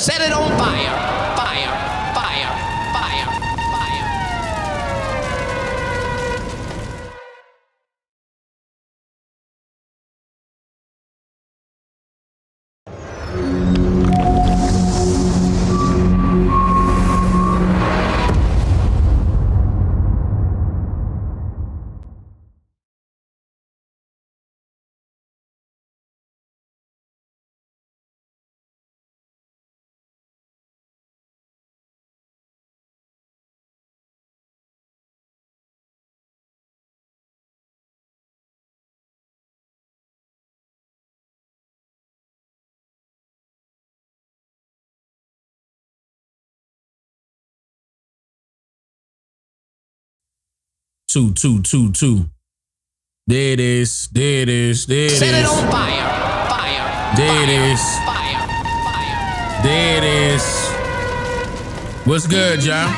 Set it on fire. Fire. Fire. Fire. Fire. Two. There it is. There it is. There it is. Set it on fire. Fire. There it is. Fire. Fire. There it is. What's good, y'all?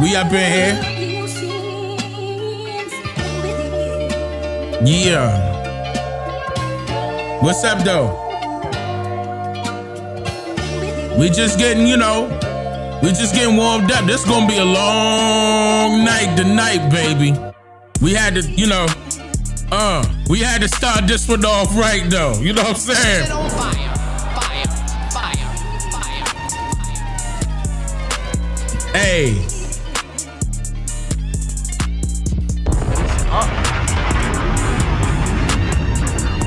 We up in here. Yeah. What's up, though? We just getting, we just getting warmed up. This gonna be a long night tonight, baby. We had to, we had to start this one off right, though. You know what I'm saying? Set it on fire. Fire. Fire. Fire. Hey.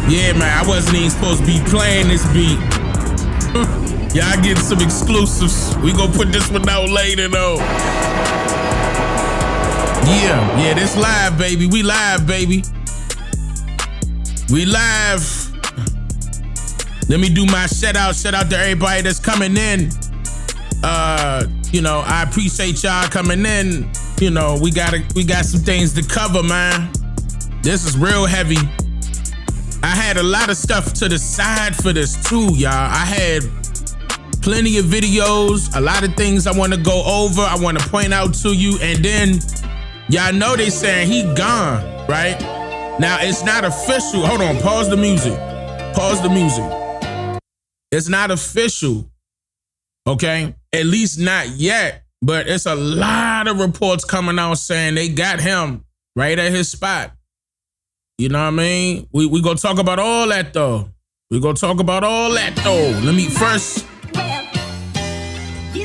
Yeah, man, I wasn't even supposed to be playing this beat. Y'all getting some exclusives. We gonna put this one out later, though. Yeah, this live, baby. We live, baby. We live. Let me do my shout out to everybody that's coming in. I appreciate y'all coming in. We got some things to cover, man. This is real heavy. I had a lot of stuff to the side for this too, y'all. I had plenty of videos, a lot of things I want to go over, I want to point out to you, and then y'all know they saying he gone, right? Now, it's not official. Hold on, pause the music. It's not official, okay? At least not yet, but it's a lot of reports coming out saying they got him right at his spot. You know what I mean? We gonna talk about all that, though.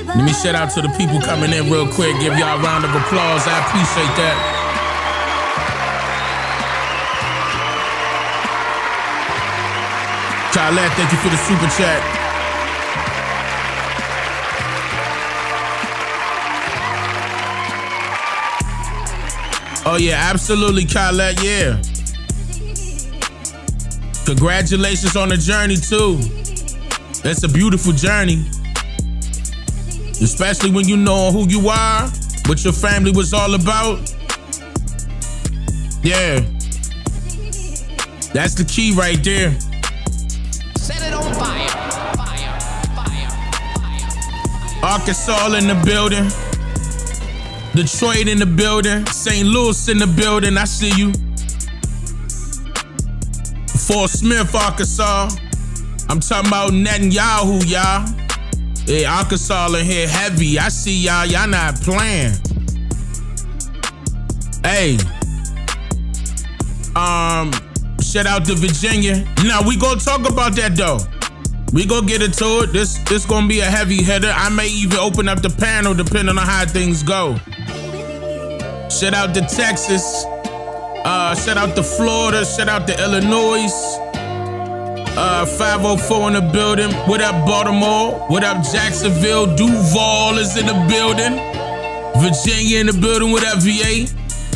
Let me shout out to the people coming in real quick. Give y'all a round of applause. I appreciate that. Khaled, thank you for the super chat. Oh yeah, absolutely, Khaled, yeah. Congratulations on the journey too. It's a beautiful journey. Especially when you know who you are, what your family was all about. Yeah. That's the key right there. Set it on fire. Fire. Fire. Fire. Arkansas in the building. Detroit in the building. St. Louis in the building. I see you. Fort Smith, Arkansas. I'm talking about Netanyahu, y'all. Yeah, Arkansas in here heavy. I see y'all. Y'all not playing. Hey. Shout out to Virginia. Now, we gonna talk about that, though. We gonna get into it. This gonna be a heavy hitter. I may even open up the panel depending on how things go. Shout out to Texas. Shout out to Florida. Shout out to Illinois. 504 in the building. What up, Baltimore? What up, Jacksonville? Duval is in the building. Virginia in the building. What up, VA?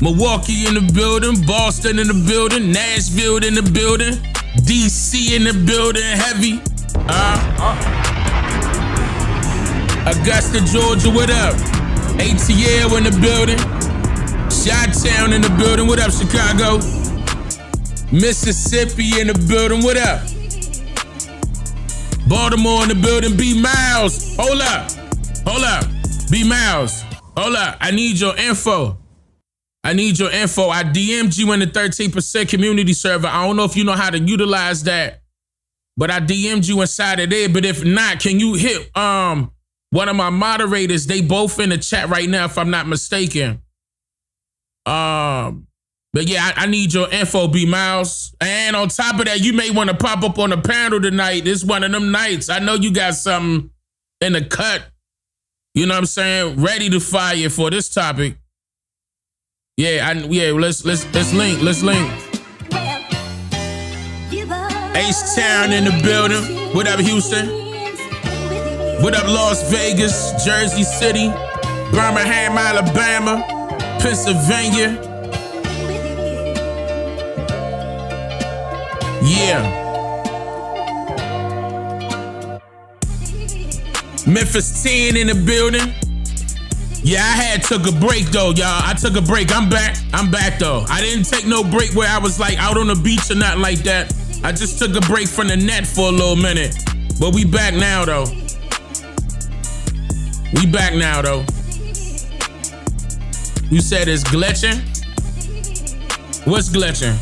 Milwaukee in the building. Boston in the building. Nashville in the building. DC in the building. Heavy. Augusta, Georgia. What up? ATL in the building. Chi-Town in the building. What up, Chicago? Mississippi in the building. What up? Baltimore in the building. B Miles. Hold up. B Miles. Hold up. I need your info. I DM'd you in the 13% community server. I don't know if you know how to utilize that. but I DM'd you inside of there. But if not, can you hit one of my moderators? They both in the chat right now, if I'm not mistaken. But yeah, I need your info, B Miles. And on top of that, you may want to pop up on the panel tonight. This one of them nights. I know you got something in the cut. You know what I'm saying? Ready to fire for this topic. Yeah, let's link. Let's link. H-Town in the building. What up, Houston? What up, Las Vegas, Jersey City, Birmingham, Alabama, Pennsylvania. Yeah. Memphis 10 in the building. Yeah, I had took a break though, y'all. I took a break. I'm back though. I didn't take no break where I was like out on the beach or nothing like that. I just took a break from the net for a little minute. But we back now though. You said it's glitching? What's glitching?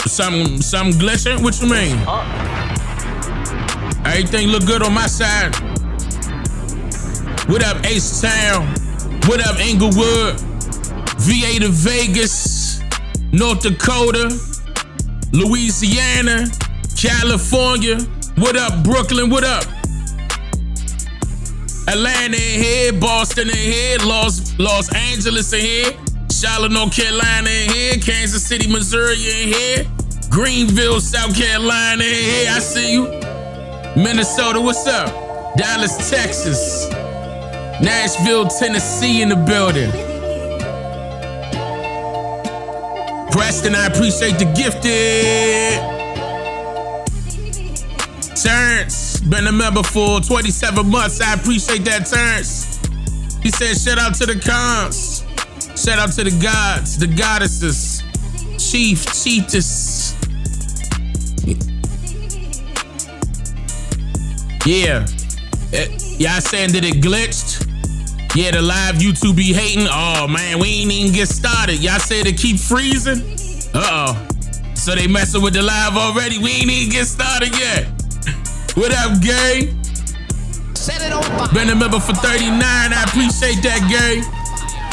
Something glitching? What you mean? Everything look good on my side. What up, H-Town? What up, Inglewood? VA to Vegas, North Dakota, Louisiana, California. What up, Brooklyn? What up? Atlanta in here, Boston in here, Los Angeles in here, Charlotte, North Carolina in here, Kansas City, Missouri in here, Greenville, South Carolina in here. I see you. Minnesota, what's up? Dallas, Texas. Nashville, Tennessee in the building. Preston, I appreciate the gifted. Terrence, been a member for 27 months. I appreciate that, Terrence. He said, shout out to the cons. Shout out to the gods, the goddesses, chiefess. Yeah. Y'all saying that it glitched? Yeah, the live YouTube be hating. Oh man, we ain't even get started. Y'all said it keep freezing? Uh-oh. So they messing with the live already? We ain't even get started yet. What up, Gay? Set it on fire. Been a member for 39. I appreciate that, Gay.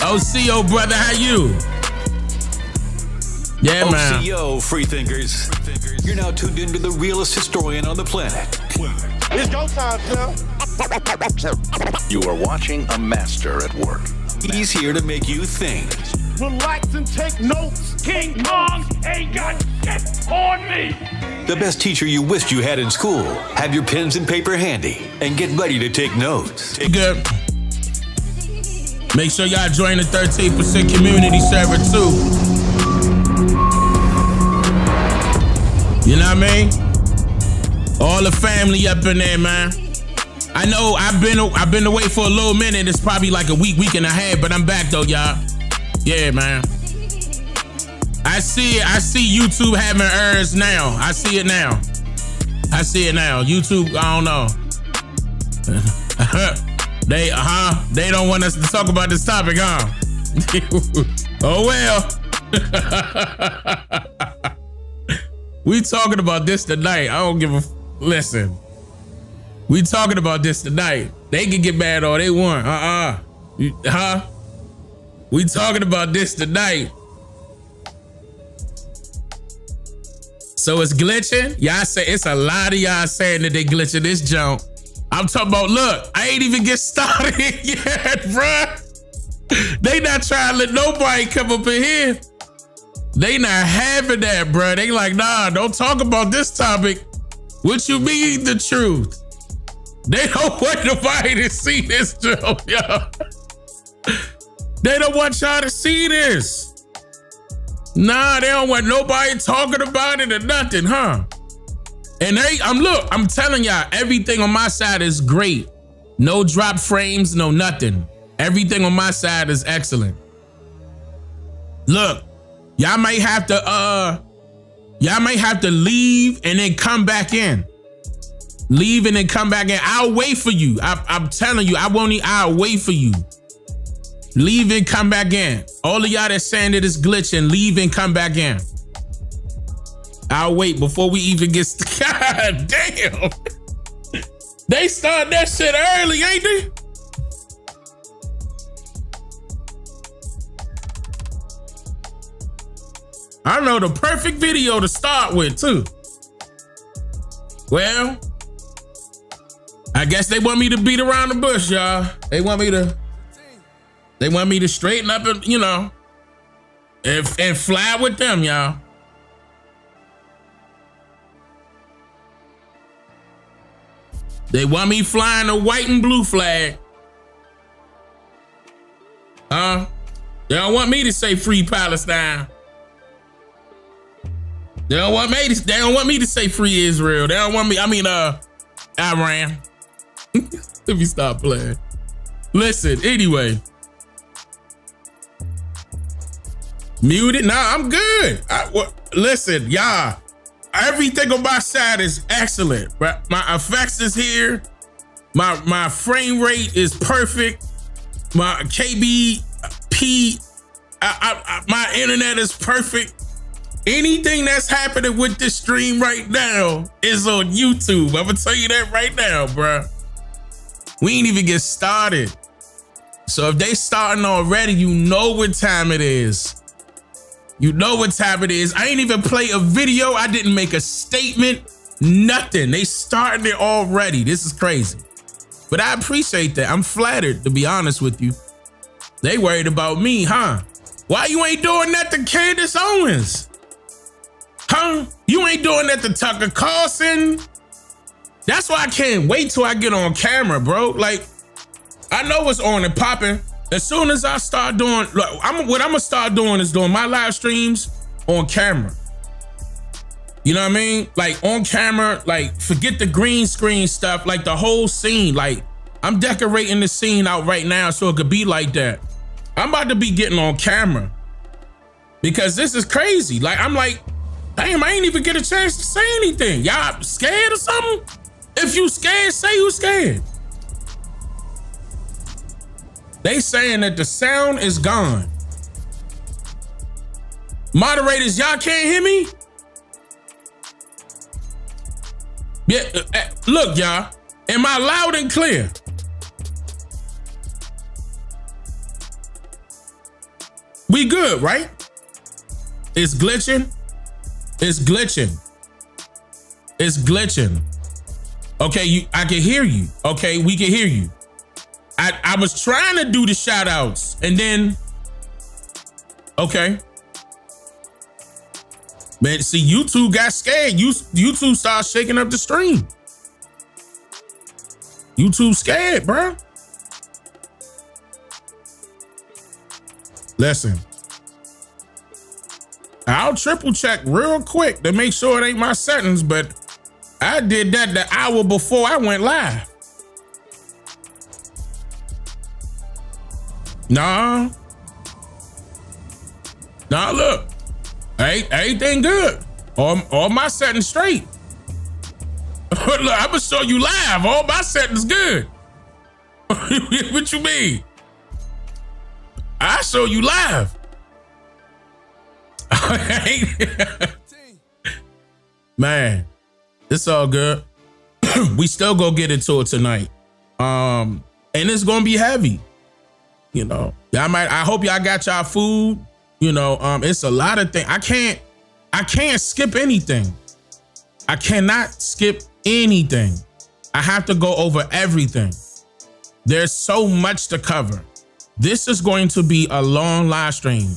OCO, brother, how you? Yeah, man. OCO, freethinkers. You're now tuned into the realest historian on the planet. It's go time, sir. You are watching a master at work. He's here to make you think. Relax and take notes. King Kong ain't got shit on me. The best teacher you wished you had in school. Have your pens and paper handy and get ready to take notes. Good. Make sure y'all join the 13% community server too. You know what I mean? All the family up in there, man. I know I've been away for a little minute. It's probably like a week and a half, but I'm back though, y'all. Yeah, man. I see it. I see YouTube having errors now. I see it now. YouTube, I don't know. They don't want us to talk about this topic, huh? Oh well. We talking about this tonight. I don't give a listen. We talking about this tonight. They can get mad all they want. We talking about this tonight. So it's glitching? Y'all say it's a lot of y'all saying that they glitching this jump. I'm talking about, look, I ain't even get started yet, bruh. They not trying to let nobody come up in here. They not having that, bruh. They like, nah, don't talk about this topic. What you mean the truth? They don't want nobody to see this jump, yo. They don't want y'all to see this. Nah, they don't want nobody talking about it or nothing, huh? And I'm telling y'all, everything on my side is great. No drop frames, no nothing. Everything on my side is excellent. Look, y'all might have to leave and then come back in. Leave and then come back in. I'll wait for you. I'm telling you, I'll wait for you. Leave and come back in. All of y'all that's saying that it's glitching, leave and come back in. I'll wait before we even get God damn. They start that shit early, ain't they? I know the perfect video to start with, too. Well, I guess they want me to beat around the bush, y'all. They want me to straighten up and, you know, and fly with them, y'all. They want me flying the white and blue flag. They don't want me to say free Palestine. They don't want me to say free Israel. They don't want me, Iran. Let me stop playing. Listen, anyway. Muted? Nah, I'm good. Listen, y'all. Everything on my side is excellent. My effects is here. My frame rate is perfect. My KBP, my internet is perfect. Anything that's happening with this stream right now is on YouTube. I'm gonna tell you that right now, bruh. We ain't even get started. So if they starting already, you know what time it is. You know what time it is. I ain't even play a video. I didn't make a statement, nothing. They starting it already. This is crazy. But I appreciate that. I'm flattered, to be honest with you. They worried about me, huh? Why you ain't doing that to Candace Owens? Huh? You ain't doing that to Tucker Carlson? That's why I can't wait till I get on camera, bro. Like, I know what's on and popping. As soon as I start doing, look, what I'm gonna start doing is doing my live streams on camera. You know what I mean? Like on camera, like forget the green screen stuff, like the whole scene. Like I'm decorating the scene out right now so it could be like that. I'm about to be getting on camera because this is crazy. Like I'm like, damn, I ain't even get a chance to say anything. Y'all scared or something? If you scared, say you scared. They saying that the sound is gone. Moderators, y'all can't hear me? Yeah, look, y'all. Am I loud and clear? We good, right? It's glitching. It's glitching. It's glitching. Okay, I can hear you. Okay, we can hear you. I was trying to do the shout outs and then, okay. Man, see, YouTube got scared. YouTube started shaking up the stream. YouTube scared, bro. Listen, I'll triple check real quick to make sure it ain't my settings, but I did that the hour before I went live. Nah, look, everything good. All my settings straight. Look, I'm gonna show you live. All my settings good. What you mean? I show you live. Man, it's all good. We still gonna get into it tonight. And it's gonna be heavy. You know, I hope y'all got y'all food. You know, it's a lot of things. I can't skip anything. I cannot skip anything. I have to go over everything. There's so much to cover. This is going to be a long live stream.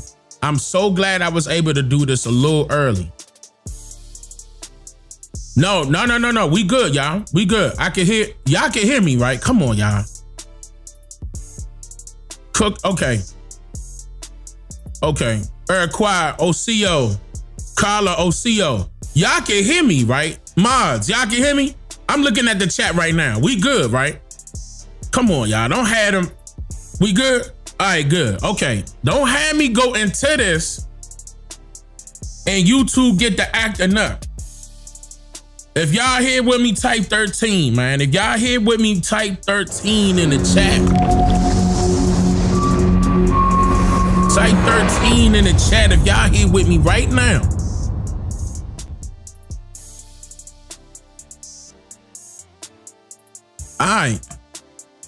I'm so glad I was able to do this a little early. No. We good, y'all. We good. Y'all can hear me, right? Come on, y'all. Cook, okay. Quiet, OCO, Carla, OCO. Y'all can hear me, right? Mods, y'all can hear me? I'm looking at the chat right now. We good, right? Come on, y'all. Don't have them. We good? All right, good. Okay. Don't have me go into this and you two get to acting up. If y'all here with me, type 13, man. If y'all here with me, type 13 in the chat. Type 13 in the chat if y'all here with me right now. right.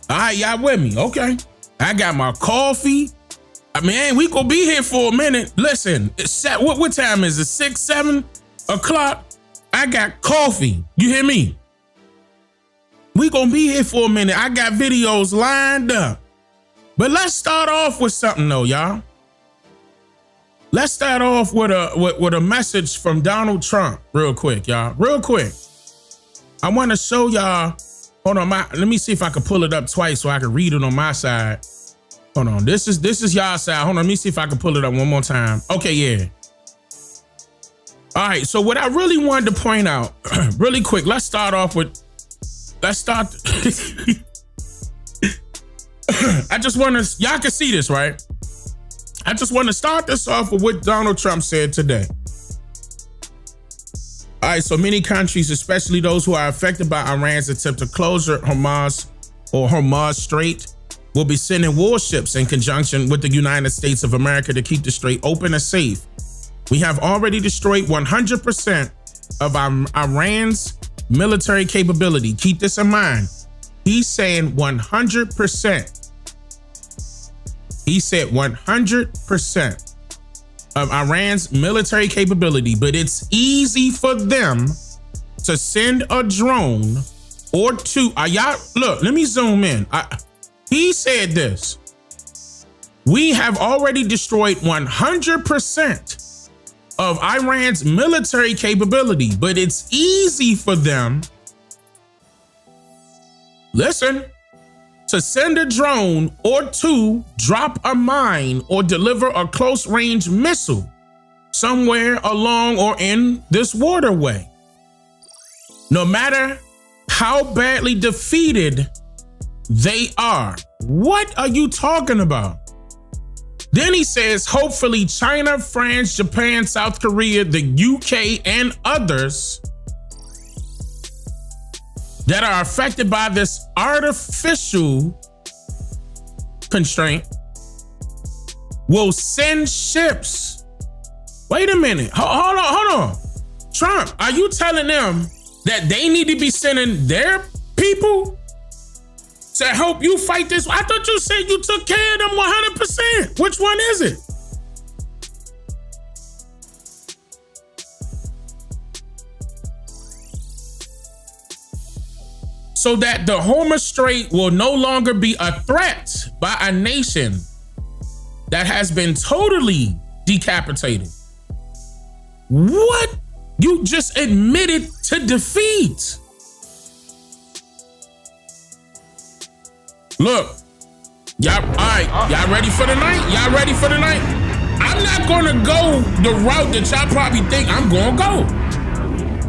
All right, y'all with me? Okay. I got my coffee. I mean, we gonna be here for a minute. Listen, it's what time is it? 6, 7 o'clock? I got coffee. You hear me? We gonna be here for a minute. I got videos lined up. But let's start off with something though, y'all. Let's start off with a message from Donald Trump real quick, y'all. Real quick. I want to show y'all. Hold on, let me see if I can pull it up twice so I can read it on my side. Hold on, this is y'all side. Hold on, let me see if I can pull it up one more time. Okay, yeah. All right, so what I really wanted to point out, really quick, let's start. I just want to, y'all can see this, right? I just want to start this off with what Donald Trump said today. All right, so many countries, especially those who are affected by Iran's attempt to close Hormuz Strait, will be sending warships in conjunction with the United States of America to keep the strait open and safe. We have already destroyed 100% of Iran's military capability. Keep this in mind. He's saying 100%. He said 100% of Iran's military capability, but it's easy for them to send a drone or two. Y'all, look, let me zoom in. He said this. We have already destroyed 100% of Iran's military capability, but it's easy for them, listen, to send a drone or two, drop a mine, or deliver a close-range missile somewhere along or in this waterway. No matter how badly defeated they are. What are you talking about? Then he says, hopefully China, France, Japan, South Korea, the UK, and others that are affected by this artificial constraint will send ships. Wait a minute. Hold on. Trump, are you telling them that they need to be sending their people to help you fight this? I thought you said you took care of them 100%. Which one is it? So that the Hormuz Strait will no longer be a threat by a nation that has been totally decapitated. What? You just admitted to defeat. Look, y'all, all right, y'all ready for the night? Y'all ready for the night? I'm not gonna go the route that y'all probably think I'm gonna go.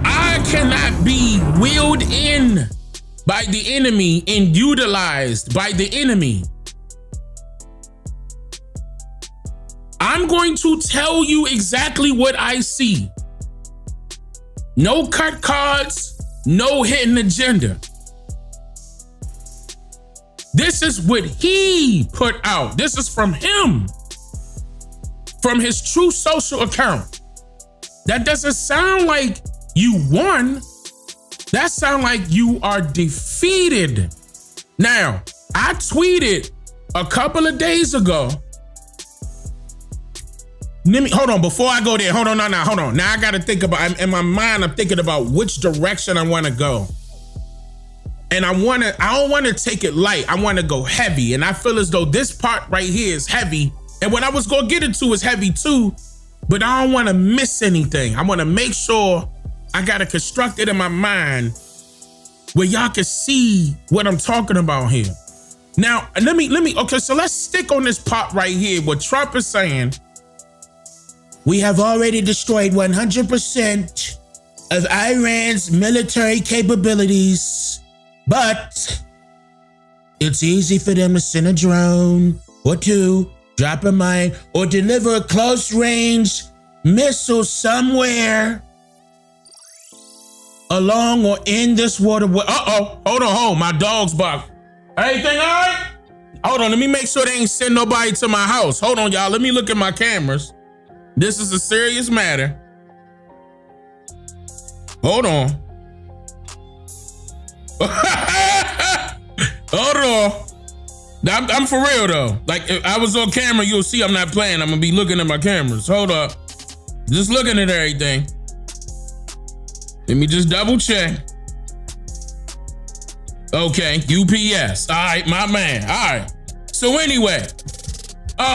I cannot be wheeled in by the enemy and utilized by the enemy. I'm going to tell you exactly what I see. No cut cards, no hidden agenda. This is what he put out. This is from him, from his true social account. That doesn't sound like you won. That sounds like you are defeated. Now, I tweeted a couple of days ago. Hold on, before I go there, hold on. Now I gotta think about, in my mind, I'm thinking about which direction I wanna go. And I don't wanna take it light, I wanna go heavy. And I feel as though this part right here is heavy. And what I was gonna get into is heavy too, but I don't wanna miss anything. I wanna make sure I got it constructed in my mind where y'all can see what I'm talking about here. Now, okay, so let's stick on this part right here, what Trump is saying. We have already destroyed 100% of Iran's military capabilities, but it's easy for them to send a drone or two, drop a mine, or deliver a close-range missile somewhere along or in this waterway. Hold on, my dog's bark. Everything all right? Hold on, let me make sure they ain't send nobody to my house. Hold on, y'all, let me look at my cameras. This is a serious matter. Hold on. Hold on. I'm for real though. Like if I was on camera, you'll see I'm not playing. I'm gonna be looking at my cameras. Hold up. Just looking at everything. Let me just double check. Okay, UPS. All right, my man. All right. So anyway, Set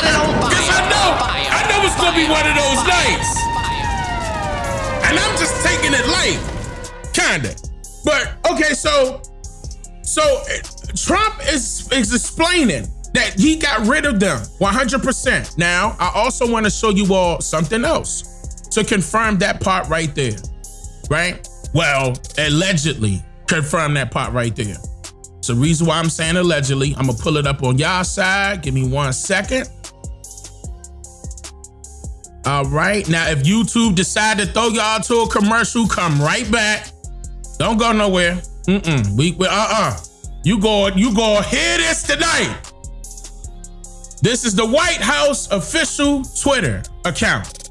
it on fire. I know it's gonna be one of those nights, and I'm just taking it light, kinda. But okay, so Trump is explaining that he got rid of them 100%. Now, I also want to show you all something else to confirm that part right there, right? Well, allegedly confirm that part right there. So the reason why I'm saying allegedly, I'm gonna pull it up on y'all side. Give me 1 second. All right, now if YouTube decide to throw y'all to a commercial, come right back. Don't go nowhere. You go hear this tonight. This is the White House official Twitter account.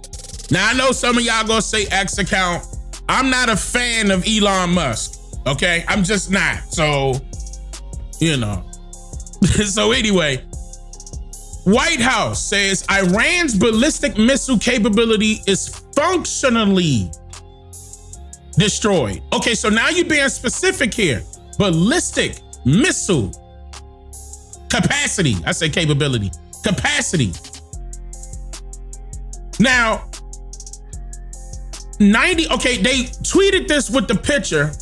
Now I know some of y'all gonna say X account. I'm not a fan of Elon Musk. Okay, I'm just not. So, you know. So anyway, White House says Iran's ballistic missile capability is functionally destroyed. Okay, so now you're being specific here. Ballistic missile capacity. I say capability. Capacity. Now, they tweeted this with the picture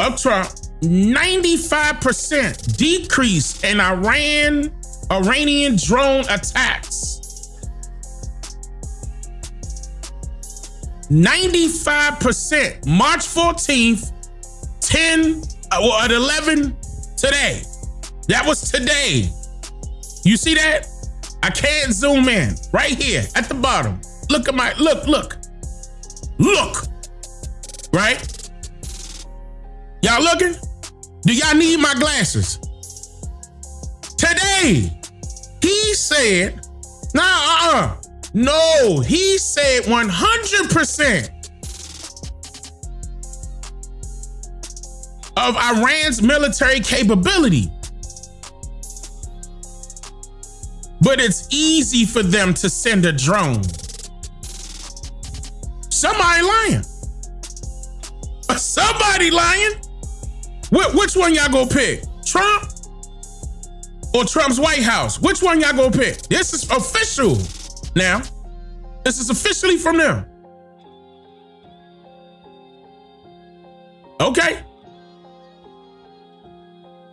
of Trump. 95% decrease in Iranian drone attacks. 95%. March 14th, 11 today. That was today. You see that? I can't zoom in. Right here at the bottom. Look at my, look. Right? Y'all looking? Do y'all need my glasses? Today, he said, no, he said 100% of Iran's military capability. But it's easy for them to send a drone. Somebody lying. Somebody lying. Which one y'all gonna pick? Trump or Trump's White House? Which one y'all gonna pick? This is official now. This is officially from them. Okay.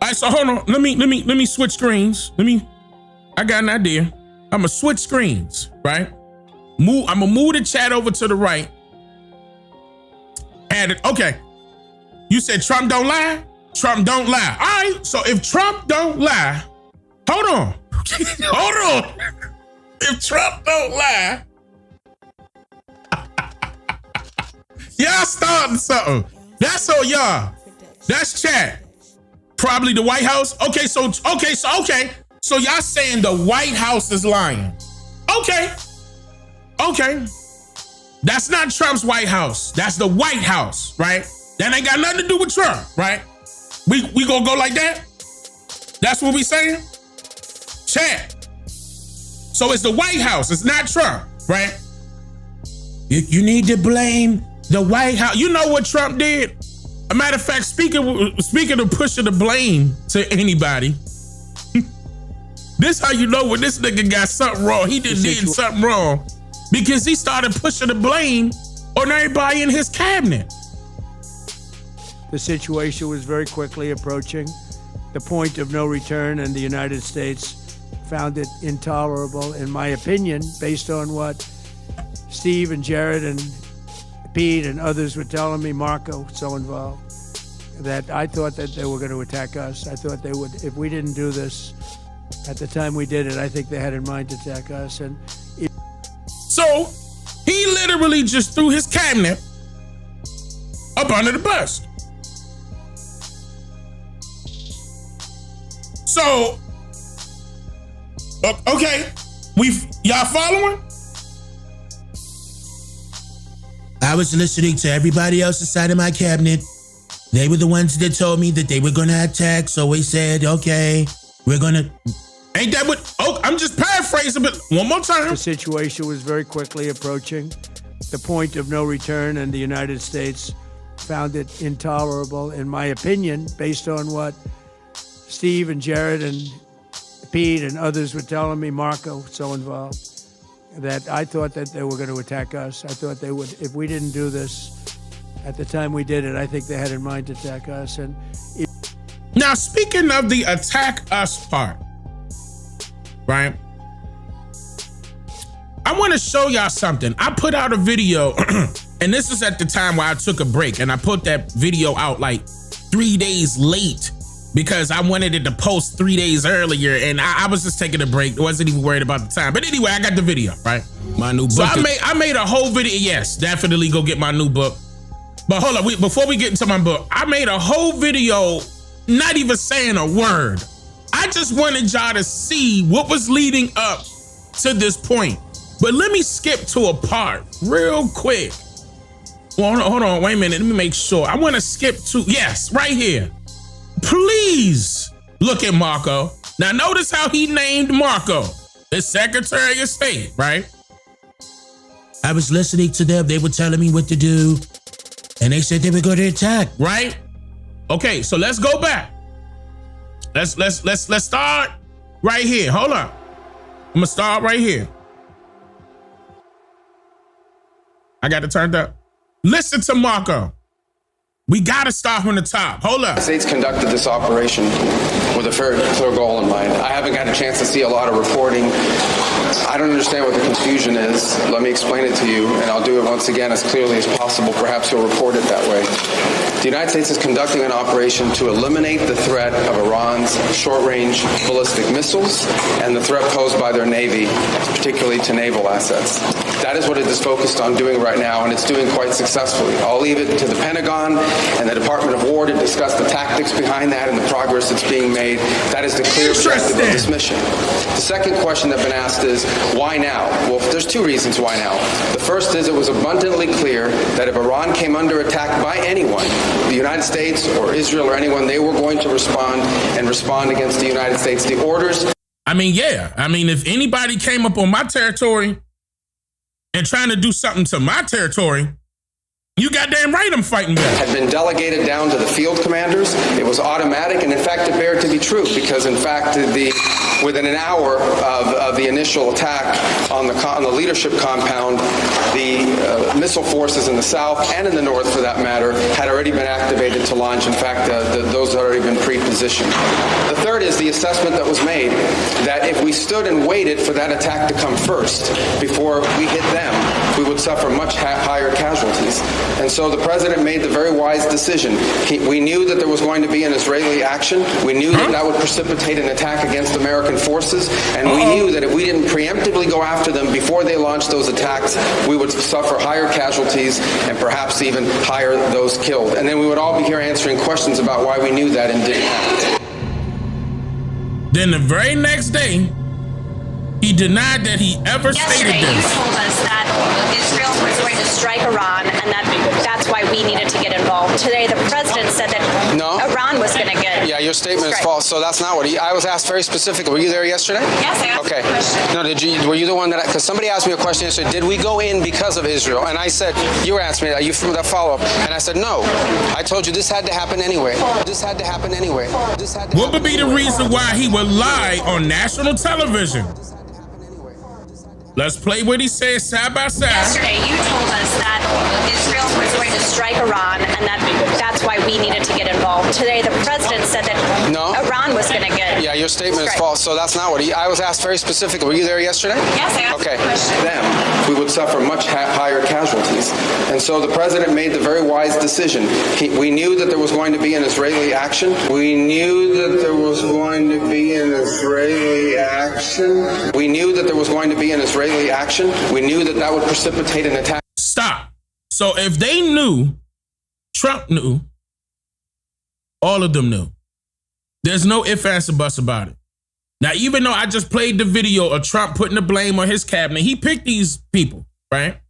All right, so hold on. Let me switch screens. I got an idea. I'm gonna switch screens, right? I'm gonna move the chat over to the right. Add it. Okay. You said Trump don't lie? Trump don't lie. All right. So if Trump don't lie, hold on. Hold on. If Trump don't lie, y'all starting something. That's all y'all. That's chat. Probably the White House. Okay. So y'all saying the White House is lying. Okay. That's not Trump's White House. That's the White House, right? That ain't got nothing to do with Trump, right? We gonna go like that? That's what we saying? Chat. So it's the White House. It's not Trump, right? You need to blame the White House. You know what Trump did? A matter of fact, speaking of pushing the blame to anybody, this how you know when this nigga got something wrong. He did something wrong because he started pushing the blame on everybody in his cabinet. The situation was very quickly approaching the point of no return, and the United States found it intolerable, in my opinion, based on what Steve and Jared and Pete and others were telling me, Marco, so involved, that I thought that they were going to attack us. I thought they would, if we didn't do this at the time we did it, I think they had in mind to attack us. So he literally just threw his cabinet up under the bus. So, okay, y'all following? I was listening to everybody else's side of my cabinet. They were the ones that told me that they were going to attack. So we said, okay, we're going to. Ain't that what? Oh, I'm just paraphrasing, but one more time. The situation was very quickly approaching the point of no return, and the United States found it intolerable, in my opinion, based on what Steve and Jared and Pete and others were telling me, Marco, so involved, that I thought that they were going to attack us. I thought they would, if we didn't do this at the time we did it, I think they had in mind to attack us. And now, speaking of the attack us part, right? I want to show y'all something. I put out a video, and this is at the time where I took a break, and I put that video out like 3 days late because I wanted it to post 3 days earlier, and I was just taking a break. Wasn't even worried about the time. But anyway, I got the video, right? My new book. So I made a whole video. Yes, definitely go get my new book. But hold on, before we get into my book, I made a whole video not even saying a word. I just wanted y'all to see what was leading up to this point. But let me skip to a part real quick. Well, hold on, wait a minute. Let me make sure. I want to skip to, yes, right here. Please look at Marco. Now notice how he named Marco, the Secretary of State, right? I was listening to them. They were telling me what to do. And they said they were going to attack, right? Okay, so let's go back. Let's start right here. Hold on. I'm gonna start right here. I got it turned up. Listen to Marco. We gotta start from the top. Hold up. The States conducted this operation with a very clear goal in mind. I haven't had a chance to see a lot of reporting. I don't understand what the confusion is. Let me explain it to you, and I'll do it once again as clearly as possible. Perhaps you'll report it that way. The United States is conducting an operation to eliminate the threat of Iran's short-range ballistic missiles and the threat posed by their Navy, particularly to naval assets. That is what it is focused on doing right now, and it's doing quite successfully. I'll leave it to the Pentagon and the Department of War to discuss the tactics behind that and the progress that's being made. That is the clear objective of this mission. The second question that's been asked is, why now? Well, there's two reasons why now. The first is it was abundantly clear that if Iran came under attack by anyone, the United States or Israel or anyone, they were going to respond against the United States. The orders... I mean, yeah. I mean, if anybody came up on my territory and trying to do something to my territory, you goddamn right I'm fighting back. Had been delegated down to the field commanders. It was automatic, and in fact, it bared to be true, because in fact, within an hour of the initial attack on the leadership compound, the missile forces in the south and in the north, for that matter, had already been activated to launch. In fact, those had already been pre-positioned. The third is the assessment that was made that if we stood and waited for that attack to come first before we hit them, we would suffer much higher casualties. And so the president made the very wise decision. We knew that there was going to be an Israeli action. We knew that would precipitate an attack against American forces. And we knew that if we didn't preemptively go after them before they launched those attacks, we would suffer higher casualties and perhaps even higher those killed. And then we would all be here answering questions about why we knew that and didn't act. Then the very next day, he denied that he ever stated this. You told us that Israel was going to strike Iran, and that's why we needed to get involved. Today, the president said that Iran was going to get. Yeah, your statement is false. So that's not what I was asked very specifically. Were you there yesterday? Yes, I asked a question. No, were you the one that? Because somebody asked me a question yesterday. Did we go in because of Israel? And I said, you were asking me that. You from that follow up? And I said no. I told you this had to happen anyway. This had to happen anyway. What would be the reason why he would lie on national television? Let's play what he says side by side. Yesterday, you told us that Israel was going to strike Iran, and that's why we needed to get involved. Today, the president said that Iran was going to get. Yeah, your statement is false. So that's not what I was asked very specifically. Were you there yesterday? Yes, I asked a question. Them, we would suffer much higher casualties. And so the president made the very wise decision. We knew that there was going to be an Israeli action. We knew that there was going to be an Israeli action. We knew that there was going to be an Israeli action. We knew that would precipitate an attack. Stop. So if they knew, Trump knew, all of them knew. There's no ifs, ands, or buts about it. Now, even though I just played the video of Trump putting the blame on his cabinet, he picked these people, right?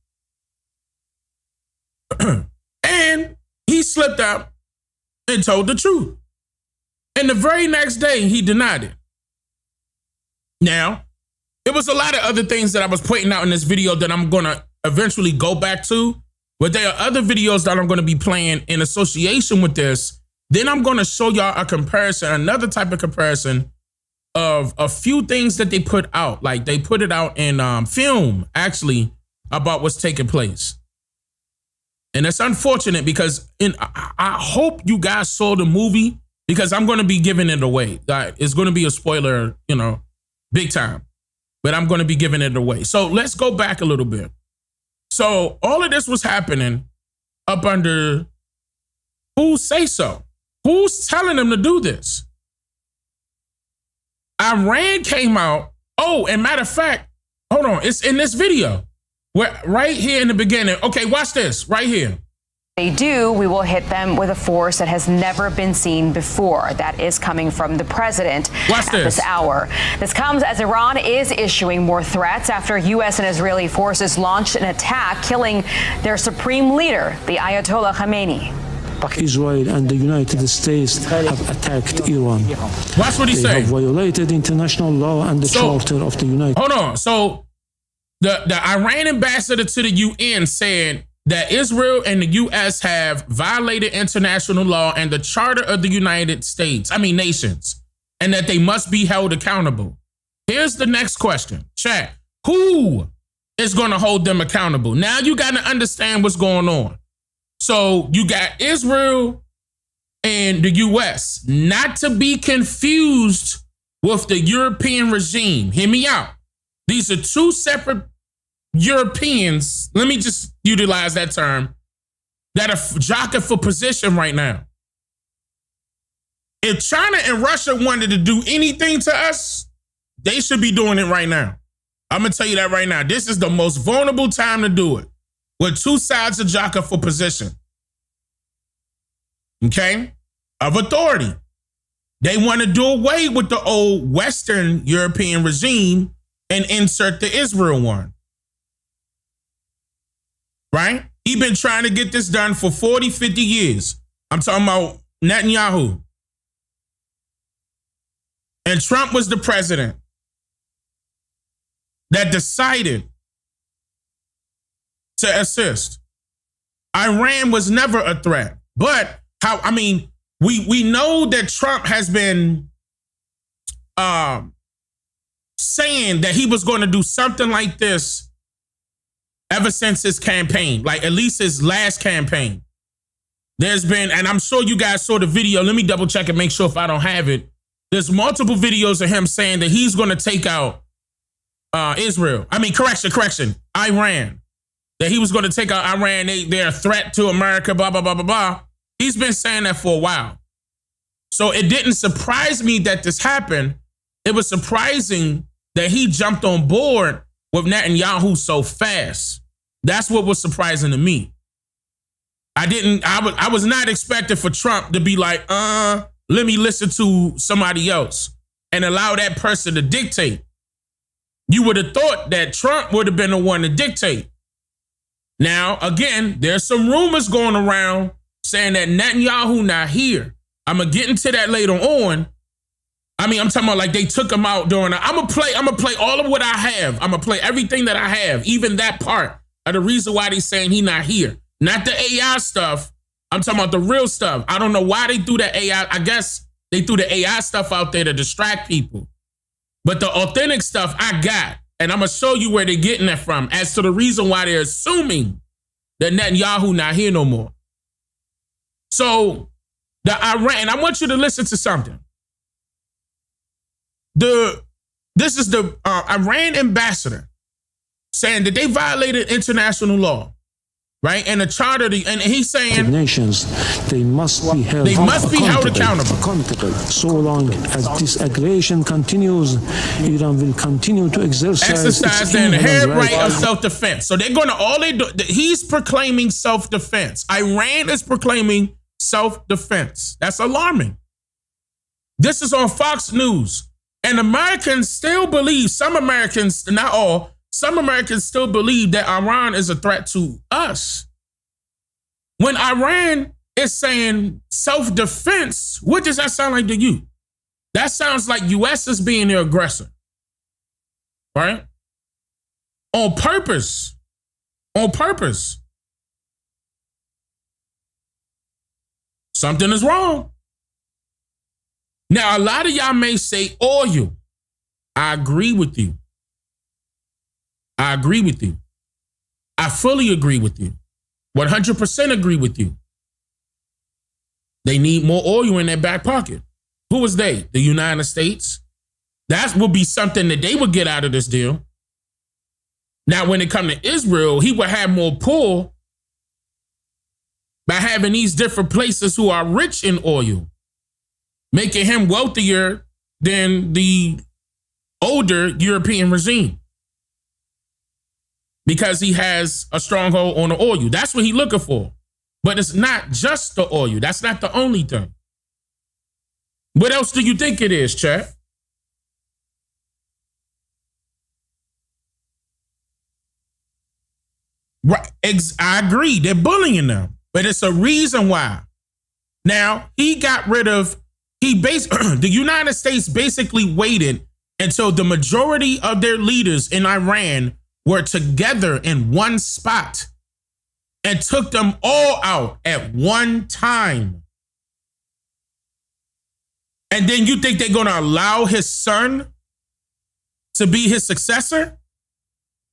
And he slipped out and told the truth. And the very next day, he denied it. Now, there was a lot of other things that I was pointing out in this video that I'm going to eventually go back to, but there are other videos that I'm going to be playing in association with this. Then I'm going to show y'all a comparison, another type of comparison of a few things that they put out. Like they put it out in film, actually, about what's taking place. And it's unfortunate because I hope you guys saw the movie, because I'm going to be giving it away. It's going to be a spoiler, big time. But I'm going to be giving it away. So let's go back a little bit. So all of this was happening up under who say so? Who's telling them to do this? Iran came out. Oh, and matter of fact, hold on. It's in this video. Right here in the beginning. Okay, watch this right here. They do, we will hit them with a force that has never been seen before. That is coming from the president at this hour. This comes as Iran is issuing more threats after U.S. and Israeli forces launched an attack, killing their supreme leader, the Ayatollah Khamenei. Israel and the United States have attacked Iran. Watch what he said. They have violated international law and the Charter of the United States. Hold on. So the Iran ambassador to the UN said that Israel and the U.S. have violated international law and the Charter of the United States, nations, and that they must be held accountable. Here's the next question. Chat. Who is going to hold them accountable? Now you got to understand what's going on. So you got Israel and the U.S., not to be confused with the European regime. Hear me out. These are two separate Europeans, let me just utilize that term, that are jockeying for position right now. If China and Russia wanted to do anything to us, they should be doing it right now. I'm going to tell you that right now. This is the most vulnerable time to do it, with two sides of jockeying for position. Okay? Of authority. They want to do away with the old Western European regime and insert the Israel one. Right? He's been trying to get this done for 40, 50 years. I'm talking about Netanyahu. And Trump was the president that decided to assist. Iran was never a threat. But we know that Trump has been saying that he was going to do something like this ever since his campaign, like at least his last campaign. There's been, and I'm sure you guys saw the video. Let me double check and make sure if I don't have it. There's multiple videos of him saying that he's going to take out Israel. Iran. That he was going to take out Iran. They're a threat to America, blah, blah, blah, blah, blah. He's been saying that for a while. So it didn't surprise me that this happened. It was surprising that he jumped on board with Netanyahu so fast. That's what was surprising to me. I was not expecting for Trump to be like, let me listen to somebody else and allow that person to dictate. You would have thought that Trump would have been the one to dictate. Now, again, there's some rumors going around saying that Netanyahu not here. I'm going to get into that later on. I'm talking about like they took him out during I'm going to play all of what I have. I'm going to play everything that I have, even that part of the reason why they saying he not here. Not the AI stuff. I'm talking about the real stuff. I don't know why they threw the AI. I guess they threw the AI stuff out there to distract people. But the authentic stuff I got, and I'm going to show you where they're getting that from as to the reason why they're assuming that Netanyahu not here no more. So the Iran, and I want you to listen to something. This is the Iran ambassador saying that they violated international law, right? And the charter, and he's saying nations, they must be held accountable. So long as this aggression continues, Iran will continue to exercise the inherent right of self-defense. So they're going to he's proclaiming self-defense. Iran is proclaiming self-defense. That's alarming. This is on Fox News. And Americans still believe, some Americans, not all, some Americans still believe that Iran is a threat to us. When Iran it's saying self-defense. What does that sound like to you? That sounds like U.S. is being the aggressor, right? On purpose. On purpose. Something is wrong. Now, a lot of y'all may say oil. I agree with you. I agree with you. I fully agree with you. 100% agree with you. They need more oil in their back pocket. Who was they? The United States. That would be something that they would get out of this deal. Now, when it comes to Israel, he would have more pull by having these different places who are rich in oil, making him wealthier than the older European regime because he has a stronghold on the oil. That's what he's looking for. But it's not just the oil. That's not the only thing. What else do you think it is, chat? Right. I agree. They're bullying them, but it's a reason why. Now, he got rid of, the United States basically waited until the majority of their leaders in Iran were together in one spot and took them all out at one time. And then you think they're going to allow his son to be his successor?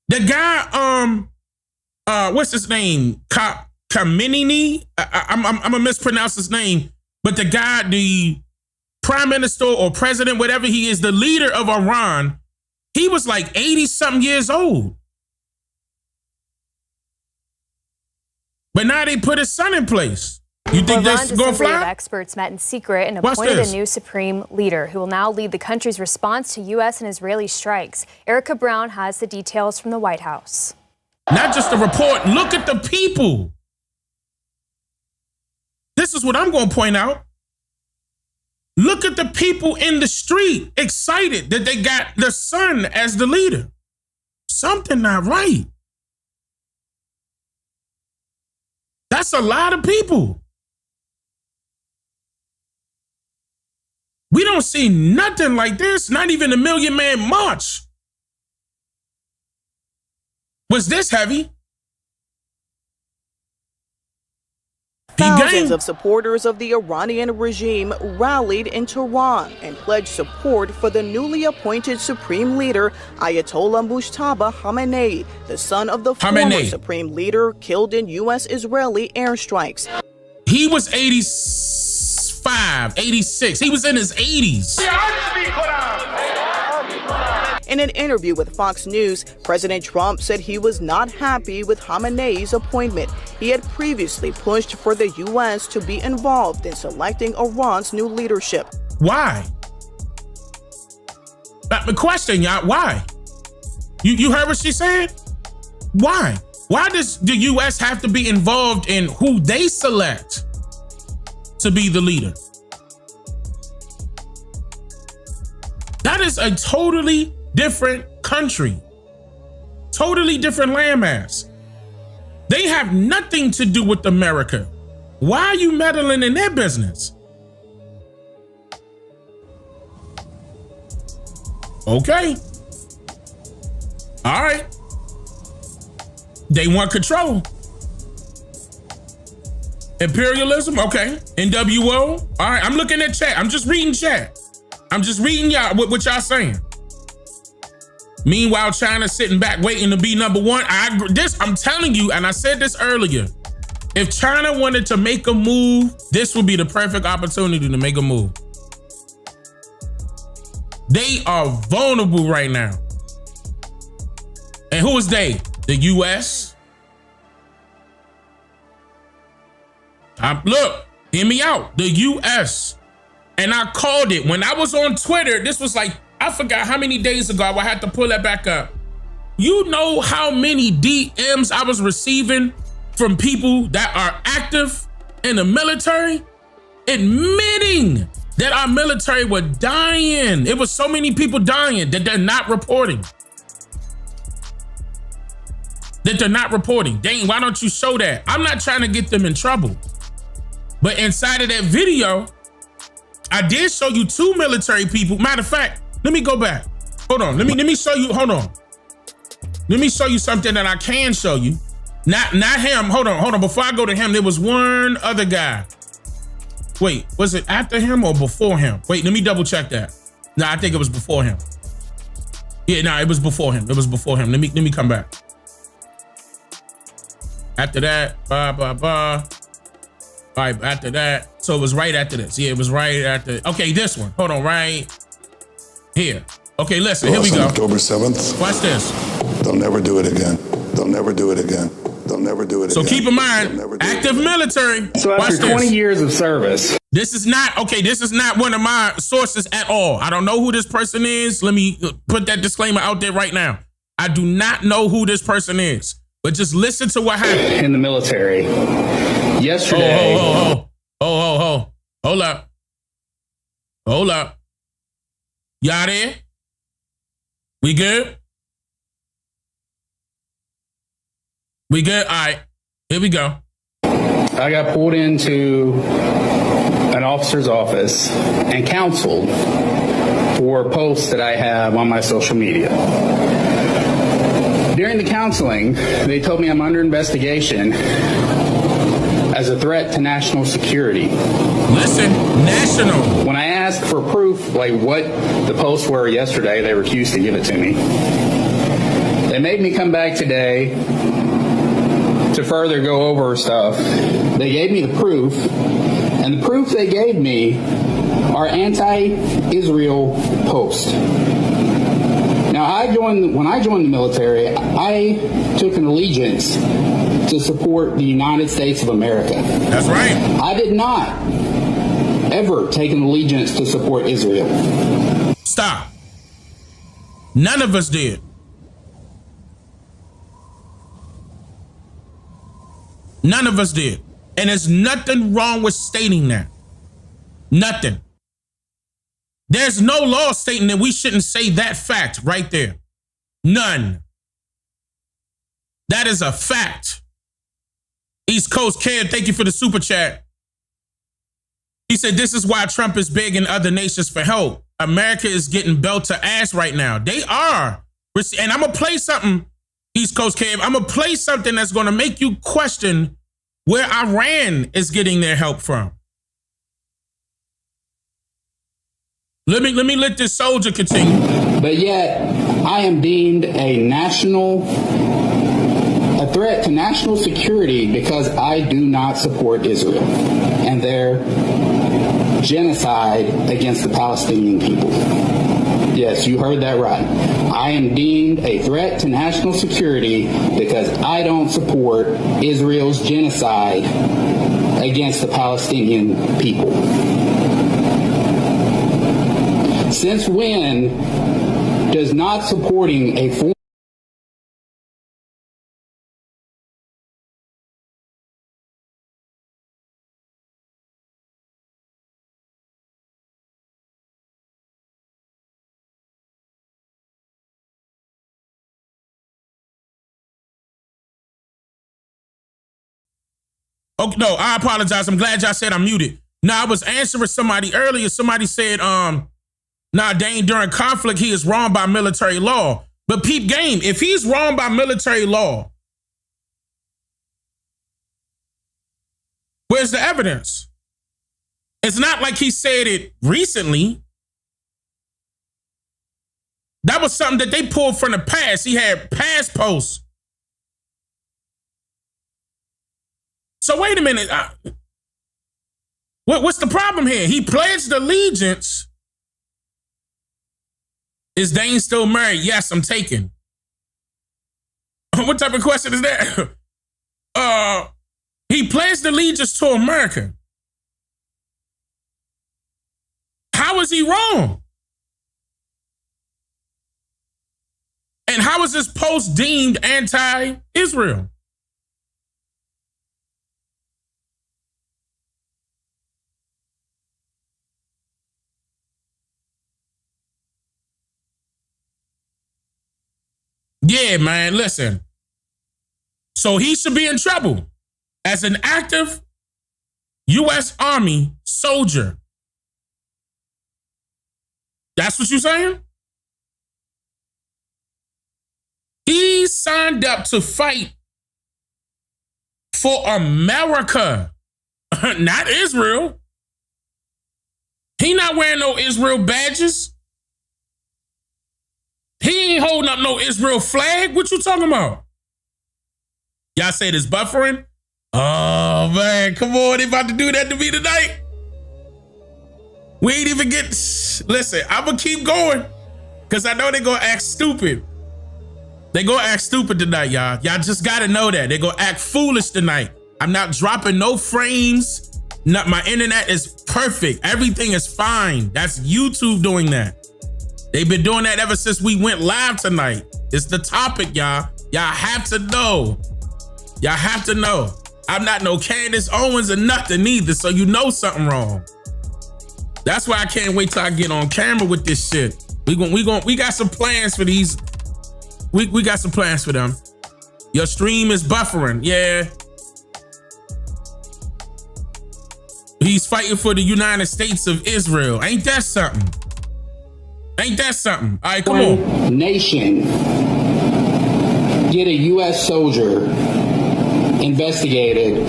The guy, what's his name? Khamenei? I'm going to mispronounce his name. But the guy, the prime minister or president, whatever he is, the leader of Iran, he was like 80-something years old. But now they put his son in place. You think this is going to fly? Experts met in secret and appointed a new supreme leader who will now lead the country's response to U.S. and Israeli strikes. Erica Brown has the details from the White House. Not just a report. Look at the people. This is what I'm going to point out. Look at the people in the street excited that they got their son as the leader. Something not right. That's a lot of people. We don't see nothing like this, not even a Million Man March. Was this heavy? Thousands of supporters of the Iranian regime rallied in Tehran and pledged support for the newly appointed supreme leader, Ayatollah Mujtaba Khamenei, the son of the former supreme leader killed in U.S.-Israeli airstrikes. He was 85, 86. He was in his 80s. In an interview with Fox News, President Trump said he was not happy with Khamenei's appointment. He had previously pushed for the U.S. to be involved in selecting Iran's new leadership. Why? The question, y'all, why? You heard what she said? Why? Why does the U.S. have to be involved in who they select to be the leader? That is a totally different country. Totally different landmass. They have nothing to do with America. Why are you meddling in their business? Okay. All right. They want control. Imperialism, okay. NWO, all right. I'm looking at chat. I'm just reading chat. I'm just reading y'all what y'all saying. Meanwhile, China's sitting back waiting to be number one. I'm telling you, and I said this earlier, if China wanted to make a move, this would be the perfect opportunity to make a move. They are vulnerable right now. And who is they? The U.S. Look, hear me out. The U.S. And I called it. When I was on Twitter, this was like, I forgot how many days ago. I had to pull that back up. You know how many DMs I was receiving from people that are active in the military, admitting that our military were dying. It was so many people dying that they're not reporting. Dane, why don't you show that? I'm not trying to get them in trouble. But inside of that video, I did show you 2 military people. Matter of fact, let me go back. Hold on. Let me show you. Hold on. Let me show you something that I can show you. Not him. Hold on. Before I go to him, there was one other guy. Wait, was it after him or before him? Wait, let me double check that. Nah, I think it was before him. Yeah, nah, it was before him. Let me come back. After that, All right, after that. So it was right after this. Yeah, it was right after. Okay, this one. Hold on, right here. Okay, listen, here we go. October 7th. Watch this. They'll never do it again. They'll never do it again. They'll never do it again. So keep in mind, active military. So after 20 years of service. This is not one of my sources at all. I don't know who this person is. Let me put that disclaimer out there right now. I do not know who this person is, but just listen to what happened. In the military. Yesterday. Hold up. Y'all there? We good? We good? All right, here we go. I got pulled into an officer's office and counseled for posts that I have on my social media. During the counseling, they told me I'm under investigation as a threat to national security. Listen, national. When I asked for proof, like what the posts were yesterday, they refused to give it to me. They made me come back today to further go over stuff. They gave me the proof, and the proof they gave me are anti-Israel posts. Now, when I joined the military, I took an allegiance to support the United States of America. That's right. I did not ever take an allegiance to support Israel. Stop. None of us did. None of us did. And there's nothing wrong with stating that. Nothing. There's no law stating that we shouldn't say that fact right there. None. That is a fact. East Coast Kid, thank you for the super chat. He said, this is why Trump is begging other nations for help. America is getting belt to ass right now. They are. And I'm going to play something, East Coast Cave. I'm going to play something that's going to make you question where Iran is getting their help from. Let me let this soldier continue. But yet, I am deemed a threat to national security because I do not support Israel and their genocide against the Palestinian people. Yes, you heard that right. I am deemed a threat to national security because I don't support Israel's genocide against the Palestinian people. Since when does not supporting a foreign Okay, no, I apologize. I'm glad y'all said I'm muted. Now, I was answering somebody earlier. Somebody said, Dane, during conflict, he is wrong by military law. But peep game, if he's wrong by military law, where's the evidence? It's not like he said it recently. That was something that they pulled from the past. He had past posts. So wait a minute. What's the problem here? He pledged allegiance. Is Dane still married? Yes, I'm taken. What type of question is that? He pledged allegiance to America. How is he wrong? And how is this post deemed anti-Israel? Yeah, man, listen. So he should be in trouble. As an active U.S. Army soldier. That's what you're saying? He signed up to fight for America, not Israel. He not wearing no Israel badges. He ain't holding up no Israel flag. What you talking about? Y'all say this buffering? Oh, man, come on. They about to do that to me tonight. We ain't even get... Listen, I'm going to keep going because I know they're going to act stupid. They going to act stupid tonight, y'all. Y'all just got to know that. They're going to act foolish tonight. I'm not dropping no frames. No, my internet is perfect. Everything is fine. That's YouTube doing that. They've been doing that ever since we went live tonight. It's the topic, y'all. Y'all have to know. Y'all have to know. I'm not no Candace Owens or nothing either, so you know something wrong. That's why I can't wait till I get on camera with this shit. We got some plans for these. We got some plans for them. Your stream is buffering. Yeah. He's fighting for the United States of Israel. Ain't that something? Ain't that something? All right, come on. Nation get a U.S. soldier investigated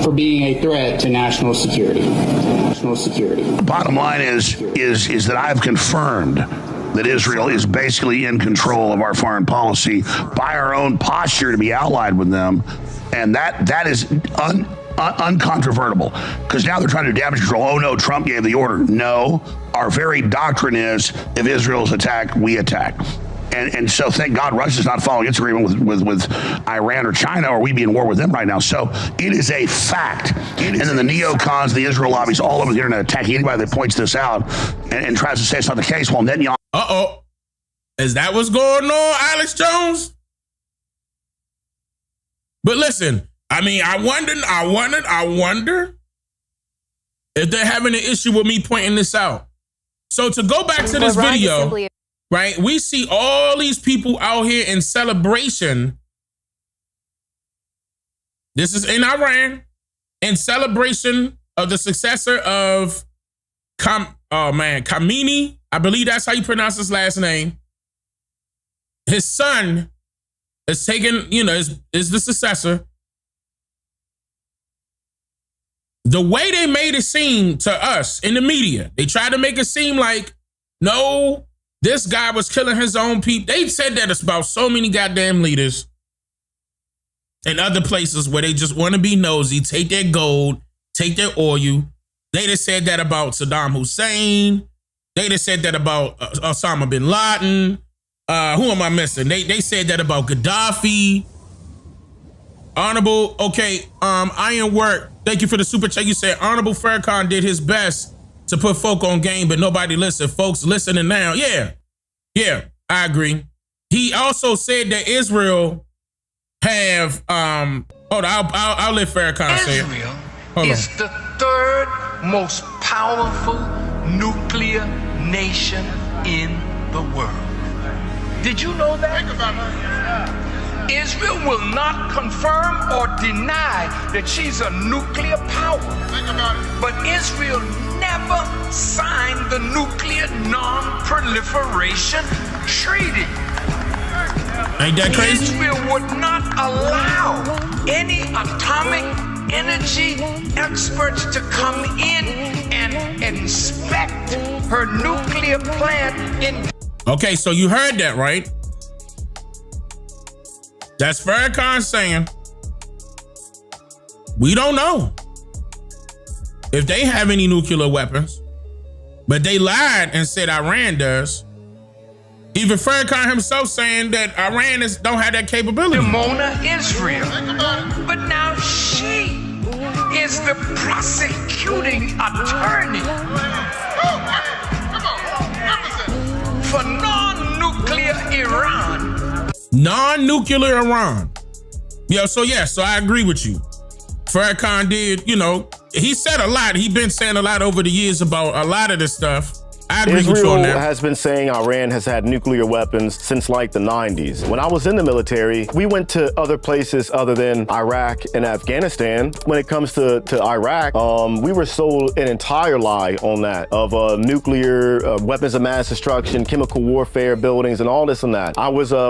for being a threat to national security. National security. Bottom line is that I've confirmed that Israel is basically in control of our foreign policy by our own posture to be allied with them, and that is uncontrovertible, because now they're trying to do damage control. Oh no, Trump gave the order. No, our very doctrine is if Israel's attacked, we attack. And so thank God Russia's not following its agreement with Iran or China, or we'd be in war with them right now. So it is a fact. And then the neocons, the Israel lobbies, all over the internet attacking anybody that points this out and tries to say it's not the case. Well, Netanyahu. Uh-oh. Is that what's going on, Alex Jones? But listen, I mean, I wonder if they're having an issue with me pointing this out. So to go back to this video, right? We see all these people out here in celebration. This is in Iran, in celebration of the successor of Khamenei. I believe that's how you pronounce his last name. His son is taken, is the successor. The way they made it seem to us in the media, they tried to make it seem like, no, this guy was killing his own people. They said that about so many goddamn leaders in other places where they just want to be nosy, take their gold, take their oil. They just said that about Saddam Hussein. They just said that about Osama bin Laden. Who am I missing? They said that about Gaddafi. Honorable, Iron Work. Thank you for the super chat. You said Honorable Farrakhan did his best to put folk on game, but nobody listened. Folks listening now. Yeah, I agree. He also said that Israel have, hold on, I'll let Farrakhan say it. Israel is the third most powerful nuclear nation in the world. Did you know that? Think about it. Israel will not confirm or deny that she's a nuclear power. Think about it. But Israel never signed the Nuclear Non-Proliferation Treaty. Ain't that crazy? Israel would not allow any atomic energy experts to come in and inspect her nuclear plant in... Okay, so you heard that, right? That's Farrakhan saying, we don't know if they have any nuclear weapons, but they lied and said Iran does. Even Farrakhan himself saying that Iran don't have that capability. Mona Israel. But now she is the prosecuting attorney for non-nuclear Iran. Non-nuclear Iran. So I agree with you. Farrakhan did, he said a lot. He's been saying a lot over the years about a lot of this stuff. I I agree with you on that. Israel has been saying Iran has had nuclear weapons since like the 90s. When I was in the military, we went to other places other than Iraq and Afghanistan. When it comes to Iraq, we were sold an entire lie on that of nuclear weapons of mass destruction, chemical warfare buildings, and all this and that.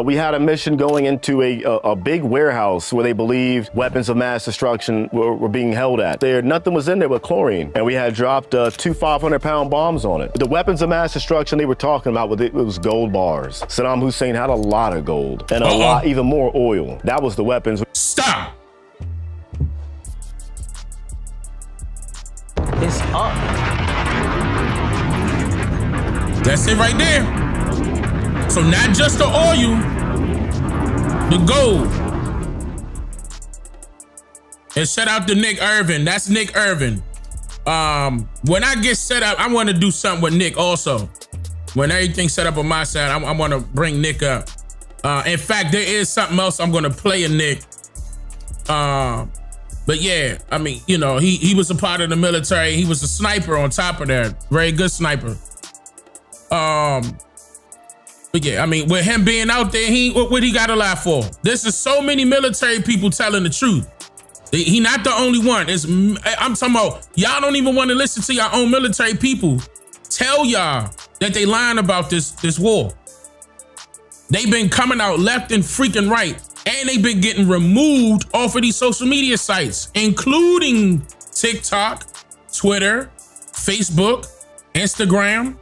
We had a mission going into a big warehouse where they believed weapons of mass destruction were being held at. Nothing was in there but chlorine, and we had dropped 2 500-pound bombs on it. The weapons of mass destruction they were talking about, it was gold bars. Saddam Hussein had a lot of gold and a lot, even more oil. That was the weapons. Stop. It's up. That's it right there. So not just the oil, the gold. And shout out to Nick Irvin. That's Nick Irvin. When I get set up, I want to do something with Nick also. When everything's set up on my side, I want to bring Nick up. In fact, there is something else I'm going to play in Nick. But yeah, I mean, you know, he was a part of the military. He was a sniper on top of that. Very good sniper. But yeah, I mean, with him being out there, what he got to lie for? This is so many military people telling the truth. He not the only one. I'm talking about y'all don't even want to listen to your own military people tell y'all that they lying about this war. They've been coming out left and freaking right, and they've been getting removed off of these social media sites, including TikTok, Twitter, Facebook, Instagram.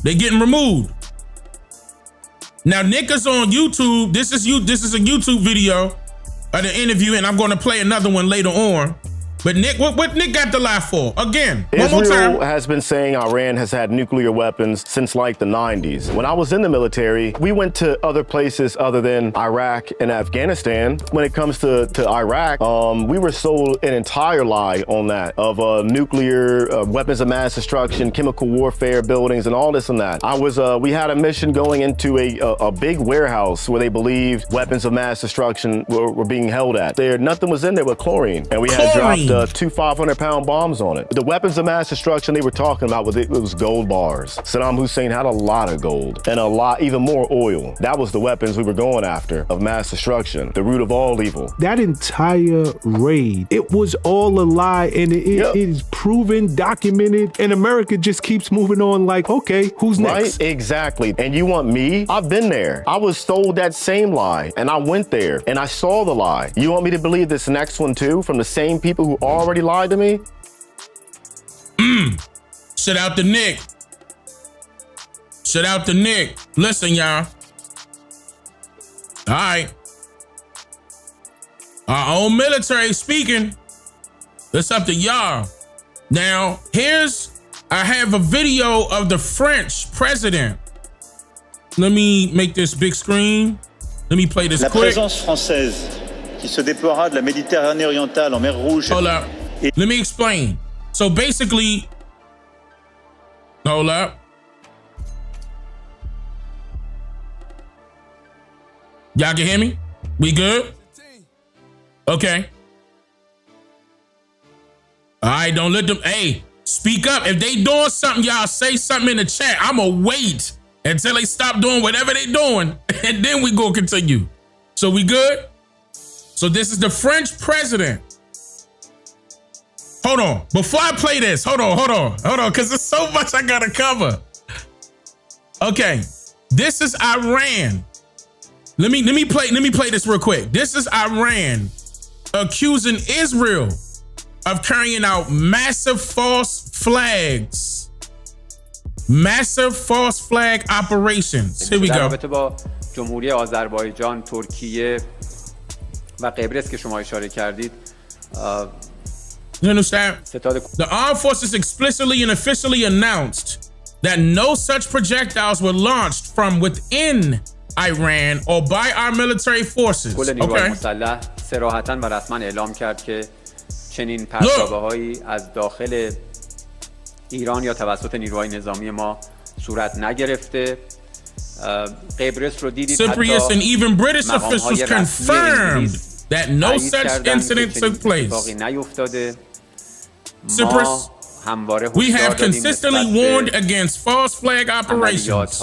They're getting removed. Now Nick is on YouTube. This is a YouTube video of the interview, and I'm going to play another one later on. But Nick, what Nick got to lie for? Again, one more time. Israel has been saying Iran has had nuclear weapons since like the 90s. When I was in the military, we went to other places other than Iraq and Afghanistan. When it comes to Iraq, we were sold an entire lie on that of nuclear weapons of mass destruction, chemical warfare buildings, and all this and that. We had a mission going into a big warehouse where they believed weapons of mass destruction were being held at. Nothing was in there but chlorine, and we had dropped 2 500-pound bombs on it. The weapons of mass destruction they were talking about, it was gold bars. Saddam Hussein had a lot of gold and a lot, even more oil. That was the weapons we were going after of mass destruction, the root of all evil. That entire raid, it was all a lie, and it is proven, documented, and America just keeps moving on like, okay, who's next? Right, exactly. And you want me? I've been there. I was told that same lie, and I went there, and I saw the lie. You want me to believe this next one too, from the same people who already lied to me? Shout out to Nick. Shout out to Nick. Listen, y'all. All right. Our own military speaking. It's up to y'all. Now, I have a video of the French president. Let me make this big screen. Let me play this quick. La présence française qui se déploiera de la Méditerranée orientale en mer Rouge. Hold up. Let me explain. So basically, hold up. Y'all can hear me? We good? Okay. All right, don't let them, hey, speak up. If they doing something, y'all say something in the chat. I'ma wait until they stop doing whatever they doing, and then we go continue. So we good? So this is the French president. Hold on. Before I play this, hold on, because there's so much I gotta cover. Okay, this is Iran. Let me play this real quick. This is Iran accusing Israel of carrying out massive false flags. Massive false flag operations. Here we go. جمهوری آذربایجان، ترکیه و قبرس که شما اشاره کردید. You understand? The armed forces explicitly and officially announced that no such projectiles were launched from within Iran or by our military forces. کل نیروهای مسلح صراحتاً و رسما اعلام کرد که چنین پرتابه‌هایی از داخل ایران یا توسط نیروهای نظامی ما صورت نگرفته. قبرس رو دیدید. Cyprus and even British officials confirmed that no such incident took place. نیفتاده. Cyprus We have consistently warned against false flag operations.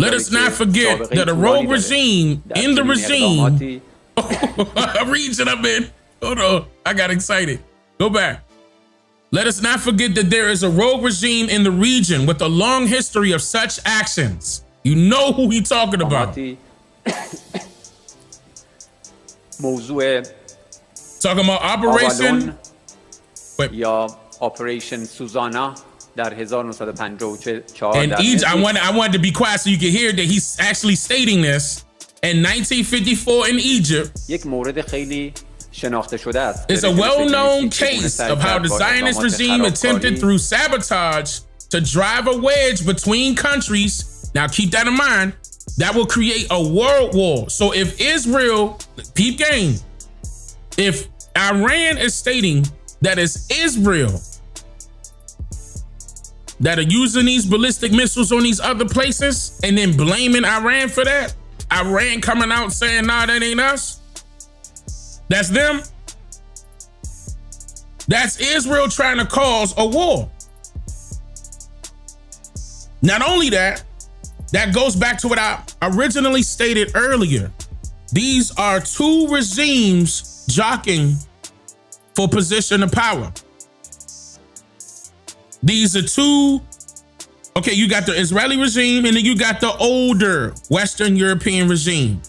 Let us not forget that a rogue regime in the regime, a region I'm in, hold on, I got excited. Go back. Let us not forget that there is a rogue regime in the region with a long history of such actions. You know who he talking about. Talking about Operation Operation Susanna در 1954 and I wanted to be quiet so you could hear that he's actually stating this. In 1954 in Egypt, یک مورد خیلی شناخته شده است. It's a well-known case of how the Zionist regime attempted through sabotage to drive a wedge between countries. Now keep that in mind. That will create a world war. So if Israel, peep game, if Iran is stating that it's Israel that are using these ballistic missiles on these other places and then blaming Iran for that, Iran coming out saying, nah, that ain't us, that's them. That's Israel trying to cause a war. Not only that, that goes back to what I originally stated earlier. These are two regimes jockeying for position of power. These are two, okay, you got the Israeli regime and then you got the older Western European regime.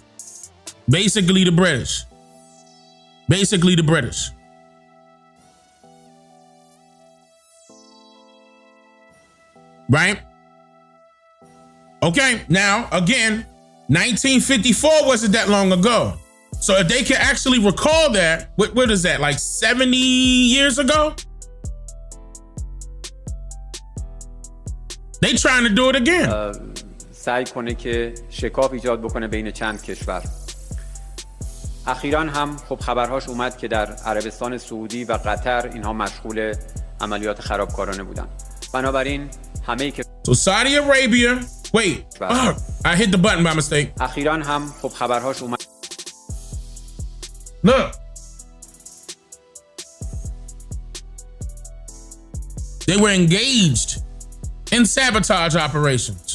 Basically the British. Basically the British. Right? Okay, now again, 1954 wasn't that long ago. So if they can actually recall that, what is that, like 70 years ago? They trying to do it again. سعی کنه که شکاف ایجاد بکنه بین چند کشور. اخیراً هم خب خبرهاش اومد که در عربستان سعودی و قطر اینها مشغول عملیات خرابکارانه بودن. بنابراین همه که So Saudi Arabia, wait, I hit the button by mistake. اخیراً هم خب خبرهاش اومد. Look. They were engaged in sabotage operations.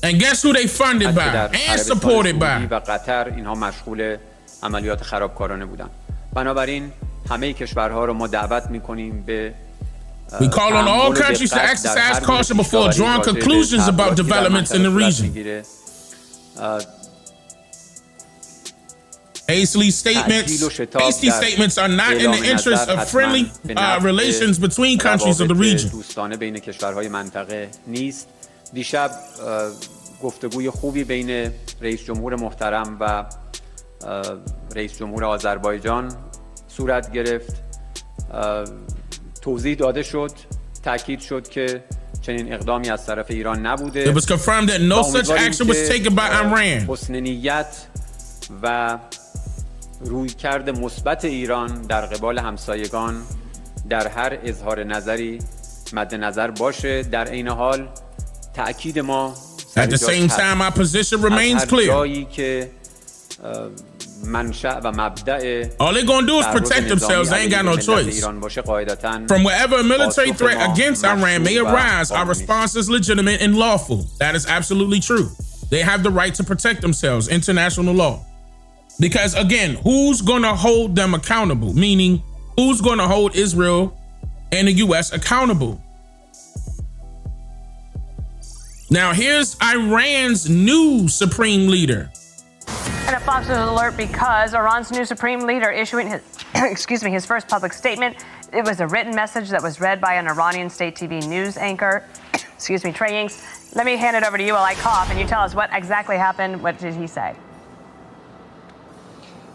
And guess who they funded by and supported by? و قطر اینها مشغول عملیات خرابکارانه بودن. بنابراین همه کشورها رو ما دعوت می‌کنیم به We call on all countries to exercise caution before drawing conclusions about developments in the region. Hasty statements are not in the interest of friendly relations between countries of the region. دوستانه بین کشورهای منطقه نیست. دیشب گفتگوی خوبی بین رئیس جمهور محترم و رئیس جمهور آذربایجان صورت گرفت. توضیح داده شد، تاکید شد که چنین اقدامی از طرف ایران نبوده. It was confirmed that no such action was taken by Iran. حسن نیت و رویکرد مثبت ایران در قبال همسایگان در هر اظهار نظری مد نظر باشه. در عین حال تأکید ما At the same time, our position remains clear. All they're gonna do is protect themselves. They ain't got no choice. From wherever a military threat against Iran may arise, our response is legitimate and lawful. That is absolutely true. They have the right to protect themselves, international law. Because again, who's gonna hold them accountable? Meaning, who's gonna hold Israel and the US accountable? Now, here's Iran's new supreme leader. And a Fox News alert because Iran's new supreme leader issuing his, his first public statement. It was a written message that was read by an Iranian state TV news anchor. Trey Yinks. Let me hand it over to you while I cough and you tell us what exactly happened. What did he say?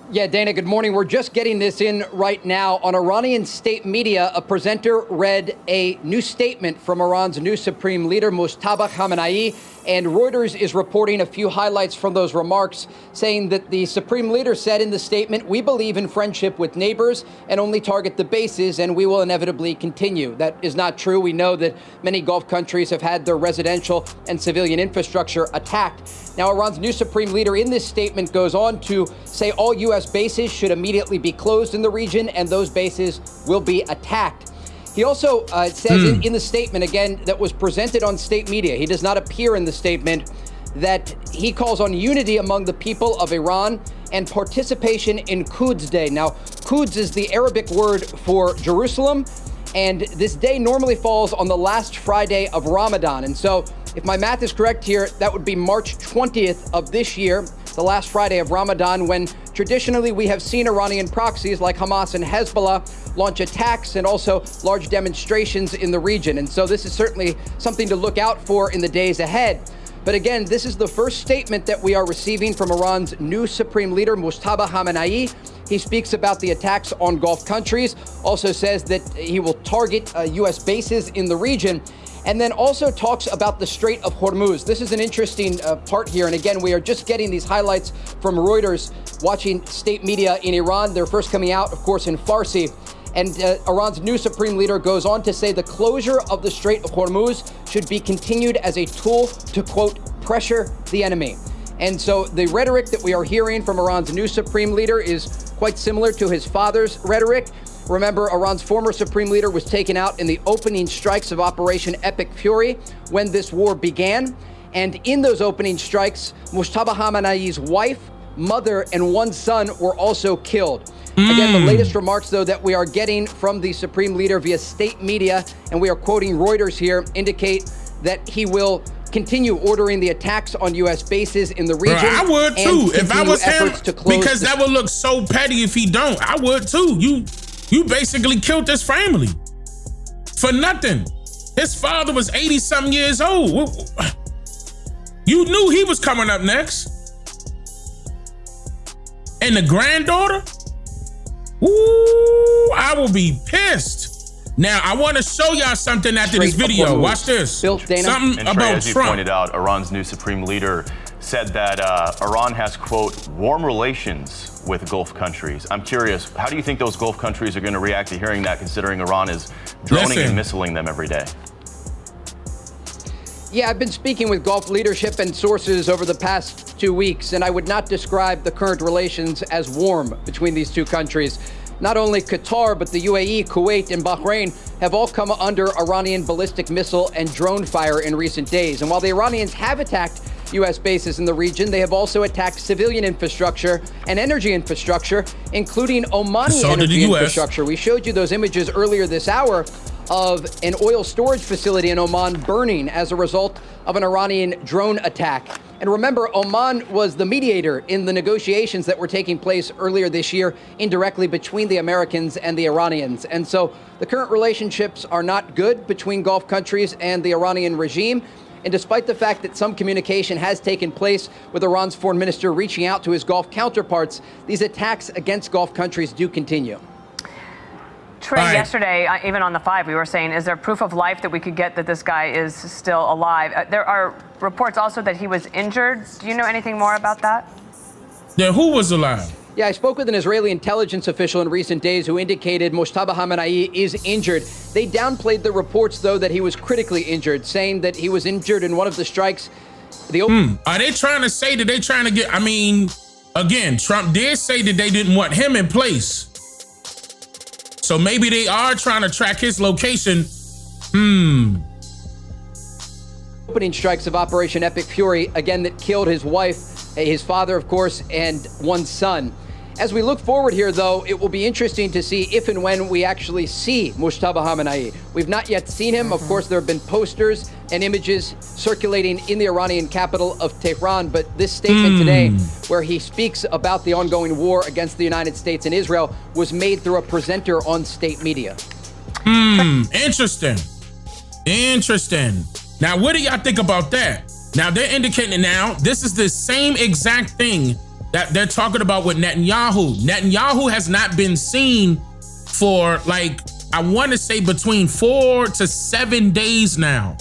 Yeah, Dana, good morning. We're just getting this in right now. On Iranian state media, a presenter read a new statement from Iran's new supreme leader, Mojtaba Khamenei, and Reuters is reporting a few highlights from those remarks, saying that the supreme leader said in the statement, "We believe in friendship with neighbors and only target the bases, and we will inevitably continue." That is not true. We know that many Gulf countries have had their residential and civilian infrastructure attacked. Now, Iran's new supreme leader in this statement goes on to say all U.S. bases should immediately be closed in the region, and those bases will be attacked. He also says in the statement, again, that was presented on state media, he does not appear in the statement, that he calls on unity among the people of Iran and participation in Quds Day. Now, Quds is the Arabic word for Jerusalem, and this day normally falls on the last Friday of Ramadan. And so, if my math is correct here, that would be March 20th of this year, the last Friday of Ramadan, when traditionally we have seen Iranian proxies like Hamas and Hezbollah launch attacks and also large demonstrations in the region. And so this is certainly something to look out for in the days ahead. But again, this is the first statement that we are receiving from Iran's new supreme leader, Mojtaba Khamenei. He speaks about the attacks on Gulf countries, also says that he will target U.S. bases in the region, and then also talks about the Strait of Hormuz. This is an interesting part here. And again, we are just getting these highlights from Reuters, watching state media in Iran. They're first coming out, of course, in Farsi. And Iran's new supreme leader goes on to say the closure of the Strait of Hormuz should be continued as a tool to, quote, pressure the enemy. And so the rhetoric that we are hearing from Iran's new supreme leader is quite similar to his father's rhetoric. Remember, Iran's former supreme leader was taken out in the opening strikes of Operation Epic Fury when this war began. And in those opening strikes, Mojtaba Khamenei's wife, mother, and one son were also killed. Again, the latest remarks, though, that we are getting from the supreme leader via state media, and we are quoting Reuters here, indicate that he will continue ordering the attacks on U.S. bases in the region. Bro, I would too if I was him, because that would look so petty if he don't. I would too. You basically killed this family for nothing. His father was 80-something years old. You knew he was coming up next. And the granddaughter? Ooh, I will be pissed. Now, I want to show y'all something after this video. Watch this. Something and about Trey, as you Trump. pointed out, Iran's new supreme leader said that Iran has, quote, warm relations with Gulf countries. I'm curious, how do you think those Gulf countries are going to react to hearing that, considering Iran is droning and missiling them every day? Yeah, I've been speaking with Gulf leadership and sources over the past 2 weeks, and I would not describe the current relations as warm between these two countries. Not only Qatar, but the UAE, Kuwait, and Bahrain have all come under Iranian ballistic missile and drone fire in recent days. And while the Iranians have attacked U.S. bases in the region, they have also attacked civilian infrastructure and energy infrastructure, including Omani energy infrastructure. We showed you those images earlier this hour of an oil storage facility in Oman burning as a result of an Iranian drone attack. And remember, Oman was the mediator in the negotiations that were taking place earlier this year indirectly between the Americans and the Iranians. And so the current relationships are not good between Gulf countries and the Iranian regime. And despite the fact that some communication has taken place with Iran's foreign minister reaching out to his Gulf counterparts, these attacks against Gulf countries do continue. Trey, yesterday, even on the 5, we were saying, is there proof of life that we could get that this guy is still alive? There are reports also that he was injured. Do you know anything more about that? Yeah, who was alive? Yeah, I spoke with an Israeli intelligence official in recent days who indicated Mojtaba Khamenei is injured. They downplayed the reports, though, that he was critically injured, saying that he was injured in one of the strikes. Are they trying to say that they're trying to get, I mean, again, Trump did say that they didn't want him in place. So maybe they are trying to track his location. Opening strikes of Operation Epic Fury, again, that killed his wife, his father, of course, and one son. As we look forward here, though, it will be interesting to see if and when we actually see Mojtaba Khamenei. We've not yet seen him. Of course, there have been posters and images circulating in the Iranian capital of Tehran. But this statement today, where he speaks about the ongoing war against the United States and Israel, was made through a presenter on state media. Interesting. Now, what do y'all think about that? Now, they're indicating now this is the same exact thing that they're talking about with Netanyahu. Netanyahu has not been seen for like, I want to say between 4 to 7 days now.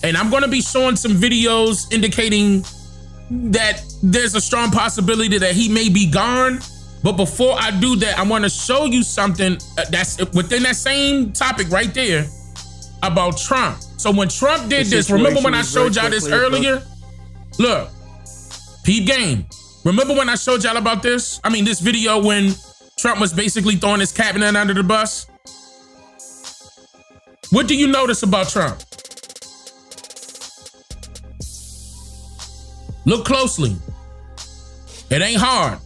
And I'm going to be showing some videos indicating that there's a strong possibility that he may be gone. But before I do that, I want to show you something that's within that same topic right there about Trump. So when Trump did this, remember when I showed y'all this earlier? Look, peep game. Remember when I showed y'all about this? I mean, this video when Trump was basically throwing his cabinet under the bus? What do you notice about Trump? Look closely. It ain't hard.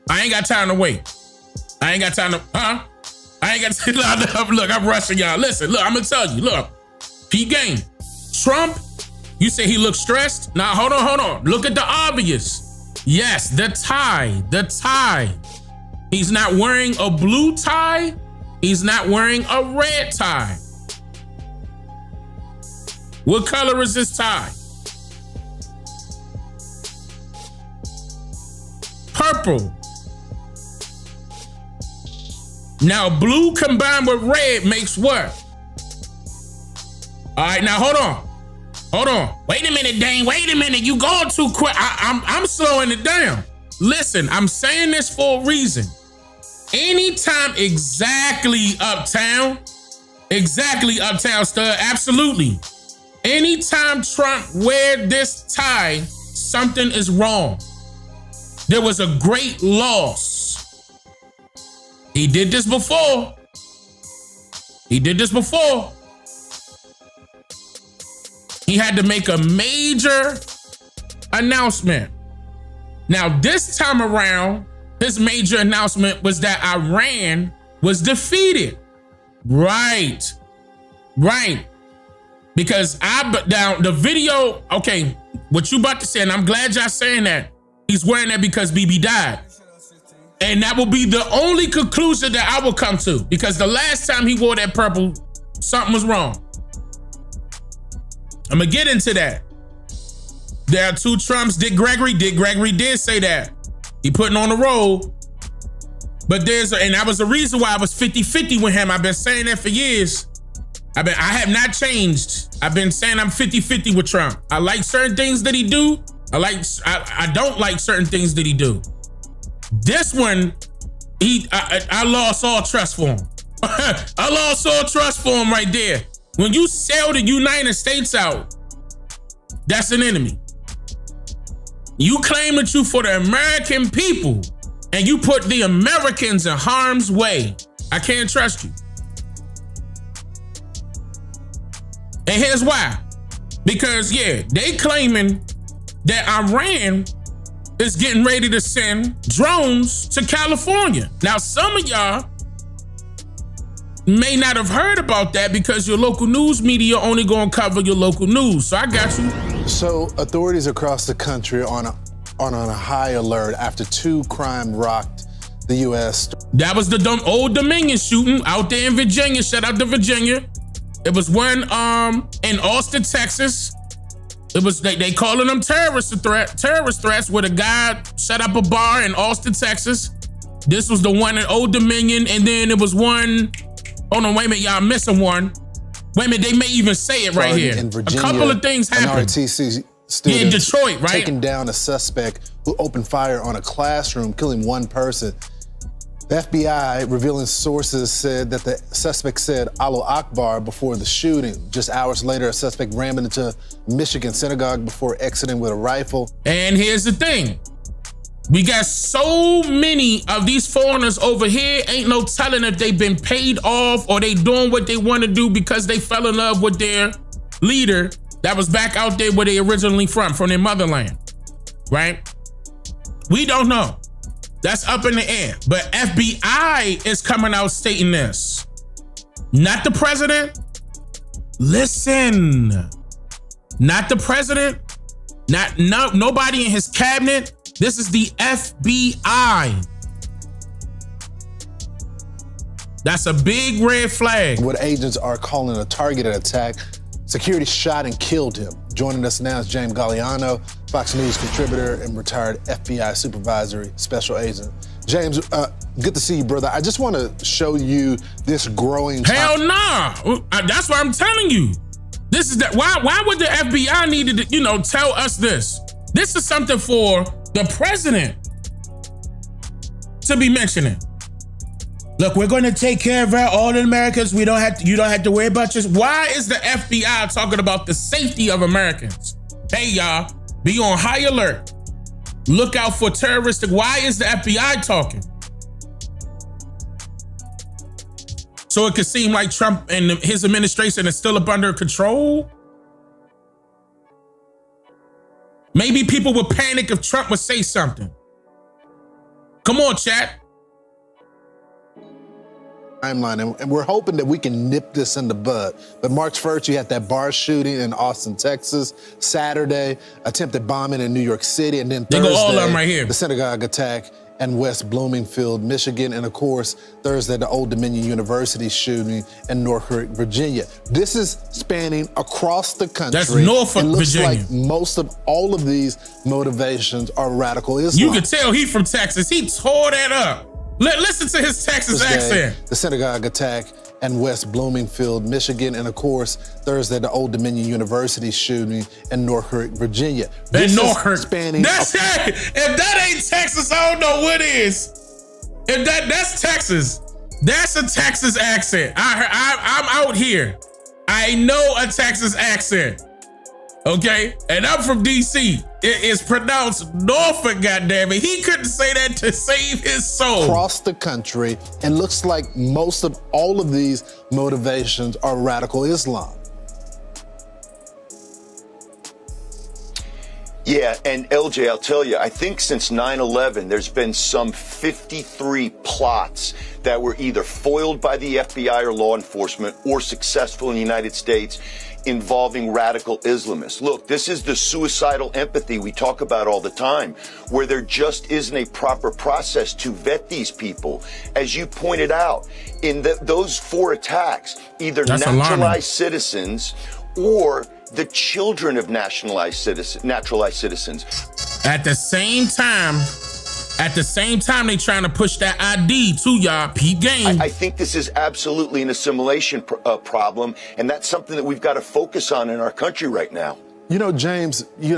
I ain't got time to wait. I ain't got time to, I ain't got to, look, I'm rushing y'all. Listen, look, I'm gonna tell you, look, peep game. Trump, you say he looks stressed? Now, hold on. Look at the obvious. Yes, the tie. He's not wearing a blue tie. He's not wearing a red tie. What color is this tie? Purple. Now, blue combined with red makes what? All right, now hold on. Wait a minute, Dane. Wait a minute. You going too quick. I'm slowing it down. Listen, I'm saying this for a reason. Anytime exactly uptown, stud, absolutely. Anytime Trump wear this tie, something is wrong. There was a great loss. He did this before. He had to make a major announcement. Now, this time around, his major announcement was that Iran was defeated. Right. Because the video, okay, what you about to say, and I'm glad y'all saying that, he's wearing that because Bibi died. And that will be the only conclusion that I will come to, because the last time he wore that purple, something was wrong. I'm gonna get into that. There are two Trumps. Dick Gregory did say that. He putting on the roll. But and that was the reason why I was 50-50 with him. I've been saying that for years. I have not changed. I've been saying I'm 50-50 with Trump. I like certain things that he do. I don't like certain things that he do. This one, I lost all trust for him. I lost all trust for him right there. When you sell the United States out, that's an enemy. You claim that you for the American people, and you put the Americans in harm's way. I can't trust you. And here's why. Because, they claiming that Iran is getting ready to send drones to California. Now, some of y'all may not have heard about that because your local news media only gonna cover your local news. So I got you. So authorities across the country are on a high alert after 2 crime rocked the U.S. That was the Old Dominion shooting out there in Virginia. Shout out to Virginia. It was one in Austin, Texas. It was they calling them terrorist threats where the guy set up a bar in Austin, Texas. This was the one in Old Dominion, and then it was one. Hold on, wait a minute, y'all missing one. Wait a minute, they may even say it right here. In Virginia, a couple of things happened. An ROTC student in Detroit, right? Taking down a suspect who opened fire on a classroom, killing one person. The FBI, revealing sources, said that the suspect said Allahu Akbar before the shooting. Just hours later, a suspect rammed into a Michigan synagogue before exiting with a rifle. And here's the thing. We got so many of these foreigners over here, ain't no telling if they've been paid off or they doing what they want to do because they fell in love with their leader that was back out there where they originally from their motherland, right? We don't know. That's up in the air. But FBI is coming out stating this. Not the president. Listen. Not the president. Nobody in his cabinet. This is the FBI. That's a big red flag. What agents are calling a targeted attack. Security shot and killed him. Joining us now is James Galliano, Fox News contributor and retired FBI supervisory special agent. James, good to see you, brother. I just want to show you this growing... Hell nah. That's what I'm telling you. This is that. Why would the FBI need to, tell us this? This is something for the president to be mentioning. Look, we're going to take care of all the Americans. You don't have to worry about this. Why is the FBI talking about the safety of Americans? Hey, y'all, be on high alert. Look out for terroristic. Why is the FBI talking? So it could seem like Trump and his administration is still up under control? Maybe people would panic if Trump would say something. Come on, chat. Timeline, and we're hoping that we can nip this in the bud. But March 1st, you had that bar shooting in Austin, Texas. Saturday, attempted bombing in New York City, and then Thursday, all of them right here. The synagogue attack in West Bloomingfield, Michigan, and of course, Thursday, the Old Dominion University shooting in Norfolk, Virginia. This is spanning across the country. That's Norfolk, Virginia. It looks Virginia. like most of all of these motivations are radical Islam. You can tell he from Texas. He tore that up. Listen to his Texas accent. The synagogue attack in West Bloomingfield, Michigan, and of course, Thursday, the Old Dominion University shooting in Norfolk, Virginia. In Norfolk. Spanning. That's it. If that ain't Texas, I don't know what is. If that's Texas, that's a Texas accent. I'm out here. I know a Texas accent. Okay, and I'm from DC. It is pronounced Norfolk, goddammit. He couldn't say that to save his soul. Across the country, and looks like most of all of these motivations are radical Islam. Yeah, and LJ, I'll tell you, I think since 9/11, there's been some 53 plots that were either foiled by the FBI or law enforcement or successful in the United States involving radical Islamists. Look, this is the suicidal empathy we talk about all the time, where there just isn't a proper process to vet these people. As you pointed out, in those 4 attacks, either naturalized citizens or the children of naturalized citizens. At the same time, they trying to push that ID to y'all. Peep game. I think this is absolutely an assimilation problem, and that's something that we've got to focus on in our country right now. James, you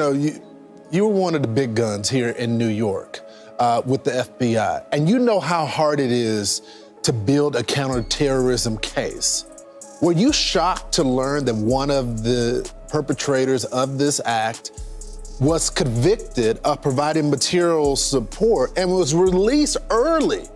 were one of the big guns here in New York with the FBI, and you know how hard it is to build a counterterrorism case. Were you shocked to learn that one of the perpetrators of this act was convicted of providing material support and was released early?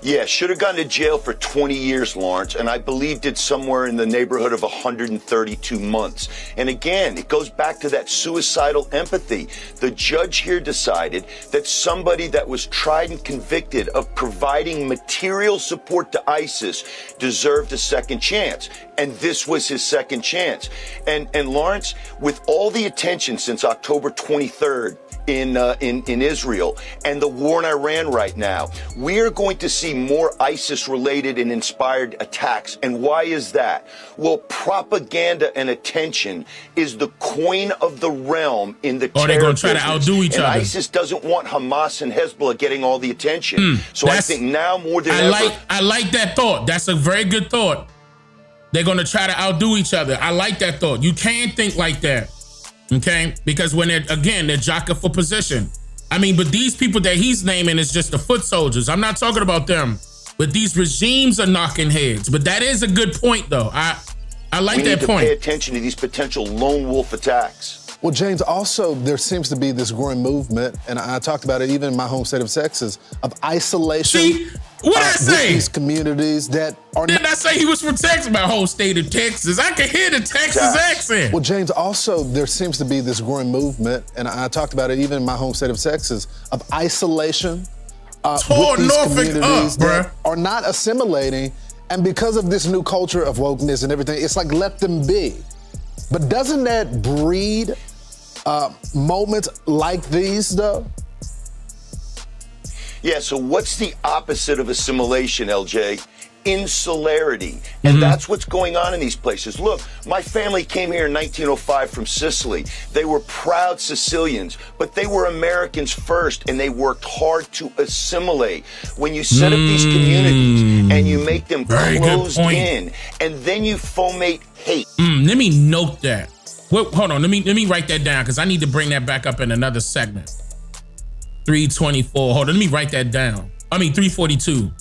Yeah, should have gone to jail for 20 years, Lawrence, and I believe did somewhere in the neighborhood of 132 months. And again, it goes back to that suicidal empathy. The judge here decided that somebody that was tried and convicted of providing material support to ISIS deserved a second chance. And this was his second chance. And Lawrence, with all the attention since October 23rd, in Israel and the war in Iran right now, we are going to see more ISIS-related and inspired attacks. And why is that? Well, propaganda and attention is the coin of the realm in the terror they're going to try business. to outdo each and other. ISIS doesn't want Hamas and Hezbollah getting all the attention. So I think now more than ever... I like that thought. That's a very good thought. They're going to try to outdo each other. I like that thought. You can't think like that. Okay, because when they're jockeying for position. I mean, but these people that he's naming is just the foot soldiers. I'm not talking about them, but these regimes are knocking heads. But that is a good point, though. I like that point. We need to pay attention to these potential lone wolf attacks. Well, James, also, there seems to be this growing movement, and I talked about it even in my home state of Texas, of isolation. See, what I say? These communities that are... Didn't I say he was from Texas? My whole state of Texas. I can hear the Texas accent. Well, James, also, there seems to be this growing movement, and I talked about it even in my home state of Texas, of isolation with these communities that are not assimilating. And because of this new culture of wokeness and everything, it's like, let them be. But doesn't that breed moments like these, though? Yeah, so what's the opposite of assimilation, LJ? insularity. And that's what's going on in these places. Look, my family came here in 1905 from Sicily. They were proud Sicilians, but they were Americans first, and they worked hard to assimilate. When you set up these communities and you make them closed in, and then you foment hate. Let me note that. Well, hold on, let me write that down, because I need to bring that back up in another segment. 324. Hold on, let me write that down. 342.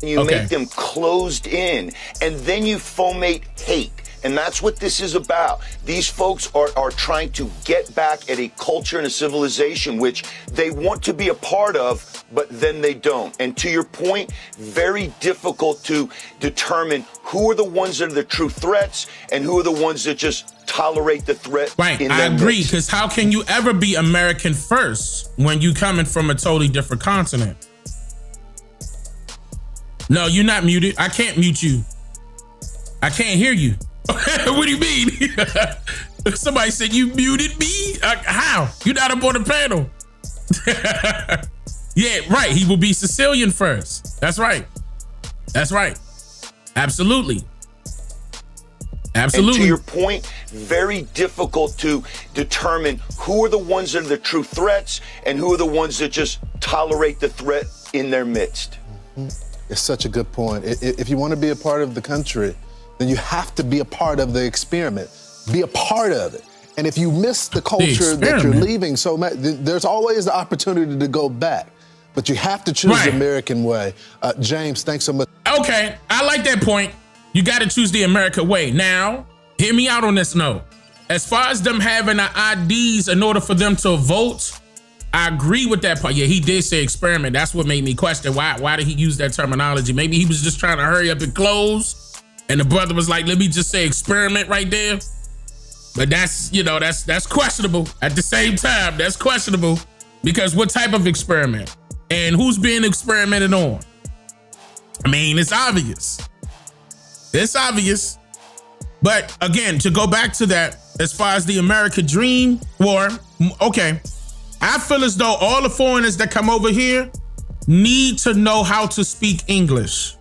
You make them closed in, and then you foment hate. And that's what this is about. These folks are trying to get back at a culture and a civilization which they want to be a part of, but then they don't. And to your point, very difficult to determine who are the ones that are the true threats and who are the ones that just tolerate the threat. Right, I agree, because how can you ever be American first when you coming from a totally different continent? No, you're not muted. I can't mute you. I can't hear you. What do you mean? Somebody said you muted me? How? You're not up on the panel. Yeah, right. He will be Sicilian first. That's right. That's right. Absolutely. Absolutely. And to your point, very difficult to determine who are the ones that are the true threats and who are the ones that just tolerate the threat in their midst. It's such a good point. If you want to be a part of the country, then you have to be a part of the experiment. Be a part of it. And if you miss the culture that you're leaving, so there's always the opportunity to go back. But you have to choose the American way. James, thanks so much. Okay, I like that point. You got to choose the American way. Now, hear me out on this note. As far as them having the IDs in order for them to vote, I agree with that part. Yeah, he did say experiment. That's what made me question why did he use that terminology? Maybe he was just trying to hurry up and close. And the brother was like, let me just say experiment right there. But that's, that's questionable. At the same time, that's questionable, because what type of experiment? And who's being experimented on? I mean, it's obvious. It's obvious. But again, to go back to that, as far as the American dream, I feel as though all the foreigners that come over here need to know how to speak English.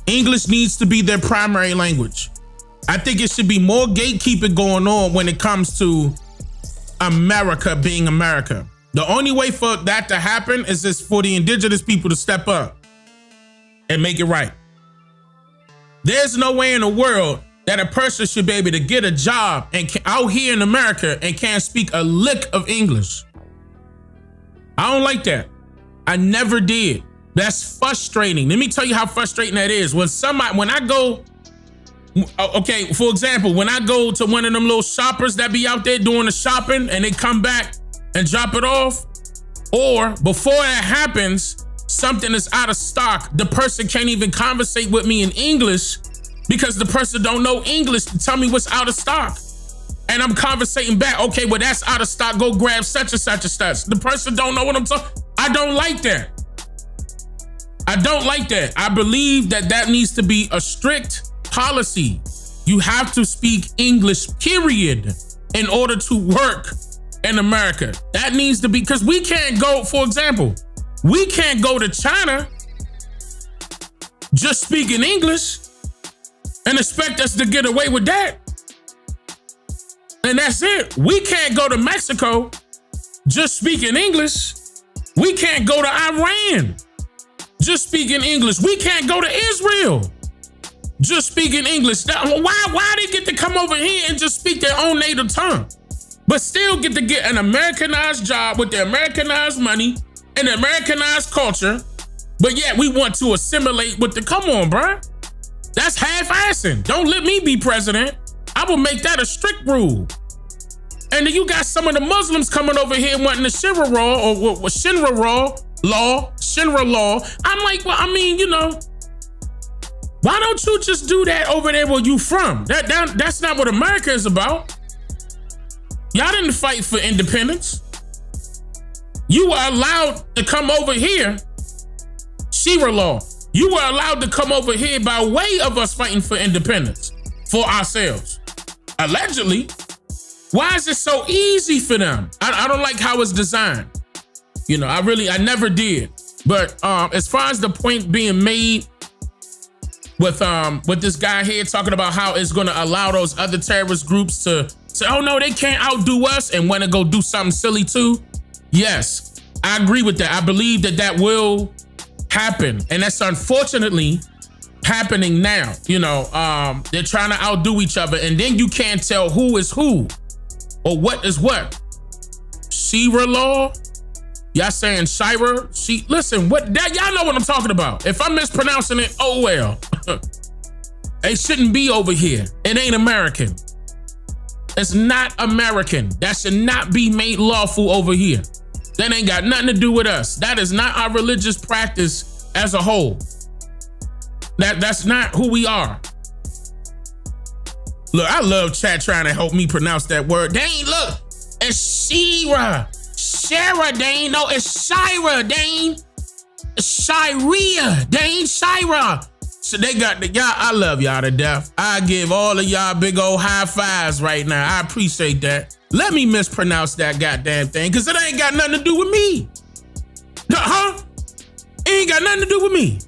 English needs to be their primary language. I think it should be more gatekeeping going on when it comes to America being America. The only way for that to happen is just for the indigenous people to step up and make it right. There's no way in the world that a person should be able to get a job out here in America and can't speak a lick of English. I don't like that. I never did. That's frustrating. Let me tell you how frustrating that is. For example, when I go to one of them little shoppers that be out there doing the shopping and they come back and drop it off, or before that happens, something is out of stock, the person can't even conversate with me in English because the person don't know English to tell me what's out of stock. And I'm conversating back, okay, well, that's out of stock, go grab such and such and such. The person don't know what I'm talking. I don't like that. I don't like that. I believe that needs to be a strict policy. You have to speak English, period, in order to work in America. That needs to be, because we can't go, for example, we can't go to China just speaking English and expect us to get away with that. And that's it. We can't go to Mexico just speaking English. We can't go to Iran just speaking English. We can't go to Israel just speaking English. Why they get to come over here and just speak their own native tongue, but still get to get an Americanized job with the Americanized money and the Americanized culture, but yet we want to assimilate with the, come on, bruh. That's half-assing. Don't let me be president. I will make that a strict rule. And then you got some of the Muslims coming over here wanting the Shira law. I'm like, well, I mean, why don't you just do that over there where you from? That's not what America is about. Y'all didn't fight for independence. You were allowed to come over here, Shira law. You were allowed to come over here by way of us fighting for independence for ourselves. Allegedly. Why is it so easy for them? I don't like how it's designed. I never did. But as far as the point being made with this guy here talking about how it's going to allow those other terrorist groups to say, oh no, they can't outdo us, and want to go do something silly too. Yes, I agree with that. I believe that will happen, and that's unfortunately happening now. You know, they're trying to outdo each other, and then you can't tell who is who or what is what. Shira law? Y'all saying Shira? Listen, what that y'all know what I'm talking about. If I'm mispronouncing it, oh well. They shouldn't be over here. It ain't American. It's not American. That should not be made lawful over here. That ain't got nothing to do with us. That is not our religious practice as a whole. That's not who we are. Look, I love chat trying to help me pronounce that word. Dane, look, it's Shira. Shira, Dane. No, it's Shira, Dane. Shiria, Dane, Shira. So they got y'all. I love y'all to death. I give all of y'all big old high fives right now. I appreciate that. Let me mispronounce that goddamn thing, because it ain't got nothing to do with me. Huh? It ain't got nothing to do with me.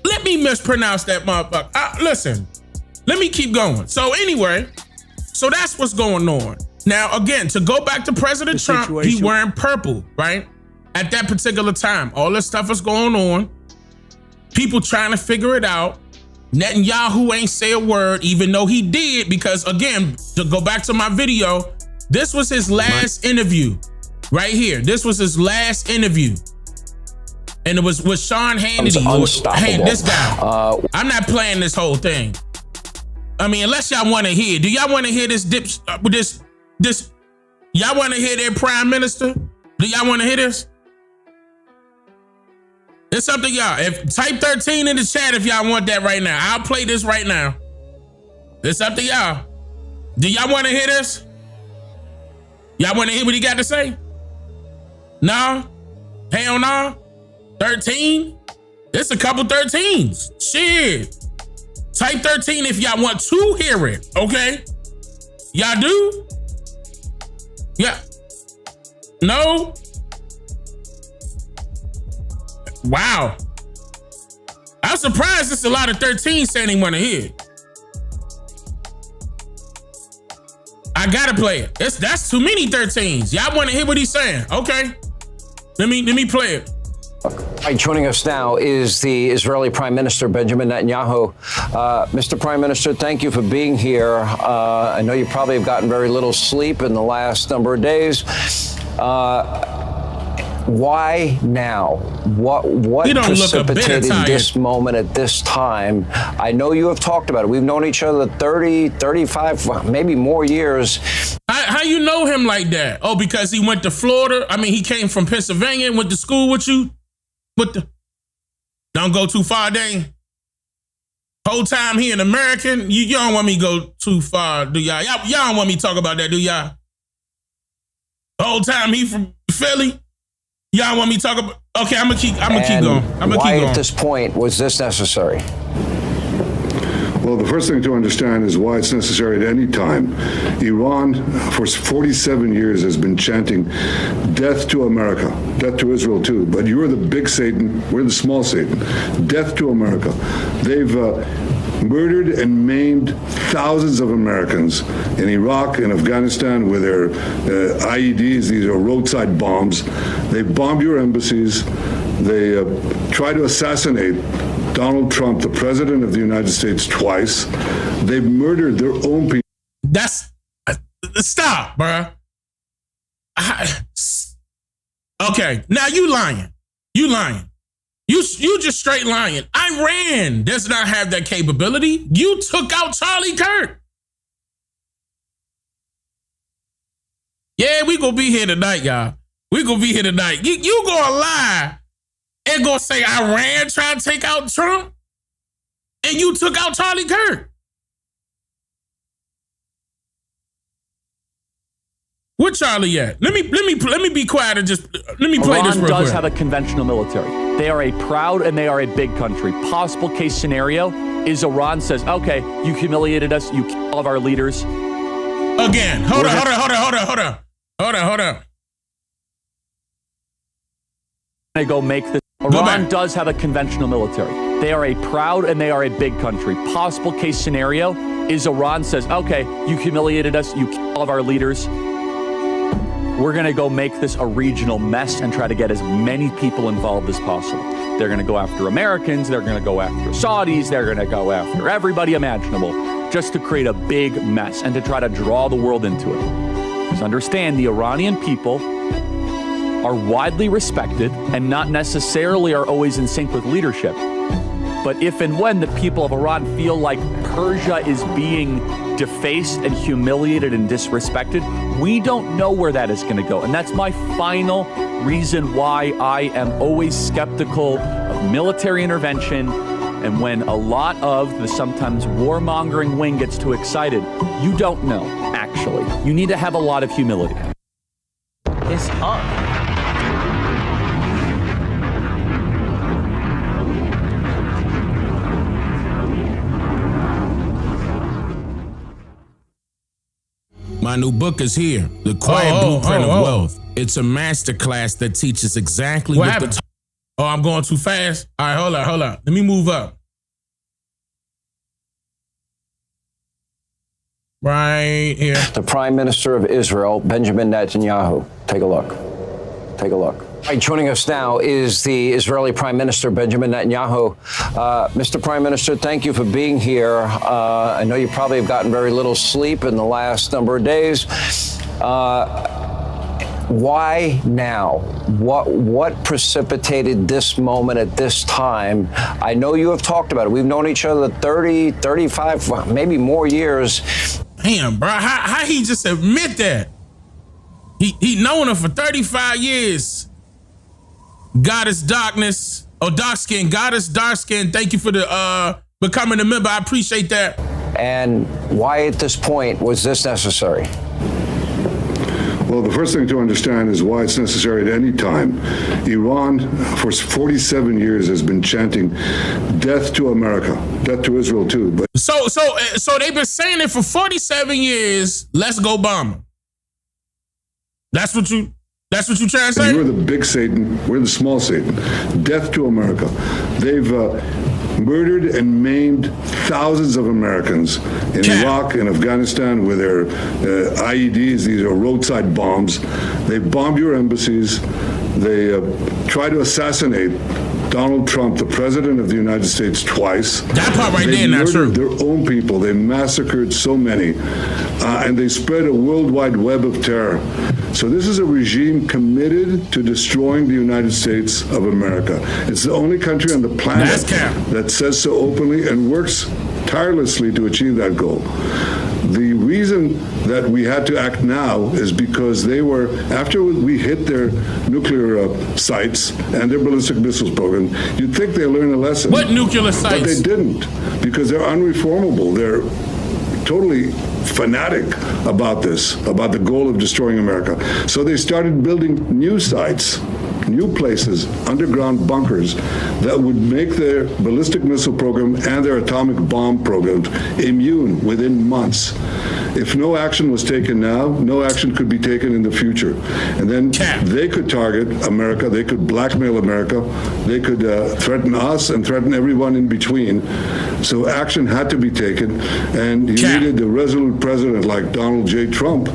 Let me mispronounce that motherfucker. Listen, let me keep going. So anyway, so that's what's going on. Now, again, to go back to President Trump, he wearing purple, right? At that particular time, all this stuff is going on. People trying to figure it out. Netanyahu ain't say a word, even though he did, because again, to go back to my video, this was his last interview right here. This was his last interview. And it was with Sean Hannity, this guy. I'm not playing this whole thing. I mean, unless y'all want to hear. Do y'all want to hear this y'all want to hear their prime minister? Do y'all want to hear this? It's up to y'all. Type 13 in the chat if y'all want that right now. I'll play this right now. It's up to y'all. Do y'all want to hear this? Y'all want to hear what he got to say? No? Hell no? 13? It's a couple 13s. Shit. Type 13 if y'all want to hear it, okay? Y'all do? Yeah. No? Wow. I'm surprised it's a lot of 13 saying they want to hear it. I gotta play it. That's too many 13s. Y'all want to hear what he's saying? Okay. Let me play it. Right, joining us now is the Israeli Prime Minister, Benjamin Netanyahu. Mr. Prime Minister, thank you for being here. I know you probably have gotten very little sleep in the last number of days. Why now? What precipitated this moment at this time? I know you have talked about it. We've known each other 30, 35, maybe more years. How you know him like that? Oh, because he went to Florida? I mean, he came from Pennsylvania and went to school with you? Don't go too far, Dane. Whole time he an American? You don't want me to go too far, do y'all? Y'all don't want me to talk about that, do y'all? The whole time he from Philly? Y'all want me to talk about? Okay, I'm gonna keep going. Why at this point was this necessary? Well, the first thing to understand is why it's necessary at any time. Iran, for 47 years, has been chanting death to America, death to Israel too. But you're the big Satan, we're the small Satan. Death to America. They've murdered and maimed thousands of Americans in Iraq and Afghanistan with their IEDs. These are roadside bombs. They bombed your embassies. They tried to assassinate Donald Trump, the president of the United States, twice. They've murdered their own people. That's stop, bruh. Okay, now you lying. You lying. You just straight lying. Iran does not have that capability. You took out Charlie Kirk. Yeah, we gonna be here tonight, y'all. We gonna be here tonight. You gonna lie and gonna say Iran tried to take out Trump and you took out Charlie Kirk. Where Charlie at? Let me be quiet and just let me play this real quick. Iran does have a conventional military. They are a proud and they are a big country. Possible case scenario is Iran says, okay, you humiliated us, you killed all of our leaders. Again, hold on. They go make this. Iran does have a conventional military. They are a proud and they are a big country. Possible case scenario is Iran says, okay, you humiliated us, you killed all of our leaders. We're going to go make this a regional mess and try to get as many people involved as possible. They're going to go after Americans. They're going to go after Saudis. They're going to go after everybody imaginable just to create a big mess and to try to draw the world into it. Because understand, the Iranian people are widely respected and not necessarily are always in sync with leadership. But if and when the people of Iran feel like Persia is being defaced and humiliated and disrespected, we don't know where that is going to go. And that's my final reason why I am always skeptical of military intervention. And when a lot of the sometimes warmongering wing gets too excited, you don't know, actually. You need to have a lot of humility. It's up. My new book is here, The Quiet Blueprint of Wealth. It's a masterclass that teaches exactly what the... Oh, I'm going too fast? All right, hold on. Let me move up. Right here. The Prime Minister of Israel, Benjamin Netanyahu. Take a look. Take a look. Right, joining us now is the Israeli Prime Minister, Benjamin Netanyahu. Mr. Prime Minister, thank you for being here. I know you probably have gotten very little sleep in the last number of days. Why now? What precipitated this moment at this time? I know you have talked about it. We've known each other 30, 35, maybe more years. Damn, bro, how he just admit that? He known her for 35 years. Goddess Darkness, dark skin, Goddess Dark Skin. Thank you for the becoming a member. I appreciate that. And why at this point was this necessary? Well, the first thing to understand is why it's necessary at any time. Iran, for 47 years, has been chanting death to America, death to Israel too. But so they've been saying it for 47 years. Let's go bomb them. That's what you trying to say? You're the big Satan. We're the small Satan. Death to America. They've murdered and maimed thousands of Americans in Iraq and Afghanistan with their IEDs. These are roadside bombs. They bombed your embassies. They tried to assassinate Donald Trump, the president of the United States, twice. That part right there, not true. They murdered their own people. They massacred so many. And they spread a worldwide web of terror. So this is a regime committed to destroying the United States of America. It's the only country on the planet that says so openly and works tirelessly to achieve that goal. The reason that we had to act now is because they were, after we hit their nuclear sites and their ballistic missiles program, you'd think they learned a lesson. What nuclear sites? But they didn't, because they're unreformable. They're totally fanatic about this, about the goal of destroying America. So they started building new sites, new places, underground bunkers that would make their ballistic missile program and their atomic bomb programs immune within months. If no action was taken now, no action could be taken in the future. And then they could target America, they could blackmail America, they could threaten us and threaten everyone in between. So action had to be taken, and you needed a resolute president like Donald J. Trump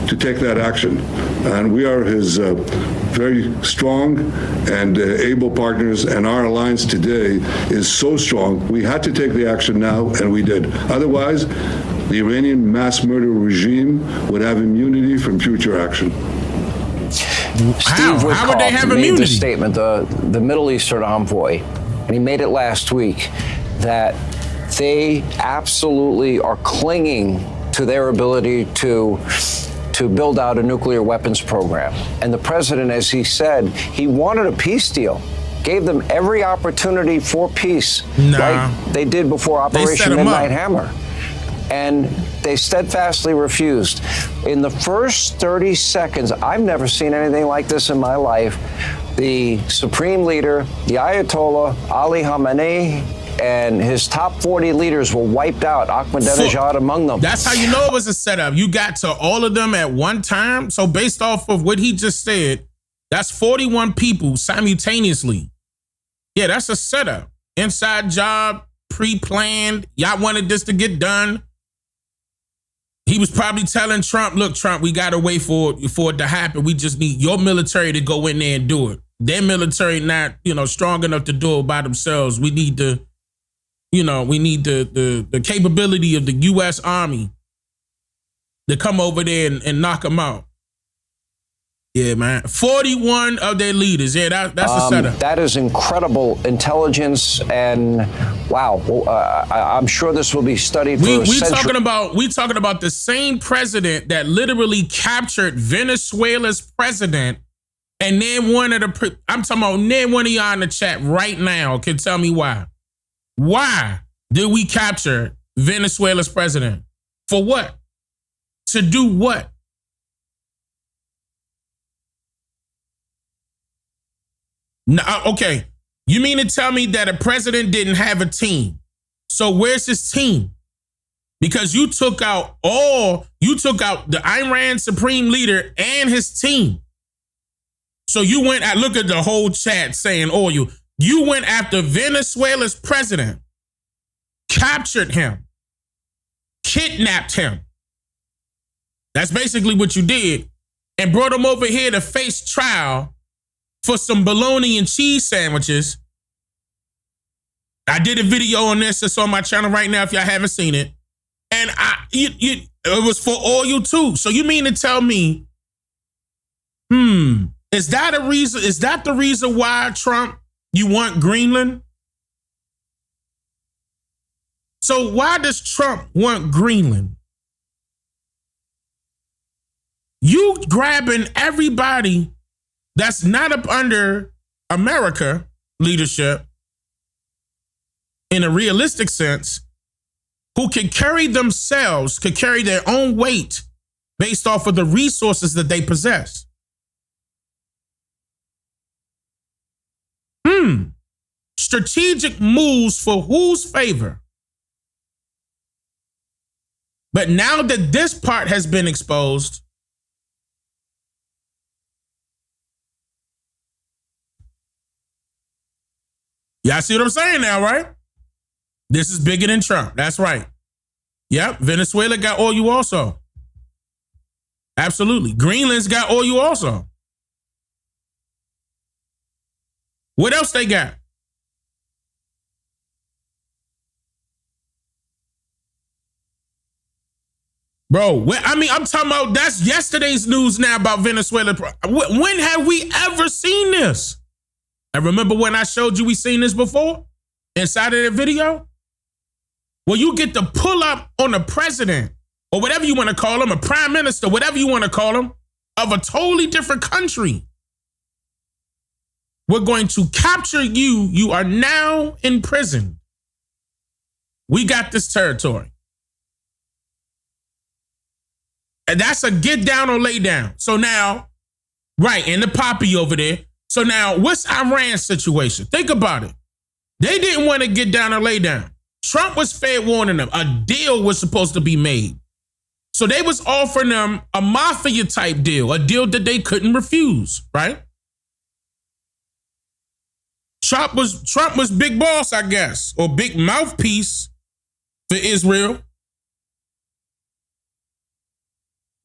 to take that action. And we are his very strong and able partners, and our alliance today is so strong. We had to take the action now, and we did. Otherwise, the Iranian mass murder regime would have immunity from future action. Steve How would they have made immunity? this statement, the Middle Eastern envoy, and he made it last week, that they absolutely are clinging to their ability to build out a nuclear weapons program. And the president, as he said, he wanted a peace deal, gave them every opportunity for peace, like they did before Operation Midnight Hammer. And they steadfastly refused. In the first 30 seconds, I've never seen anything like this in my life. The supreme leader, the Ayatollah Ali Khamenei, and his top 40 leaders were wiped out, Ahmadinejad among them. That's how you know it was a setup. You got to all of them at one time. So based off of what he just said, that's 41 people simultaneously. Yeah, that's a setup. inside job, pre-planned. Y'all wanted this to get done. He was probably telling Trump, look, Trump, we got to wait for it to happen. We just need your military to go in there and do it. Their military not, strong enough to do it by themselves. We need the capability of the U.S. Army to come over there and knock them out. Yeah, man. 41 of their leaders. Yeah, that's the setup. That is incredible intelligence, and wow, I'm sure this will be studied for a century. We talking about the same president that literally captured Venezuela's president, and then I'm talking about name one of y'all in the chat right now can tell me why. Why did we capture Venezuela's president? For what? To do what? No, okay, you mean to tell me that a president didn't have a team? So where's his team? Because you took out the Iran supreme leader and his team. So you went, I look at the whole chat saying, you went after Venezuela's president, captured him, kidnapped him. That's basically what you did, and brought him over here to face trial for some bologna and cheese sandwiches. I did a video on this. It's on my channel right now if y'all haven't seen it. And it was for oil too. So you mean to tell me, is that a reason? Is that the reason why, Trump, you want Greenland? So why does Trump want Greenland? You grabbing everybody that's not up under America leadership in a realistic sense, who can carry themselves, could carry their own weight based off of the resources that they possess. Strategic moves for whose favor? But now that this part has been exposed, y'all see what I'm saying now, right? This is bigger than Trump. That's right. Yep, Venezuela got oil also. Absolutely. Greenland's got oil also. What else they got? Bro, I'm talking about, that's yesterday's news now about Venezuela. When have we ever seen this? And remember when I showed you we seen this before? Inside of the video? Well, you get to pull up on a president, or whatever you want to call him, a prime minister, whatever you want to call him, of a totally different country. We're going to capture you. You are now in prison. We got this territory. And that's a get down or lay down. So now, right, and the poppy over there. So now, what's Iran's situation? Think about it. They didn't want to get down or lay down. Trump was fair warning them. A deal was supposed to be made. So they was offering them a mafia type deal, a deal that they couldn't refuse, right? Trump was big boss, I guess, or big mouthpiece for Israel.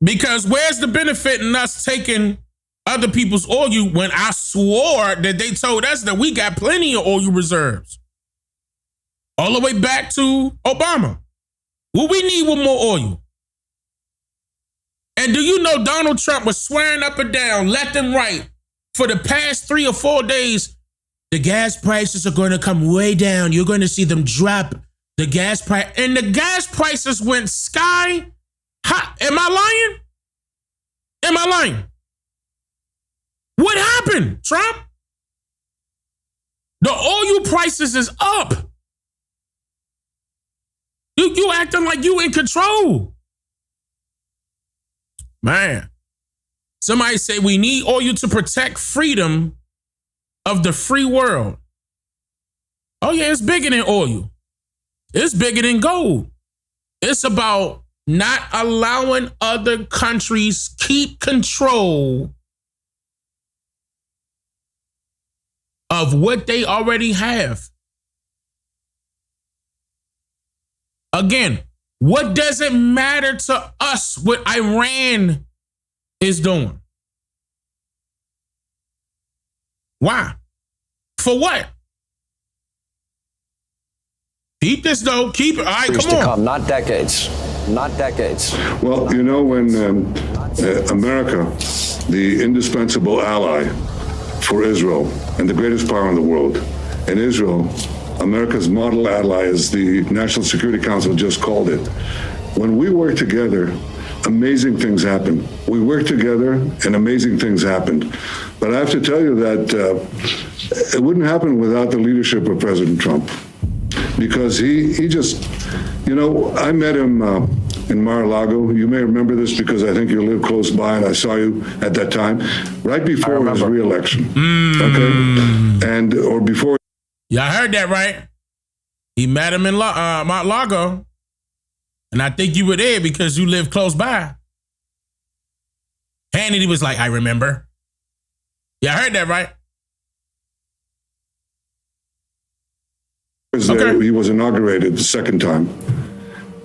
Because where's the benefit in us taking other people's oil when I swore that they told us that we got plenty of oil reserves? All the way back to Obama. What we need with more oil. And do you know Donald Trump was swearing up and down, left and right, for the past 3 or 4 days, the gas prices are going to come way down. You're going to see them drop the gas price. And the gas prices went sky high. Am I lying? Am I lying? What happened, Trump? The oil prices is up. You acting like you in control. Man, somebody say we need oil to protect freedom of the free world. Oh yeah, it's bigger than oil. It's bigger than gold. It's about not allowing other countries keep control of what they already have. Again, what does it matter to us what Iran is doing? Why? For what? Keep this though. Keep it. All right, come on. Not decades. Not decades. Well, you know, when America, the indispensable ally for Israel and the greatest power in the world, and Israel, America's model ally, as the National Security Council just called it. When we work together, amazing things happen. We work together and amazing things happened. But I have to tell you that it wouldn't happen without the leadership of President Trump. Because he just, you know, I met him in Mar-a-Lago. You may remember this because I think you live close by and I saw you at that time, right before his re-election. Okay? And, or before. Y'all heard that, right? He met him in Mar-a-Lago. And I think you were there because you live close by. Hannity was like, I remember. Y'all heard that, right? He was inaugurated the second time.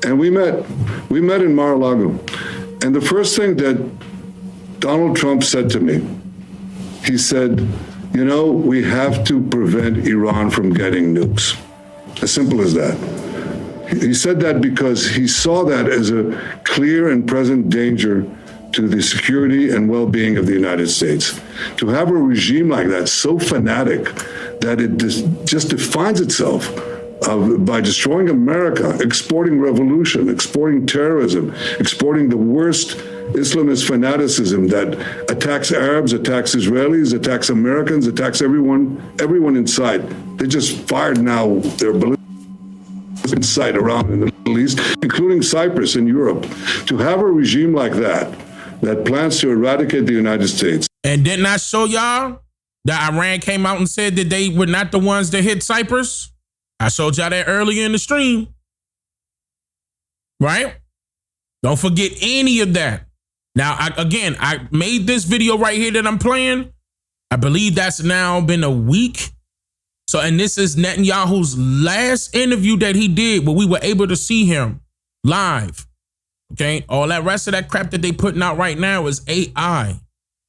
And we met in Mar-a-Lago. And the first thing that Donald Trump said to me, he said, you know, we have to prevent Iran from getting nukes. As simple as that. He said that because he saw that as a clear and present danger to the security and well-being of the United States. To have a regime like that, so fanatic, that it just defines itself by destroying America, exporting revolution, exporting terrorism, exporting the worst Islamist fanaticism that attacks Arabs, attacks Israelis, attacks Americans, attacks everyone in sight. They just fired now their ballistics in sight around in the Middle East, including Cyprus and Europe. To have a regime like that plans to eradicate the United States. And didn't I show y'all that Iran came out and said that they were not the ones that hit Cyprus? I showed y'all that earlier in the stream. Right? Don't forget any of that. Now, I made this video right here that I'm playing. I believe that's now been a week. So, and this is Netanyahu's last interview that he did where we were able to see him live. Okay? All that rest of that crap that they putting out right now is AI.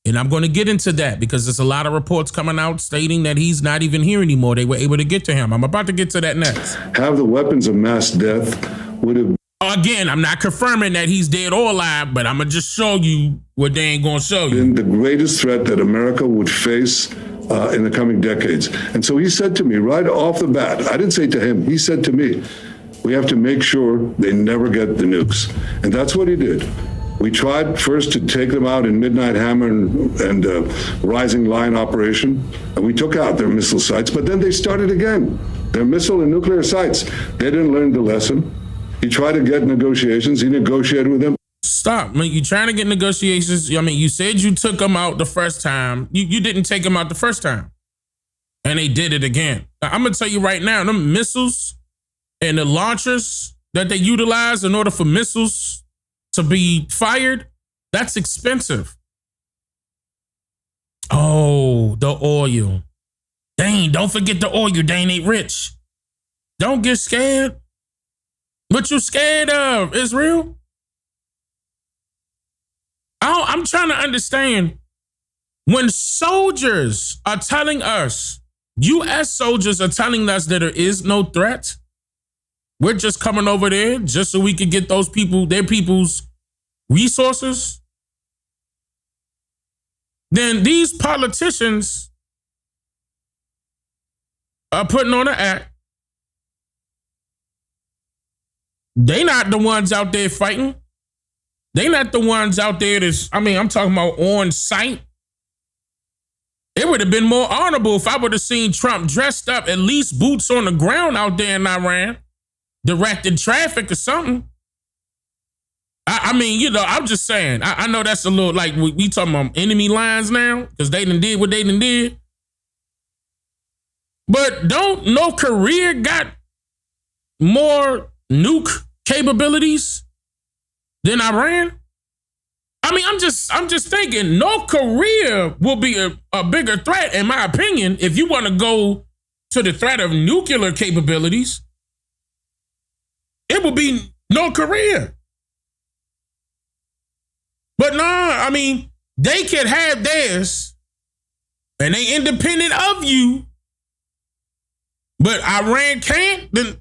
And I'm going to get into that because there's a lot of reports coming out stating that he's not even here anymore. They were able to get to him. I'm about to get to that next. Have the weapons of mass death would have. Again, I'm not confirming that he's dead or alive, but I'm going to just show you what they ain't going to show you. Been the greatest threat that America would face in the coming decades. And so he said to me right off the bat, I didn't say to him, he said to me, we have to make sure they never get the nukes. And that's what he did. We tried first to take them out in Midnight Hammer and Rising Lion operation, and we took out their missile sites, but then they started again. Their missile and nuclear sites. They didn't learn the lesson. He tried to get negotiations. He negotiated with them. Stop. I mean, you trying to get negotiations. I mean, you said you took them out the first time. You didn't take them out the first time. And they did it again. Now, I'm going to tell you right now, them missiles and the launchers that they utilize in order for missiles to be fired, that's expensive. Oh, the oil. Dane, don't forget the oil. Dane ain't rich. Don't get scared. What you scared of, Israel? I'm trying to understand. When soldiers are telling us, U.S. soldiers are telling us that there is no threat, we're just coming over there just so we can get those people, their people's resources. Then these politicians are putting on an act. They not the ones out there fighting. They not the ones out there I'm talking about on site. It would have been more honorable if I would have seen Trump dressed up, at least boots on the ground out there in Iran, directing traffic or something. I mean, you know, I'm just saying. I know that's a little like we talking about enemy lines now because they done did what they done did. But don't North Korea got more nuke capabilities than Iran? I mean, I'm just thinking North Korea will be a bigger threat, in my opinion, if you want to go to the threat of nuclear capabilities. It It would be North Korea. But no, I mean, they could have theirs, and they independent of you. But Iran can't, then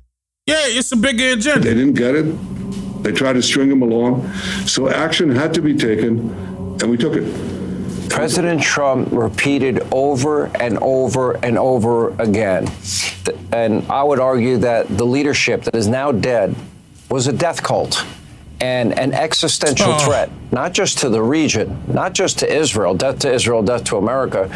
yeah, it's a bigger agenda. They didn't get it. They tried to string them along. So action had to be taken, and we took it. President Trump repeated over and over and over again, and I would argue that the leadership that is now dead was a death cult and an existential threat, not just to the region, not just to Israel, death to America,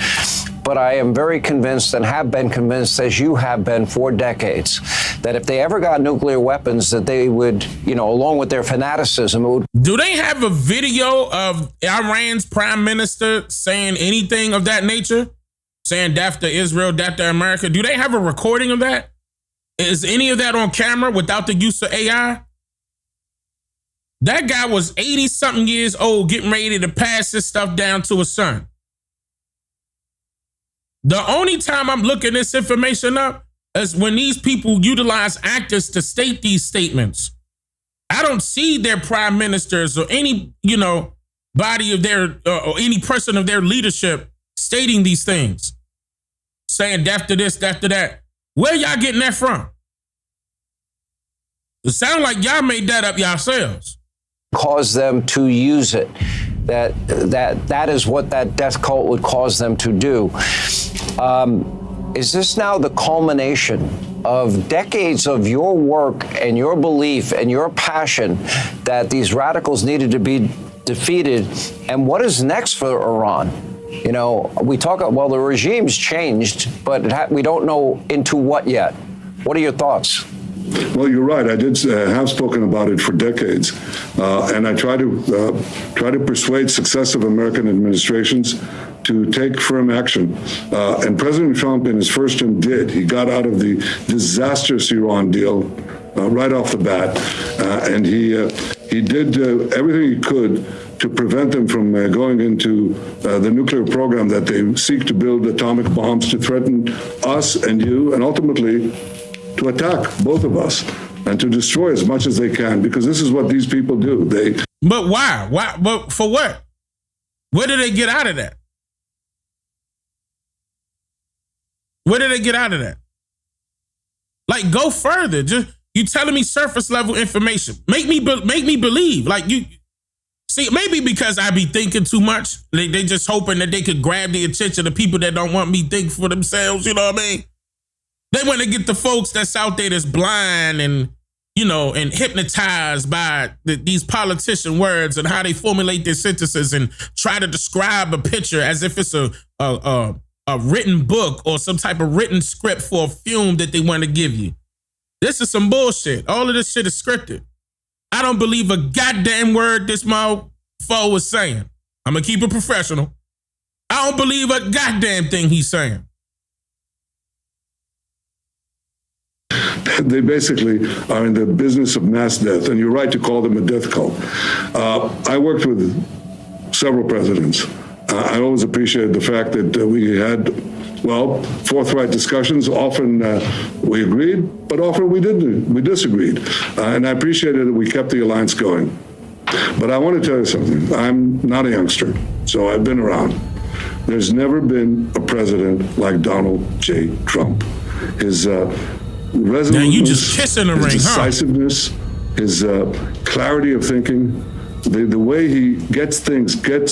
but I am very convinced and have been convinced, as you have been for decades, that if they ever got nuclear weapons, that they would, along with their fanaticism, it would. Do they have a video of Iran's prime minister saying anything of that nature? Saying death to Israel, death to America? Do they have a recording of that? Is any of that on camera without the use of AI? That guy was 80-something years old, getting ready to pass this stuff down to his son. The only time I'm looking this information up is when these people utilize actors to state these statements. I don't see their prime ministers or any, body of their, or any person of their leadership stating these things. Saying death to this, death to that. Where y'all getting that from? It sounds like y'all made that up yourselves. Cause them to use it. That is what that death cult would cause them to do. Is this now the culmination of decades of your work and your belief and your passion that these radicals needed to be defeated? And what is next for Iran? We talk about, well, the regime's changed, but we don't know into what yet. What are your thoughts? Well, you're right. I did have spoken about it for decades, and I try to persuade successive American administrations to take firm action. And President Trump, in his first term, did. He got out of the disastrous Iran deal right off the bat, and he did everything he could to prevent them from going into the nuclear program that they seek to build atomic bombs to threaten us and you, and ultimately to attack both of us and to destroy as much as they can, because this is what these people do. But why? Why? But for what? Where did they get out of that? Where did they get out of that? Like, go further. Just you telling me surface level information. Make me believe. Like, you see, maybe because I be thinking too much. They just hoping that they could grab the attention of people that don't want me to think for themselves. You know what I mean? They want to get the folks that's out there that's blind and, and hypnotized by these politician words and how they formulate their sentences and try to describe a picture as if it's a written book or some type of written script for a film that they want to give you. This is some bullshit. All of this shit is scripted. I don't believe a goddamn word this mofo was saying. I'm going to keep it professional. I don't believe a goddamn thing he's saying. They basically are in the business of mass death, and you're right to call them a death cult. I worked with several presidents. I always appreciated the fact that we had, forthright discussions. Often we agreed, but often we didn't. We disagreed. And I appreciated that we kept the alliance going. But I want to tell you something. I'm not a youngster, so I've been around. There's never been a president like Donald J. Trump. His resoluteness, now you just kissing the ring, decisiveness, his clarity of thinking, the way he gets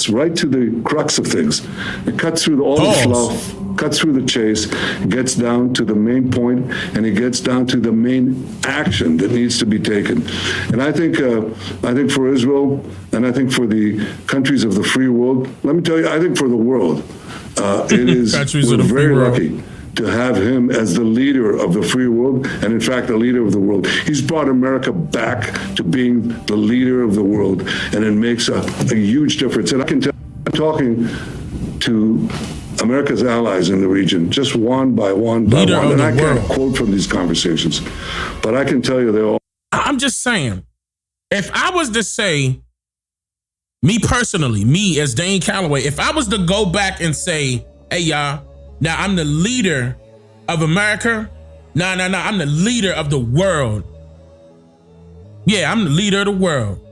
right to the crux of things. It cuts through all the fluff, cuts through the chase, gets down to the main point, and he gets down to the main action that needs to be taken. And I think for Israel, and I think for the countries of the free world, let me tell you, I think for the world, we're very lucky to have him as the leader of the free world, and in fact, the leader of the world. He's brought America back to being the leader of the world, and it makes a huge difference. And I can tell, I'm talking to America's allies in the region, just one by one by one, and I can't quote from these conversations, but I can tell you they're all. I'm just saying, if I was to say, me personally, me as Dane Calloway, if I was to go back and say, hey, y'all, now I'm the leader of America. No, I'm the leader of the world. Yeah, I'm the leader of the world.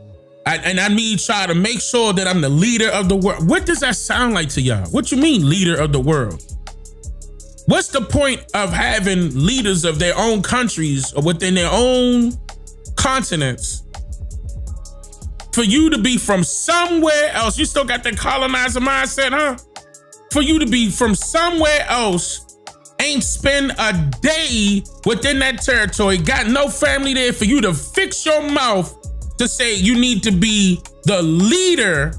And I need y'all to make sure that I'm the leader of the world. What does that sound like to y'all? What you mean, leader of the world? What's the point of having leaders of their own countries or within their own continents for you to be from somewhere else? You still got that colonizer mindset, huh? For you to be from somewhere else, ain't spend a day within that territory, got no family there, for you to fix your mouth to say you need to be the leader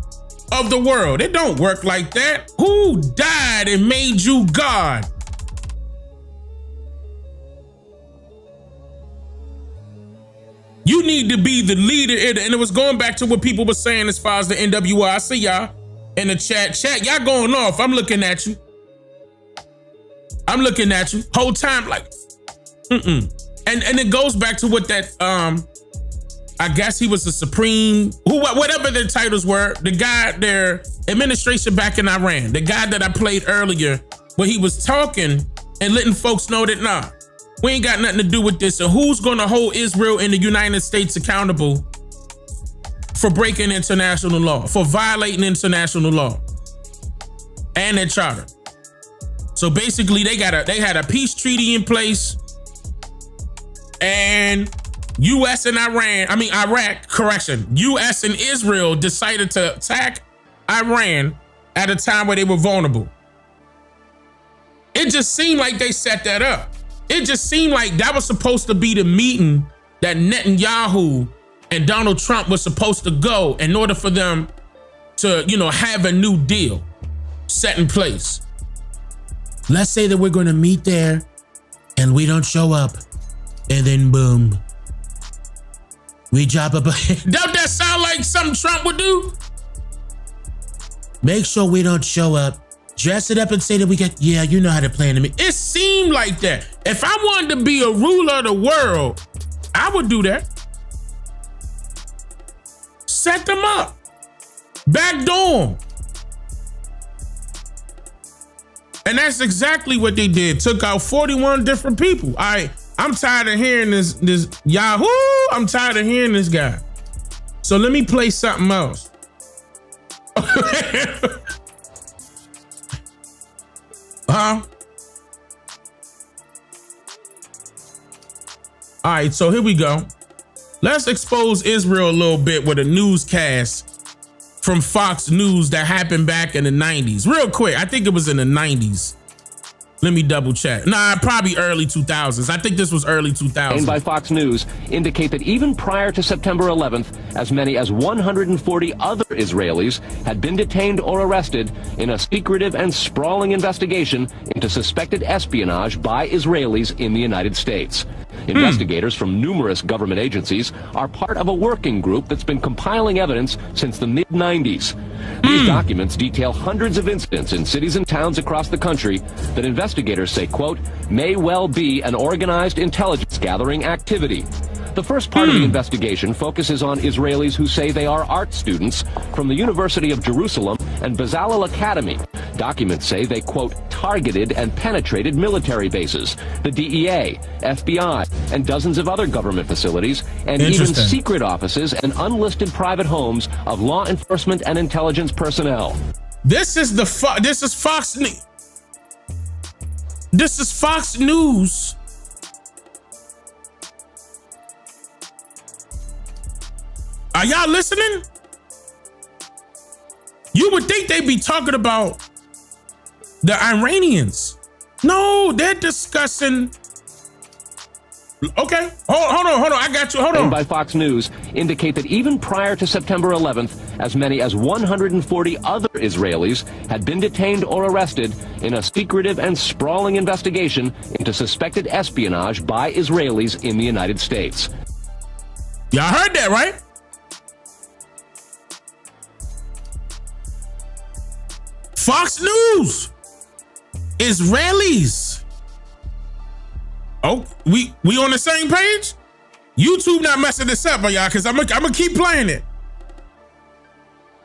of the world. It don't work like that. Who died and made you God? You need to be the leader. And it was going back to what people were saying as far as the NWI. I see y'all in the chat. Chat, y'all going off. I'm looking at you. I'm looking at you. Whole time like, And it goes back to what that, I guess he was the supreme, whatever their titles were, the guy, their administration back in Iran, the guy that I played earlier, where he was talking and letting folks know that, nah, we ain't got nothing to do with this. And who's gonna hold Israel and the United States accountable for breaking international law, for violating international law and their charter? So basically they had a peace treaty in place, and US and US and Israel decided to attack Iran at a time where they were vulnerable. It just seemed like they set that up. It just seemed like that was supposed to be the meeting that Netanyahu and Donald Trump was supposed to go in order for them to, have a new deal set in place. Let's say that we're going to meet there and we don't show up, and then boom, we drop a... Don't that sound like something Trump would do? Make sure we don't show up. Dress it up and say that we got... Yeah, you know how to plan to meet. It seemed like that. If I wanted to be a ruler of the world, I would do that. Set them up. Backdoor them. And that's exactly what they did. Took out 41 different people. I'm tired of hearing this Yahoo. I'm tired of hearing this guy. So let me play something else. Huh? All right, so here we go. Let's expose Israel a little bit with a newscast from Fox News that happened back in the 90s. Real quick, I think it was in the 90s. Let me double check. Nah, probably early 2000s. I think this was early 2000s. And by Fox News indicate that even prior to September 11th, as many as 140 other Israelis had been detained or arrested in a secretive and sprawling investigation into suspected espionage by Israelis in the United States. Investigators from numerous government agencies are part of a working group that's been compiling evidence since the mid-90s. These documents detail hundreds of incidents in cities and towns across the country that investigators say, quote, may well be an organized intelligence gathering activity. The first part of the investigation focuses on Israelis who say they are art students from the University of Jerusalem and Bezalel Academy. Documents say they, quote, targeted and penetrated military bases, the DEA, FBI, and dozens of other government facilities, and even secret offices and unlisted private homes of law enforcement and intelligence personnel. This is Fox News. This is Fox News. Are y'all listening? You would think they'd be talking about the Iranians. No, they're discussing. Okay, hold on. I got you. Hold on. And by Fox News indicate that even prior to September 11th, as many as 140 other Israelis had been detained or arrested in a secretive and sprawling investigation into suspected espionage by Israelis in the United States. Y'all heard that, right? Fox News. Israelis. Oh, we on the same page? YouTube not messing this up, y'all, because I'm gonna keep playing it.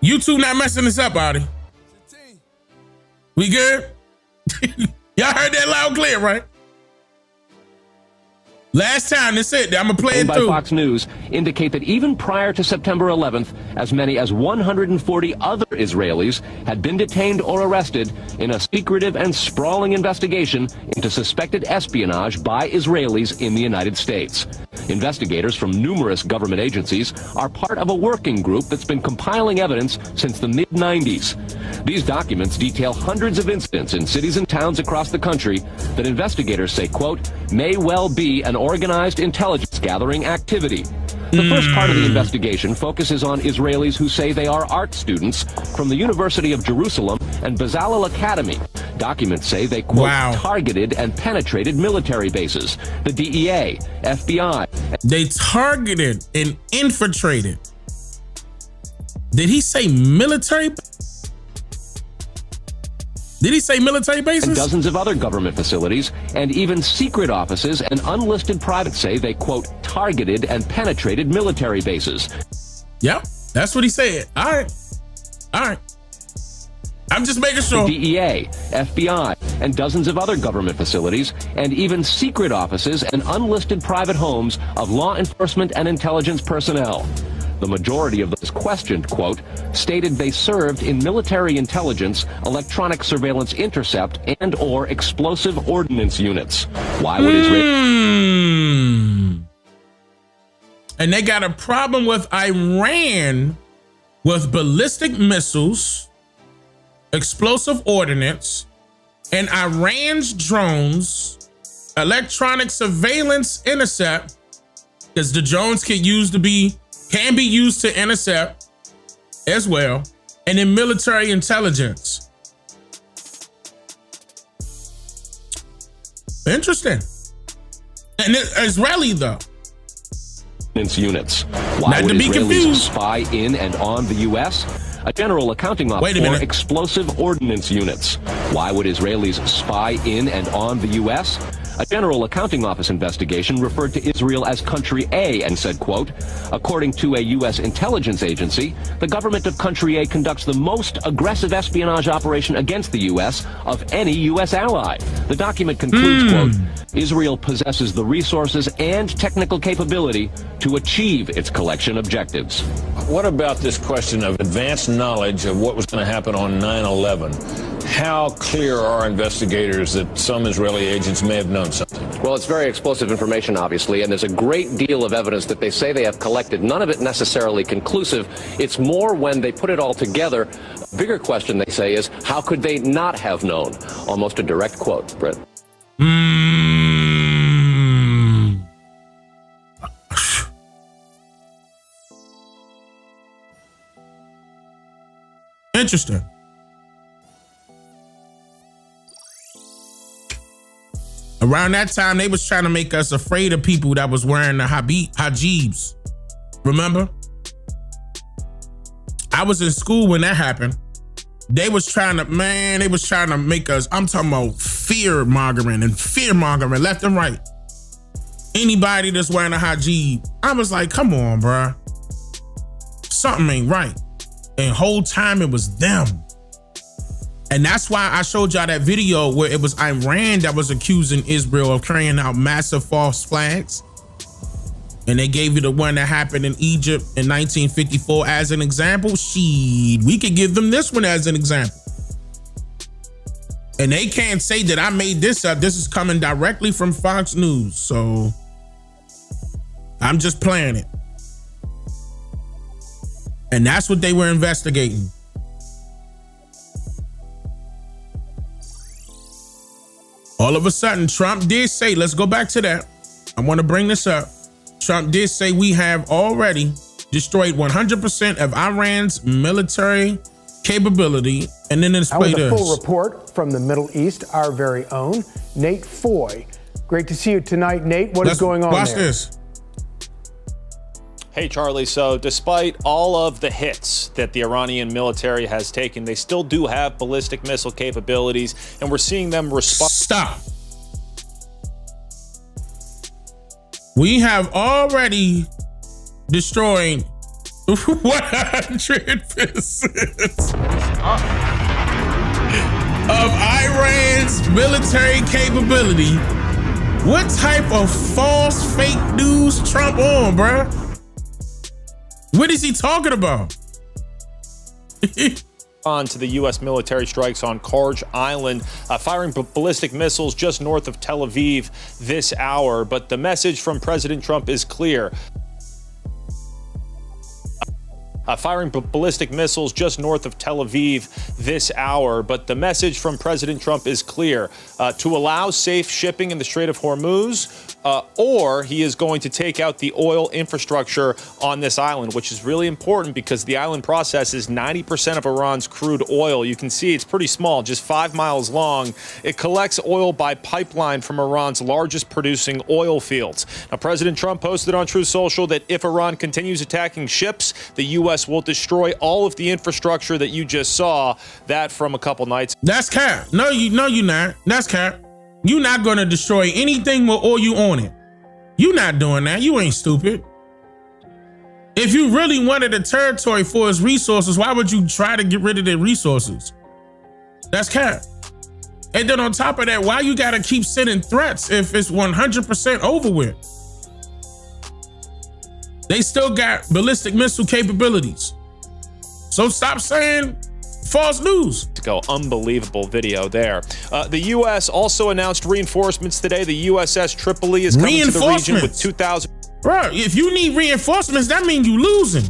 YouTube not messing this up, Audie. We good? Y'all heard that loud and clear, right? Last time, that's it. I'm going to play it through. By Fox News indicate that even prior to September 11th, as many as 140 other Israelis had been detained or arrested in a secretive and sprawling investigation into suspected espionage by Israelis in the United States. Investigators from numerous government agencies are part of a working group that's been compiling evidence since the mid-90s. These documents detail hundreds of incidents in cities and towns across the country that investigators say, quote, may well be an organized intelligence gathering activity. The first part of the investigation focuses on Israelis who say they are art students from the University of Jerusalem and Bezalel Academy. Documents say they, quote, targeted and penetrated military bases, the DEA, FBI. They targeted and infiltrated. Did he say military? Did he say military bases? And dozens of other government facilities and even secret offices and unlisted privates say they, quote, targeted and penetrated military bases. Yep, that's what he said. All right. I'm just making sure. The DEA, FBI, and dozens of other government facilities and even secret offices and unlisted private homes of law enforcement and intelligence personnel. The majority of those questioned, quote, stated they served in military intelligence, electronic surveillance intercept, and or explosive ordnance units. Why would Israel... And they got a problem with Iran with ballistic missiles, explosive ordnance, and Iran's drones, electronic surveillance intercept, because the drones can be used to intercept as well, and then military intelligence. Interesting. And Israeli though. Units. Why would Israelis spy in and on the U.S.? A general accounting office for explosive ordnance units. Why would Israelis spy in and on the U.S.? A General Accounting Office investigation referred to Israel as Country A and said, quote, according to a U.S. intelligence agency, the government of Country A conducts the most aggressive espionage operation against the U.S. of any U.S. ally. The document concludes, quote, Israel possesses the resources and technical capability to achieve its collection objectives. What about this question of advanced knowledge of what was going to happen on 9/11? How clear are investigators that some Israeli agents may have known something? Well, it's very explosive information, obviously, and there's a great deal of evidence that they say they have collected. None of it necessarily conclusive. It's more when they put it all together. A bigger question, they say, is how could they not have known? Almost a direct quote, Britt. Interesting. Around that time, they was trying to make us afraid of people that was wearing the hijabs. Remember? I was in school when that happened. They was trying to make us, I'm talking about fear-mongering left and right. Anybody that's wearing a hijab, I was like, come on, bruh. Something ain't right. And whole time it was them. And that's why I showed y'all that video where it was Iran that was accusing Israel of carrying out massive false flags. And they gave you the one that happened in Egypt in 1954 as an example. We could give them this one as an example. And they can't say that I made this up. This is coming directly from Fox News. So I'm just playing it. And that's what they were investigating. All of a sudden, Trump did say, let's go back to that. I want to bring this up. Trump did say we have already destroyed 100% of Iran's military capability. And then let's play this. With a full report from the Middle East, our very own Nate Foy. Great to see you tonight, Nate. What is going on there? Watch this. Hey, Charlie. So despite all of the hits that the Iranian military has taken, they still do have ballistic missile capabilities, and we're seeing them respond. Stop. We have already destroyed 100% of Iran's military capability What type of false fake news Trump on, bruh? What is he talking about? On to the U.S. military strikes on Karj Island, firing ballistic missiles just north of Tel Aviv this hour. But the message from President Trump is clear. Firing ballistic missiles just north of Tel Aviv this hour. But the message from President Trump is clear, to allow safe shipping in the Strait of Hormuz, or he is going to take out the oil infrastructure on this island, which is really important because the island processes 90% of Iran's crude oil. You can see it's pretty small, just 5 miles long. It collects oil by pipeline from Iran's largest producing oil fields. Now, President Trump posted on Truth Social that if Iran continues attacking ships, the U.S. will destroy all of the infrastructure that you just saw. That from a couple nights. That's cap. No, you're not. That's cap. You're not going to destroy anything with oil on it. You're not doing that. You ain't stupid. If you really wanted a territory for its resources, why would you try to get rid of their resources? That's cap. And then on top of that, why you got to keep sending threats if it's 100% over with? They still got ballistic missile capabilities. So stop saying false news. Unbelievable video there. The U.S. also announced reinforcements today. The USS Tripoli is coming to the region with 2,000. Bro, if you need reinforcements, that means you losing.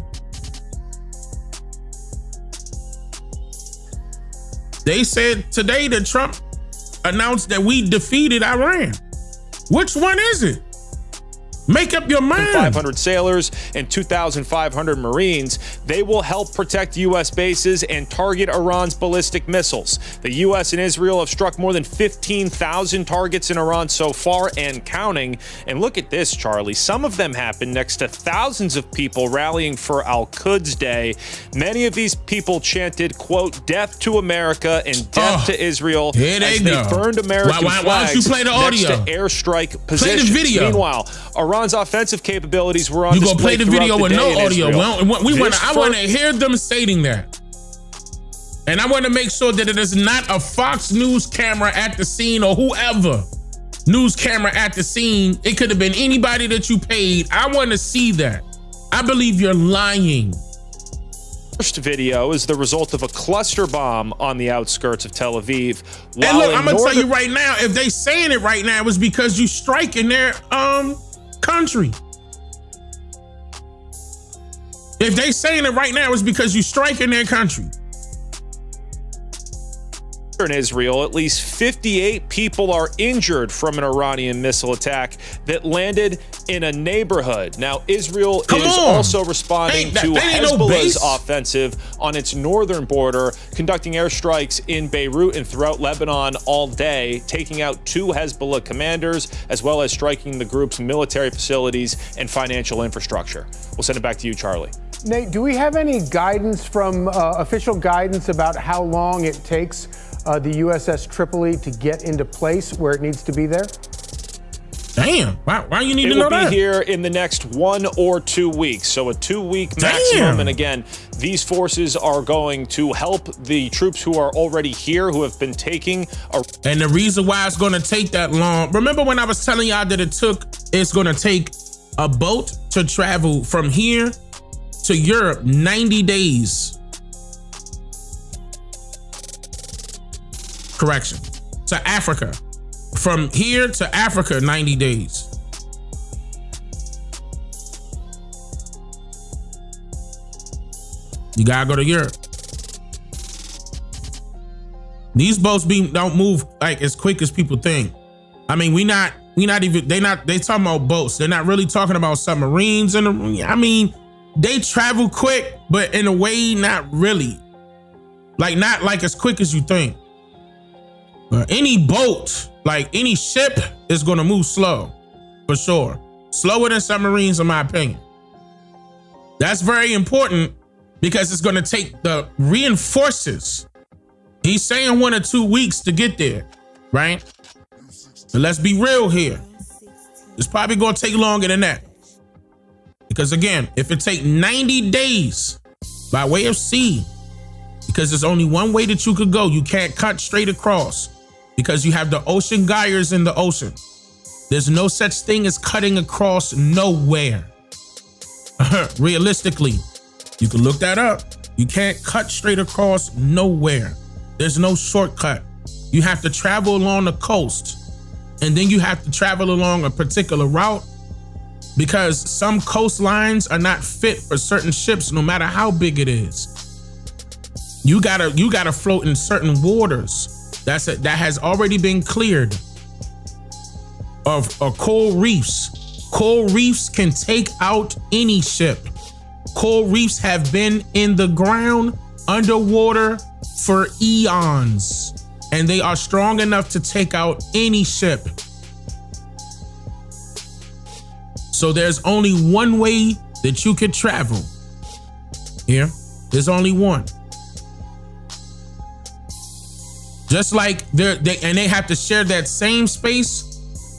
They said today that Trump announced that we defeated Iran. Which one is it? Make up your mind. 500 sailors and 2,500 Marines. They will help protect U.S. bases and target Iran's ballistic missiles. The U.S. and Israel have struck more than 15,000 targets in Iran so far and counting. And look at this, Charlie. Some of them happen next to thousands of people rallying for Al-Quds Day. Many of these people chanted, quote, death to America and death to Israel as they burned American flags why don't you play the audio? Next to airstrike positions. Play the video. Meanwhile, Iran's offensive capabilities were on display. You go play the video with no audio. I want to hear them stating that. And I want to make sure that it is not a Fox News camera at the scene or whoever news camera at the scene. It could have been anybody that you paid. I want to see that. I believe you're lying. First video is the result of a cluster bomb on the outskirts of Tel Aviv. And look, I'm gonna tell you right now, if they saying it right now, it was because you strike in their country. If they saying it right now, it's because you strike in their country. In Israel, at least 58 people are injured from an Iranian missile attack that landed in a neighborhood. Now, Israel is also responding to Hezbollah's offensive on its northern border, conducting airstrikes in Beirut and throughout Lebanon all day, taking out 2 Hezbollah commanders, as well as striking the group's military facilities and financial infrastructure. We'll send it back to you, Charlie. Nate, do we have any guidance from official guidance about how long it takes the USS Tripoli to get into place where it needs to be there? Damn, why you need to know that? It will be here in the next 1 or 2 weeks, so a 2-week maximum. And again, these forces are going to help the troops who are already here, who have been taking And the reason why it's going to take that long, remember when I was telling y'all that it's going to take a boat to travel from here to Europe 90 days. Correction, to Africa. From here to Africa, 90 days. You gotta go to Europe. These boats don't move like as quick as people think. I mean, they talking about boats. They're not really talking about submarines. They travel quick, but in a way, not really. Not like as quick as you think. Any boat, like any ship, is going to move slow, for sure. Slower than submarines, in my opinion. That's very important because it's going to take the reinforcements. He's saying 1 or 2 weeks to get there, right? But let's be real here. It's probably going to take longer than that. Because again, if it take 90 days by way of sea, because there's only one way that you could go, you can't cut straight across. Because you have the ocean gyres in the ocean. There's no such thing as cutting across nowhere. Realistically, you can look that up. You can't cut straight across nowhere. There's no shortcut. You have to travel along the coast, and then you have to travel along a particular route, because some coastlines are not fit for certain ships, no matter how big it is. You gotta float in certain waters that has already been cleared of coral reefs. Coral reefs can take out any ship. Coral reefs have been in the ground underwater for eons, and they are strong enough to take out any ship. So there's only one way that you could travel. Here, there's only one. Just like they have to share that same space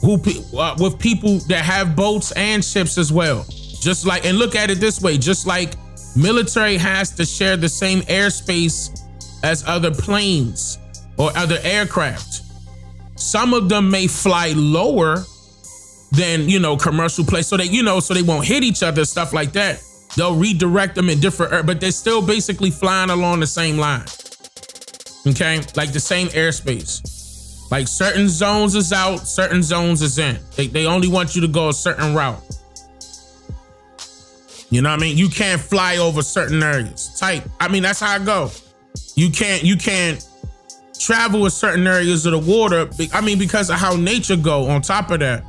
with people that have boats and ships as well. Just like, and look at it this way, just like military has to share the same airspace as other planes or other aircraft. Some of them may fly lower than, commercial planes, so they won't hit each other, stuff like that. They'll redirect them in different, but they're still basically flying along the same line. Okay, like the same airspace. Like certain zones is out, certain zones is in. They only want you to go a certain route. You know what I mean? You can't fly over certain areas. That's how I go. You can't travel with certain areas of the water. Because of how nature go. On top of that.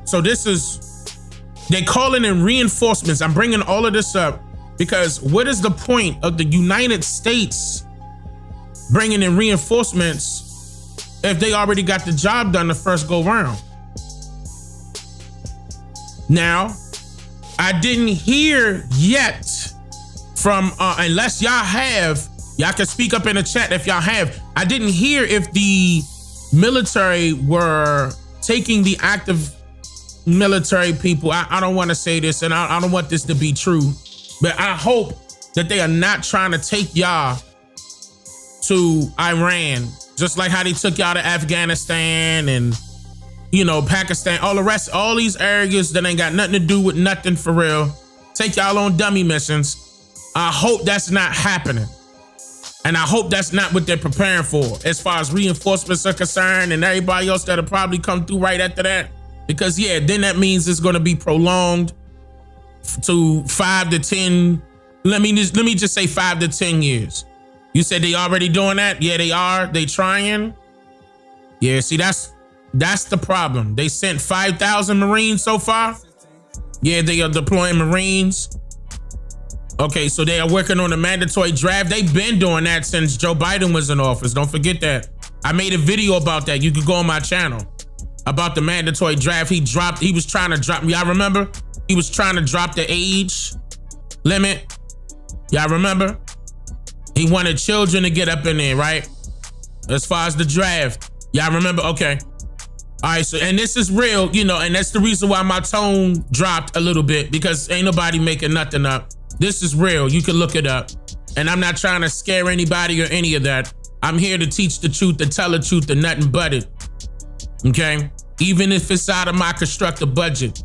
So they calling in reinforcements. I'm bringing all of this up because what is the point of the United States bringing in reinforcements if they already got the job done the first go round? Now, I didn't hear yet from, unless y'all can speak up in the chat if y'all have. I didn't hear if the military were taking the active military people. I don't want to say this, and I don't want this to be true, but I hope that they are not trying to take y'all to Iran, just like how they took y'all to Afghanistan and Pakistan, all the rest, all these areas that ain't got nothing to do with nothing for real. Take y'all on dummy missions. I hope that's not happening. And I hope that's not what they're preparing for as far as reinforcements are concerned and everybody else that'll probably come through right after that. Because then that means it's going to be prolonged to 5 to 10. Let me just say 5 to 10 years. You said they already doing that? Yeah, they are. They trying. Yeah, see, that's the problem. They sent 5,000 Marines so far. Yeah, they are deploying Marines. Okay, so they are working on a mandatory draft. They've been doing that since Joe Biden was in office. Don't forget that. I made a video about that. You can go on my channel about the mandatory draft. He was trying to drop, y'all remember? He was trying to drop the age limit. Y'all remember? He wanted children to get up in there, right? As far as the draft. Y'all remember? Okay. All right, so, and this is real, and that's the reason why my tone dropped a little bit, because ain't nobody making nothing up. This is real. You can look it up. And I'm not trying to scare anybody or any of that. I'm here to teach the truth, to tell the truth, and nothing but it. Okay? Even if it's out of my constructive budget.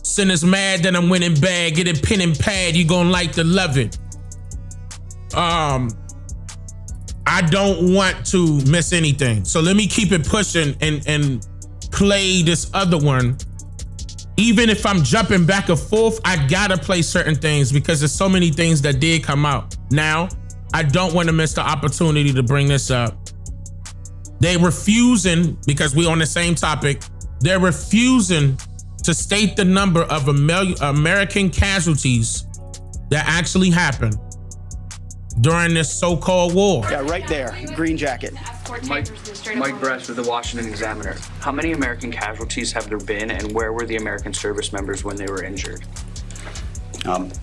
Sinners mad that I'm winning bad. Get a pen and pad. You gonna like to love it. I don't want to miss anything. So let me keep it pushing and play this other one. Even if I'm jumping back and forth, I gotta play certain things because there's so many things that did come out. Now, I don't want to miss the opportunity to bring this up. They're refusing, because we're on the same topic, they're refusing to state the number of American casualties that actually happened during this so-called war. Yeah, right there, green jacket. Mike Bress with the Washington Examiner. How many American casualties have there been, and where were the American service members when they were injured? It's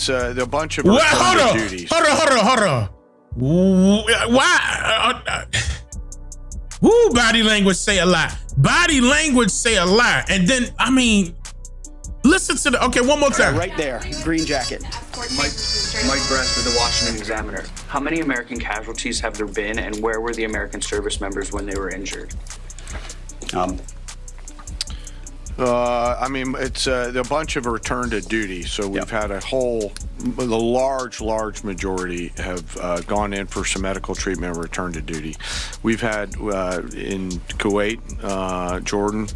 a bunch of duties. Hold on. Why? Woo, body language say a lot. Body language say a lot. And then, listen to okay, one more time. Yeah, right there, green jacket. Mike Bress with the Washington Examiner. How many American casualties have there been, and where were the American service members when they were injured? I mean, it's a bunch of return to duty. So we've had the large majority have gone in for some medical treatment and return to duty. We've had in Kuwait, Jordan,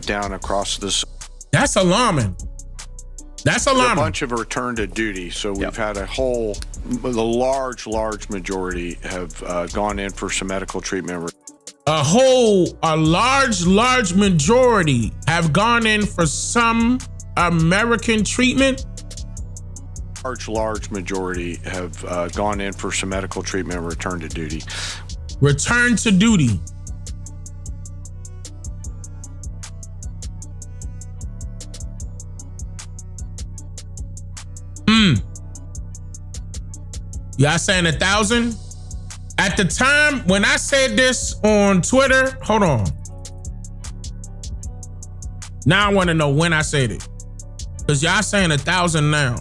down across this. That's alarming. That's alarming. A bunch of return to duty. So we've had the large majority have gone in for some medical treatment. A large majority have gone in for some American treatment. Large majority have gone in for some medical treatment and return to duty. Return to duty. Y'all saying 1,000? At the time when I said this on Twitter, hold on. Now I want to know when I said it. Because y'all saying 1,000 now.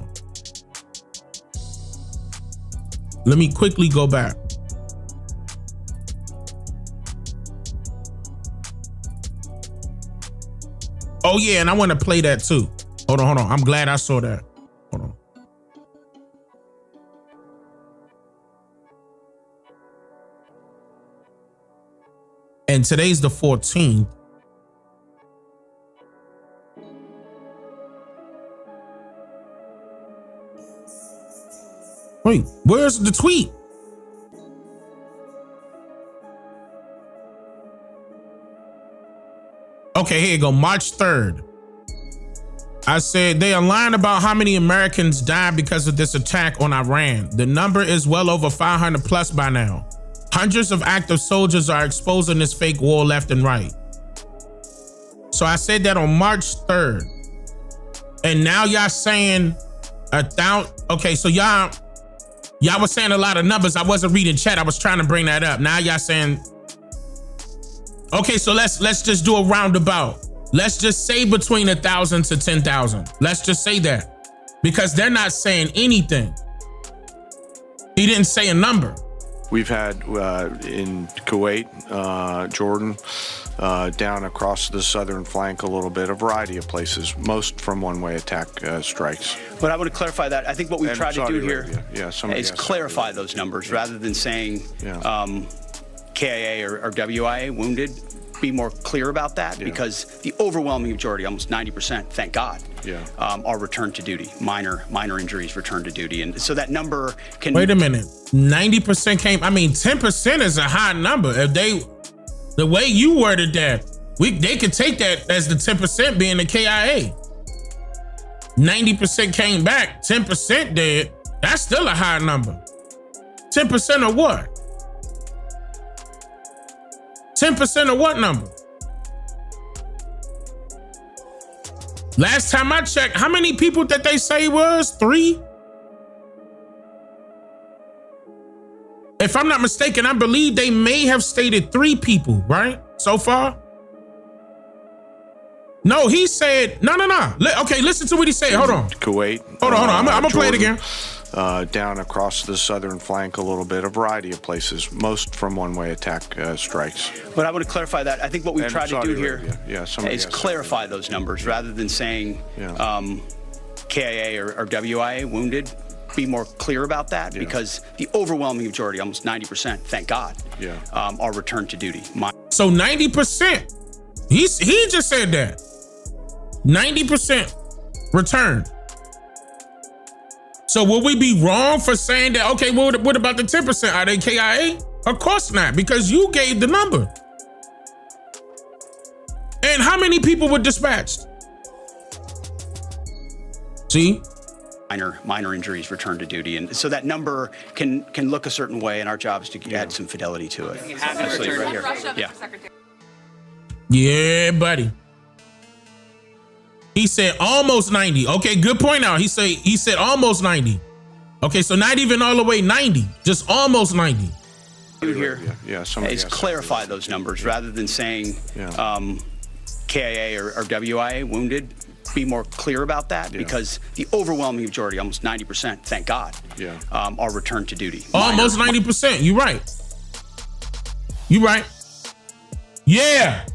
Let me quickly go back. Oh yeah, and I want to play that too. Hold on. I'm glad I saw that. Hold on. And today's the 14th. Wait, where's the tweet? Okay, here you go, March 3rd. I said they are lying about how many Americans died because of this attack on Iran. The number is well over 500 plus by now. Hundreds of active soldiers are exposing this fake war left and right. So I said that on March 3rd. And now y'all saying 1,000. Okay, so y'all was saying a lot of numbers. I wasn't reading chat. I was trying to bring that up. Now y'all saying, okay, so let's just do a roundabout. Let's just say between 1,000 to 10,000. Let's just say that. Because they're not saying anything. He didn't say a number. We've had in Kuwait, Jordan, down across the southern flank a little bit, a variety of places, most from one-way attack strikes. But I want to clarify that. I think what we've tried to do here is clarify those those numbers rather than saying KIA or WIA wounded. Be more clear about that because the overwhelming majority, almost 90%, thank God, are returned to duty. Minor injuries returned to duty, and so that number can. Wait a minute, 90% came. I mean, 10% is a high number. If the way you worded that, they could take that as the 10% being the KIA. 90% came back, 10% dead. That's still a high number. 10% of what? 10% of what number? Last time I checked, how many people did they say was? 3? If I'm not mistaken, I believe they may have stated 3 people, right? So far? No, he said, no. Okay, listen to what he said. Hold on. Kuwait. Hold on. I'm gonna play it again. Down across the southern flank a little bit, a variety of places, most from one-way attack strikes. But I want to clarify that. I think what we've tried to do here is clarify those numbers rather than saying KIA or WIA wounded. Be more clear about that because the overwhelming majority, almost 90%, thank God, are returned to duty. So 90%. He just said that. 90% returned. So will we be wrong for saying that, okay, what about the 10%? Are they KIA? Of course not, because you gave the number. And how many people were dispatched? See? Minor injuries returned to duty. And so that number can look a certain way, and our job is to add some fidelity to it. Absolutely, right here. Yeah, buddy. He said almost 90. Okay, good point out. He said almost 90. Okay, so not even all the way 90, just almost 90. Here is clarify those numbers rather than saying KIA or WIA wounded. be more clear about that because the overwhelming majority, almost 90%, thank God, are returned to duty. Almost 90%. You're right. You're right. Yeah.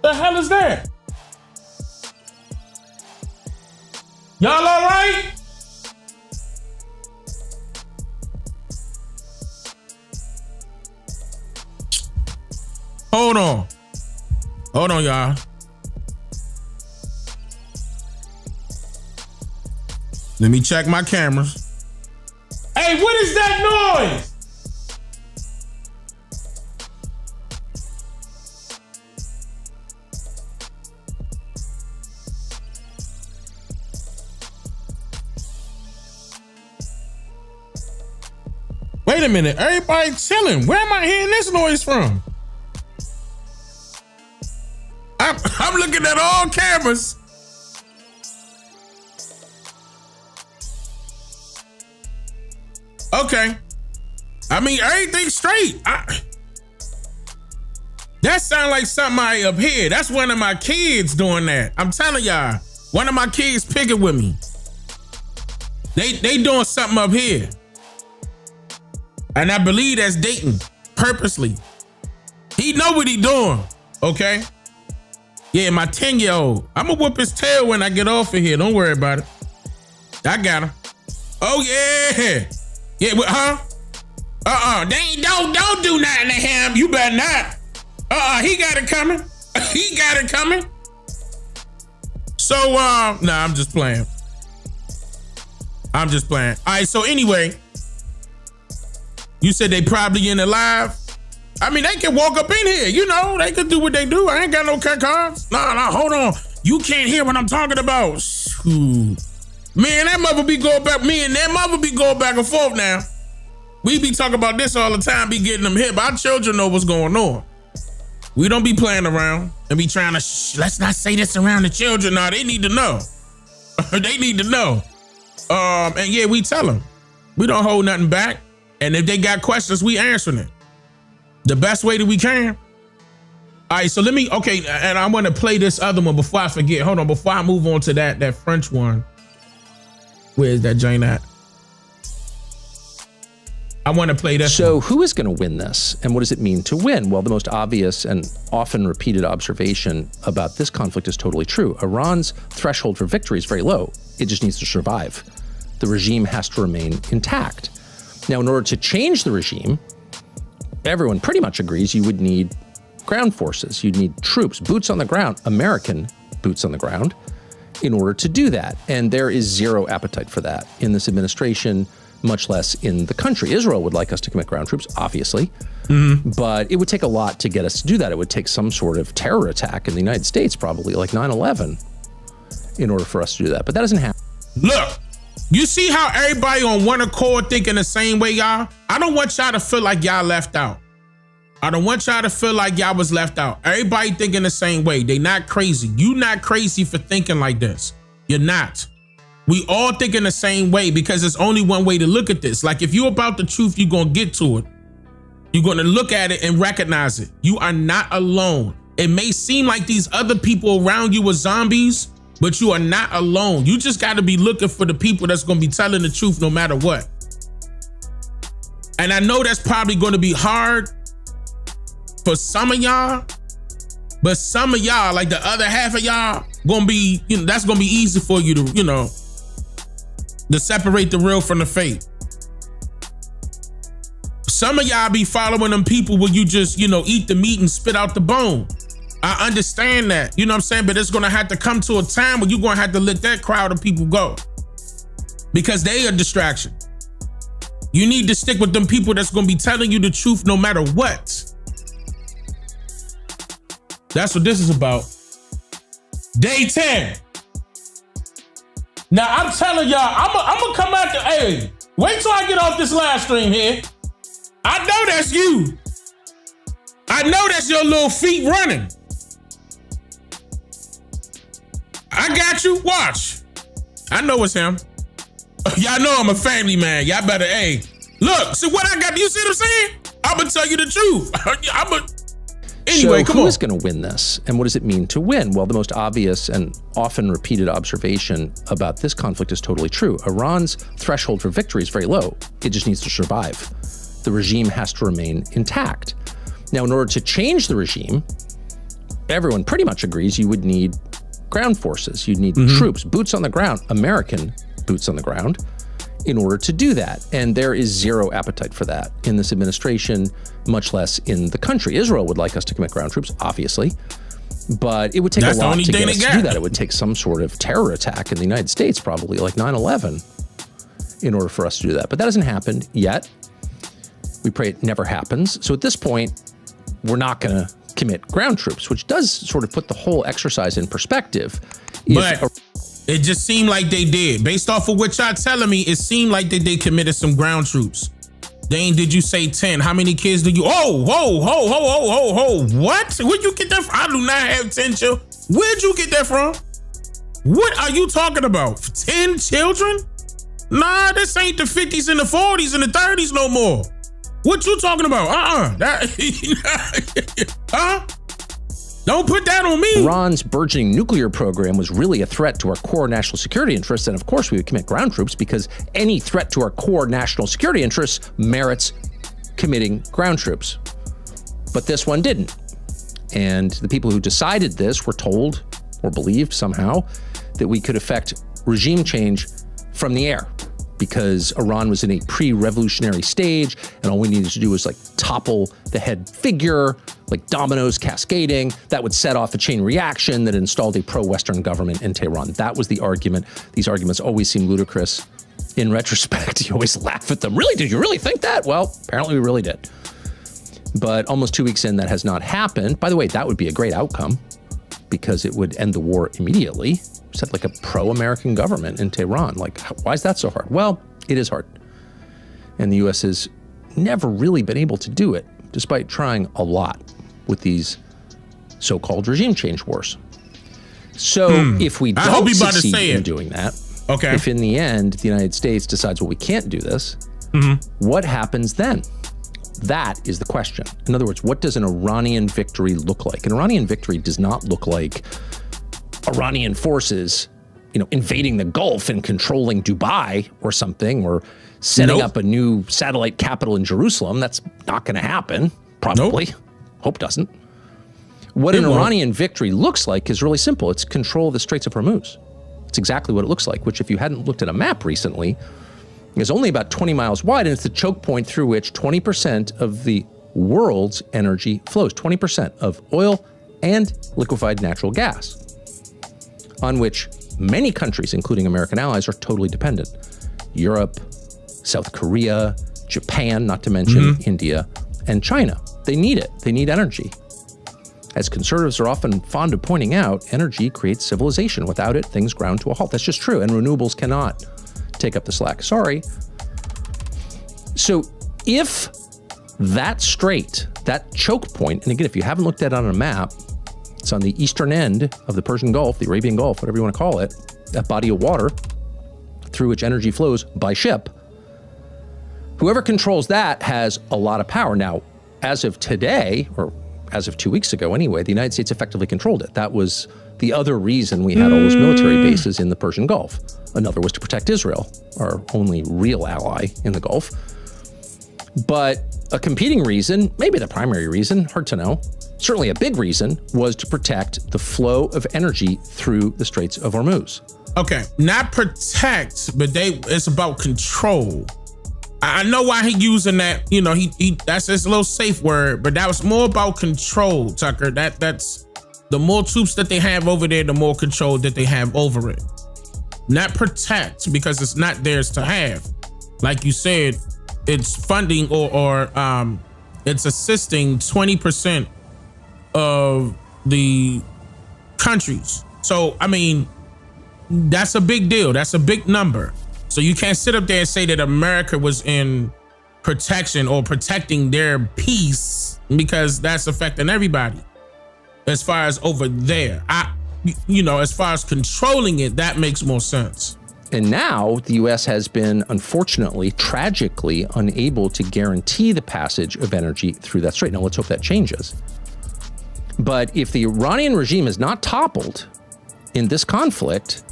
The hell is that? Y'all all right? Hold on. Hold on, y'all. Let me check my cameras. Hey, what is that noise? Wait a minute, everybody chilling. Where am I hearing this noise from? I'm looking at all cameras. Okay. I mean, everything's straight. That sound like somebody up here. That's one of my kids doing that. I'm telling y'all, one of my kids picking with me. They doing something up here. And I believe that's Dayton, purposely. He know what he doing, okay? Yeah, my 10-year-old. I'm gonna whoop his tail when I get off of here. Don't worry about it. I got him. Oh, yeah. Yeah, Dane, don't do nothing to him. You better not. He got it coming. He got it coming. So, nah, I'm just playing. I'm just playing. All right, so anyway, you said they probably in the live. I mean, they can walk up in here. You know, they can do what they do. I ain't got no cut cards. Nah, hold on. You can't hear what I'm talking about. Shoot. Me and that mother be going back. Me and that mother be going back and forth now. We be talking about this all the time, be getting them hip. Our children know what's going on. We don't be playing around and be trying to, let's not say this around the children. Nah, they need to know. They need to know. And yeah, we tell them. We don't hold nothing back. And if they got questions, we answering it the best way that we can. All right, so okay, and I want to play this other one before I forget. Hold on, before I move on to that French one. Where's that Jane at? I want to play that. So who is going to win this? And what does it mean to win? Well, the most obvious and often repeated observation about this conflict is totally true. Iran's threshold for victory is very low. It just needs to survive. The regime has to remain intact. Now, in order to change the regime, everyone pretty much agrees you would need ground forces. You'd need troops, boots on the ground, American boots on the ground, in order to do that. And there is zero appetite for that in this administration, much less in the country. Israel would like us to commit ground troops, obviously, but it would take a lot to get us to do that. It would take some sort of terror attack in the United States, probably like 9/11, in order for us to do that. But that doesn't happen. Look, you see how everybody on one accord thinking the same way, y'all? I don't want y'all to feel like y'all left out. I don't want y'all to feel like y'all was left out. Everybody thinking the same way. They not crazy. You not crazy for thinking like this. You're not. We all thinking the same way because there's only one way to look at this. Like if you're about the truth, you're going to get to it. You're going to look at it and recognize it. You are not alone. It may seem like these other people around you are zombies, but you are not alone. You just got to be looking for the people that's going to be telling the truth no matter what. And I know that's probably going to be hard for some of y'all, but some of y'all, like the other half of y'all, gonna be, that's gonna be easy for you to, to separate the real from the fake. Some of y'all be following them people where you just, eat the meat and spit out the bone. I understand that, you know what I'm saying? But it's gonna have to come to a time where you're gonna have to let that crowd of people go because they are a distraction. You need to stick with them people that's gonna be telling you the truth no matter what. That's what this is about. Day 10. Now I'm telling y'all, I'm gonna come out to, hey, wait till I get off this live stream here. I know that's you. I know that's your little feet running. I got you, watch. I know it's him. Y'all know I'm a family man. Y'all better, hey, look, see what I got, you see what I'm saying? I'm gonna tell you the truth. Anyway, so who is going to win this, and what does it mean to win? Well, the most obvious and often repeated observation about this conflict is totally true. Iran's threshold for victory is very low. It just needs to survive. The regime has to remain intact. Now, in order to change the regime, everyone pretty much agrees you would need ground forces. You'd need troops, boots on the ground, American boots on the ground, in order to do that. And there is zero appetite for that in this administration, much less in the country. Israel would like us to commit ground troops, obviously, but it would take a lot to get us to do that. It would take some sort of terror attack in the United States, probably like 9/11, in order for us to do that. But that hasn't happened yet. We pray it never happens. So at this point, we're not going to commit ground troops, which does sort of put the whole exercise in perspective. But it just seemed like they did. Based off of what y'all telling me, it seemed like they did committed some ground troops. Dane, did you say 10? How many kids do you? What? Where'd you get that from? I do not have 10 children. Where'd you get that from? What are you talking about? 10 children? Nah, this ain't the 50s and the 40s and the 30s no more. What you talking about? Don't put that on me. Iran's burgeoning nuclear program was really a threat to our core national security interests. And of course, we would commit ground troops because any threat to our core national security interests merits committing ground troops. But this one didn't. And the people who decided this were told or believed somehow that we could effect regime change from the air, because Iran was in a pre-revolutionary stage and all we needed to do was like topple the head figure, like dominoes cascading. That would set off a chain reaction that installed a pro-Western government in Tehran. That was the argument. These arguments always seem ludicrous. In retrospect, you always laugh at them. Really? Did you really think that? Well, apparently we really did. But almost 2 weeks in, that has not happened. By the way, that would be a great outcome because it would end the war immediately. Set like a pro-American government in Tehran. Like, why is that so hard? Well, it is hard. And the U.S. has never really been able to do it, despite trying a lot with these so-called regime change wars. So if we don't succeed in doing that, if in the end the United States decides, well, we can't do this, what happens then? That is the question. In other words, what does an Iranian victory look like? An Iranian victory does not look like Iranian forces, invading the Gulf and controlling Dubai or something, or setting up a new satellite capital in Jerusalem. That's not going to happen, probably. Hope doesn't. What an Iranian victory looks like is really simple. It's control of the Straits of Hormuz. It's exactly what it looks like, which if you hadn't looked at a map recently, is only about 20 miles wide, and it's the choke point through which 20% of the world's energy flows, 20% of oil and liquefied natural gas, on which many countries, including American allies, are totally dependent. Europe, South Korea, Japan, not to mention India, and China. They need it. They need energy. As conservatives are often fond of pointing out, energy creates civilization. Without it, things ground to a halt. That's just true, and renewables cannot take up the slack. Sorry. So if that strait, that choke point, and again, if you haven't looked at it on a map, it's on the eastern end of the Persian Gulf, the Arabian Gulf, whatever you want to call it, that body of water through which energy flows by ship. Whoever controls that has a lot of power. Now, as of today, or as of 2 weeks ago anyway, the United States effectively controlled it. That was the other reason we had all those military bases in the Persian Gulf. Another was to protect Israel, our only real ally in the Gulf. But a competing reason, maybe the primary reason, hard to know, certainly a big reason, was to protect the flow of energy through the Straits of Hormuz. Okay, not protect, but it's about control. I know why he using that, he that's his little safe word, but that was more about control, Tucker. That's the more troops that they have over there, the more control that they have over it. Not protect, because it's not theirs to have. Like you said, it's funding or it's assisting 20% of the countries. So, I mean, that's a big deal. That's a big number. So you can't sit up there and say that America was in protection or protecting their peace, because that's affecting everybody. As far as over there, as far as controlling it, that makes more sense. And now the U.S. has been, unfortunately, tragically unable to guarantee the passage of energy through that strait. Now, let's hope that changes. But if the Iranian regime is not toppled in this conflict,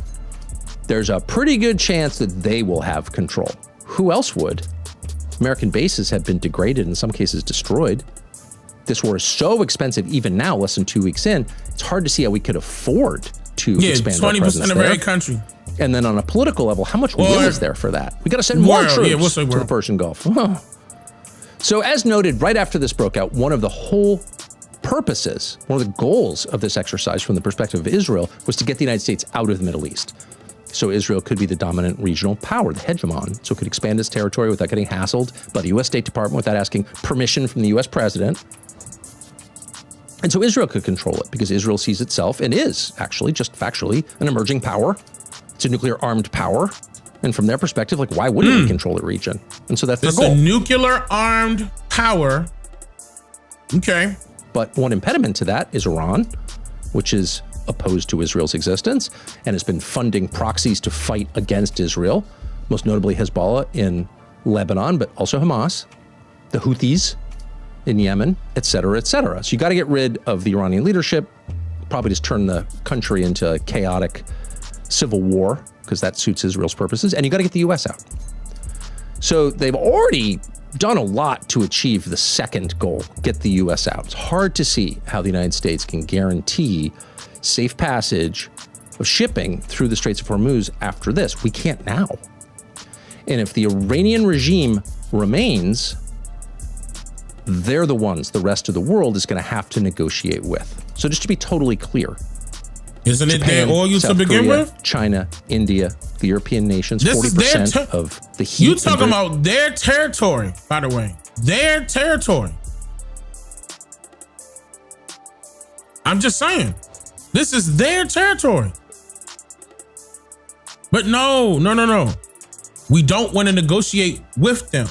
there's a pretty good chance that they will have control. Who else would? American bases have been degraded, in some cases destroyed. This war is so expensive, even now, less than 2 weeks in, it's hard to see how we could afford to expand our presence 20% of every country. And then on a political level, how much will is there for that? We got to send more troops to the Persian Gulf. So as noted, right after this broke out, one of the whole purposes, one of the goals of this exercise from the perspective of Israel was to get the United States out of the Middle East. So Israel could be the dominant regional power, the hegemon, so it could expand its territory without getting hassled by the U.S. State Department, without asking permission from the U.S. president. And so Israel could control it because Israel sees itself and is actually, just factually, an emerging power. It's a nuclear armed power. And from their perspective, like, why wouldn't we control the region? And so that's their goal. It's a nuclear armed power. Okay. But one impediment to that is Iran, which is opposed to Israel's existence and has been funding proxies to fight against Israel, most notably Hezbollah in Lebanon, but also Hamas, the Houthis in Yemen, et cetera, et cetera. So you got to get rid of the Iranian leadership, probably just turn the country into a chaotic civil war, because that suits Israel's purposes, and you got to get the U.S. out. So they've already done a lot to achieve the second goal, get the U.S. out. It's hard to see how the United States can guarantee safe passage of shipping through the Straits of Hormuz after this. We can't now. And if the Iranian regime remains, they're the ones the rest of the world is going to have to negotiate with. So just to be totally clear, isn't Japan, it their oil South to begin Korea, with? China, India, the European nations, 40% of the heat. You talking about their territory, by the way. Their territory. I'm just saying. This is their territory. But no. We don't want to negotiate with them.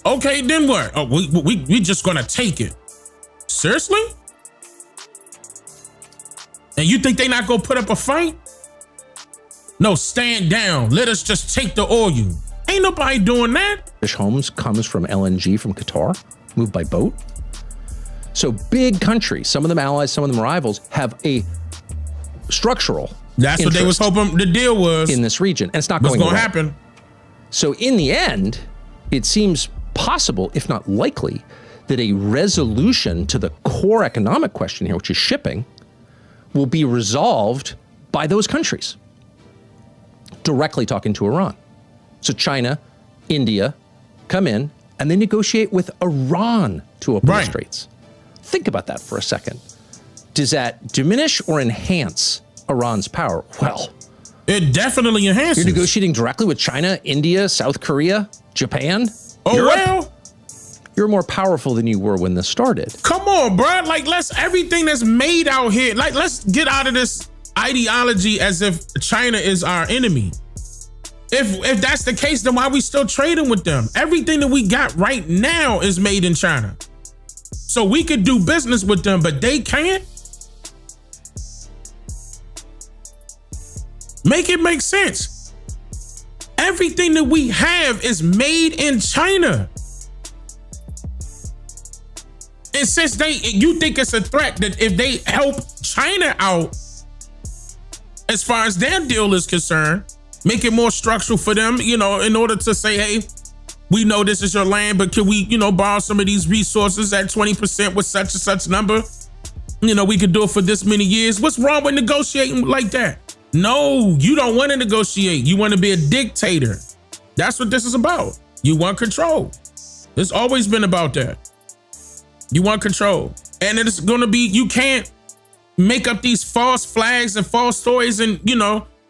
Okay, then what? Oh, we just gonna take it. Seriously? And you think they not gonna put up a fight? No, stand down. Let us just take the oil. Ain't nobody doing that. British Homes comes from LNG from Qatar, moved by boat. So big countries, some of them allies, some of them rivals, have a structural That's what they was hoping the deal was. In this region. And it's not going to happen. So in the end, it seems possible, if not likely, that a resolution to the core economic question here, which is shipping, will be resolved by those countries, directly talking to Iran. So China, India come in and they negotiate with Iran to open the straits. Think about that for a second. Does that diminish or enhance Iran's power? Well, it definitely enhances. You're negotiating directly with China, India, South Korea, Japan. Oh, Europe. well. You're more powerful than you were when this started. Come on, bro. Like, everything that's made out here, like, let's get out of this ideology as if China is our enemy. If that's the case, then why are we still trading with them? Everything that we got right now is made in China. So we could do business with them, but they can't? Make it make sense. Everything that we have is made in China. And since you think it's a threat that if they help China out, as far as their deal is concerned, make it more structural for them, in order to say, hey, we know this is your land, but can we, borrow some of these resources at 20% with such and such number? We could do it for this many years. What's wrong with negotiating like that? No, you don't want to negotiate. You want to be a dictator. That's what this is about. You want control. It's always been about that. You want control. And it's going to be, you can't make up these false flags and false stories and,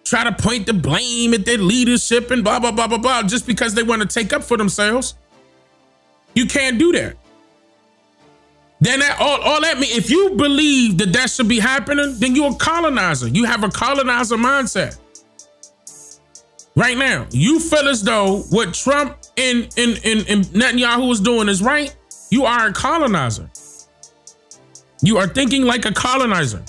try to point the blame at their leadership and blah, blah, blah, blah, blah, just because they want to take up for themselves. You can't do that. Then all that means, if you believe that should be happening, then you're a colonizer. You have a colonizer mindset. Right now, you feel as though what Trump and Netanyahu is doing is right. You are a colonizer. You are thinking like a colonizer.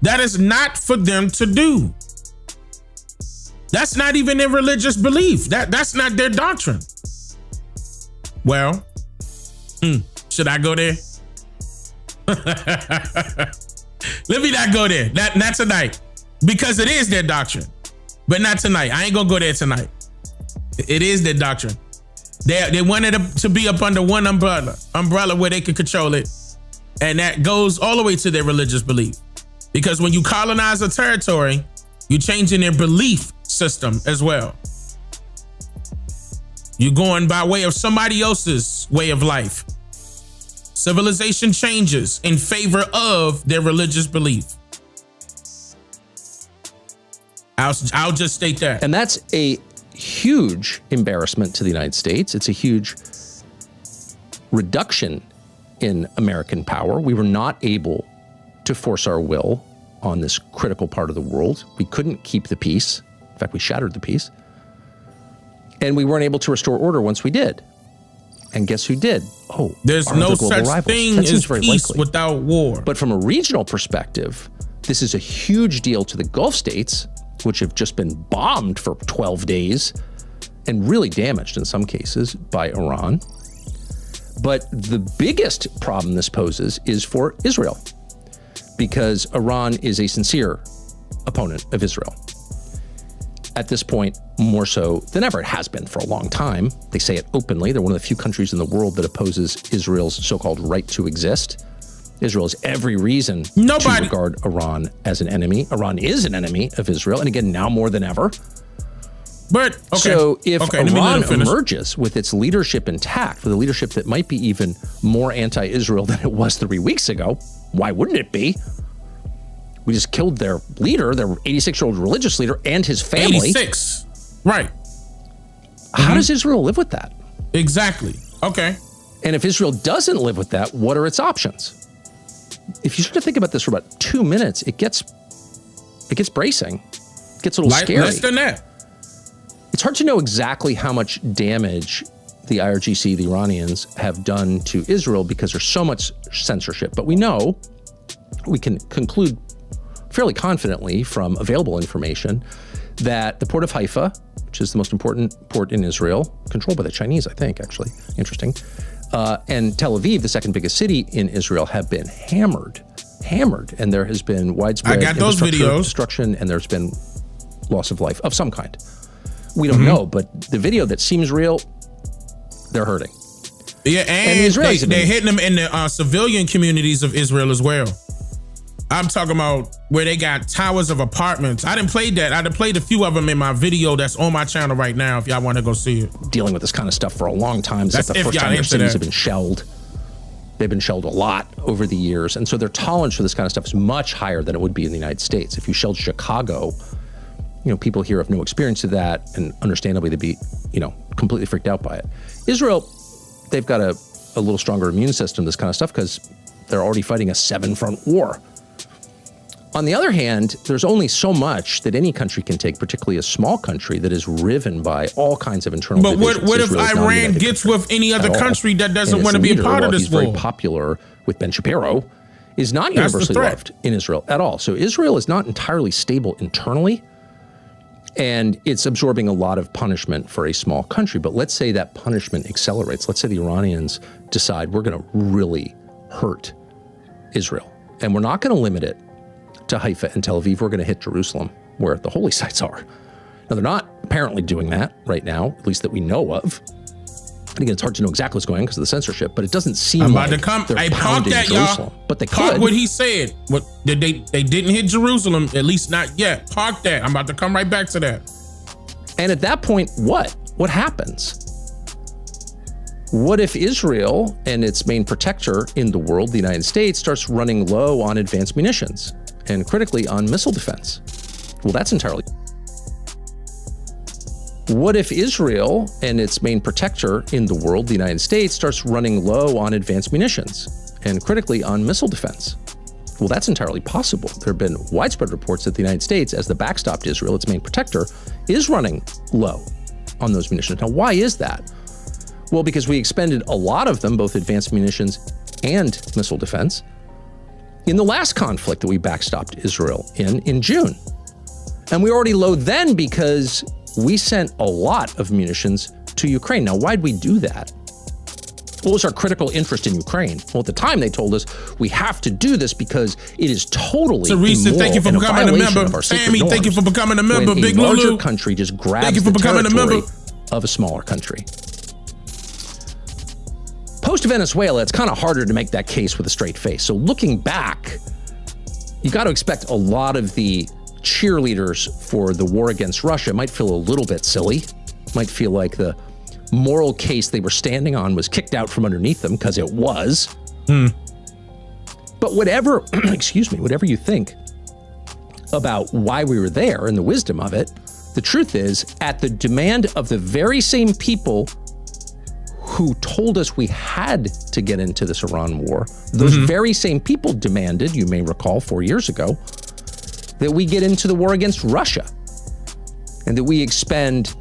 That is not for them to do. That's not even their religious belief. That's not their doctrine. Well, should I go there? Let me not go there. Not tonight. Because it is their doctrine. But not tonight. I ain't gonna go there tonight. It is their doctrine. They wanted it to be up under one umbrella where they could control it. And that goes all the way to their religious belief. Because when you colonize a territory, you're changing their belief system as well. You're going by way of somebody else's way of life. Civilization changes in favor of their religious belief. I'll just state that. And that's a huge embarrassment to the United States. It's a huge reduction in American power. We were not able to force our will on this critical part of the world. We couldn't keep the peace. In fact, we shattered the peace. And we weren't able to restore order once we did. And guess who did? Oh, there's no such thing as peace without war. But from a regional perspective, this is a huge deal to the Gulf states, which have just been bombed for 12 days and really damaged in some cases by Iran. But the biggest problem this poses is for Israel, because Iran is a sincere opponent of Israel. At this point, more so than ever. It has been for a long time. They say it openly. They're one of the few countries in the world that opposes Israel's so-called right to exist. Israel has every reason to regard Iran as an enemy. Iran is an enemy of Israel, and again, now more than ever. But so if Iran emerges with its leadership intact, with a leadership that might be even more anti-Israel than it was 3 weeks ago, why wouldn't it be? We just killed their leader, their 86-year-old religious leader, and his family. 86, right. How does Israel live with that? Exactly, okay. And if Israel doesn't live with that, what are its options? If you start to think about this for about 2 minutes, it gets bracing. It gets a little scary. Less than that. It's hard to know exactly how much damage the IRGC, the Iranians, have done to Israel because there's so much censorship. But we know, we can conclude fairly confidently from available information that the port of Haifa, which is the most important port in Israel, controlled by the Chinese, I think, actually, interesting, and Tel Aviv, the second biggest city in Israel, have been hammered, and there has been widespread infrastructure destruction, and there's been loss of life of some kind. We don't know, but the video that seems real, they're hurting. Yeah, and they're hitting them in the civilian communities of Israel as well. I'm talking about where they got towers of apartments. I didn't play that. I done played a few of them in my video that's on my channel right now if y'all want to go see it. Dealing with this kind of stuff for a long time. That's the first time their cities have been shelled. They've been shelled a lot over the years. And so their tolerance for this kind of stuff is much higher than it would be in the United States. If you shelled Chicago, people here have no experience of that, and understandably they'd be, completely freaked out by it. Israel, they've got a little stronger immune system, this kind of stuff, because they're already fighting a 7-front war. On the other hand, there's only so much that any country can take, particularly a small country that is riven by all kinds of internal divisions. But what if Iran gets with any other country that doesn't want to be a part of this war? He's very popular with Ben Shapiro, is not universally loved in Israel at all. So Israel is not entirely stable internally, and it's absorbing a lot of punishment for a small country. But let's say that punishment accelerates. Let's say the Iranians decide we're going to really hurt Israel, and we're not going to limit it to Haifa and Tel Aviv. We're going to hit Jerusalem, where the holy sites are. Now, they're not apparently doing that right now, at least that we know of. And again, it's hard to know exactly what's going on because of the censorship, but it doesn't seem like they're pounding Jerusalem. But they could. Park what he said. They didn't hit Jerusalem, at least not yet. Park that. I'm about to come right back to that. And at that point, what? What happens? What if Israel and its main protector in the world, the United States, starts running low on advanced munitions and critically on missile defense? Well, that's entirely. What if Israel and its main protector in the world, the United States, starts running low on advanced munitions and critically on missile defense? Well, that's entirely possible. There have been widespread reports that the United States, as the backstop to Israel, its main protector, is running low on those munitions. Now, why is that? Well, because we expended a lot of them, both advanced munitions and missile defense, in the last conflict that we backstopped Israel in June. And we already low then because we sent a lot of munitions to Ukraine. Now, why'd we do that? What was our critical interest in Ukraine? Well, at the time they told us we have to do this because it is totally Teresa, thank you for becoming a member. Sammy, thank you for becoming a member. Big Lulu, a larger country just grabs the territory of a smaller country. Post-Venezuela, it's kind of harder to make that case with a straight face. So looking back, you got to expect a lot of the cheerleaders for the war against Russia might feel a little bit silly, might feel like the moral case they were standing on was kicked out from underneath them, because it was. But whatever, whatever you think about why we were there and the wisdom of it, the truth is, at the demand of the very same people who told us we had to get into this Iran war, those very same people demanded, you may recall 4 years ago, that we get into the war against Russia and that we expend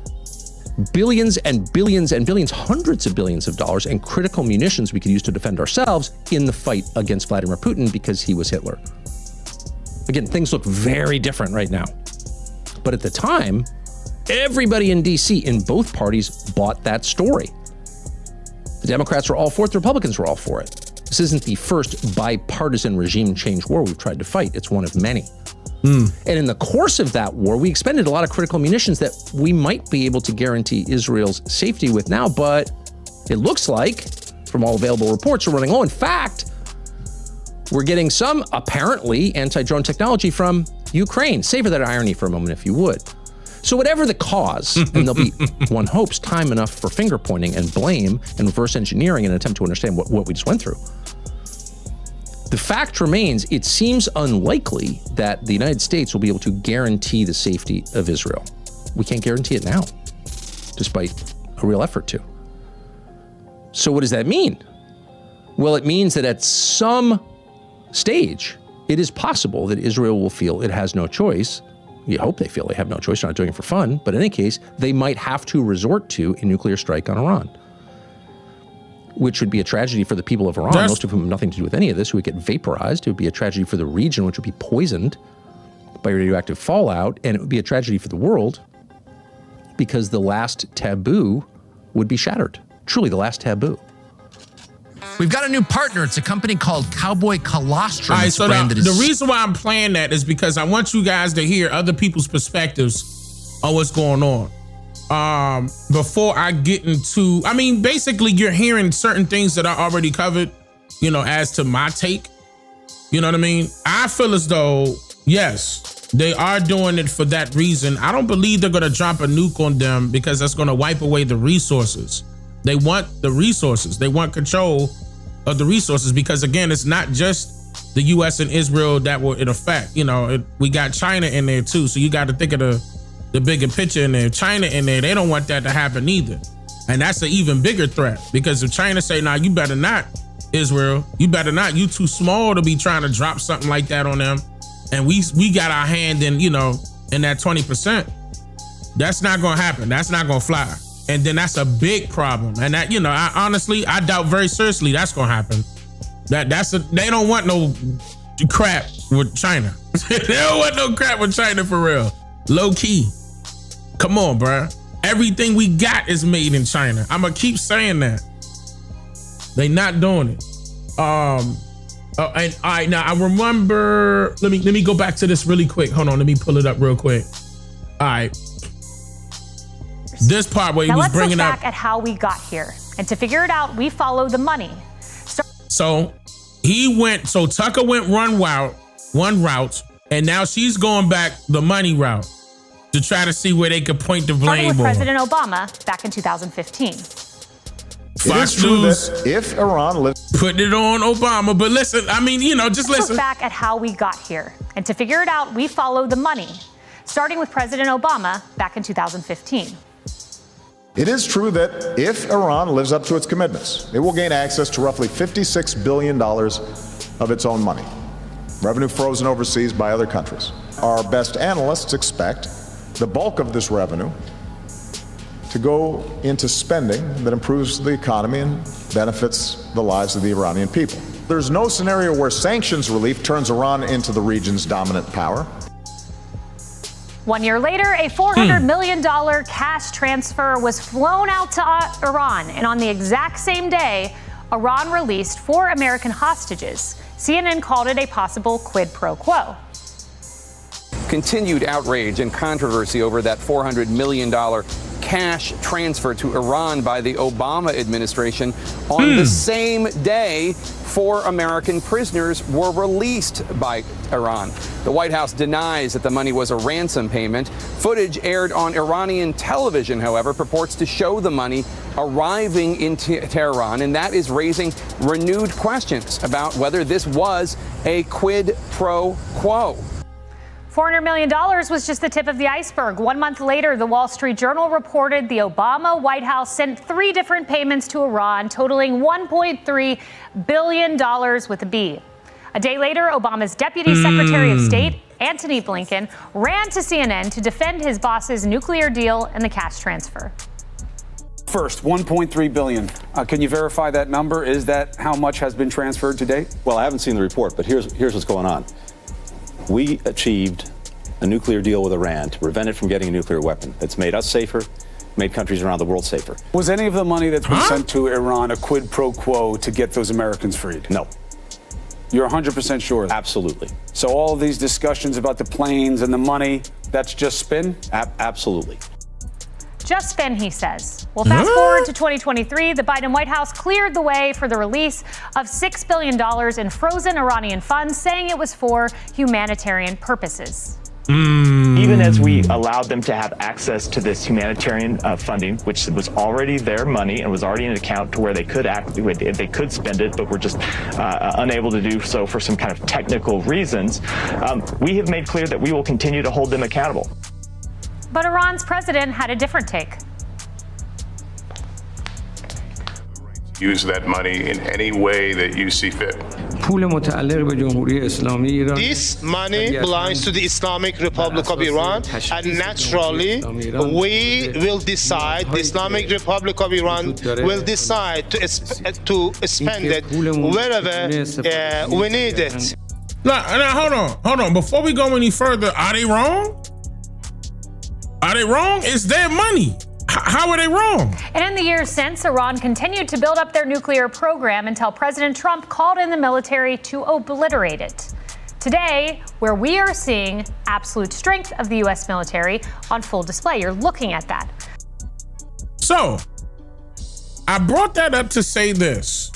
billions and billions and billions, hundreds of billions of dollars in critical munitions we could use to defend ourselves in the fight against Vladimir Putin because he was Hitler. Again, things look very different right now. But at the time, everybody in DC in both parties bought that story. The Democrats were all for it, the Republicans were all for it. This isn't the first bipartisan regime change war we've tried to fight. It's one of many. And in the course of that war, we expended a lot of critical munitions that we might be able to guarantee Israel's safety with now, but it looks like, from all available reports, we're running low. In fact, we're getting some, apparently, anti-drone technology from Ukraine. Savor that irony for a moment, if you would. So whatever the cause, and there'll be, one hopes, time enough for finger-pointing and blame and reverse engineering in an attempt to understand what we just went through. The fact remains, it seems unlikely that the United States will be able to guarantee the safety of Israel. We can't guarantee it now, despite a real effort to. So what does that mean? Well, it means that at some stage, it is possible that Israel will feel it has no choice. You hope they feel they have no choice, they're not doing it for fun, but in any case, they might have to resort to a nuclear strike on Iran, which would be a tragedy for the people of Iran, most of whom have nothing to do with any of this, who would get vaporized. It would be a tragedy for the region, which would be poisoned by radioactive fallout, and it would be a tragedy for the world because the last taboo would be shattered. Truly the last taboo. We've got a new partner. It's a company called Cowboy Colostrum. All right, so the reason why I'm playing that is because I want you guys to hear other people's perspectives on what's going on. Before I get into, I mean, basically you're hearing certain things that I already covered, you know, as to my take, you know what I mean? I feel as though, yes, they are doing it for that reason. I don't believe they're going to drop a nuke on them because that's going to wipe away the resources. They want the resources. They want control of the resources because, again, it's not just the U.S. and Israel that were in effect. You know, we got China in there too. So you got to think of the bigger picture in there. China in there, they don't want that to happen either. And that's an even bigger threat because if China say, nah, you better not, Israel, you better not, you too small to be trying to drop something like that on them. And we got our hand in, you know, in that 20%. That's not going to happen. That's not going to fly. And then that's a big problem. And that, you know, I doubt very seriously that's going to happen. They don't want no crap with China. They don't want no crap with China for real. Low key. Come on, bruh. Everything we got is made in China. I'm gonna keep saying that. They not doing it. And all right, now I remember. Let me go back to this really quick. Hold on, let me pull it up real quick. All right. This part where he was bringing up. Let's look back at how we got here, and to figure it out, we follow the money. So Tucker went one route, and now she's going back the money route to try to see where they could point the blame on. President Obama back in 2015. Fox News, if Iran lives, putting it on Obama, but listen, I mean, you know, just listen. Let's look back at how we got here, and to figure it out, we follow the money, starting with President Obama back in 2015. It is true that if Iran lives up to its commitments, it will gain access to roughly $56 billion of its own money, revenue frozen overseas by other countries. Our best analysts expect the bulk of this revenue to go into spending that improves the economy and benefits the lives of the Iranian people. There's no scenario where sanctions relief turns Iran into the region's dominant power. 1 year later, a $400 million cash transfer was flown out to Iran. And on the exact same day, Iran released 4 American hostages. CNN called it a possible quid pro quo. Continued outrage and controversy over that $400 million cash transfer to Iran by the Obama administration. On the same day, 4 American prisoners were released by Iran. The White House denies that the money was a ransom payment. Footage aired on Iranian television, however, purports to show the money arriving in Tehran, and that is raising renewed questions about whether this was a quid pro quo. $400 million was just the tip of the iceberg. 1 month later, the Wall Street Journal reported the Obama White House sent 3 different payments to Iran, totaling $1.3 billion with a B. A day later, Obama's Deputy Secretary of State, Antony Blinken, ran to CNN to defend his boss's nuclear deal and the cash transfer. First, $1.3 billion. Can you verify that number? Is that how much has been transferred to date? Well, I haven't seen the report, but here's what's going on. We achieved a nuclear deal with Iran to prevent it from getting a nuclear weapon. It's made us safer, made countries around the world safer. Was any of the money that's been sent to Iran a quid pro quo to get those Americans freed? No. You're 100% sure of that? Absolutely. So all of these discussions about the planes and the money, that's just spin? Absolutely. Just spin, he says. Well, fast forward to 2023, the Biden White House cleared the way for the release of $6 billion in frozen Iranian funds, saying it was for humanitarian purposes. Even as we allowed them to have access to this humanitarian funding, which was already their money and was already in an account to where they could they could spend it, but were just unable to do so for some kind of technical reasons, we have made clear that we will continue to hold them accountable. But Iran's president had a different take. Use that money in any way that you see fit. This money belongs to the Islamic Republic of Iran, and naturally, we will decide, the Islamic Republic of Iran will decide to spend it wherever we need it. Now, hold on. Before we go any further, are they wrong? Are they wrong? It's their money. How are they wrong? And in the years since, Iran continued to build up their nuclear program until President Trump called in the military to obliterate it. Today, where we are seeing absolute strength of the U.S. military on full display, you're looking at that. So, I brought that up to say this.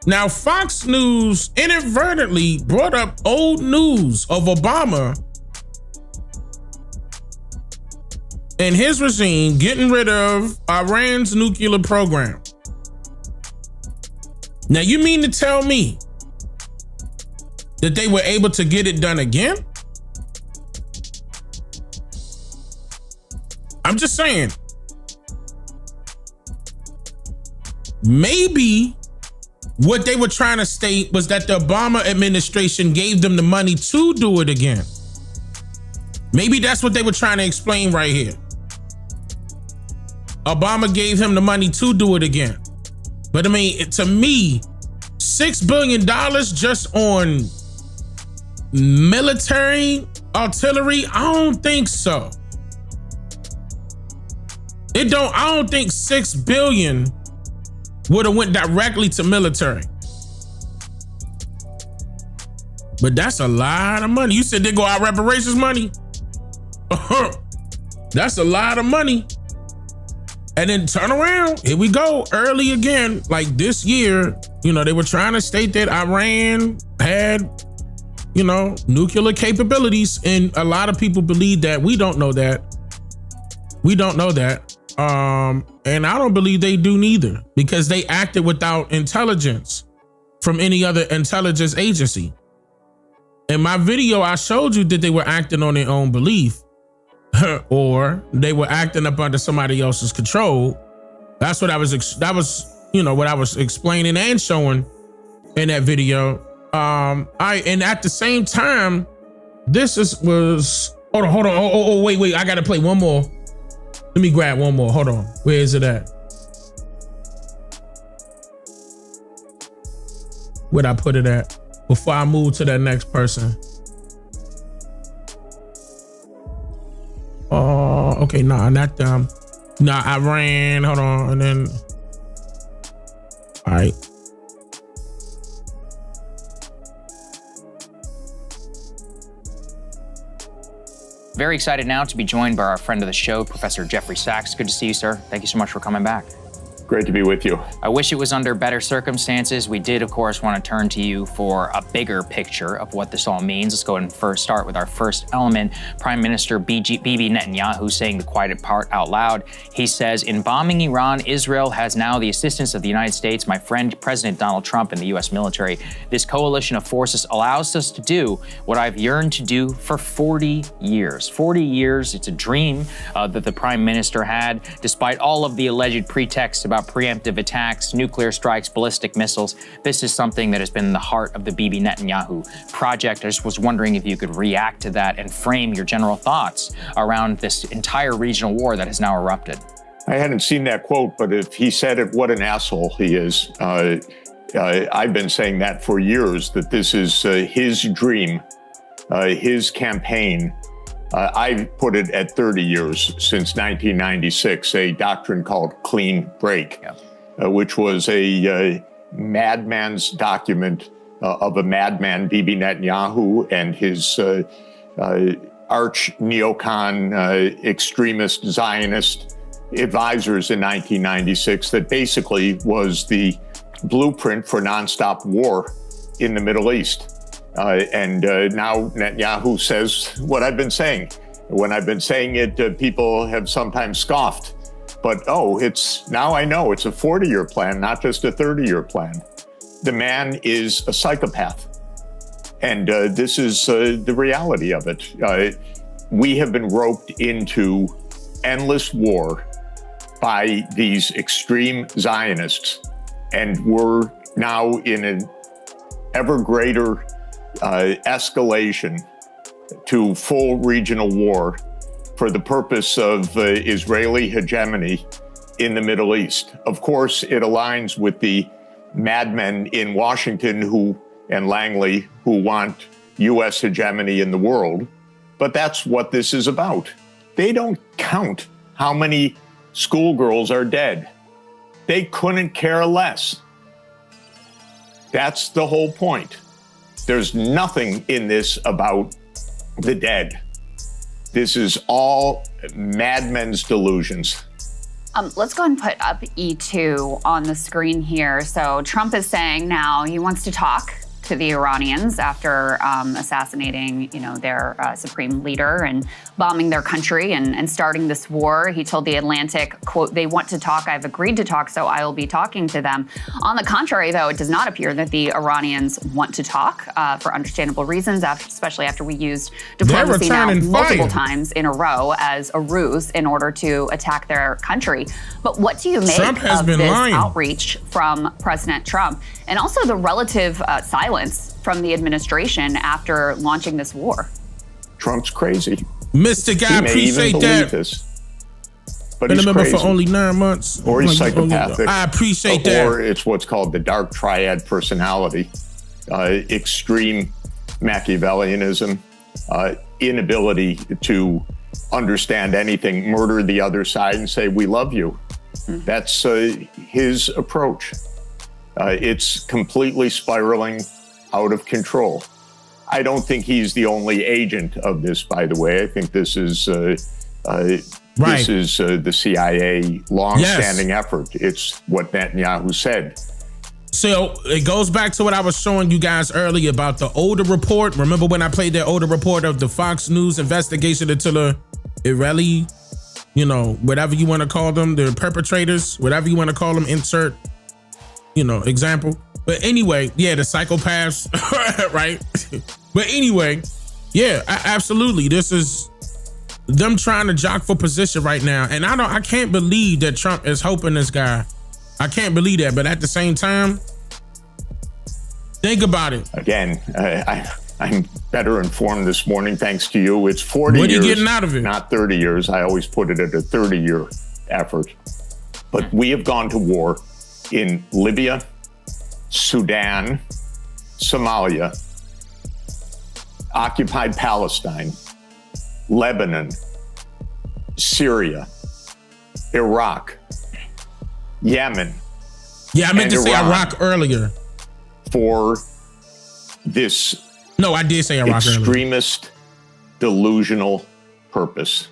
Now, Fox News inadvertently brought up old news of Obama and his regime getting rid of Iran's nuclear program. Now, you mean to tell me that they were able to get it done again? I'm just saying. Maybe what they were trying to state was that the Obama administration gave them the money to do it again. Maybe that's what they were trying to explain right here. Obama gave him the money to do it again. But I mean, to me, $6 billion just on military artillery, I don't think so. I don't think $6 billion would have went directly to military. But that's a lot of money. You said they go out reparations money? That's a lot of money. And then turn around, here we go, early again, like this year, they were trying to state that Iran had, nuclear capabilities, and a lot of people believe that. We don't know that. And I don't believe they do neither, because they acted without intelligence from any other intelligence agency. In my video, I showed you that they were acting on their own belief, or they were acting up under somebody else's control. That's what what I was explaining and showing in that video. And at the same time, hold on. Wait, I gotta play one more. Let me grab one more. Hold on. Where is it at? Where'd I put it at? Before I move to that next person. Oh, okay, nah, not them. Nah, Iran, hold on, and then, all right. Very excited now to be joined by our friend of the show, Professor Jeffrey Sachs. Good to see you, sir. Thank you so much for coming back. Great to be with you. I wish it was under better circumstances. We did, of course, want to turn to you for a bigger picture of what this all means. Let's go ahead and first start with our first element. Prime Minister Bibi Netanyahu saying the quiet part out loud. He says, in bombing Iran, Israel has now the assistance of the United States, my friend, President Donald Trump, and the U.S. military. This coalition of forces allows us to do what I've yearned to do for 40 years. 40 years, it's a dream that the Prime Minister had, despite all of the alleged pretexts about preemptive attacks, nuclear strikes, ballistic missiles. This is something that has been in the heart of the Bibi Netanyahu project. I just was wondering if you could react to that and frame your general thoughts around this entire regional war that has now erupted. I hadn't seen that quote, but if he said it, what an asshole he is. I've been saying that for years, that this is his dream, his campaign. I've put it at 30 years since 1996, a doctrine called clean break, which was a madman's document of a madman, Bibi Netanyahu, and his arch neocon extremist Zionist advisors in 1996 that basically was the blueprint for nonstop war in the Middle East. And now Netanyahu says what I've been saying. When I've been saying it, people have sometimes scoffed. But, now I know it's a 40-year plan, not just a 30-year plan. The man is a psychopath. And this is the reality of it. We have been roped into endless war by these extreme Zionists. And we're now in an ever greater escalation to full regional war for the purpose of Israeli hegemony in the Middle East. Of course, it aligns with the madmen in Washington and Langley who want U.S. hegemony in the world. But that's what this is about. They don't count how many schoolgirls are dead. They couldn't care less. That's the whole point. There's nothing in this about the dead. This is all madmen's delusions. Let's go ahead and put up E2 on the screen here. So Trump is saying now he wants to talk to the Iranians after assassinating, their supreme leader and bombing their country and starting this war. He told The Atlantic, quote, "They want to talk. I've agreed to talk, so I will be talking to them." On the contrary, though, it does not appear that the Iranians want to talk for understandable reasons, especially after we used diplomacy now multiple times in a row as a ruse in order to attack their country. But what do you make of this outreach from President Trump and also the relative silence from the administration after launching this war? Trump's crazy. Mr. Guy, appreciate that. This, but been he's a member crazy. for only 9 months. Or he's psychopathic. I appreciate that. Or it's what's called the dark triad personality, extreme Machiavellianism, inability to understand anything, murder the other side and say, we love you. Mm-hmm. That's his approach. It's completely spiraling out of control. I don't think he's the only agent of this, by the way. I think this is this is the CIA long-standing effort. It's what Netanyahu said. So it goes back to what I was showing you guys earlier about the older report. Remember when I played that older report of the Fox News investigation into the Israeli, whatever you want to call them, the perpetrators, whatever you want to call them, insert, example. But anyway, the psychopaths, right? But anyway, absolutely. This is them trying to jock for position right now. And I can't believe that Trump is helping this guy. I can't believe that. But at the same time, think about it. Again, I'm better informed this morning, thanks to you. It's 40 what years. What are you getting out of it? Not 30 years. I always put it at a 30-year effort. But we have gone to war in Libya, Sudan, Somalia, occupied Palestine, Lebanon, Syria, Iraq, Yemen. Yeah, I meant to say Iraq earlier. For this no, I did say Iraq extremist, delusional purpose.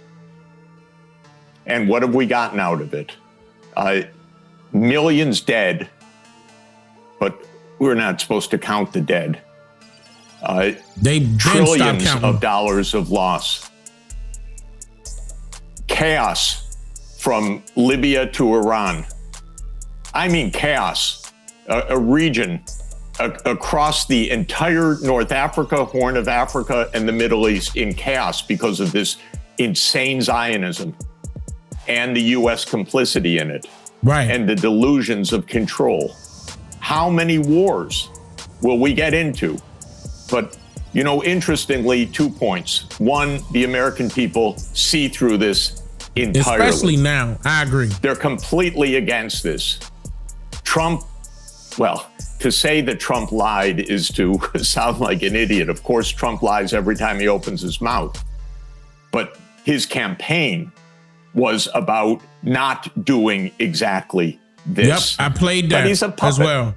And what have we gotten out of it? Millions dead, but we're not supposed to count the dead. Trillions of dollars of loss. Chaos from Libya to Iran. I mean chaos. A region across the entire North Africa, Horn of Africa, and the Middle East in chaos because of this insane Zionism and the U.S. complicity in it. Right. And the delusions of control. How many wars will we get into? But, you know, interestingly, 2 points. One, the American people see through this entirely. Especially now, I agree. They're completely against this. Trump, well, to say that Trump lied is to sound like an idiot. Of course, Trump lies every time he opens his mouth. But his campaign was about not doing exactly this. Yep, I played that he's a puppet as well.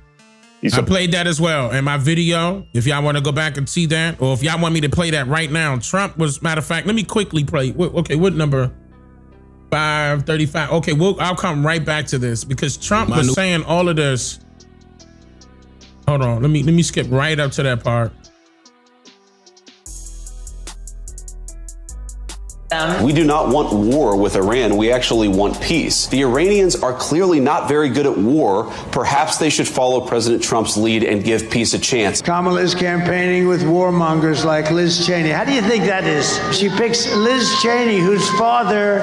I played that as well. In my video, if y'all want to go back and see that, or if y'all want me to play that right now, Trump was, matter of fact, let me quickly play. Okay, what number? 535. Okay, I'll come right back to this because Trump was saying all of this. Hold on, let me skip right up to that part. We do not want war with Iran. We actually want peace. The Iranians are clearly not very good at war. Perhaps they should follow President Trump's lead and give peace a chance. Kamala is campaigning with warmongers like Liz Cheney. How do you think that is? She picks Liz Cheney, whose father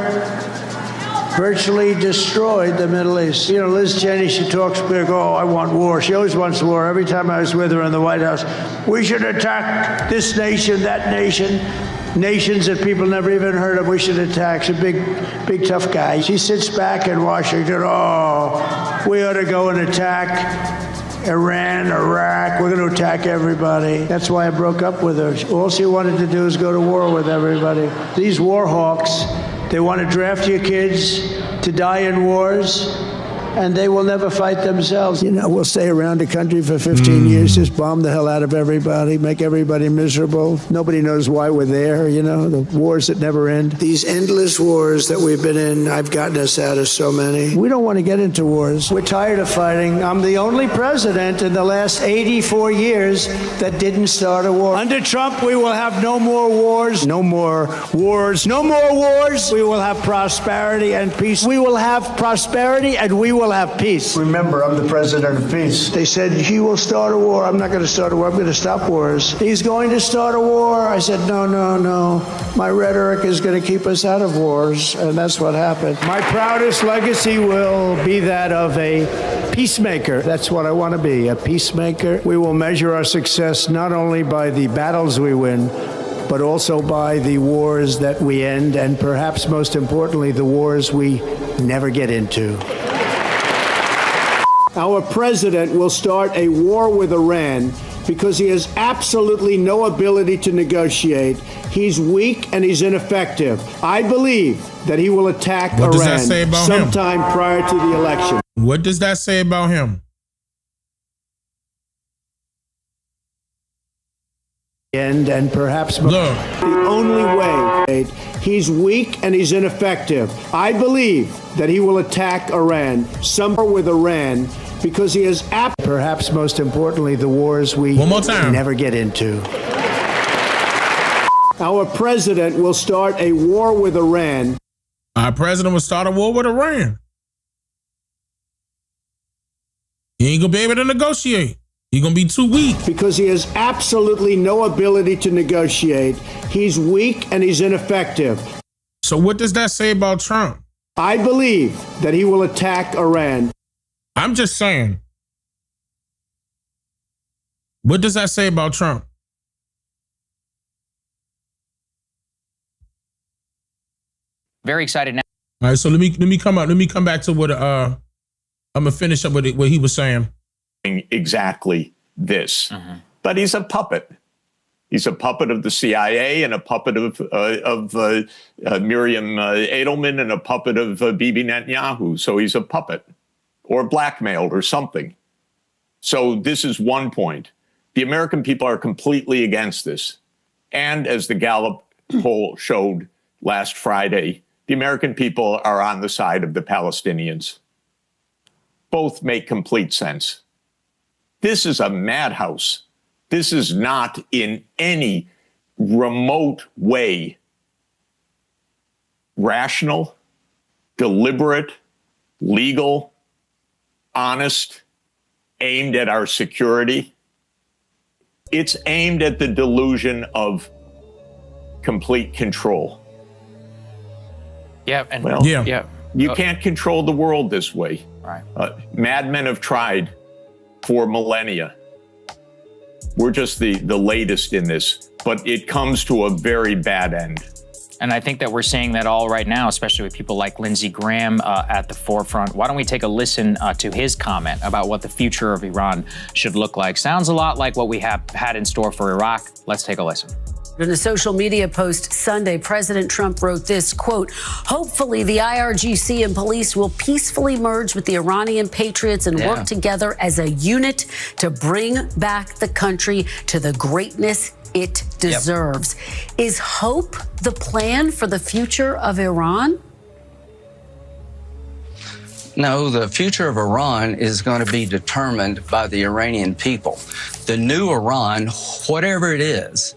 virtually destroyed the Middle East. You know, Liz Cheney, she talks big, oh, I want war. She always wants war. Every time I was with her in the White House, we should attack this nation, that nation. Nations that people never even heard of, we should attack. She's a big, tough guy. She sits back in Washington, oh, we ought to go and attack Iran, Iraq. We're going to attack everybody. That's why I broke up with her. All she wanted to do is go to war with everybody. These war hawks, they want to draft your kids to die in wars, and they will never fight themselves. You know, we'll stay around the country for 15 years, just bomb the hell out of everybody, make everybody miserable. Nobody knows why we're there, you know, the wars that never end. These endless wars that we've been in, I've gotten us out of so many. We don't want to get into wars. We're tired of fighting. I'm the only president in the last 84 years that didn't start a war. Under Trump, we will have no more wars. No more wars. No more wars. We will have prosperity and peace. We will have prosperity and we will have peace. Remember, I'm the president of peace. They said, he will start a war. I'm not going to start a war. I'm going to stop wars. He's going to start a war. I said, no. My rhetoric is going to keep us out of wars. And that's what happened. My proudest legacy will be that of a peacemaker. That's what I want to be, a peacemaker. We will measure our success not only by the battles we win, but also by the wars that we end, and perhaps most importantly, the wars we never get into. Our president will start a war with Iran because he has absolutely no ability to negotiate. He's weak and he's ineffective. I believe that he will attack Iran sometime prior to the election. What does that say about him? And perhaps the only way, he's weak and he's ineffective. I believe that he will attack Iran, somewhere with Iran, because he has perhaps most importantly, the wars we never get into. Our president will start a war with Iran. Our president will start a war with Iran. He ain't gonna be able to negotiate. He's going to be too weak. Because he has absolutely no ability to negotiate. He's weak and he's ineffective. So what does that say about Trump? I believe that he will attack Iran. I'm just saying. What does that say about Trump? Very excited now. All right, so let me come back to what I'm going to finish up with what he was saying. Exactly this. but he's a puppet. He's a puppet of the CIA and a puppet of Miriam Edelman and a puppet of Bibi Netanyahu. So he's a puppet or blackmailed or something. So this is one point. The American people are completely against this. And as the Gallup poll showed last Friday, the American people are on the side of the Palestinians. Both make complete sense. This is a madhouse. This is not in any remote way rational, deliberate, legal, honest, aimed at our security. It's aimed at the delusion of complete control. Yeah, and you can't control the world this way. Right. Madmen have tried for millennia. We're just the latest in this, but it comes to a very bad end. And I think that we're seeing that all right now, especially with people like Lindsey Graham at the forefront. Why don't we take a listen to his comment about what the future of Iran should look like? Sounds a lot like what we have had in store for Iraq. Let's take a listen. In a social media post Sunday, President Trump wrote this, quote, hopefully the IRGC and police will peacefully merge with the Iranian patriots and work together as a unit to bring back the country to the greatness it deserves. Is hope the plan for the future of Iran? No, the future of Iran is going to be determined by the Iranian people. The new Iran, whatever it is,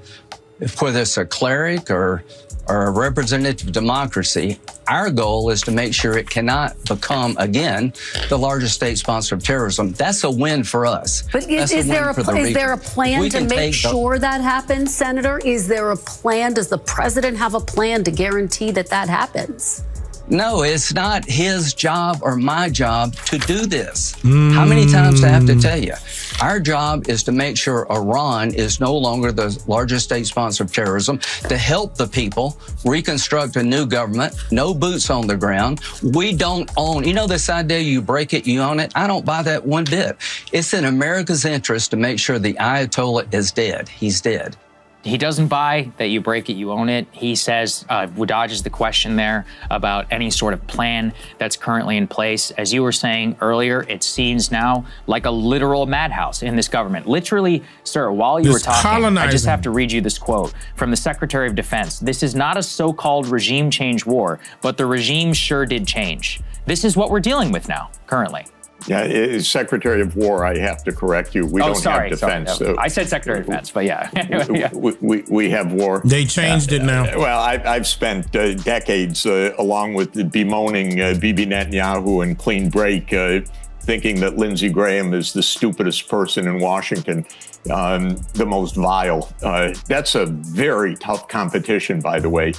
whether it's a cleric or a representative democracy, our goal is to make sure it cannot become, again, the largest state sponsor of terrorism. That's a win for us. But is there a plan to make sure that happens, Senator? Is there a plan? Does the president have a plan to guarantee that that happens? No, it's not his job or my job to do this. How many times do I have to tell you? Our job is to make sure Iran is no longer the largest state sponsor of terrorism, to help the people reconstruct a new government, no boots on the ground. We don't own, you know this idea, you break it, you own it? I don't buy that one bit. It's in America's interest to make sure the Ayatollah is dead. He's dead. He doesn't buy that you break it, you own it. He says, dodges the question there about any sort of plan that's currently in place. As you were saying earlier, it seems now like a literal madhouse in this government. Literally, sir, while you were talking, I just have to read you this quote from the Secretary of Defense. This is not a so-called regime change war, but the regime sure did change. This is what we're dealing with now, currently. Yeah, as Secretary of War, I have to correct you. We don't have defense. Sorry. I said Secretary of Defense, but yeah. we have war. They changed it now. Well, I've spent decades along with bemoaning Bibi Netanyahu and clean break, thinking that Lindsey Graham is the stupidest person in Washington, the most vile. That's a very tough competition, by the way.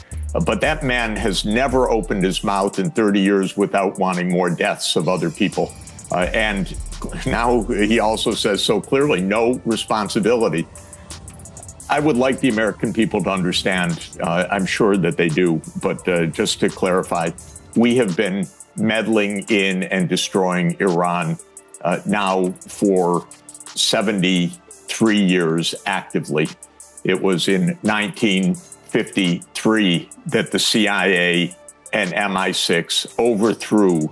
But that man has never opened his mouth in 30 years without wanting more deaths of other people. And now he also says so clearly, no responsibility. I would like the American people to understand, I'm sure that they do, but just to clarify, we have been meddling in and destroying Iran now for 73 years actively. It was in 1953 that the CIA and MI6 overthrew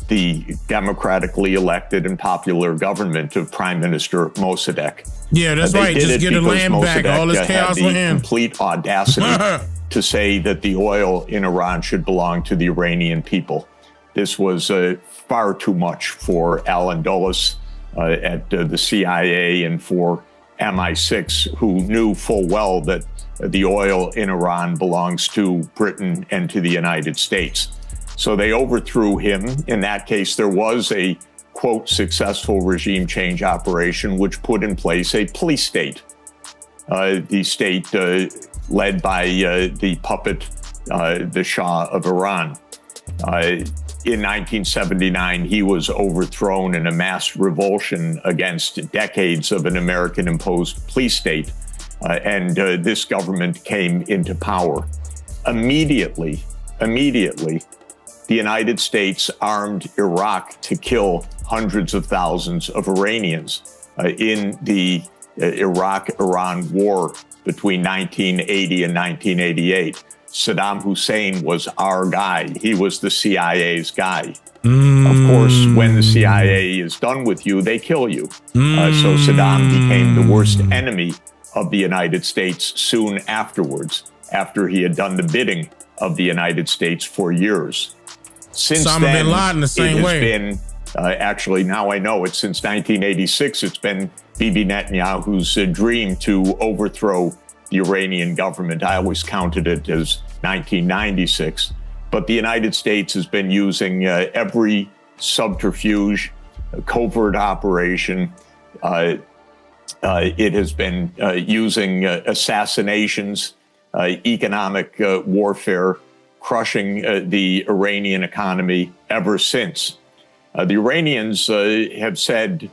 the democratically elected and popular government of Prime Minister Mossadegh. Yeah, that's right. Just get the land back. All this chaos with him. Complete audacity to say that the oil in Iran should belong to the Iranian people. This was far too much for Alan Dulles at the CIA and for MI6, who knew full well that the oil in Iran belongs to Britain and to the United States. So they overthrew him. In that case, there was a, quote, successful regime change operation, which put in place a police state. The state led by the puppet, the Shah of Iran. In 1979, he was overthrown in a mass revulsion against decades of an American-imposed police state. And this government came into power. Immediately, the United States armed Iraq to kill hundreds of thousands of Iranians in the Iraq-Iran war between 1980 and 1988. Saddam Hussein was our guy. He was the CIA's guy. Of course, when the CIA is done with you, they kill you. So Saddam became the worst enemy of the United States soon afterwards, after he had done the bidding of the United States for years. Since Osama then, bin Laden the same it has way. been, actually, now I know it, since 1986, it's been Bibi Netanyahu's dream to overthrow the Iranian government. I always counted it as 1996. But the United States has been using every subterfuge, covert operation. It has been using assassinations, economic warfare, crushing the Iranian economy ever since. The Iranians have said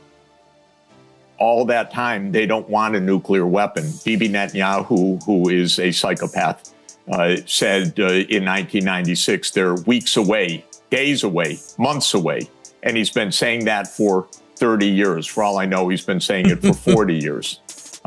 all that time they don't want a nuclear weapon. Bibi Netanyahu, who is a psychopath, said in 1996 they're weeks away, days away, months away. And he's been saying that for 30 years. For all I know, he's been saying it for 40 years.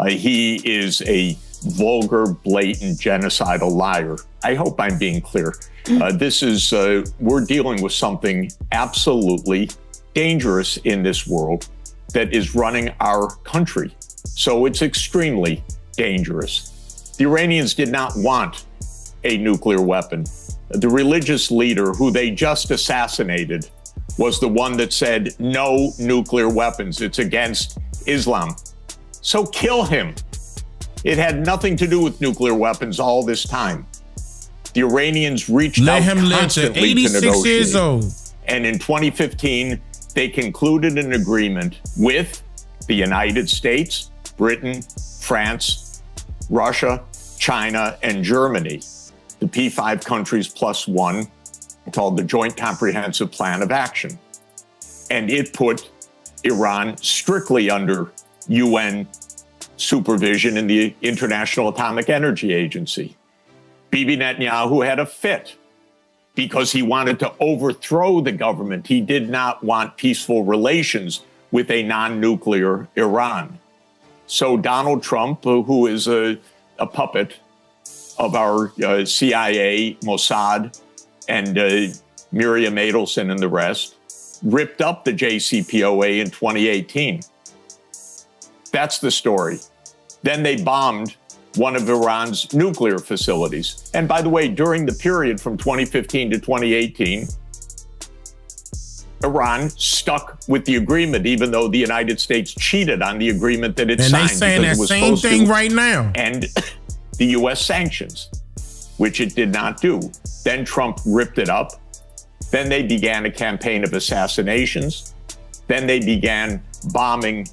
He is a vulgar, blatant, genocidal liar. I hope I'm being clear. We're dealing with something absolutely dangerous in this world that is running our country. So it's extremely dangerous. The Iranians did not want a nuclear weapon. The religious leader who they just assassinated was the one that said, no nuclear weapons. It's against Islam. So kill him. It had nothing to do with nuclear weapons all this time. The Iranians reached out constantly to negotiate. Years old. And in 2015, they concluded an agreement with the United States, Britain, France, Russia, China, and Germany, the P5 countries plus one, called the Joint Comprehensive Plan of Action. And it put Iran strictly under UN supervision in the International Atomic Energy Agency. Bibi Netanyahu had a fit because he wanted to overthrow the government. He did not want peaceful relations with a non-nuclear Iran. So Donald Trump, who is a puppet of our CIA, Mossad, and Miriam Adelson and the rest, ripped up the JCPOA in 2018. That's the story. Then they bombed one of Iran's nuclear facilities. And by the way, during the period from 2015 to 2018, Iran stuck with the agreement, even though the United States cheated on the agreement that it signed. And they're saying that same thing right now. And the U.S. sanctions, which it did not do. Then Trump ripped it up. Then they began a campaign of assassinations. Then they began bombing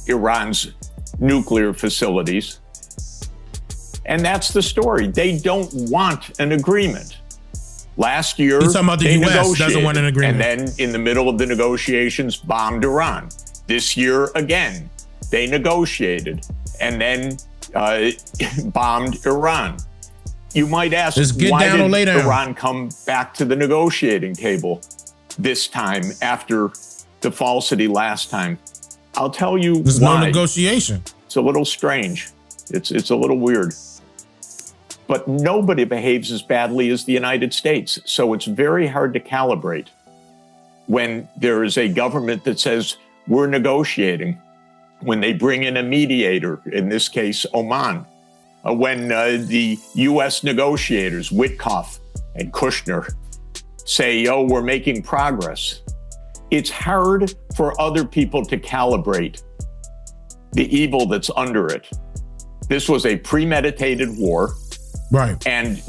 Iran's nuclear facilities. And that's the story. They don't want an agreement. Last year, he's talking about the U.S. doesn't want an agreement. And then in the middle of the negotiations, bombed Iran. This year, again, they negotiated and then bombed Iran. You might ask, why did Iran come back to the negotiating table this time after the falsity last time? I'll tell you why. There's no negotiation. It's a little strange. It's a little weird. But nobody behaves as badly as the United States. So it's very hard to calibrate when there is a government that says, we're negotiating, when they bring in a mediator, in this case, Oman, when the U.S. negotiators, Witkoff and Kushner, say, oh, we're making progress. It's hard for other people to calibrate the evil that's under it. This was a premeditated war. Right. And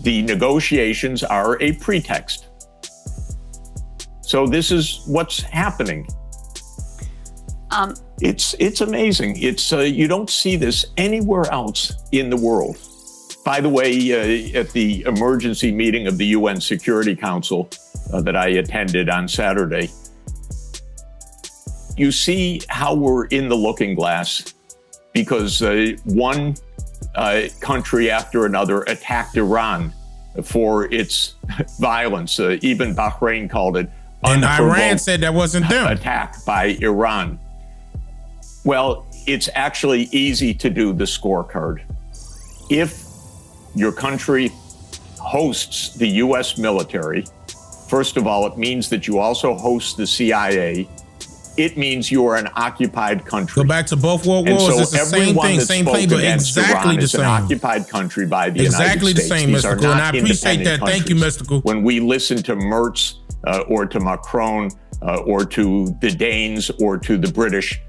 the negotiations are a pretext. So this is what's happening. It's amazing. You don't see this anywhere else in the world. By the way, at the emergency meeting of the UN Security Council that I attended on Saturday, you see how we're in the looking glass because one country after another attacked Iran for its violence. Even Bahrain called it and Iran said that wasn't them. Attack by Iran. Well, it's actually easy to do the scorecard. If your country hosts the U.S. military, first of all, it means that you also host the CIA. It means you are an occupied country. Go back to both World Wars. So it's the same thing, same playbook, exactly the same. An occupied country by the United States. Exactly the same, Mystical, and I appreciate that. Thank you, Mystical. When we listen to Merz or to Macron or to the Danes or to the British,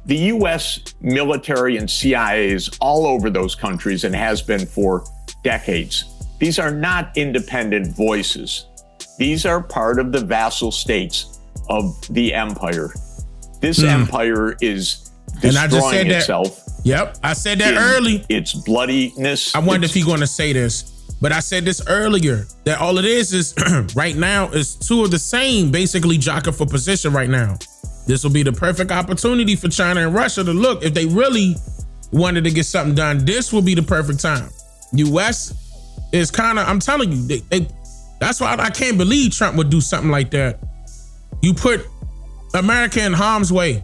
the U.S. military and CIA is all over those countries and has been for decades. These are not independent voices. These are part of the vassal states of the empire. This empire is destroying itself. Yep, I said that early. Its bloodiness. I wonder if he's going to say this, but I said this earlier, that all it is right now is two of the same, basically jockeying for position right now. This will be the perfect opportunity for China and Russia to look. If they really wanted to get something done, this will be the perfect time. U.S. is kind of, I'm telling you, that's why I can't believe Trump would do something like that. You put America in harm's way,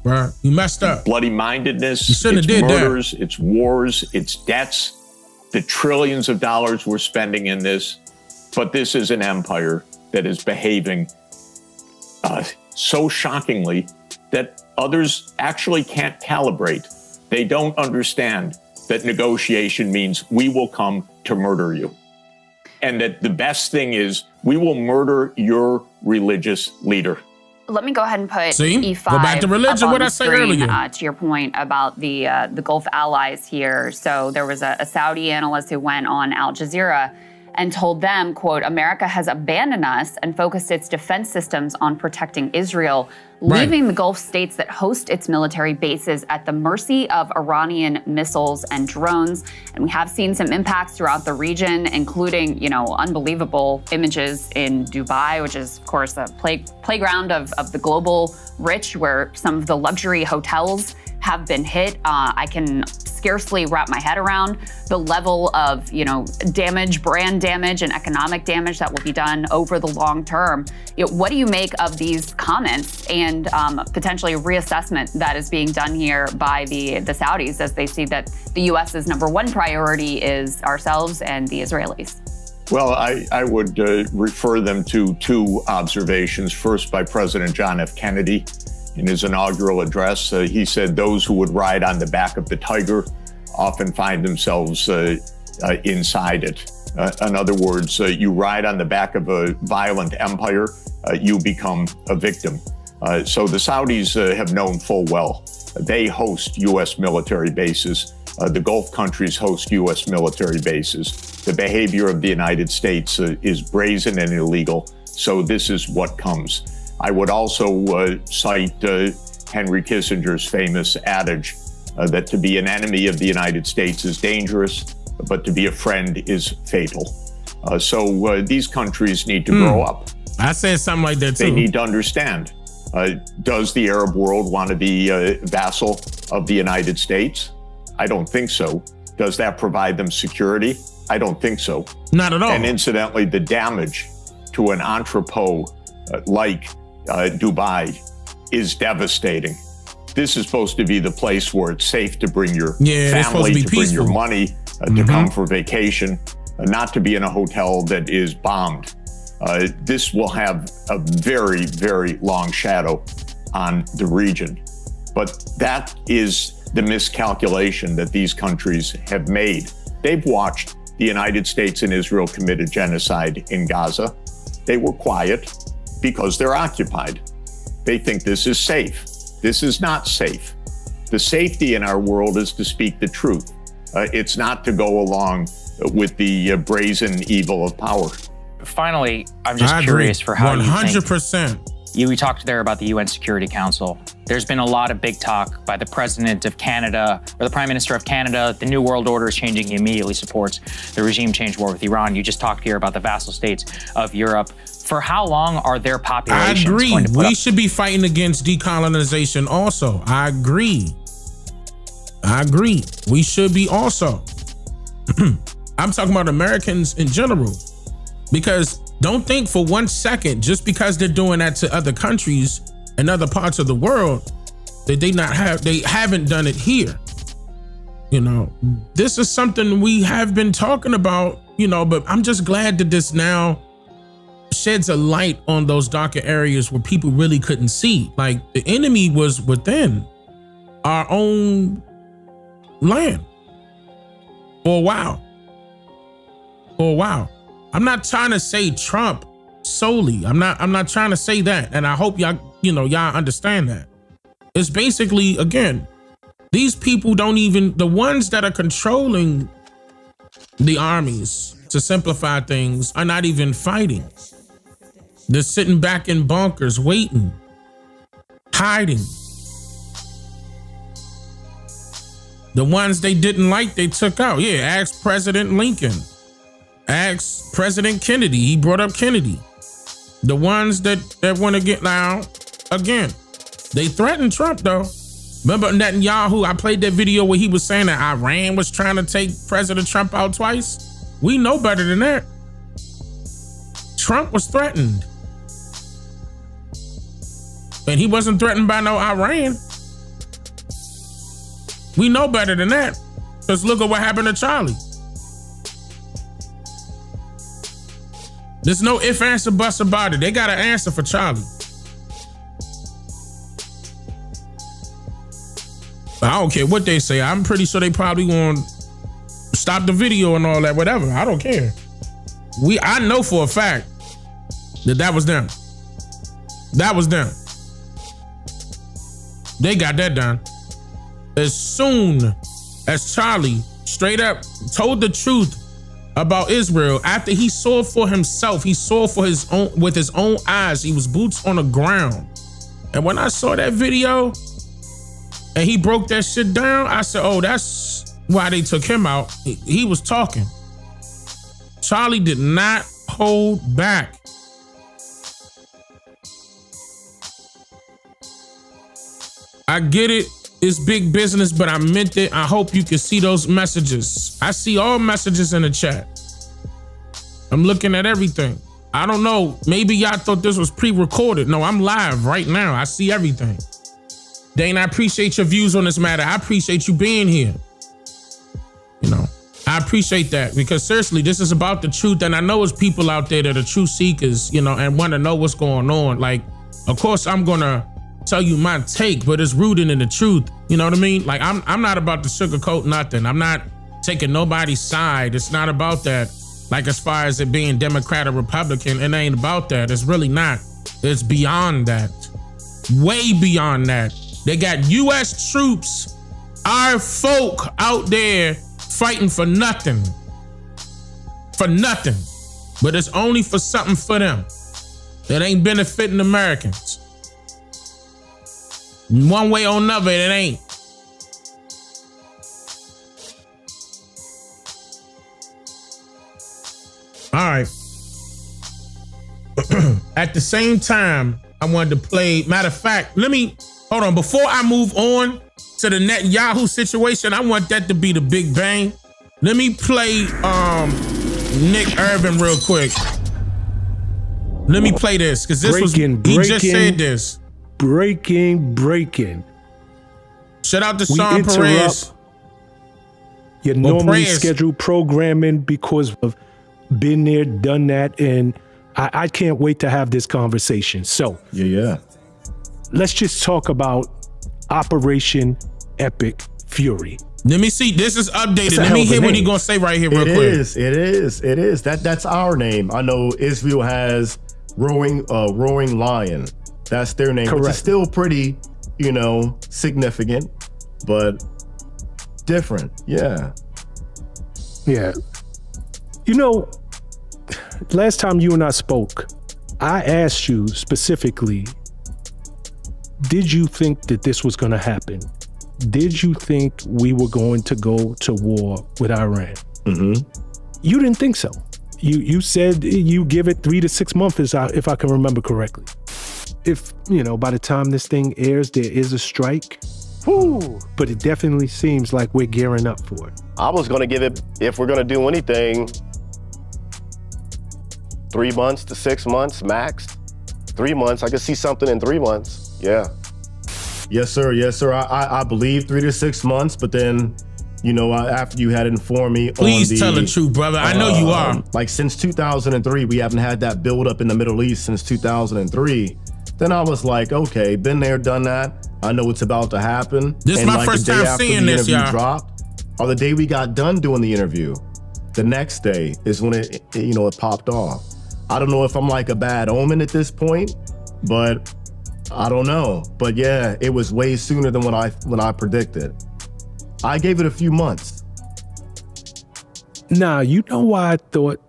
bro. You messed up. Bloody mindedness, it's murders, it's wars, it's debts, the trillions of dollars we're spending in this. But this is an empire that is behaving so shockingly that others actually can't calibrate. They don't understand that negotiation means we will come to murder you. And that the best thing is we will murder your religious leader. Let me go ahead and put E5 go back to religion, what I said earlier. To your point about the Gulf allies here. So there was a Saudi analyst who went on Al Jazeera and told them, quote, America has abandoned us and focused its defense systems on protecting Israel, leaving the Gulf states that host its military bases at the mercy of Iranian missiles and drones. And we have seen some impacts throughout the region, including, unbelievable images in Dubai, which is, of course, a playground of the global rich, where some of the luxury hotels have been hit. I can scarcely wrap my head around the level of, damage, brand damage, and economic damage that will be done over the long term. What do you make of these comments and potentially a reassessment that is being done here by the Saudis as they see that the U.S.'s number one priority is ourselves and the Israelis? Well, I would refer them to two observations. First, by President John F. Kennedy. In his inaugural address, he said those who would ride on the back of the tiger often find themselves inside it. In other words, you ride on the back of a violent empire, you become a victim. So the Saudis have known full well. They host U.S. military bases. The Gulf countries host U.S. military bases. The behavior of the United States is brazen and illegal. So this is what comes. I would also cite Henry Kissinger's famous adage that to be an enemy of the United States is dangerous, but to be a friend is fatal. So these countries need to grow up. I said something like that too. They need to understand. Does the Arab world want to be a vassal of the United States? I don't think so. Does that provide them security? I don't think so. Not at all. And incidentally, the damage to an entrepot like Dubai is devastating. This is supposed to be the place where it's safe to bring your family, to bring your money, to come for vacation, not to be in a hotel that is bombed. This will have a very, very long shadow on the region. But that is the miscalculation that these countries have made. They've watched the United States and Israel commit a genocide in Gaza. They were quiet because they're occupied. They think this is safe. This is not safe. The safety in our world is to speak the truth. It's not to go along with the brazen evil of power. Finally, I'm just curious for how 100%. We talked there about the UN Security Council. There's been a lot of big talk by the President of Canada or the Prime Minister of Canada. The New World Order is changing. He immediately supports the regime change war with Iran. You just talked here about the vassal states of Europe. For how long are their populations going to put up? We up? should be fighting against decolonization also. I agree. We should be also. I'm talking about Americans in general. Because don't think for 1 second, just because they're doing that to other countries and other parts of the world, that they haven't done it here. You know, this is something we have been talking about, you know, but I'm just glad that this now sheds a light on those darker areas where people really couldn't see. Like, the enemy was within our own land for a while. I'm not trying to say Trump solely. I'm not trying to say that. And I hope y'all understand that. It's basically, again, these people the ones that are controlling the armies, to simplify things, are not even fighting. They're sitting back in bunkers, waiting, hiding. The ones they didn't like, they took out. Yeah, ask President Lincoln. Ask President Kennedy. He brought up Kennedy. The ones that want to get now, again, they threatened Trump, though. Remember Netanyahu? I played that video where he was saying that Iran was trying to take President Trump out twice. We know better than that. Trump was threatened. And he wasn't threatened by no Iran. We know better than that. Because look at what happened to Charlie. There's no ifs, ands, or buts about it. They got an answer for Charlie. I don't care what they say. I'm pretty sure they probably gonna stop the video and all that, whatever. I don't care. I know for a fact that was them. That was them. They got that done. As soon as Charlie straight up told the truth about Israel, after he saw for himself, he saw for his own, with his own eyes, he was boots on the ground. And when I saw that video and he broke that shit down, I said, oh, that's why they took him out. He was talking. Charlie did not hold back. I get it. It's big business, but I meant it. I hope you can see those messages. I see all messages in the chat. I'm looking at everything. I don't know. Maybe y'all thought this was pre-recorded. No, I'm live right now. I see everything. Dane, I appreciate your views on this matter. I appreciate you being here. You know, I appreciate that, because seriously, this is about the truth. And I know there's people out there that are truth seekers, you know, and want to know what's going on. Like, of course, I'm going to tell you my take, but it's rooted in the truth. You know what I mean? Like, I'm not about to sugarcoat nothing. I'm not taking nobody's side. It's not about that. Like, as far as it being Democrat or Republican, it ain't about that. It's really not. It's beyond that. Way beyond that. They got U.S. troops, our folk out there fighting for nothing. For nothing. But it's only for something for them. It ain't benefiting Americans. One way or another, it ain't. All right. At the same time, I wanted to play. Matter of fact, hold on. Before I move on to the Netanyahu situation, I want that to be the Big Bang. Let me play Nick Urban real quick. Let me play this, because this he just said this. Breaking. Shout out to Sean Perez. Your normally scheduled programming because of been there, done that, and I can't wait to have this conversation. So yeah. Let's just talk about Operation Epic Fury. Let me see. This is updated. Let me hear what he's gonna say right here real quick. It is. That's our name. I know Israel has Roaring Lion. That's their name. Correct. Which is still pretty, significant, but different. Yeah. Yeah. Last time you and I spoke, I asked you specifically, did you think that this was going to happen? Did you think we were going to go to war with Iran? Mm-hmm. You didn't think so. You said you give it 3 to 6 months, if I can remember correctly. If, by the time this thing airs, there is a strike. Whew, but it definitely seems like we're gearing up for it. I was going to give it, if we're going to do anything, 3 months to 6 months max. 3 months. I could see something in 3 months. Yeah. Yes, sir. Yes, sir. I believe 3 to 6 months, but then, after you had informed me Please tell the truth, brother. I know you are. Like since 2003, we haven't had that buildup in the Middle East since 2003. Then I was like, okay, been there, done that. I know it's about to happen. This is my first time seeing this, y'all. Dropped, or the day we got done doing the interview, the next day is when it popped off. I don't know if I'm like a bad omen at this point, but I don't know. But yeah, it was way sooner than when I predicted. I gave it a few months. Nah, you know why I thought,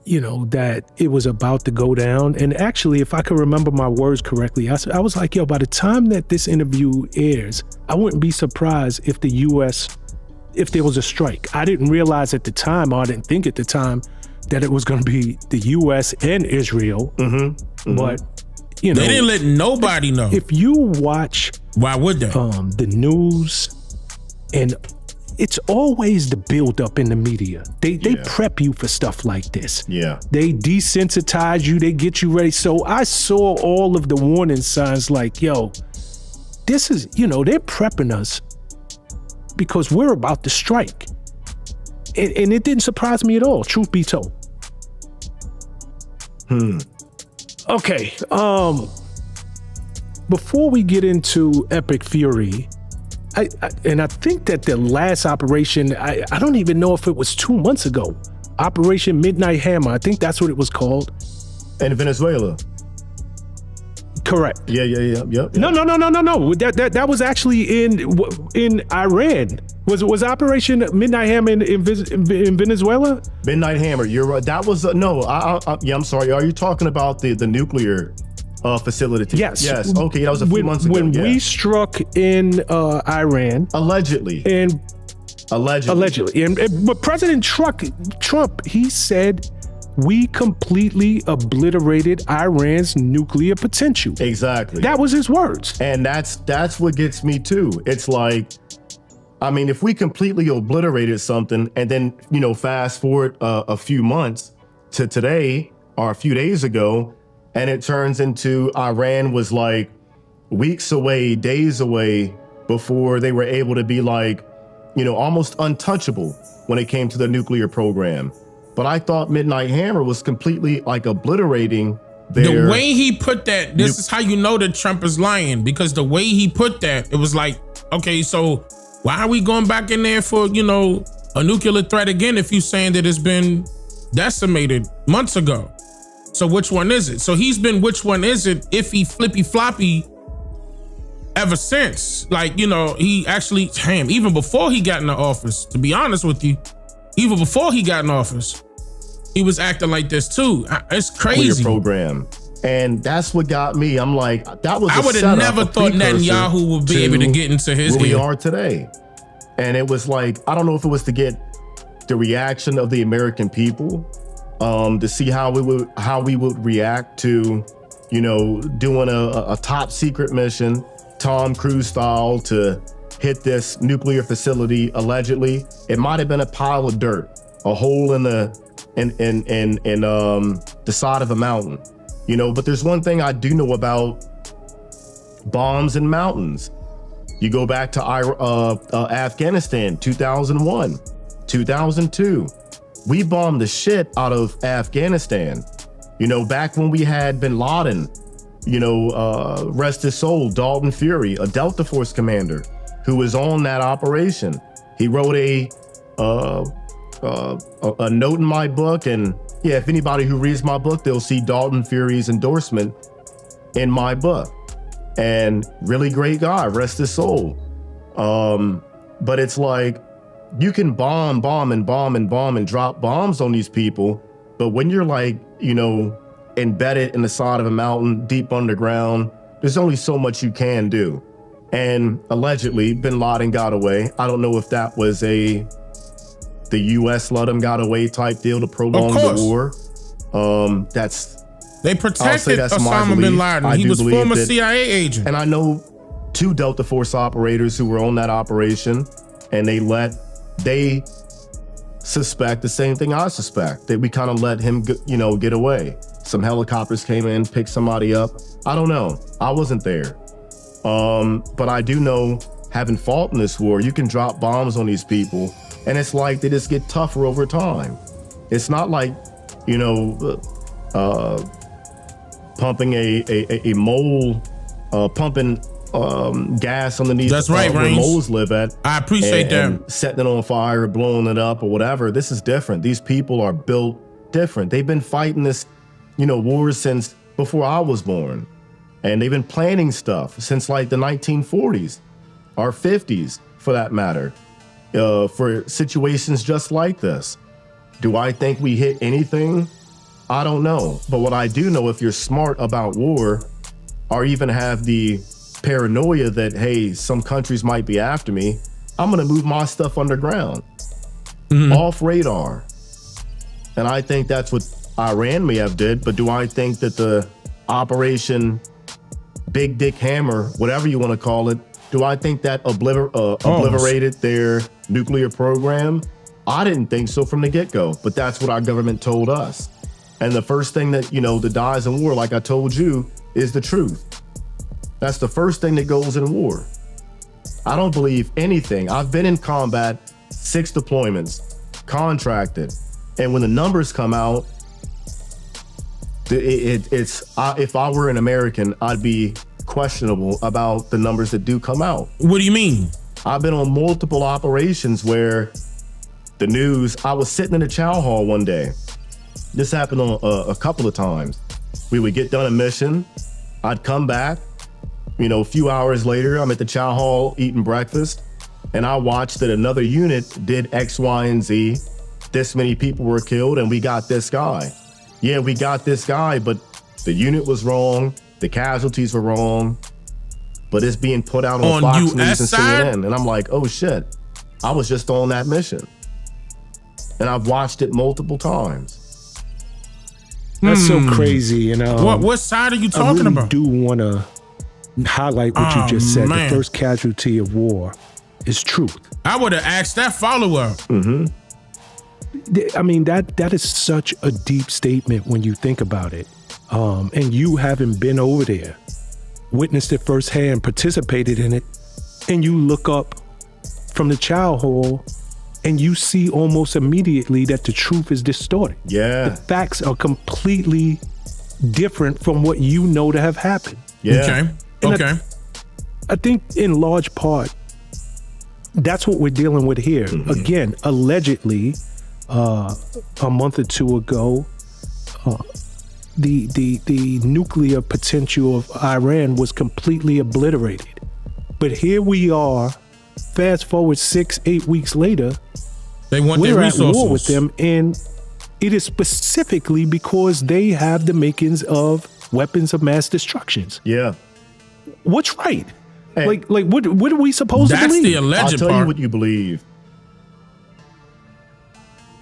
that it was about to go down? And actually, if I could remember my words correctly, I was like, by the time that this interview airs, I wouldn't be surprised if the U.S., if there was a strike. I didn't realize at the time, or I didn't think at the time, that it was going to be the U.S. and Israel. But, they didn't let nobody know. If you watch, why would they? The news, and it's always the buildup in the media. They prep you for stuff like this. Yeah. They desensitize you. They get you ready. So I saw all of the warning signs like, this is, they're prepping us because we're about to strike. And it didn't surprise me at all, truth be told. Okay. Before we get into Epic Fury, I think that the last operation, I don't even know if it was 2 months ago, Operation Midnight Hammer, I think that's what it was called. In Venezuela. Correct. Yeah. No. That was actually in Iran. Was Operation Midnight Hammer in Venezuela? Midnight Hammer. You're right. That was I'm sorry. Are you talking about the nuclear facility? Yes. Okay, that was a few months ago. When we struck in Iran, allegedly. But President Trump, he said, we completely obliterated Iran's nuclear potential. Exactly. That was his words. And that's what gets me too. It's like, if we completely obliterated something and then, fast forward a few months to today or a few days ago, and it turns into Iran was like weeks away, days away before they were able to be like, almost untouchable when it came to the nuclear program. But I thought Midnight Hammer was completely like obliterating their... The way he put that, this is how you know that Trump is lying, because the way he put that, it was like, okay, so why are we going back in there for, a nuclear threat again if you're saying that it's been decimated months ago? So which one is it? So he's been which one is it iffy, flippy, floppy ever since. Like, he actually, even before he got in the office, to be honest with you, even before he got in office, he was acting like this too. It's crazy. Program. And that's what got me. I'm like, that was I would have never thought Netanyahu would be able to get into his where we are today. And it was like, I don't know if it was to get the reaction of the American people, to see how we would react to, doing a top secret mission, Tom Cruise style, to hit this nuclear facility. Allegedly, it might have been a pile of dirt, a hole in the side of a mountain, But there's one thing I do know about bombs and mountains. You go back to Afghanistan, 2001, 2002. We bombed the shit out of Afghanistan. Back when we had bin Laden, rest his soul, Dalton Fury, a Delta Force commander who was on that operation. He wrote a note in my book, and if anybody who reads my book, they'll see Dalton Fury's endorsement in my book. And really great guy, rest his soul. But it's like, you can bomb and drop bombs on these people, but when you're like, embedded in the side of a mountain, deep underground, there's only so much you can do. And allegedly, bin Laden got away. I don't know if that was the U.S. let him got away type deal to prolong the war. They protected Osama bin Laden. He was former CIA agent. And I know 2 Delta Force operators who were on that operation, and they suspect the same thing I suspect, that we kind of let him get away. Some helicopters came in, picked somebody up. I don't know. I wasn't there. But I do know, having fought in this war, you can drop bombs on these people, and it's like they just get tougher over time. It's not like, pumping a mole, pumping gas underneath. That's right, where Reigns. moles live at. I appreciate that. And setting it on fire, or blowing it up, or whatever. This is different. These people are built different. They've been fighting this, wars since before I was born, and they've been planning stuff since like the 1940s, or 50s, for that matter, for situations just like this. Do I think we hit anything? I don't know. But what I do know, if you're smart about war, or even have the paranoia that, hey, some countries might be after me, I'm gonna move my stuff underground, off radar. And I think that's what Iran may have did. But do I think that the Operation Big Dick Hammer, whatever you want to call it, do I think that obliterated their nuclear program? I didn't think so from the get-go, but that's what our government told us. And the first thing that, that dies in war, like I told you, is the truth. That's the first thing that goes in war. I don't believe anything. I've been in combat, 6 deployments, contracted. And when the numbers come out, if I were an American, I'd be questionable about the numbers that do come out. What do you mean? I've been on multiple operations where the news, I was sitting in a chow hall one day. This happened on a couple of times. We would get done a mission. I'd come back, a few hours later, I'm at the chow hall eating breakfast, and I watched that another unit did X, Y, and Z. This many people were killed, and we got this guy. Yeah, we got this guy, but the unit was wrong. The casualties were wrong. But it's being put out on Fox News and CNN. And I'm like, oh shit, I was just on that mission. And I've watched it multiple times. That's so crazy. What side are you talking about? I do want to highlight what you just said. Man. The first casualty of war is truth. I would have asked that follow-up. I mean, that is such a deep statement when you think about it. And you having been over there, witnessed it firsthand, participated in it, and you look up from the chow hall and you see almost immediately that the truth is distorted. Yeah. The facts are completely different from what you know to have happened. Yeah. Okay. I think in large part, that's what we're dealing with here. Again, allegedly, a month or two ago, the nuclear potential of Iran was completely obliterated. But here we are, fast forward 6-8 weeks later, they want we're their at resources. war with them, and it is specifically because they have the makings of weapons of mass destructions. Yeah. What's right? Hey, like what are we supposed to believe? That's the alleged I'll tell part. you what you believe.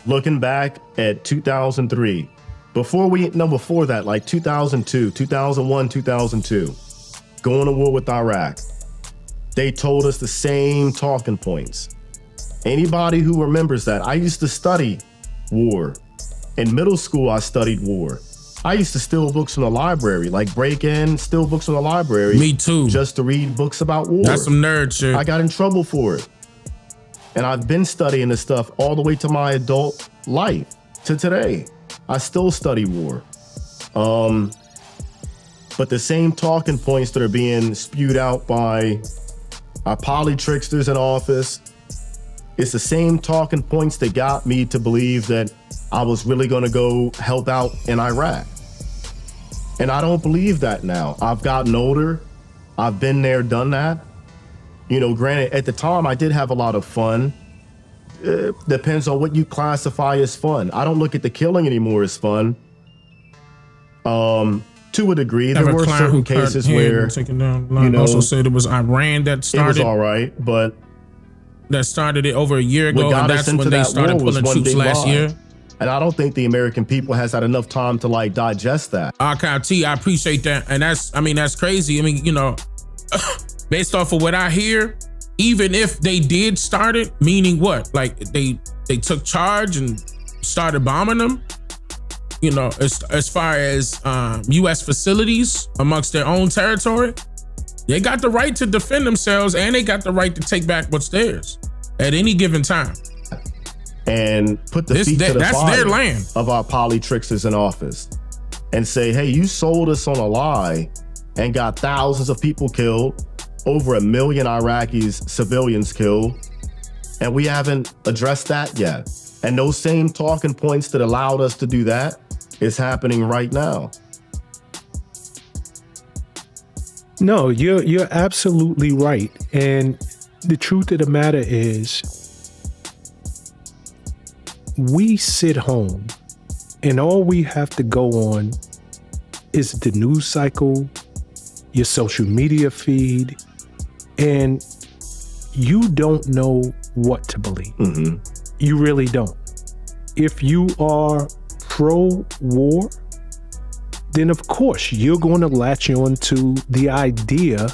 Looking back at 2003, before that, like 2002, 2001, 2002, going to war with Iraq, they told us the same talking points. Anybody who remembers that, I used to study war. In middle school, I studied war. I used to steal books from the library, like break in, steal books from the library. Me too. Just to read books about war. That's some nerd shit. I got in trouble for it. And I've been studying this stuff all the way to my adult life, to today. I still study war. But the same talking points that are being spewed out by our polytricksters in office, it's the same talking points that got me to believe that I was really gonna go help out in Iraq. And I don't believe that now. I've gotten older. I've been there, done that. Granted, at the time I did have a lot of fun. Depends on what you classify as fun. I don't look at the killing anymore as fun. To a degree, there were certain cases where, also said it was Iran that started. It was all right, but that started it over a year ago, and that's when they started pulling troops last year. And I don't think the American people has had enough time to digest that. I appreciate that, and that's crazy. Based off of what I hear, even if they did start it, meaning what? Like they took charge and started bombing them. As far as U.S. facilities amongst their own territory, They got the right to defend themselves, and they got the right to take back what's theirs at any given time. And put the feet to the that's fire their land of our polytricksters in office and say, hey, you sold us on a lie and got thousands of people killed, over 1 million Iraqis, civilians killed, and we haven't addressed that yet. And those same talking points that allowed us to do that is happening right now. No, you're absolutely right. And the truth of the matter is, we sit home and all we have to go on is the news cycle, your social media feed, and you don't know what to believe. Mm-hmm. You really don't. If you are pro-war, then of course you're going to latch on to the idea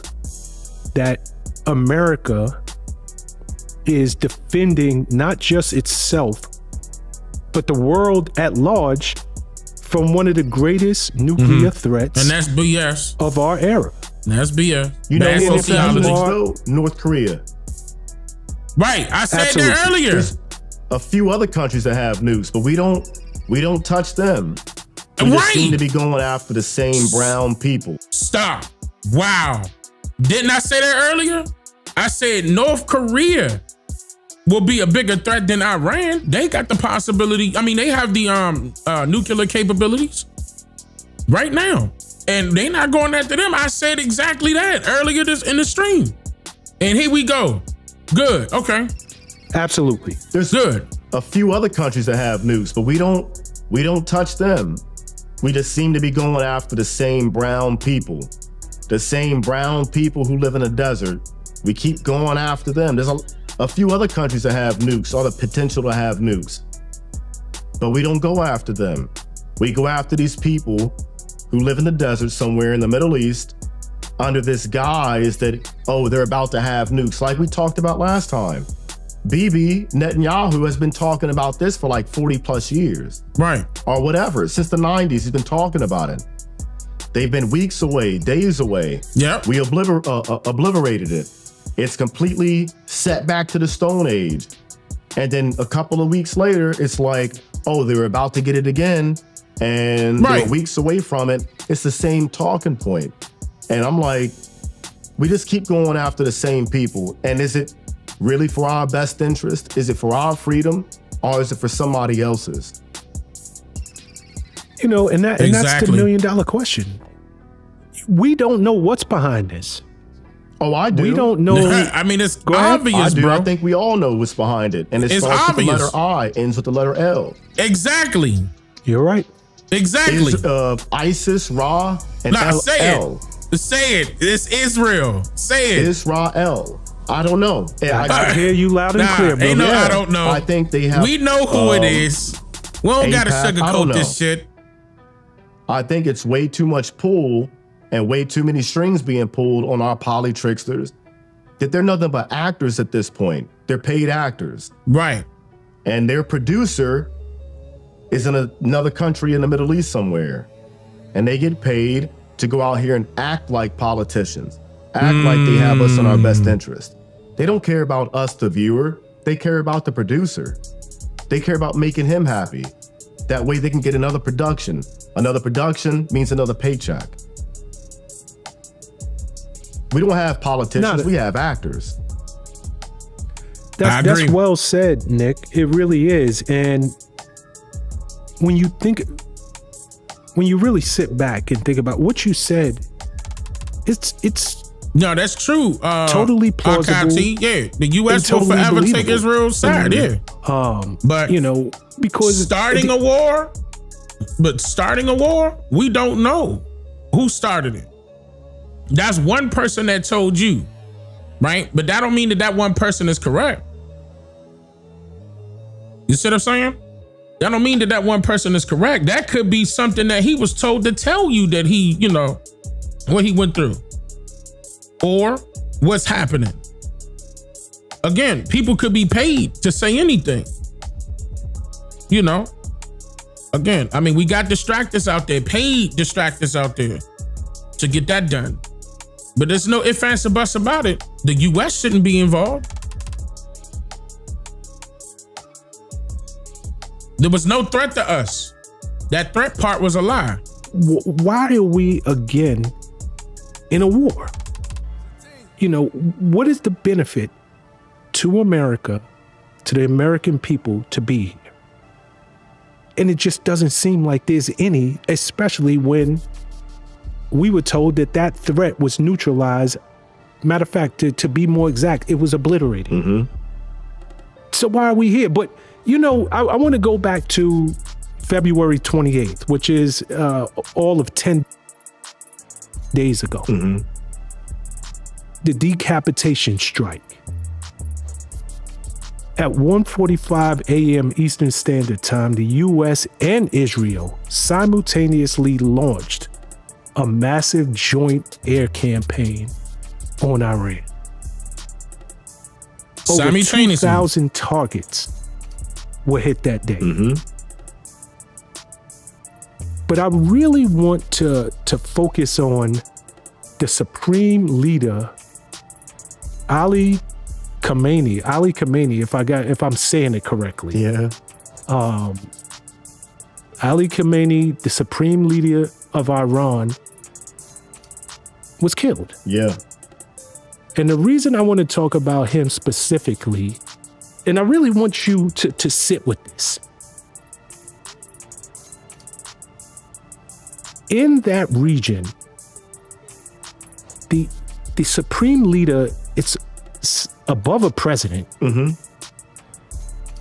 that America is defending not just itself, but the world at large from one of the greatest nuclear threats. And that's BS. Of our era. That's BS. You know, Bad sociology. North Korea. Right, I said that earlier. There's a few other countries that have nukes, but we don't touch them. We just seem to be going after the same brown people. Stop. Wow. Didn't I say that earlier? I said North Korea will be a bigger threat than Iran. They got the possibility. I mean, they have the nuclear capabilities right now, and they not going after them. I said exactly that earlier in the stream, and here we go. Good. Okay. Absolutely. There's good. A few other countries that have nukes, but we don't touch them. We just seem to be going after the same brown people, the same brown people who live in a desert. We keep going after them. There's a few other countries that have nukes or the potential to have nukes, but we don't go after them. We go after these people who live in the desert somewhere in the Middle East under this guise that, oh, they're about to have nukes, like we talked about last time. Bibi Netanyahu has been talking about this for like 40 plus years. Right. Or whatever. Since the 90s, he's been talking about it. They've been weeks away, days away. Yeah. We obliterated it. It's completely set back to the Stone Age. And then a couple of weeks later, it's like, oh, they were about to get it again. And they're weeks away from it. It's the same talking point. And I'm like, we just keep going after the same people. And is it really for our best interest? Is it for our freedom? Or is it for somebody else's? You know, and that's the $1 million question. We don't know what's behind this. Oh, I do. We don't know. I mean, it's obvious, I do. bro. I think we all know what's behind it. And it It's starts obvious. with the letter I, ends with the letter L. Exactly. You're right. Exactly. It's, ISIS, Ra, and Nah, say L. it. Say it. It's Israel. Say it. Israel. I don't know. I hear you loud and clear, bro. Ain't no, I don't know. I think they have. We know who it is. We don't gotta AIPAC, I don't sugarcoat know. this shit. I think it's way too much pull and way too many strings being pulled on our polytricksters that they're nothing but actors at this point. They're paid actors. Right. And their producer is in another country in the Middle East somewhere. And they get paid to go out here and act like politicians, act like they have us in our best interest. They don't care about us, the viewer. They care about the producer. They care about making him happy. That way they can get another production. Another production means another paycheck. We don't have politicians, we have actors. That's well said, Nick. It really is. And when you really sit back and think about what you said, it's no, that's true. Totally plausible. Akati, yeah, the U.S. will totally forever take believable. Israel's side. Yeah, but you know, because starting a war, we don't know who started it. That's one person that told you, right? But that don't mean that one person is correct. You see what I'm saying? That don't mean that one person is correct. That could be something that he was told to tell you that he, you know, what he went through or what's happening. Again, people could be paid to say anything. You know, again, I mean, we got distractors out there, paid distractors out there to get that done. But there's no ifs, ands, or buts about it. The U.S. shouldn't be involved. There was no threat to us. That threat part was a lie. Why are we again in a war? You know, what is the benefit to America, to the American people, to be here? And it just doesn't seem like there's any, especially when we were told that that threat was neutralized. Matter of fact, to be more exact, it was obliterated. Mm-hmm. So why are we here? But, you know, I want to go back to February 28th, which is all of 10 days ago. Mm-hmm. The decapitation strike. At 1:45 a.m. Eastern Standard Time, the U.S. and Israel simultaneously launched a massive joint air campaign on Iran. Over 2,000 targets were hit that day. Mm-hmm. But I really want to focus on the supreme leader, Ali Khamenei, if I'm saying it correctly. Yeah. Ali Khamenei, the supreme leader of Iran, was killed. Yeah. And the reason I want to talk about him specifically, and I really want you to sit with this. In that region, the supreme leader, it's above a president. Mm-hmm.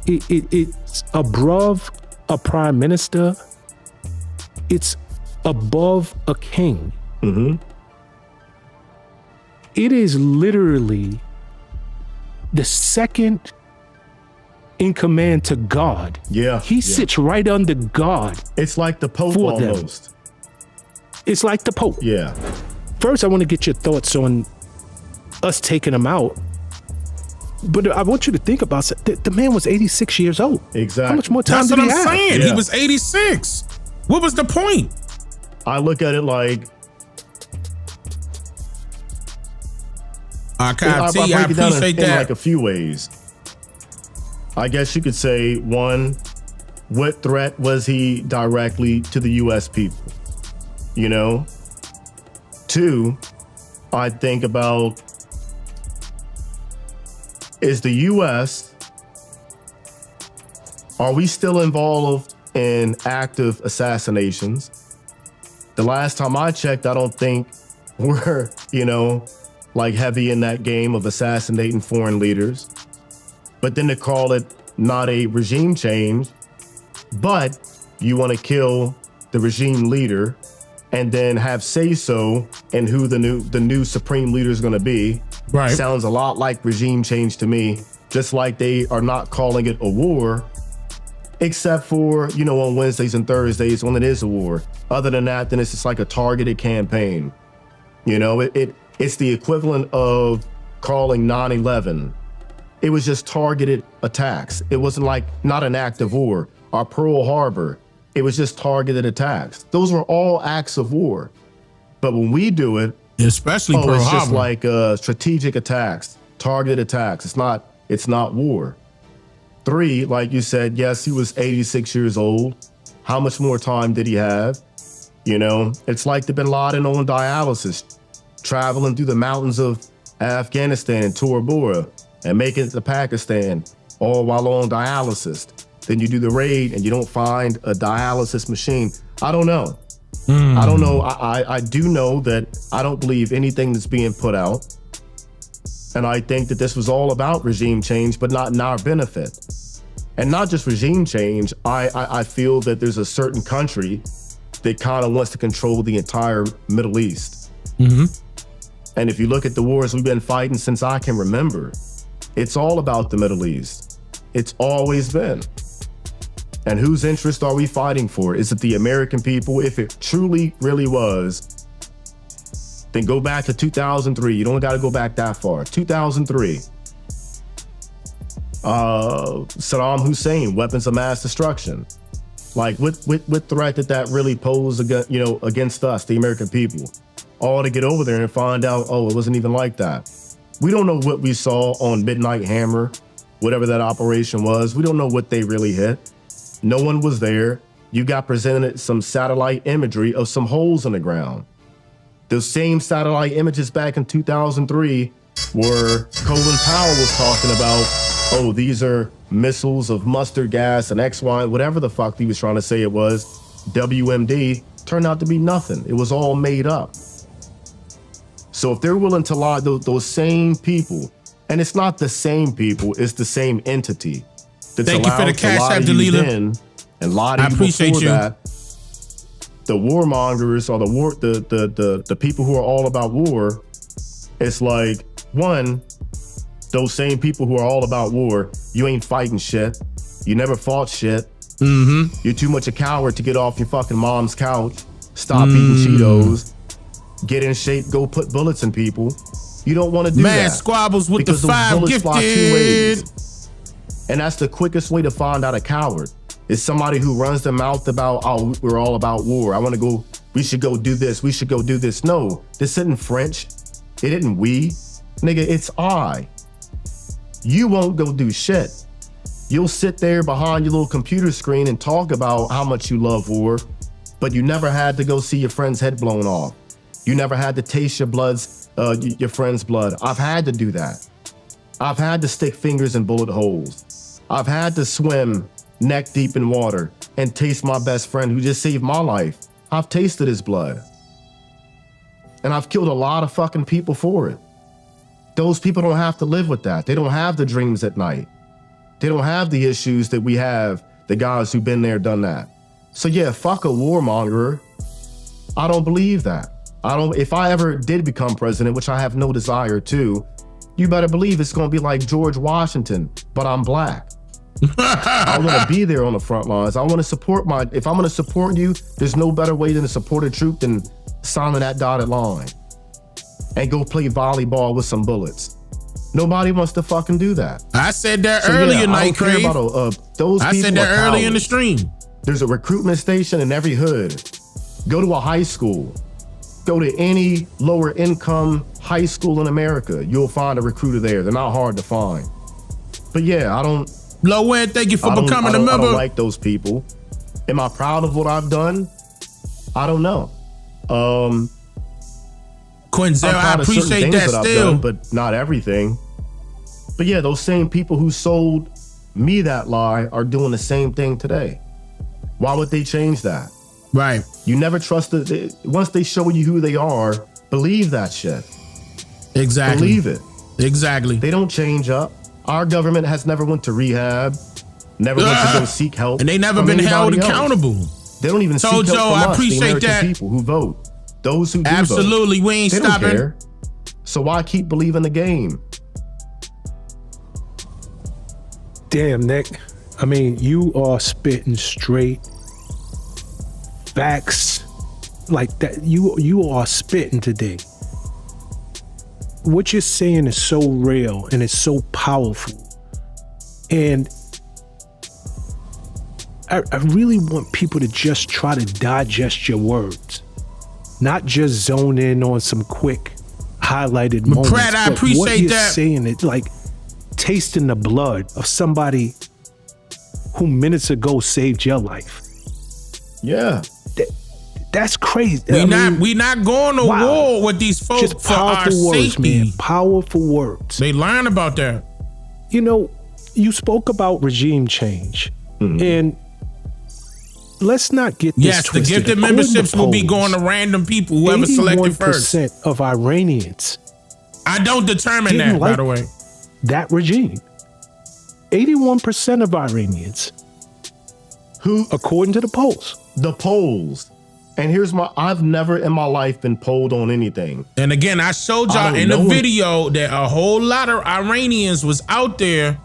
It's above a prime minister. It's above a king. Mm-hmm. It is literally the second in command to God. Yeah. He sits right under God. It's like the Pope almost. Them. It's like the Pope. Yeah. First, I want to get your thoughts on us taking him out. But I want you to think about it. The man was 86 years old. Exactly. How much more time did he have? That's what I'm saying. Yeah. He was 86. What was the point? I look at it like, I break it down appreciate in that. like a few ways. I guess you could say, one, what threat was he directly to the U.S. people? You know? Two, I think about, is the U.S., are we still involved in active assassinations? The last time I checked, I don't think we're, like heavy in that game of assassinating foreign leaders. But then to call it not a regime change, but you want to kill the regime leader and then have say-so in who the new supreme leader is going to be. Right. Sounds a lot like regime change to me, just like they are not calling it a war, except for, on Wednesdays and Thursdays when it is a war. Other than that, then it's just like a targeted campaign. It's the equivalent of calling 9/11. It was just targeted attacks. It wasn't like not an act of war. Or Pearl Harbor, it was just targeted attacks. Those were all acts of war. But when we do it, especially Pearl it's Harbor, just like strategic attacks, targeted attacks. It's not war. 3, like you said, yes, he was 86 years old. How much more time did he have? It's like the Bin Laden on dialysis, traveling through the mountains of Afghanistan and Tora Bora and making it to Pakistan, all while on dialysis. Then you do the raid and you don't find a dialysis machine. I don't know. I don't know. I do know that I don't believe anything that's being put out. And I think that this was all about regime change, but not in our benefit. And not just regime change. I feel that there's a certain country that kind of wants to control the entire Middle East. Mm-hmm. And if you look at the wars we've been fighting since I can remember, it's all about the Middle East. It's always been. And whose interest are we fighting for? Is it the American people? If it truly, really was, then go back to 2003. You don't got to go back that far. 2003. Saddam Hussein, weapons of mass destruction. Like, what threat did that really pose against us, the American people? all to get over there and find out, oh, it wasn't even like that. We don't know what we saw on Midnight Hammer, whatever that operation was. We don't know what they really hit. No one was there. You got presented some satellite imagery of some holes in the ground. Those same satellite images back in 2003 where Colin Powell was talking about, oh, these are missiles of mustard gas and X, Y, whatever the fuck he was trying to say it was, WMD, turned out to be nothing. It was all made up. So if they're willing to lie, those same people, and it's not the same people, it's the same entity that's Thank you for the cash app, then and lie to you before that. The warmongers or the people who are all about war, it's like, one, those same people who are all about war, you ain't fighting shit. You never fought shit. Mm-hmm. You're too much a coward to get off your fucking mom's couch, stop eating Cheetos, get in shape, go put bullets in people. You don't want to do that. Man, Squabbles with because the those 5 bullets fly 2 gifted. ways. And that's the quickest way to find out a coward. Is somebody who runs their mouth about, oh, we're all about war. I want to go, we should go do this. We should go do this. No, this isn't French. It isn't we. Nigga, it's I. You won't go do shit. You'll sit there behind your little computer screen and talk about how much you love war, but you never had to go see your friend's head blown off. You never had to taste your friend's blood. I've had to do that. I've had to stick fingers in bullet holes. I've had to swim neck deep in water and taste my best friend who just saved my life. I've tasted his blood. And I've killed a lot of fucking people for it. Those people don't have to live with that. They don't have the dreams at night. They don't have the issues that we have, the guys who've been there, done that. So yeah, fuck a warmonger. I don't believe that. If I ever did become president, which I have no desire to, you better believe it's gonna be like George Washington, but I'm black. I want to be there on the front lines. I want to support if I'm going to support you, there's no better way than to support a troop than signing that dotted line and go play volleyball with some bullets. Nobody wants to fucking do that. I said that earlier, Night Crave. I said that early in the stream. There's a recruitment station in every hood. Go to a high school. Go to any lower income high school in America. You'll find a recruiter there. They're not hard to find. But yeah, I don't. Low end, thank you for becoming a member. I don't like those people. Am I proud of what I've done? I don't know. Quinzel, I appreciate that still. But not everything. But yeah, those same people who sold me that lie are doing the same thing today. Why would they change that? Right. You never trust it. Once they show you who they are, believe that shit. Exactly. Believe it. Exactly. They don't change up. Our government has never went to rehab, never went to go seek help. And they never been held accountable. They don't even seek help from us, the American people who vote. Those who do Absolutely, vote. We ain't they stopping. Don't care. So why keep believing the game? Damn, Nick. I mean, you are spitting straight facts like that. You are spitting today. What you're saying is so real and it's so powerful. And I really want people to just try to digest your words, not just zone in on some quick highlighted moments. Pratt, I appreciate what you're that. saying, it's like tasting the blood of somebody who minutes ago saved your life. Yeah. That's crazy. We not going to war with these folks just for our powerful words, safety. man. Powerful words. They learn about that. You know, you spoke about regime change, and let's not get this Yes, twisted. the gifted According memberships to will be polls, going to random people, whoever selected first. 81% of Iranians I don't determine didn't that, like by the way. that regime. 81% of Iranians, who, according to the polls. The polls. And here's I've never in my life been polled on anything. And again, I showed y'all in the video that a whole lot of Iranians was out there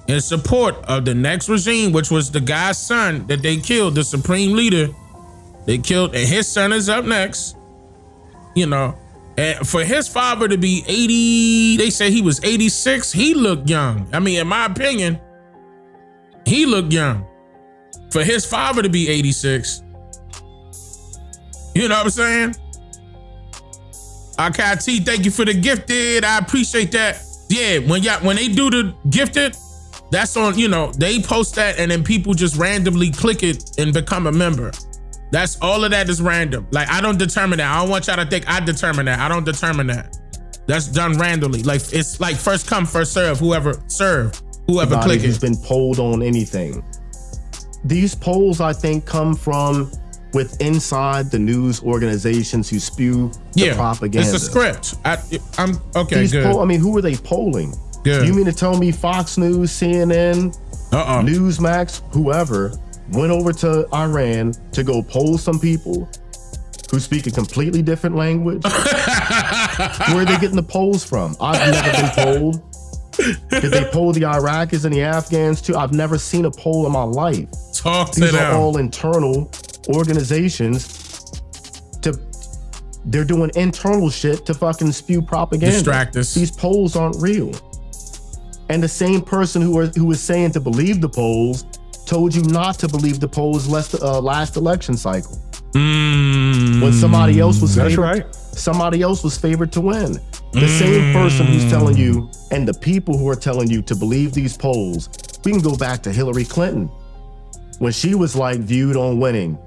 in support of the next regime, which was the guy's son that they killed, the supreme leader. They killed, and his son is up next. You know, and for his father to be 80, they say he was 86, he looked young. I mean, in my opinion, he looked young. For his father to be 86, you know what I'm saying? RKT, thank you for the gifted. I appreciate that. Yeah, when they do the gifted, that's on, they post that and then people just randomly click it and become a member. That's all of that is random. Like, I don't determine that. I don't want y'all to think I determine that. I don't determine that. That's done randomly. Like, it's like first come, first serve. Whoever click it. Who's been polled on anything. These polls, I think, come from inside the news organizations who spew the propaganda. It's a script. I'm okay. Good. Who are they polling? Good. You mean to tell me Fox News, CNN, Newsmax, whoever went over to Iran to go poll some people who speak a completely different language? Where are they getting the polls from? I've never been polled. Did they poll the Iraqis and the Afghans too? I've never seen a poll in my life. These are all internal organizations. They're doing internal shit to fucking spew propaganda. Distract us. These polls aren't real. And the same person who was saying to believe the polls told you not to believe the polls last election cycle. When somebody else was favored, somebody else was favored to win. The same person who's telling you, and the people who are telling you to believe these polls, we can go back to Hillary Clinton when she was viewed on winning,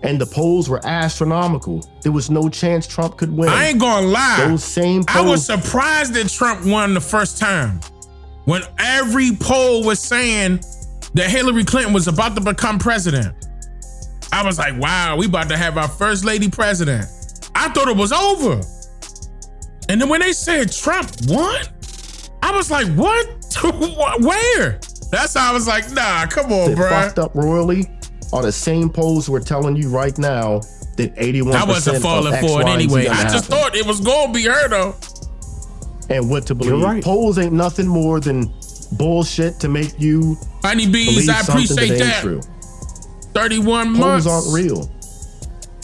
and the polls were astronomical. There was no chance Trump could win. I ain't gonna lie. Those same polls. I was surprised that Trump won the first time. When every poll was saying that Hillary Clinton was about to become president. I was like, wow, we about to have our first lady president. I thought it was over. And then when they said Trump won, I was like, what? Where? That's how I was like, nah, come on, bro. Fucked up royally are the same polls we're telling you right now that 81% I wasn't falling for it anyway. I just thought it was going to be her, though. And what to believe. Right. Polls ain't nothing more than bullshit to make you Honey Bees, I appreciate that. True. 31 months. Polls aren't real.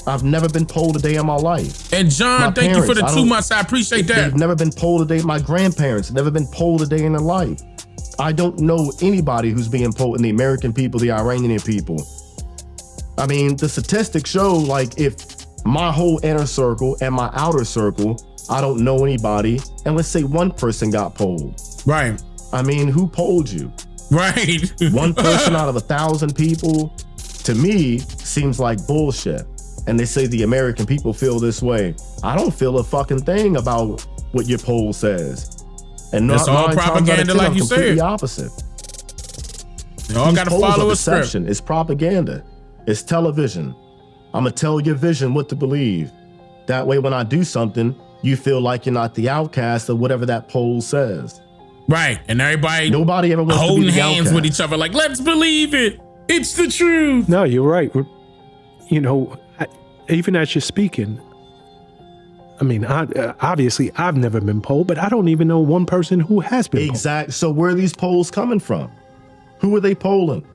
I've never been polled a day in my life. And John, thank you for the 2 months. I appreciate that. They've never been polled a day. My grandparents have never been polled a day in their life. I don't know anybody who's being polled in the American people, the Iranian people. I mean, the statistics show if my whole inner circle and my outer circle, I don't know anybody. And let's say one person got polled. Right. I mean, who polled you? Right. One person out of 1,000 people, to me, seems like bullshit. And they say the American people feel this way. I don't feel a fucking thing about what your poll says. And it's all propaganda, like you said. Completely opposite. They all got to follow a script. It's propaganda. It's television. I'm gonna tell your vision what to believe. That way, when I do something, you feel like you're not the outcast of whatever that poll says. Right, and nobody ever wants holding to be the hands outcast. with each other, like, let's believe it. It's the truth. No, you're right. Even as you're speaking, I mean, obviously, I've never been polled, but I don't even know one person who has been polled. Exactly. So where are these polls coming from? Who are they polling?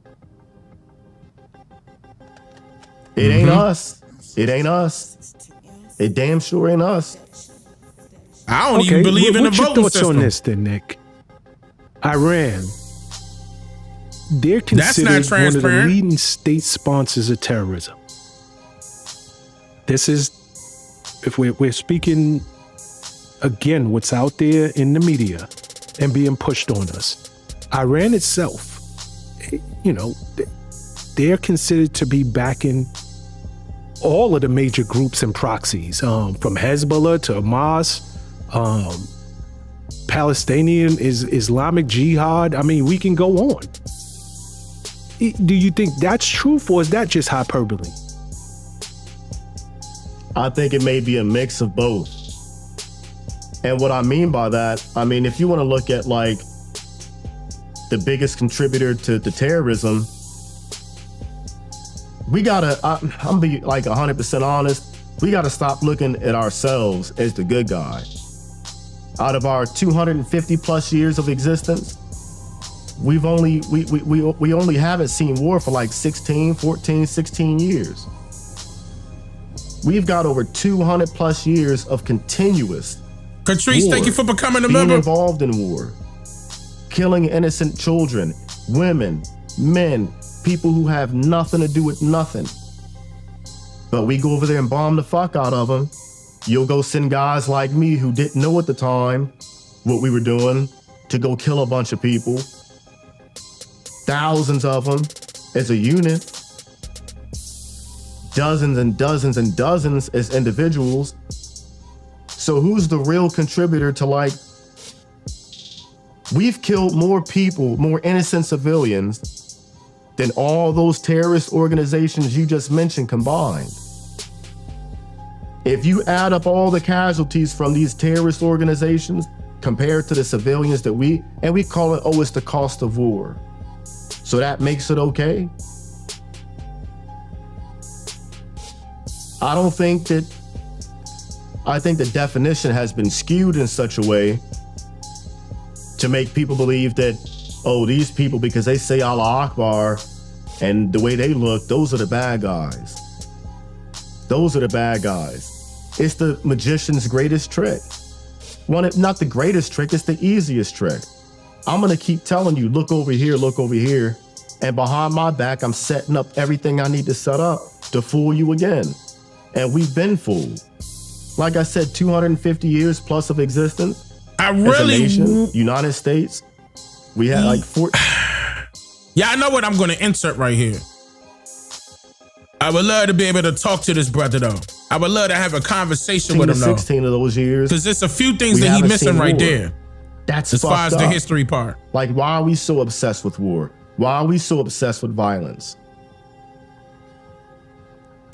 It ain't us. It ain't us. It damn sure ain't us. I don't even believe in the voting system. What's your thoughts on this then, Nick? Iran. They're considered one of the leading state sponsors of terrorism. This is, if we're speaking again, what's out there in the media and being pushed on us. Iran itself, they're considered to be backing all of the major groups and proxies, from Hezbollah to Hamas, Palestinian Islamic Jihad. I mean, we can go on. Do you think that's truth, or is that just hyperbole? I think it may be a mix of both. And what I mean by that, if you want to look at the biggest contributor to terrorism, we gotta, I'm be 100% honest, we gotta stop looking at ourselves as the good guy. Out of our 250 plus years of existence, we only haven't seen war for 14, 16 years. We've got over 200 plus years of continuous Catrice, war, thank you for becoming a being member. Involved in war, killing innocent children, women, men, people who have nothing to do with nothing. But we go over there and bomb the fuck out of them, you'll go send guys like me who didn't know at the time what we were doing to go kill a bunch of people. Thousands of them as a unit. Dozens and dozens and dozens as individuals. So who's the real contributor to, like, we've killed more people, more innocent civilians than all those terrorist organizations you just mentioned combined. If you add up all the casualties from these terrorist organizations compared to the civilians that we call it, it's the cost of war. So that makes it okay? I think the definition has been skewed in such a way to make people believe that, these people, because they say Allah Akbar and the way they look, those are the bad guys. Those are the bad guys. It's the magician's greatest trick. Not the greatest trick, it's the easiest trick. I'm gonna keep telling you, look over here, and behind my back, I'm setting up everything I need to set up to fool you again. And we've been fooled. Like I said, 250 years plus of existence. As a nation, United States, we had like 4. Yeah, I know what I'm gonna insert right here. I would love to be able to talk to this brother though. I would love to have a conversation with him though. 16 of those years. Because there's a few things that he's missing right there. That's as far as the history part. Like, why are we so obsessed with war? Why are we so obsessed with violence?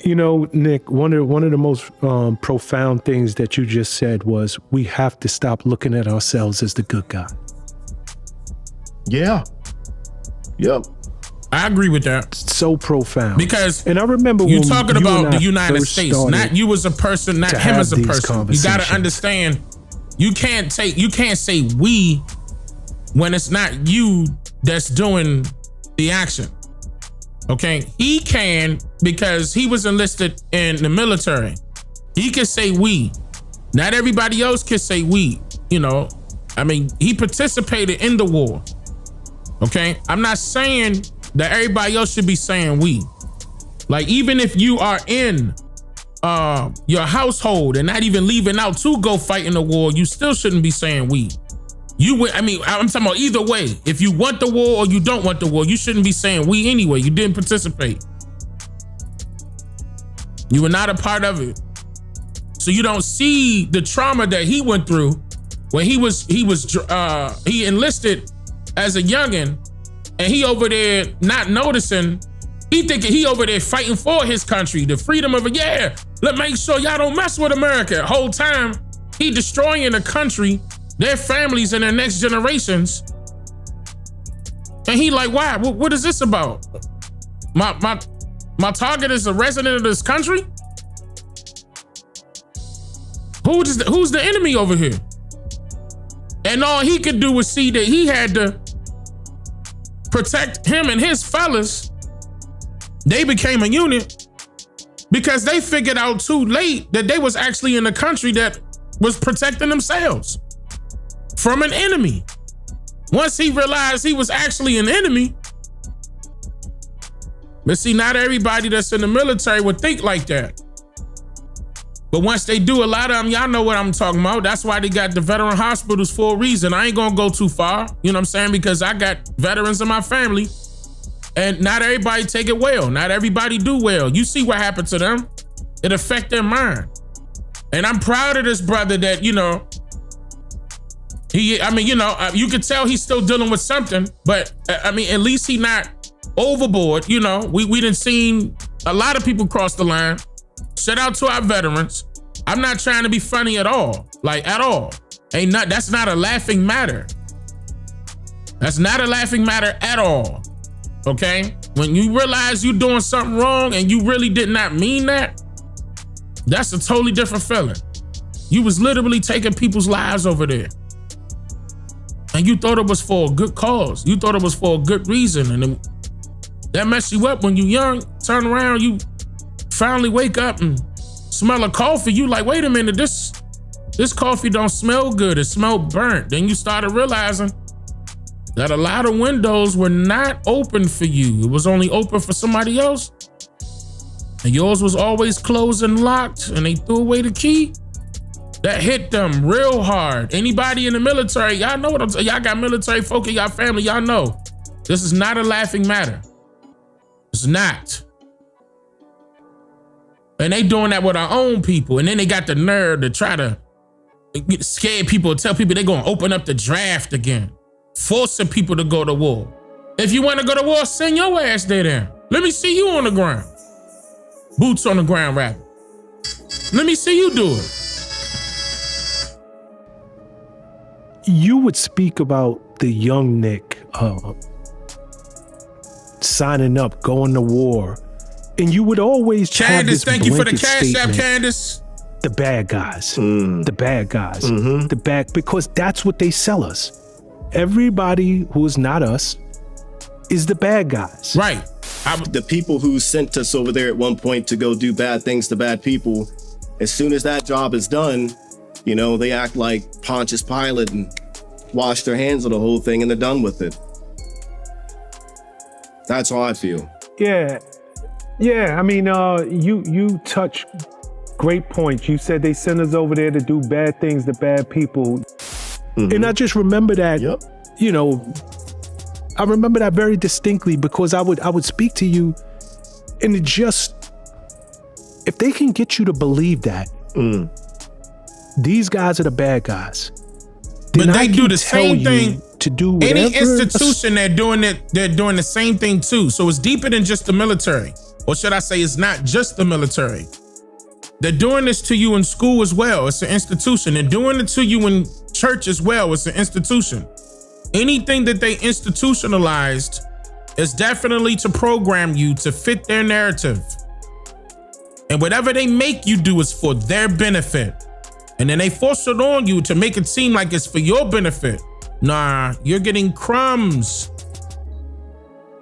You know, Nick, one of the most profound things that you just said was we have to stop looking at ourselves as the good guy. Yeah. Yep. I agree with that. So profound. Because and I remember you're when talking you about and I the United first States, started not you as a person, not to him have as a these person. You got to understand, you can't say we when it's not you that's doing the action. Okay, he can because he was enlisted in the military. He can say we. Not everybody else can say we. You know, I mean, he participated in the war. Okay, I'm not saying that everybody else should be saying we. Like, even if you are in your household and not even leaving out to go fight in the war, you still shouldn't be saying we. I'm talking about either way. If you want the war or you don't want the war, you shouldn't be saying we anyway. You didn't participate. You were not a part of it. So you don't see the trauma that he went through when he enlisted as a youngin', and he over there not noticing. He thinking he over there fighting for his country, the freedom of it. Yeah, let's make sure y'all don't mess with America. Whole time he destroying the country, their families and their next generations. And he like, why? What is this about? My target is a resident of this country? Who's the enemy over here? And all he could do was see that he had to protect him and his fellas. They became a unit because they figured out too late that they was actually in a country that was protecting themselves from an enemy. Once he realized he was actually an enemy. But see, not everybody that's in the military would think like that. But once they do, a lot of them, y'all know what I'm talking about. That's why they got the veteran hospitals for a reason. I ain't gonna go too far, you know what I'm saying? Because I got veterans in my family and not everybody take it well. Not everybody do well. You see what happened to them. It affect their mind. And I'm proud of this brother that, you know, you could tell he's still dealing with something, but at least he not overboard. You know, we done seen a lot of people cross the line. Shout out to our veterans. I'm not trying to be funny at all, like at all. That's not a laughing matter. That's not a laughing matter at all. Okay? When you realize you're doing something wrong and you really did not mean that, that's a totally different feeling. You was literally taking people's lives over there. And you thought it was for a good cause. You thought it was for a good reason. And that messed you up when you young. Turn around, you finally wake up and smell a coffee. You like, wait a minute, this coffee don't smell good. It smelled burnt. Then you started realizing that a lot of windows were not open for you. It was only open for somebody else. And yours was always closed and locked, and they threw away the key. that hit them real hard. Anybody in the military, y'all know what I'm saying. Y'all got military folk in y'all family, y'all know. This is not a laughing matter. It's not. And they doing that with our own people. And then they got the nerve to try to scare people, tell people they're gonna open up the draft again. Forcing people to go to war. If you wanna go to war, send your ass there then. Let me see you on the ground. Boots on the ground rapping. Let me see you do it. You would speak about the young Nick signing up, going to war, and you would always have this Candace, thank you for the blanket cash app, statement. Candace. The bad guys, the bad guys, because that's what they sell us. Everybody who is not us is the bad guys. Right. The people who sent us over there at one point to go do bad things to bad people, as soon as that job is done, you know, they act like Pontius Pilate and wash their hands of the whole thing and they're done with it. That's how I feel. Yeah. I mean, you touch great points. You said they sent us over there to do bad things to bad people. And I just remember that, you know, I remember that very distinctly because I would speak to you and it just, if they can get you to believe that these guys are the bad guys, but they do the same thing to do whatever. Any institution, they're doing the same thing too. So it's deeper than just the military. Or should I say it's not just the military. They're doing this to you in school as well. It's an institution. They're doing it to you in church as well. It's an institution. Anything that they institutionalized is definitely to program you to fit their narrative. And whatever they make you do is for their benefit. And then they force it on you to make it seem like it's for your benefit. Nah, you're getting crumbs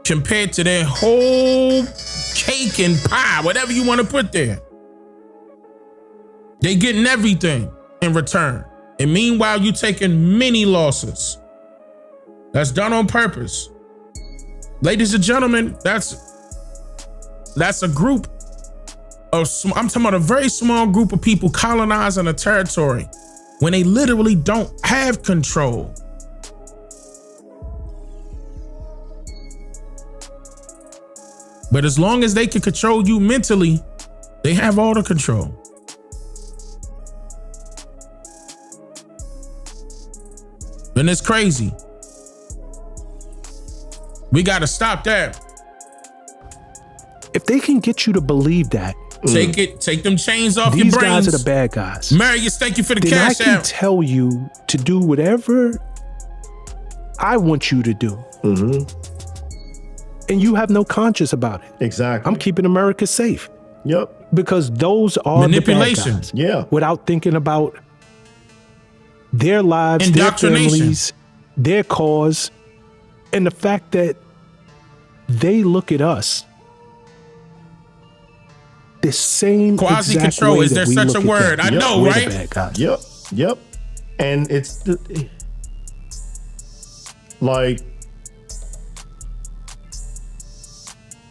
compared to their whole cake and pie, whatever you want to put there. They getting everything in return. And meanwhile, you taking many losses. That's done on purpose. Ladies and gentlemen, that's a group of, I'm talking about a very small group of people colonizing a territory when they literally don't have control. But as long as they can control you mentally, they have all the control. And it's crazy. We got to stop that. If they can get you to believe that, take them chains off your these brains. guys are the bad guys. Marius, thank you for the then cash I can app. tell you to do whatever I want you to do. And you have no conscience about it. Exactly. I'm keeping America safe. Yep. Because those are manipulation. The bad guys. Yeah. Without thinking about their lives, their families, their cause, and the fact that they look at us the same quasi exact control. way Is there such a word? I know, right? The bad guys. Yep. And it's like,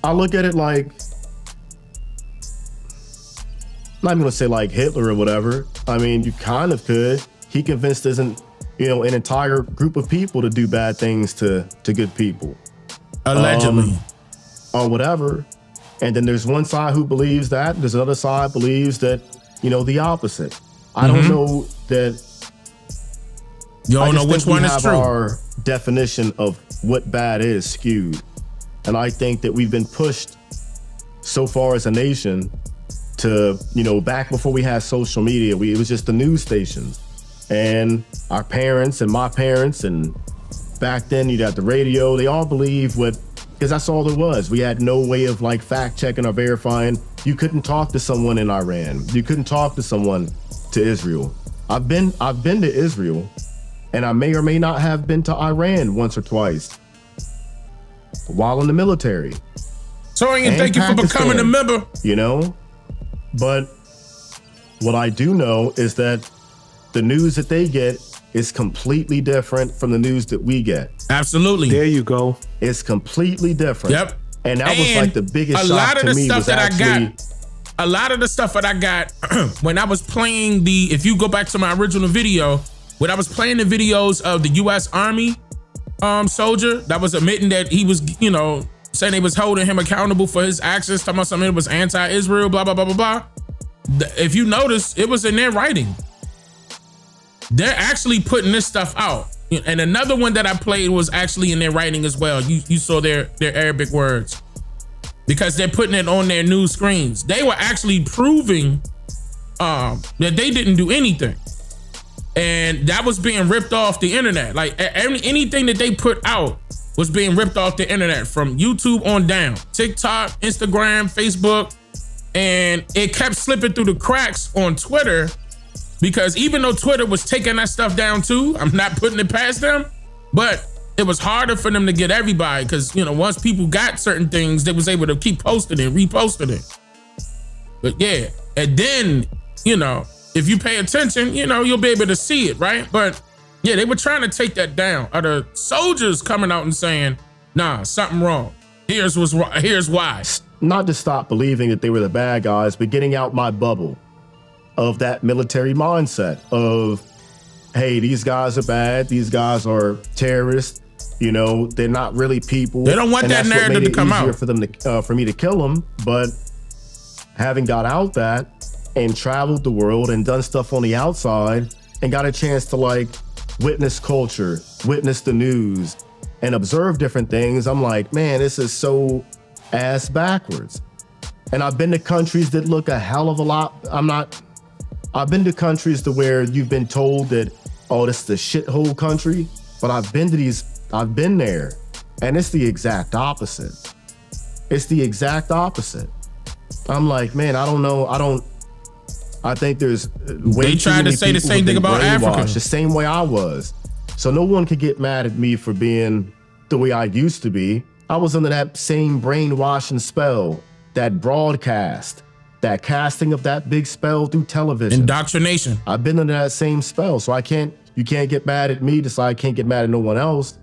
I look at it like, not even gonna say like Hitler or whatever. I mean, you kind of could. He convinced an entire group of people to do bad things to good people. Allegedly. Or whatever. And then there's one side who believes that. There's another side believes that, the opposite. I don't know that. You don't know which one is true. Our definition of what bad is skewed. And I think that we've been pushed so far as a nation to, back before we had social media, it was just the news stations. And our parents and my parents, and back then you'd have the radio, they all believe because that's all there was. We had no way of fact checking or verifying. You couldn't talk to someone in Iran. You couldn't talk to someone to Israel. I've been to Israel, and I may or may not have been to Iran once or twice while in the military. Torian, thank you for becoming a member. But what I do know is that the news that they get is completely different from the news that we get. Absolutely. There you go. It's completely different. Yep. And that was the biggest shock to me was actually a lot of the stuff that I got when I was playing if you go back to my original video, when I was playing the videos of the U.S. Army soldier that was admitting that he was, saying they was holding him accountable for his actions, talking about something that was anti-Israel, blah, blah, blah, blah, blah. If you notice, it was in their writing. They're actually putting this stuff out. And another one that I played was actually in their writing as well. You saw their Arabic words because they're putting it on their news screens. They were actually proving that they didn't do anything. And that was being ripped off the internet. Like anything that they put out was being ripped off the internet from YouTube on down. TikTok, Instagram, Facebook. And it kept slipping through the cracks on Twitter because even though Twitter was taking that stuff down too, I'm not putting it past them, but it was harder for them to get everybody because, once people got certain things, they was able to keep posting it, reposting it. But yeah, and then, if you pay attention, you'll be able to see it, right? But yeah, they were trying to take that down. Are the soldiers coming out and saying, nah, something wrong. Here's why. Not to stop believing that they were the bad guys, but getting out my bubble of that military mindset of, hey, these guys are bad. These guys are terrorists. They're not really people. They don't want that narrative to come out. For them for me to kill them. But having got out that and traveled the world and done stuff on the outside and got a chance to witness culture, witness the news, and observe different things, I'm like, man, this is so ass backwards. And I've been to countries that look a hell of a lot. I've been to countries to where you've been told that, oh, this is the shithole country. But I've been there. And it's the exact opposite. It's the exact opposite. I'm like, man, I don't know. I think there's way they tried to say the same thing about Africa. The same way I was. So no one could get mad at me for being the way I used to be. I was under that same brainwashing spell, that broadcast, that casting of that big spell through television. Indoctrination. I've been under that same spell. So you can't get mad at me, just like I can't get mad at no one else,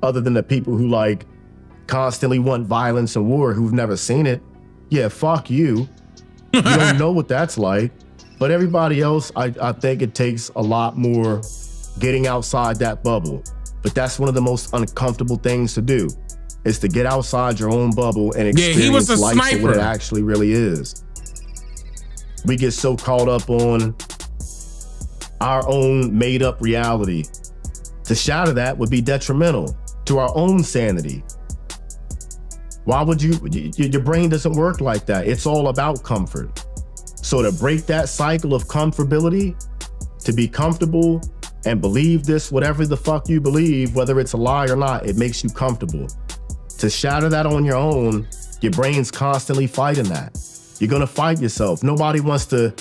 other than the people who constantly want violence and war, who've never seen it. Yeah, fuck you. You don't know what that's like. But everybody else, I think it takes a lot more getting outside that bubble. But that's one of the most uncomfortable things to do, is to get outside your own bubble and experience life for what it actually really is. We get so caught up on our own made up reality. To shatter that would be detrimental to our own sanity. Why would your brain doesn't work like that. It's all about comfort. So to break that cycle of comfortability, to be comfortable and believe this, whatever the fuck you believe, whether it's a lie or not, it makes you comfortable. To shatter that on your own, your brain's constantly fighting that. You're gonna fight yourself. Nobody wants to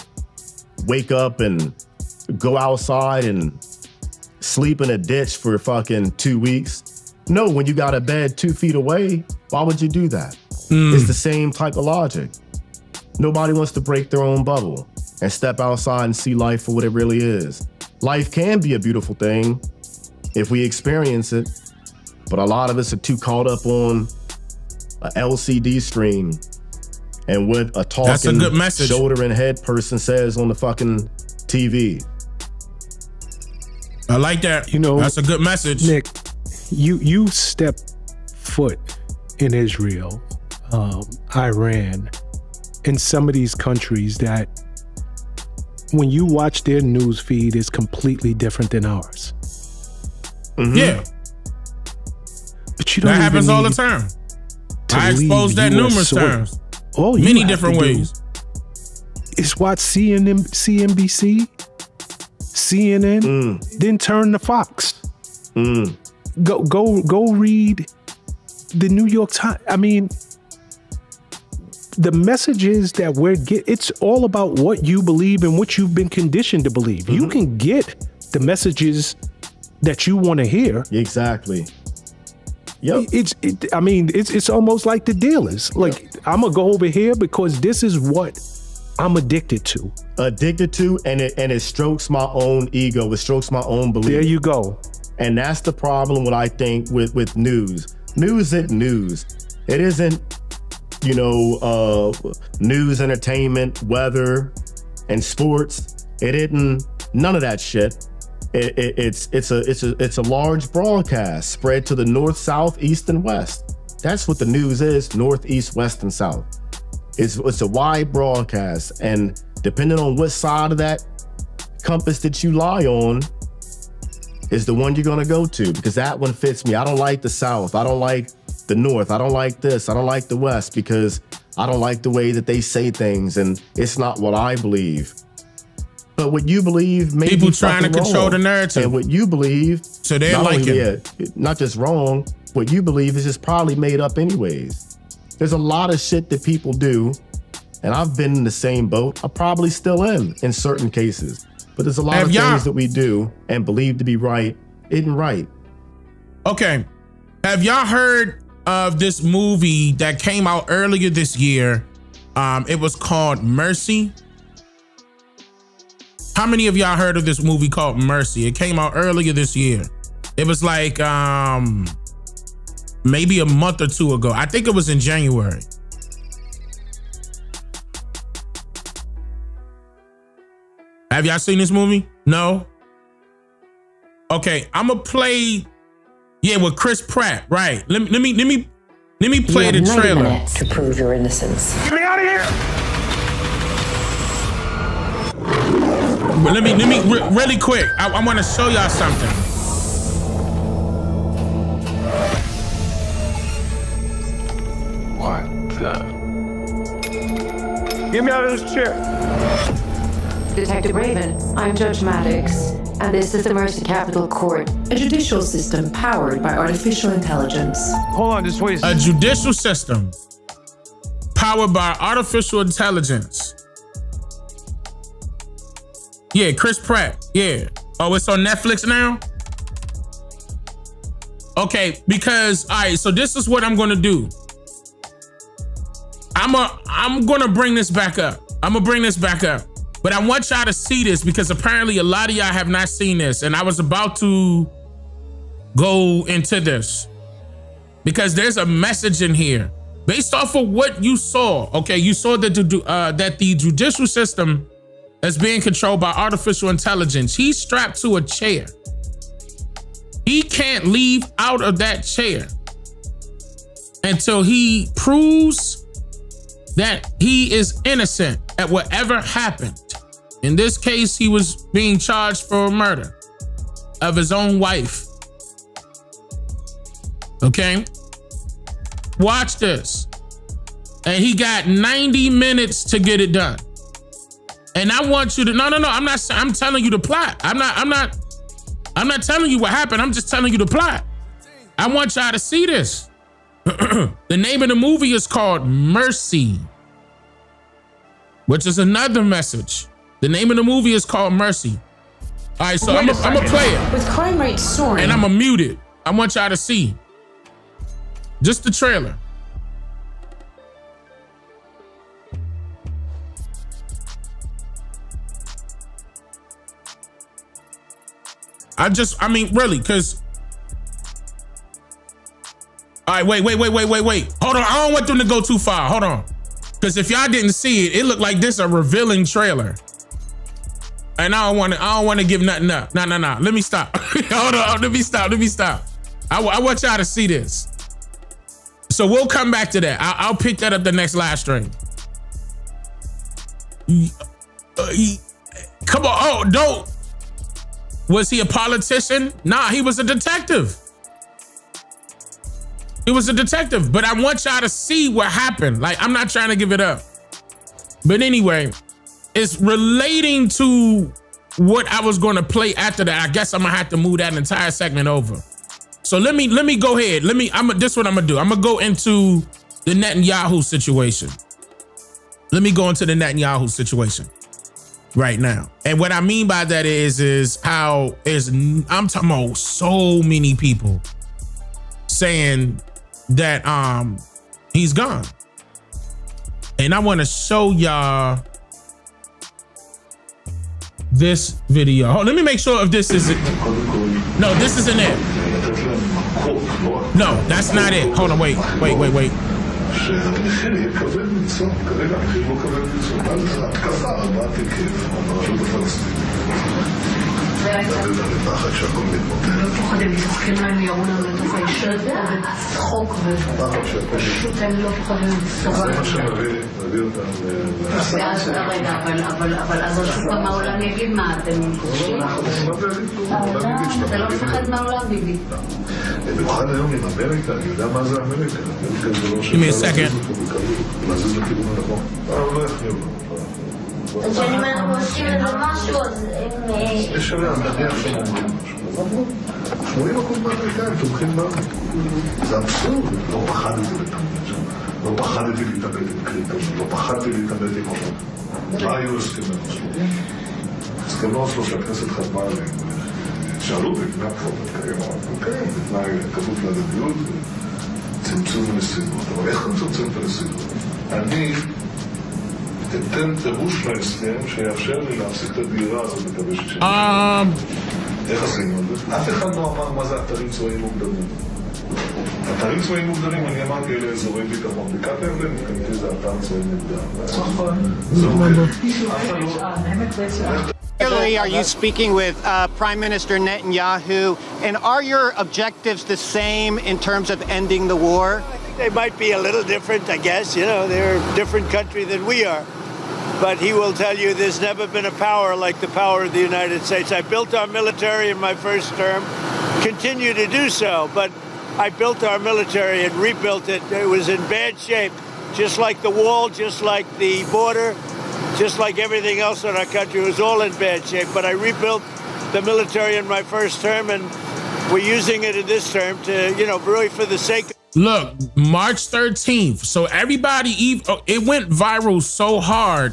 wake up and go outside and sleep in a ditch for fucking 2 weeks. No, when you got a bed 2 feet away, why would you do that? It's the same type of logic. Nobody wants to break their own bubble and step outside and see life for what it really is. Life can be a beautiful thing if we experience it, but a lot of us are too caught up on a LCD screen and what a talking shoulder and head person says on the fucking TV. I like that. That's a good message. Nick, you step foot in Israel, Iran, in some of these countries that when you watch their news feed is completely different than ours. Mm-hmm. Yeah. But you don't that happens all the need time. to I exposed that leave numerous US times. All you Many have different to do ways. is watch CNBC, CNN, then turn to Fox. Go read the New York Times. I mean, the messages that it's all about what you believe and what you've been conditioned to believe. You can get the messages that you want to hear. Exactly. Yep. It's almost like the dealers. Like, I'm gonna go over here because this is what I'm addicted to. And it strokes my own ego. It strokes my own belief. There you go. And that's the problem, what I think with news. News isn't news. It isn't news, entertainment, weather, and sports. It didn't. None of that shit. It's a large broadcast spread to the north, south, east, and west. That's what the news is: north, east, west, and south. It's a wide broadcast, and depending on what side of that compass that you lie on is the one you're gonna go to, because that one fits me. I don't like the south. I don't like the north. I don't like this. I don't like the west, because I don't like the way that they say things, and it's not what I believe. But what you believe, maybe people trying to control the narrative, and what you believe, so they're like not just wrong. What you believe is just probably made up anyways. There's a lot of shit that people do, and I've been in the same boat. I probably still am in certain cases. But there's a lot of things that we do and believe to be right isn't right. Okay. Have y'all heard of this movie that came out earlier this year? It was called Mercy. How many of y'all heard of this movie called Mercy? It came out earlier this year. It was like maybe a month or two ago. I think it was in January. Have y'all seen this movie? No? Okay, I'm gonna play, with Chris Pratt, right? Let me play the trailer. 90 minutes to prove your innocence. Get me out of here! Let me really quick. I want to show y'all something. What the? Get me out of this chair. Detective Raven, I'm Judge Maddox, and this is the Mercy Capital Court, a judicial system powered by artificial intelligence. Hold on, just wait. A judicial system powered by artificial intelligence. Yeah, Chris Pratt. Yeah. Oh, it's on Netflix now? Okay, because, all right, so this is what I'm gonna do. I'm gonna bring this back up. But I want y'all to see this, because apparently a lot of y'all have not seen this, and I was about to go into this because there's a message in here based off of what you saw. Okay, you saw that the judicial system is being controlled by artificial intelligence. He's strapped to a chair. He can't leave out of that chair until he proves that he is innocent at whatever happened. In this case, he was being charged for murder of his own wife. Okay? Watch this. And he got 90 minutes to get it done. And I want you to, no, I'm telling you the plot. I'm not telling you what happened. I'm just telling you the plot. I want y'all to see this. The name of the movie is called Mercy, which is another message. The name of the movie is called Mercy. All right, so I'm gonna play it. With crime rates soaring. And I'm gonna mute it. I want y'all to see. Just the trailer. Really, because. All right, wait. Hold on, I don't want them to go too far. Hold on. Because if y'all didn't see it, it looked like this a revealing trailer. And I don't want to give nothing up. No. Let me stop. Hold on, let me stop. I want y'all to see this. So we'll come back to that. I'll pick that up the next live stream. Come on, oh, don't. Was he a politician? Nah, he was a detective. He was a detective, but I want y'all to see what happened. Like, I'm not trying to give it up. But anyway, it's relating to what I was going to play after that. I guess I'm gonna have to move that entire segment over. So let me go ahead. This is what I'm gonna do. I'm gonna go into the Netanyahu situation. Let me go into the Netanyahu situation right now. And what I mean by that is how I'm talking about so many people saying that he's gone. And I want to show y'all this video. Oh, let me make sure if this isn't. No, this isn't it. No, that's not it. Hold on, wait. שהמחיר יהיה כבד מנשוא. כרגע המחיר לא כבד מנשוא. מה זה התקפה רבת היקף על הרשות הפלסטינית? לתת על הפחד שהכל מתמוטט. לא פוחדים, משחקים להם ירו לנו לתוך הישרת וצחוק ופשוט הם לא פוחדים לסובב. זה מה שמביא אותם ואז רגע, אבל אז השוק גם העולם יגיד מה אתם חושבים. אתה לא מפחד מהעולם, ביבי. במיוחד היום עם אמריקה, אני יודע מה זה אמריקה. Give me a second. להזיז לכיוון הנכון. לא יכניעו לנו. אז אם אנחנו עושים איזה משהו, אז הם... יש עליהם, נניח שהם אומרים משהו. 80% מהאמריקאים תומכים בנו. זה אבסורד. לא פחדתי להתאבד שם. לא פחדתי להתאבד עם קליטון. לא פחדתי להתאבד עם אופן. מה היו הסכמי אוסלו? הסכמי אוסלו שהכנסת חתמה עליהם. שאלו בפני הפרוטוקולים, אוקיי, בתנאי כפוף להדדיות וצמצום הנסיבות. אבל איך נצמצם את הנסיבות? אני אתן פירוש מההסכם שיאפשר לי להפסיק את הדהירה הזאת מקווה ששם. איך עשינו את זה? אף אחד לא אמר מה זה אתרים צבאיים מוגדרים. אתרים צבאיים מוגדרים, אני אמרתי אלה אזורי ביטחון. בקעת הירדן, מבחינתי זה אתר צבאי מוגדר. Particularly, are you speaking with Prime Minister Netanyahu, and are your objectives the same in terms of ending the war? I think they might be a little different, I guess. You know, they're a different country than we are. But he will tell you there's never been a power like the power of the United States. I built our military in my first term, continue to do so, but I built our military and rebuilt it. It was in bad shape, just like the wall, just like the border, just like everything else in our country. It was all in bad shape, but I rebuilt the military in my first term, and we're using it in this term to, you know, really for the sake of... Look, March 13th. So everybody, it went viral so hard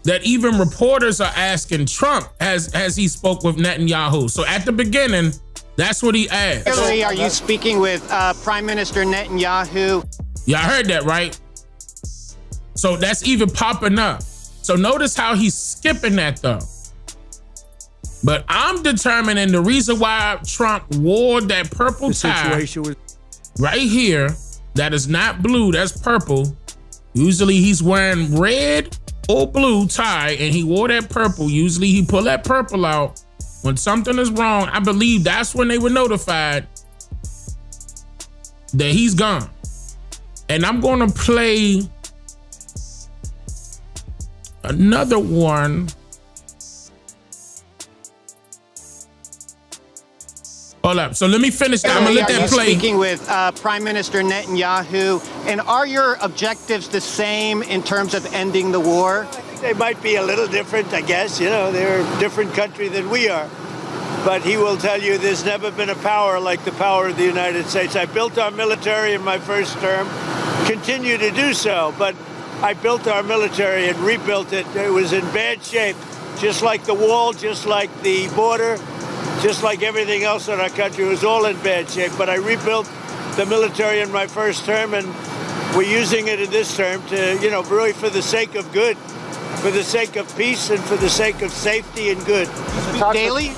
that even reporters are asking Trump as he spoke with Netanyahu. So at the beginning, that's what he asked. Particularly, are you speaking with Prime Minister Netanyahu? Y'all heard that, right? So that's even popping up. So notice how he's skipping that though. But I'm determining the reason why Trump wore that purple tie right here, that is not blue, that's purple. Usually he's wearing red or blue tie and he wore that purple. Usually he pull that purple out. When something is wrong, I believe that's when they were notified that he's gone. And I'm gonna play another one. Hold up. So let me finish that. I'm gonna let that play. Speaking with Prime Minister Netanyahu, and are your objectives the same in terms of ending the war? I think they might be a little different, I guess. You know, they're a different country than we are. But he will tell you there's never been a power like the power of the United States. I built our military in my first term, continue to do so, but I built our military and rebuilt it. It was in bad shape, just like the wall, just like the border, just like everything else in our country. It was all in bad shape, but I rebuilt the military in my first term, and we're using it in this term to, you know, really for the sake of good, for the sake of peace and for the sake of safety and good. Daily?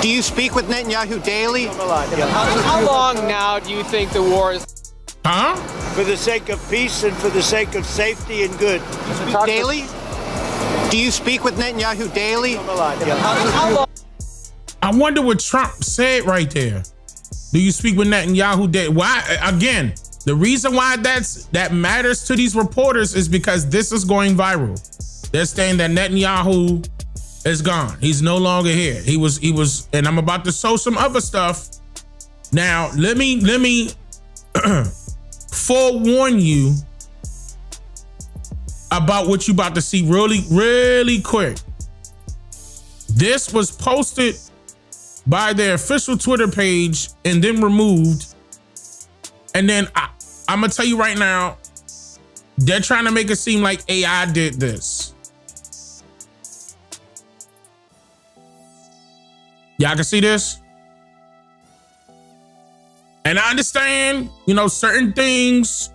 Do you speak with Netanyahu daily? How long now do you think the war is? Huh? For the sake of peace and for the sake of safety and good. Daily? Do you speak with Netanyahu daily? How long? I wonder what Trump said right there. Do you speak with Netanyahu daily? Why? Again, the reason why that matters to these reporters is because this is going viral. They're saying that Netanyahu is gone. He's no longer here. He was, and I'm about to show some other stuff. Now, let me forewarn you about what you about to see really quick. This was posted by their official Twitter page and then removed. And then I'm gonna tell you right now, they're trying to make it seem like AI did this. Y'all can see this? And I understand, you know, certain things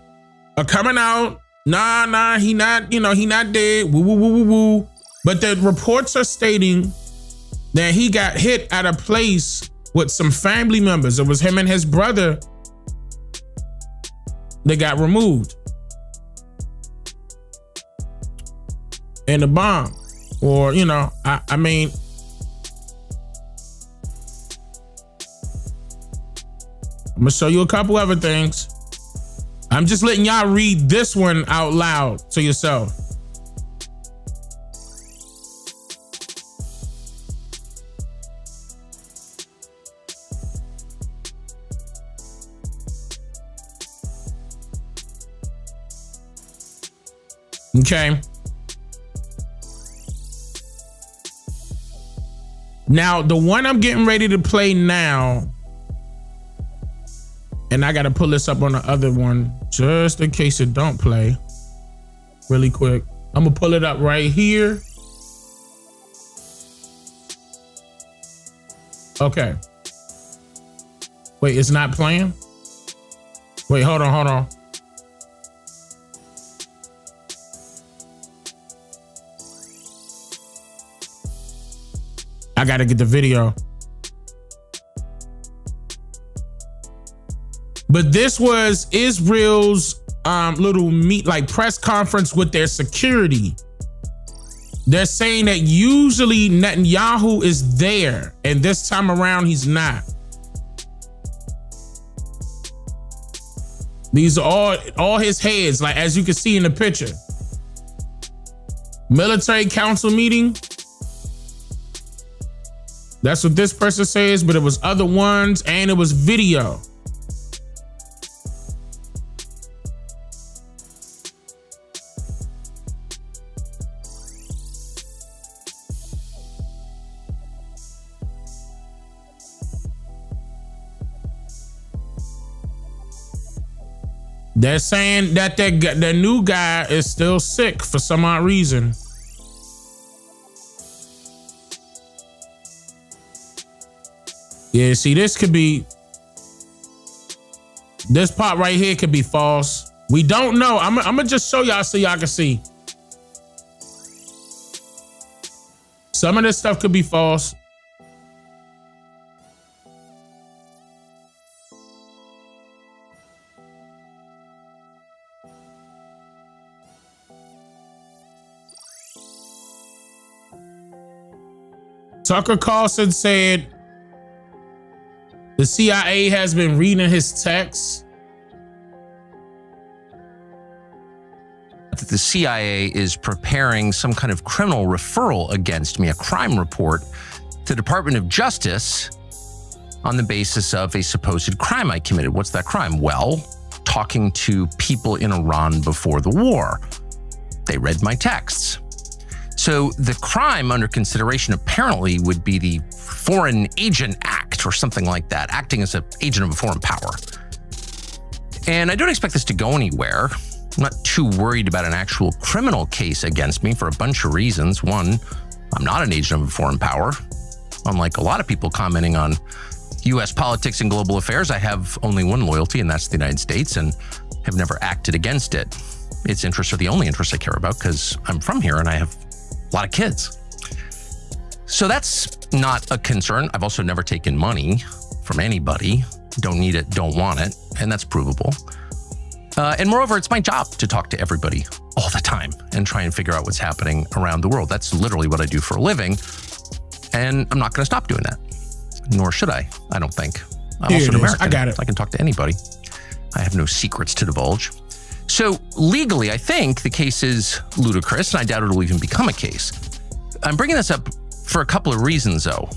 are coming out. Nah, he not dead. Woo. But the reports are stating that he got hit at a place with some family members. It was him and his brother they got removed. And the bomb, or, you know, I mean, I'm gonna show you a couple other things. I'm just letting y'all read this one out loud to yourself. Okay. Now, the one I'm getting ready to play now, and I got to pull this up on the other one just in case it don't play really quick. I'm going to pull it up right here. Okay. Wait, it's not playing? Wait, hold on. I got to get the video. But this was Israel's little press conference with their security. They're saying that usually Netanyahu is there, and this time around he's not. These are all his heads, like as you can see in the picture. Military council meeting. That's what this person says, but it was other ones and it was video. They're saying that the new guy is still sick for some odd reason. Yeah, see, this part right here could be false. We don't know. I'm gonna just show y'all so y'all can see. Some of this stuff could be false. Tucker Carlson said the CIA has been reading his texts. That the CIA is preparing some kind of criminal referral against me, a crime report to the Department of Justice on the basis of a supposed crime I committed. What's that crime? Well, talking to people in Iran before the war. They read my texts. So the crime under consideration apparently would be the Foreign Agent Act or something like that, acting as an agent of a foreign power. And I don't expect this to go anywhere. I'm not too worried about an actual criminal case against me for a bunch of reasons. One, I'm not an agent of a foreign power. Unlike a lot of people commenting on US politics and global affairs, I have only one loyalty, and that's the United States, and have never acted against it. Its interests are the only interests I care about because I'm from here and I have a lot of kids. So that's not a concern. I've also never taken money from anybody. Don't need it, don't want it, and that's provable. And moreover, it's my job to talk to everybody all the time and try and figure out what's happening around the world. That's literally what I do for a living, and I'm not going to stop doing that. Nor should I don't think. I'm also an American. I got it. I can talk to anybody. I have no secrets to divulge. So legally, I think the case is ludicrous, and I doubt it'll even become a case. I'm bringing this up for a couple of reasons, though,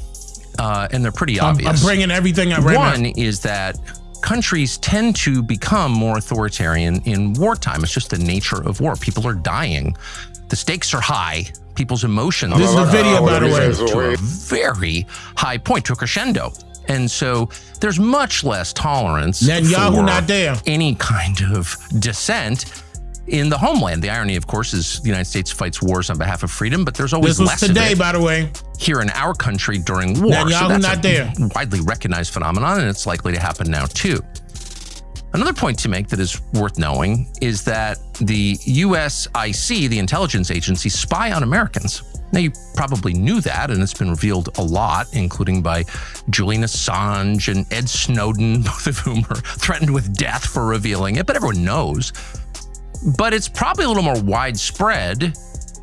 and they're pretty obvious. I'm bringing everything up right now. One is that countries tend to become more authoritarian in wartime. It's just the nature of war. People are dying. The stakes are high. People's emotions. This is the video, by the way. To a very high point, to a crescendo. And so there's much less tolerance for not there. Any kind of dissent in the homeland. The irony, of course, is the United States fights wars on behalf of freedom, but there's always less today, of it by the way, here in our country during war. So that's not there. A widely recognized phenomenon, and it's likely to happen now too. Another point to make that is worth knowing is that the USIC, the intelligence agency, spy on Americans. Now, you probably knew that, and it's been revealed a lot, including by Julian Assange and Ed Snowden, both of whom are threatened with death for revealing it, but everyone knows. But it's probably a little more widespread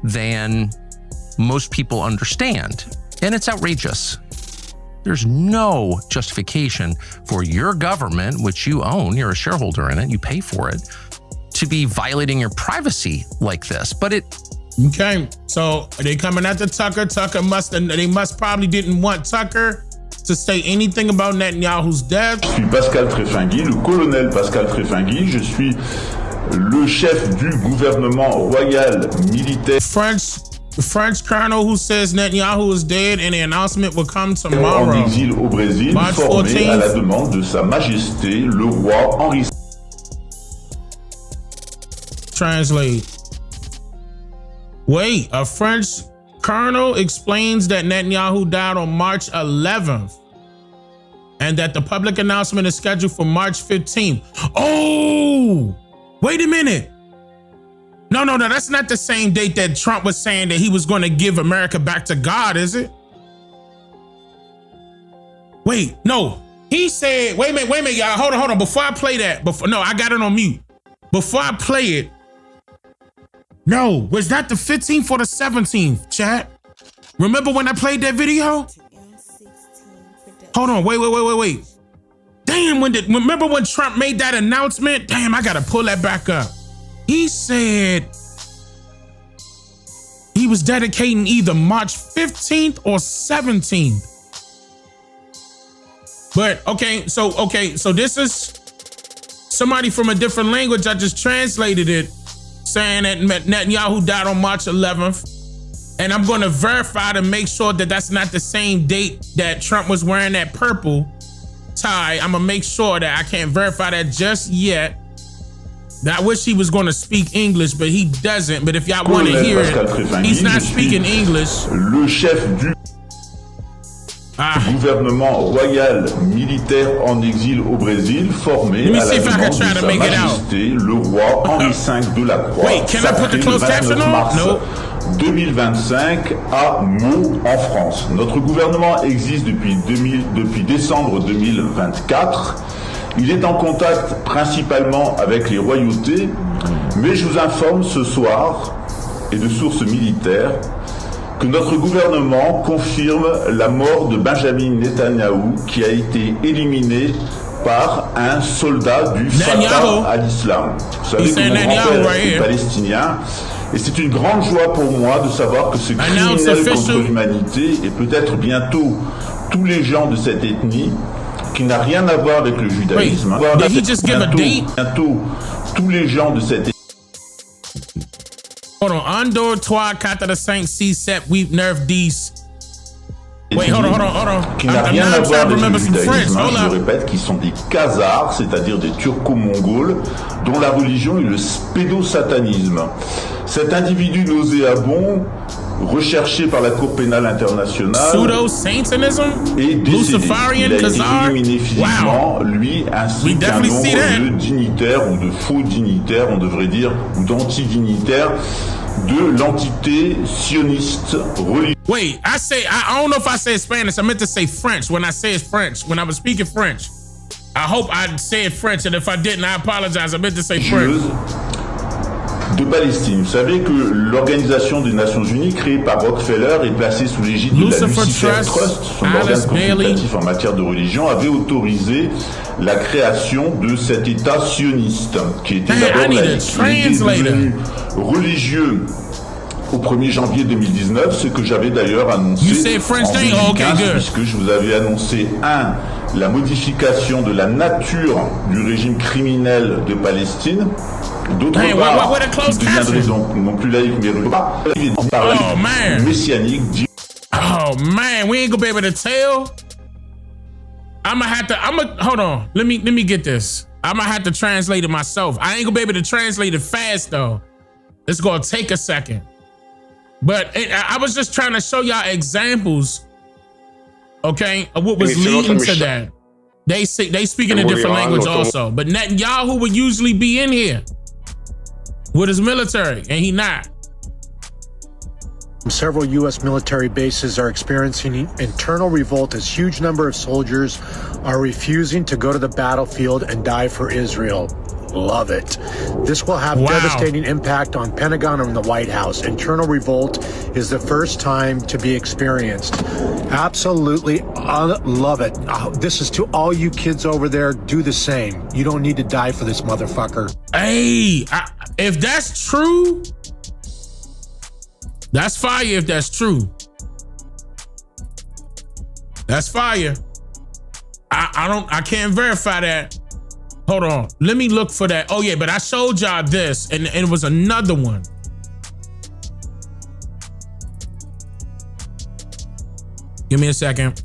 than most people understand, and it's outrageous. There's no justification for your government, which you own, you're a shareholder in it, you pay for it, to be violating your privacy like this. But Okay, so they coming after Tucker. They must probably didn't want Tucker to say anything about Netanyahu's death. Je suis Pascal Tréfingui, le colonel Pascal Tréfingui. Je suis le chef du gouvernement royal militaire. The French colonel who says Netanyahu is dead and the announcement will come tomorrow. En exil au Brésil, March formé 14th. à la demande de Sa Majesté le roi Henri. Translate. Wait, a French colonel explains that Netanyahu died on March 11th and that the public announcement is scheduled for March 15th. Oh, wait a minute. No, that's not the same date that Trump was saying that he was going to give America back to God, is it? Wait, no. He said, wait a minute, y'all. Hold on. Before I play that, I got it on mute. Before I play it, no, was that the 15th or the 17th, chat? Remember when I played that video? Hold on, wait. Damn, remember when Trump made that announcement? Damn, I gotta pull that back up. He said he was dedicating either March 15th or 17th. But so this is somebody from a different language. I just translated it, saying that Netanyahu died on March 11th. And I'm going to verify to make sure that that's not the same date that Trump was wearing that purple tie. I'm going to make sure that I can't verify that just yet. I wish he was going to speak English, but he doesn't. But if y'all want to hear it, he's not speaking English. Le chef du gouvernement royal militaire en exil au Brésil, formé à la demande de Sa Majesté le roi Henri V de la Croix, sacré le 29 mars 2025 à Meaux en France. Notre gouvernement existe depuis décembre 2024. Il est en contact principalement avec les royautés, mais je vous informe ce soir, et de sources militaires, que notre gouvernement confirme la mort de Benjamin Netanyahou, qui a été éliminé par un soldat du Fatah al-Islam. Vous savez que mon grand-père est palestinien, et c'est une grande joie pour moi de savoir que ce criminel contre l'humanité, et peut-être bientôt tous les gens de cette ethnie, qui n'a rien à voir avec le judaïsme, bientôt tous les gens de cette ethnie. Hold on. Andor 3, 4, 5, 6, 7, 8, 9, 10. Wait, hold on. Qui n'a rien à voir avec le judaïsme, je le répète, qui sont des Khazars, c'est-à-dire des Turco-Mongols, dont la religion est le spédosatanisme. Cet individu nauséabond, recherché par la Cour pénale internationale, et décédé. Il a été éliminé physiquement, lui, ainsi qu'un nombre de dignitaires, ou de faux dignitaires, on devrait dire, ou d'anti-dignitaires, de l'entité sioniste religieuse. Wait, I don't know if I said Spanish. I meant to say French when I said French, when I was speaking French. I hope I said French, and if I didn't, I apologize. I meant to say French. De Palestine. Vous savez que l'Organisation des Nations Unies, créée par Rockefeller et placée sous l'égide de la Lucifer Trust, son organe consultatif en matière de religion, avait autorisé la création de cet État sioniste, qui était d'abord laïque. Il était devenu religieux au 1er janvier 2019, ce que j'avais d'ailleurs annoncé en 2015, puisque je vous avais annoncé la modification de la nature du régime criminel de Palestine. D'autre part, qui deviendrait donc non plus laïque, mais messianique. Oh man, we ain't gonna be able to tell. Hold on. Let me get this. I'm gonna have to translate it myself. I ain't gonna be able to translate it fast though. It's gonna take a second. But I was just trying to show y'all examples, okay, of what was leading to that. They speak in a different language also, but Netanyahu would usually be in here with his military, and he not. Several U.S. military bases are experiencing internal revolt as huge number of soldiers are refusing to go to the battlefield and die for Israel. Love it. This will have devastating impact on Pentagon and the White House. Internal revolt is the first time to be experienced. Absolutely love it. This is to all you kids over there. Do the same. You don't need to die for this motherfucker. Hey, if that's true, that's fire. If that's true, that's fire. I can't verify that. Hold on, let me look for that. Oh yeah, but I showed y'all this, and it was another one. Give me a second.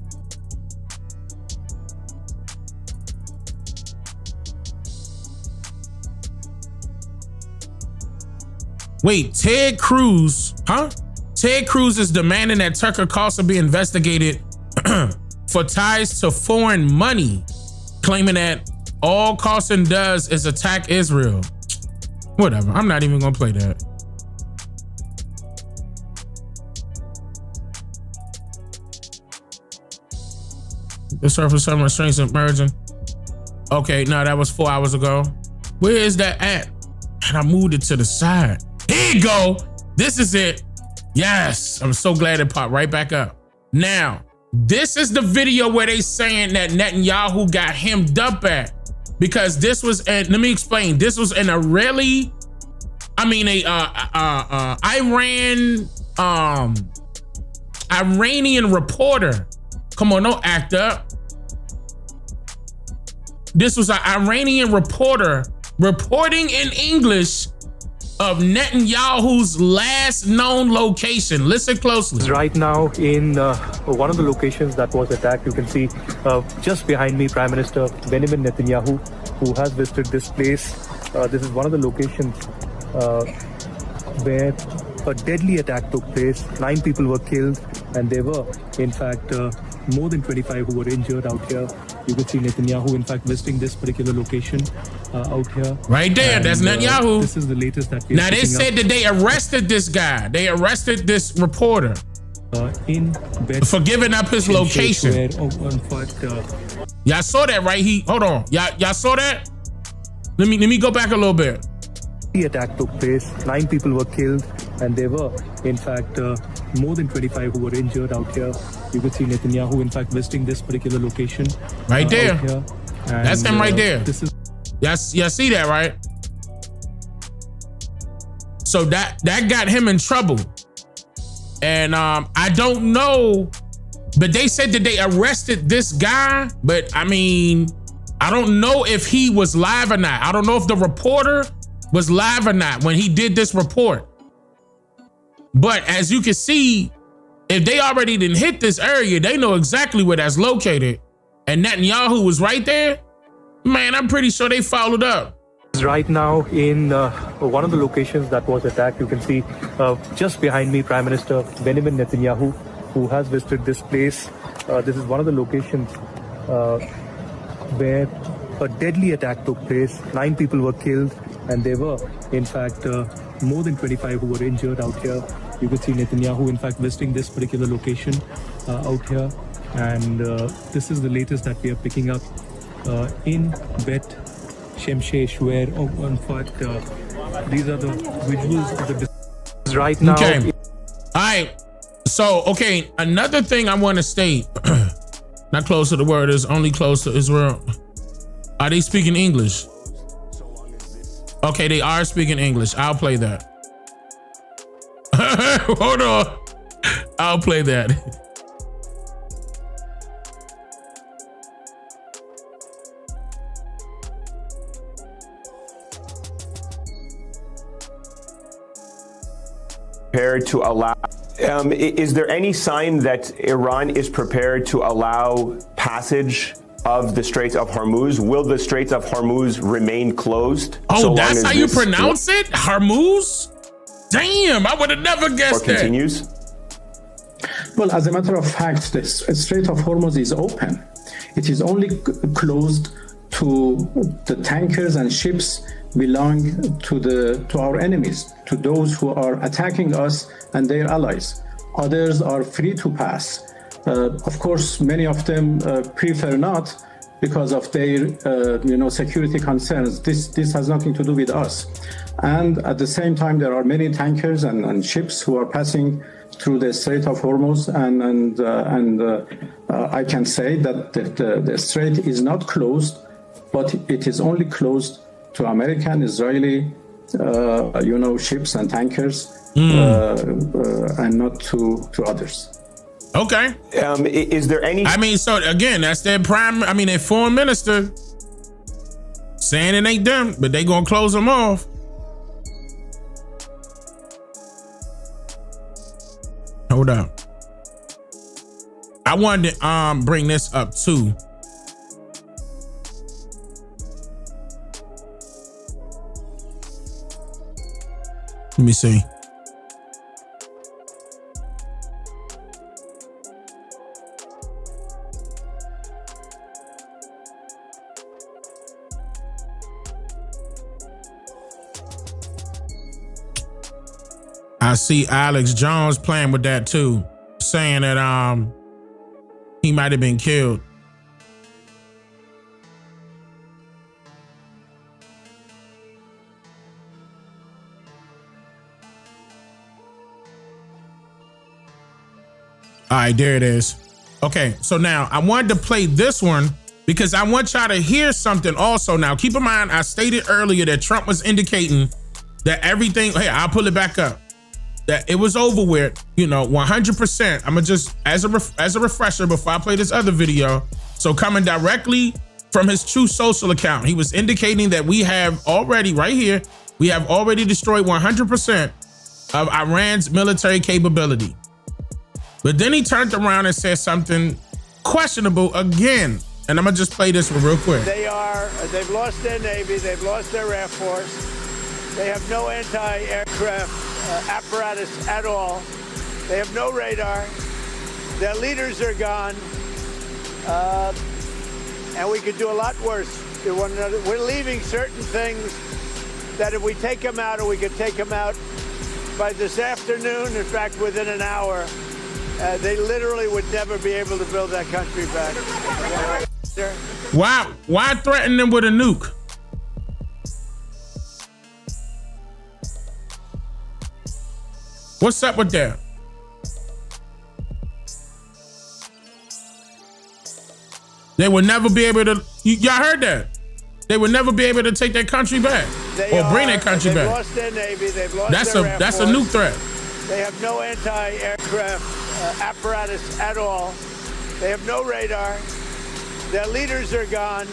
Wait, Ted Cruz, huh? Ted Cruz is demanding that Tucker Carlson be investigated for ties to foreign money, claiming that all Carlson does is attack Israel. Whatever, I'm not even gonna play that. The surface summer strings emerging. Okay, no, that was 4 hours ago. Where is that at? And I moved it to the side. Here you go. This is it. Yes, I'm so glad it popped right back up. Now, this is the video where they saying that Netanyahu got hemmed up at. Because this was, let me explain. This was an Iranian reporter. Come on, don't act up. This was an Iranian reporter reporting in English of Netanyahu's last known location. Listen closely. Right now in one of the locations that was attacked, you can see just behind me, Prime Minister Benjamin Netanyahu, who has visited this place. This is one of the locations where a deadly attack took place. 9 people were killed, and there were, in fact, more than 25 who were injured out here. You can see Netanyahu, in fact, visiting this particular location out here. Right there, and that's Netanyahu. This is the latest that we Now, they said that they arrested this guy. They arrested this reporter for giving up his location. Y'all saw that, right? Hold on. Y'all saw that? Let me go back a little bit. The attack took place. 9 people were killed, and there were, in fact, more than 25 who were injured out here. You could see Netanyahu, in fact, visiting this particular location. Right there. And, that's him right there. This is y'all see that, right? So that got him in trouble. And I don't know, but they said that they arrested this guy, but I mean, I don't know if he was live or not. I don't know if the reporter was live or not when he did this report. But as you can see, if they already didn't hit this area, they know exactly where that's located. And Netanyahu was right there. Man, I'm pretty sure they followed up. Right now in one of the locations that was attacked, you can see just behind me, Prime Minister Benjamin Netanyahu, who has visited this place. This is one of the locations where a deadly attack took place. 9 people were killed, and there were, in fact, more than 25 who were injured out here. You could see Netanyahu, in fact, visiting this particular location out here. And this is the latest that we are picking up in Bet Shemshesh, where, in fact, these are the visuals of the right now. Okay. All right. So, okay, another thing I want to state, not close to the word, is only close to Israel. Are they speaking English? Okay, they are speaking English. I'll play that. Hold on. I'll play that. Prepared to allow, is there any sign that Iran is prepared to allow passage of the Straits of Hormuz? Will the Straits of Hormuz remain closed? Oh, that's how you pronounce it? Hormuz? Damn, I would have never guessed that. Continues? Well, as a matter of fact, the Strait of Hormuz is open. It is only closed to the tankers and ships belong to our enemies, to those who are attacking us and their allies. Others are free to pass. Of course, many of them prefer not because of their security concerns. This has nothing to do with us. And at the same time, there are many tankers and ships who are passing through the Strait of Hormuz, and I can say that the strait is not closed, but it is only closed to American, Israeli, ships and tankers, and not to others. Okay. Is there any? I mean, so again, that's their their foreign minister saying it ain't them, but they gonna close them off. Hold up. I wanted to bring this up too. Let me see. I see Alex Jones playing with that too, saying that he might have been killed. All right, there it is. Okay, so now I wanted to play this one because I want y'all to hear something also. Now, keep in mind, I stated earlier that Trump was indicating that everything, hey, I'll pull it back up, that it was over with, 100%. I'm gonna just, as a refresher before I play this other video. So coming directly from his Truth Social account, he was indicating that we have already, right here, we have already destroyed 100% of Iran's military capability. But then he turned around and said something questionable again. And I'm gonna just play this one real quick. They've lost their Navy, they've lost their Air Force. They have no anti-aircraft apparatus at all. They have no radar. Their leaders are gone. And we could do a lot worse to one another. We're leaving certain things that if we take them out, or we could take them out by this afternoon, in fact, within an hour, they literally would never be able to build that country back. Why threaten them with a nuke? What's up with that? They will never be able to, y'all heard that? They will never be able to take their country back or bring their country back. They've lost their Navy, they've lost that's their Air that's Force. a nuke threat. They have no anti-aircraft apparatus at all. They have no radar. Their leaders are gone.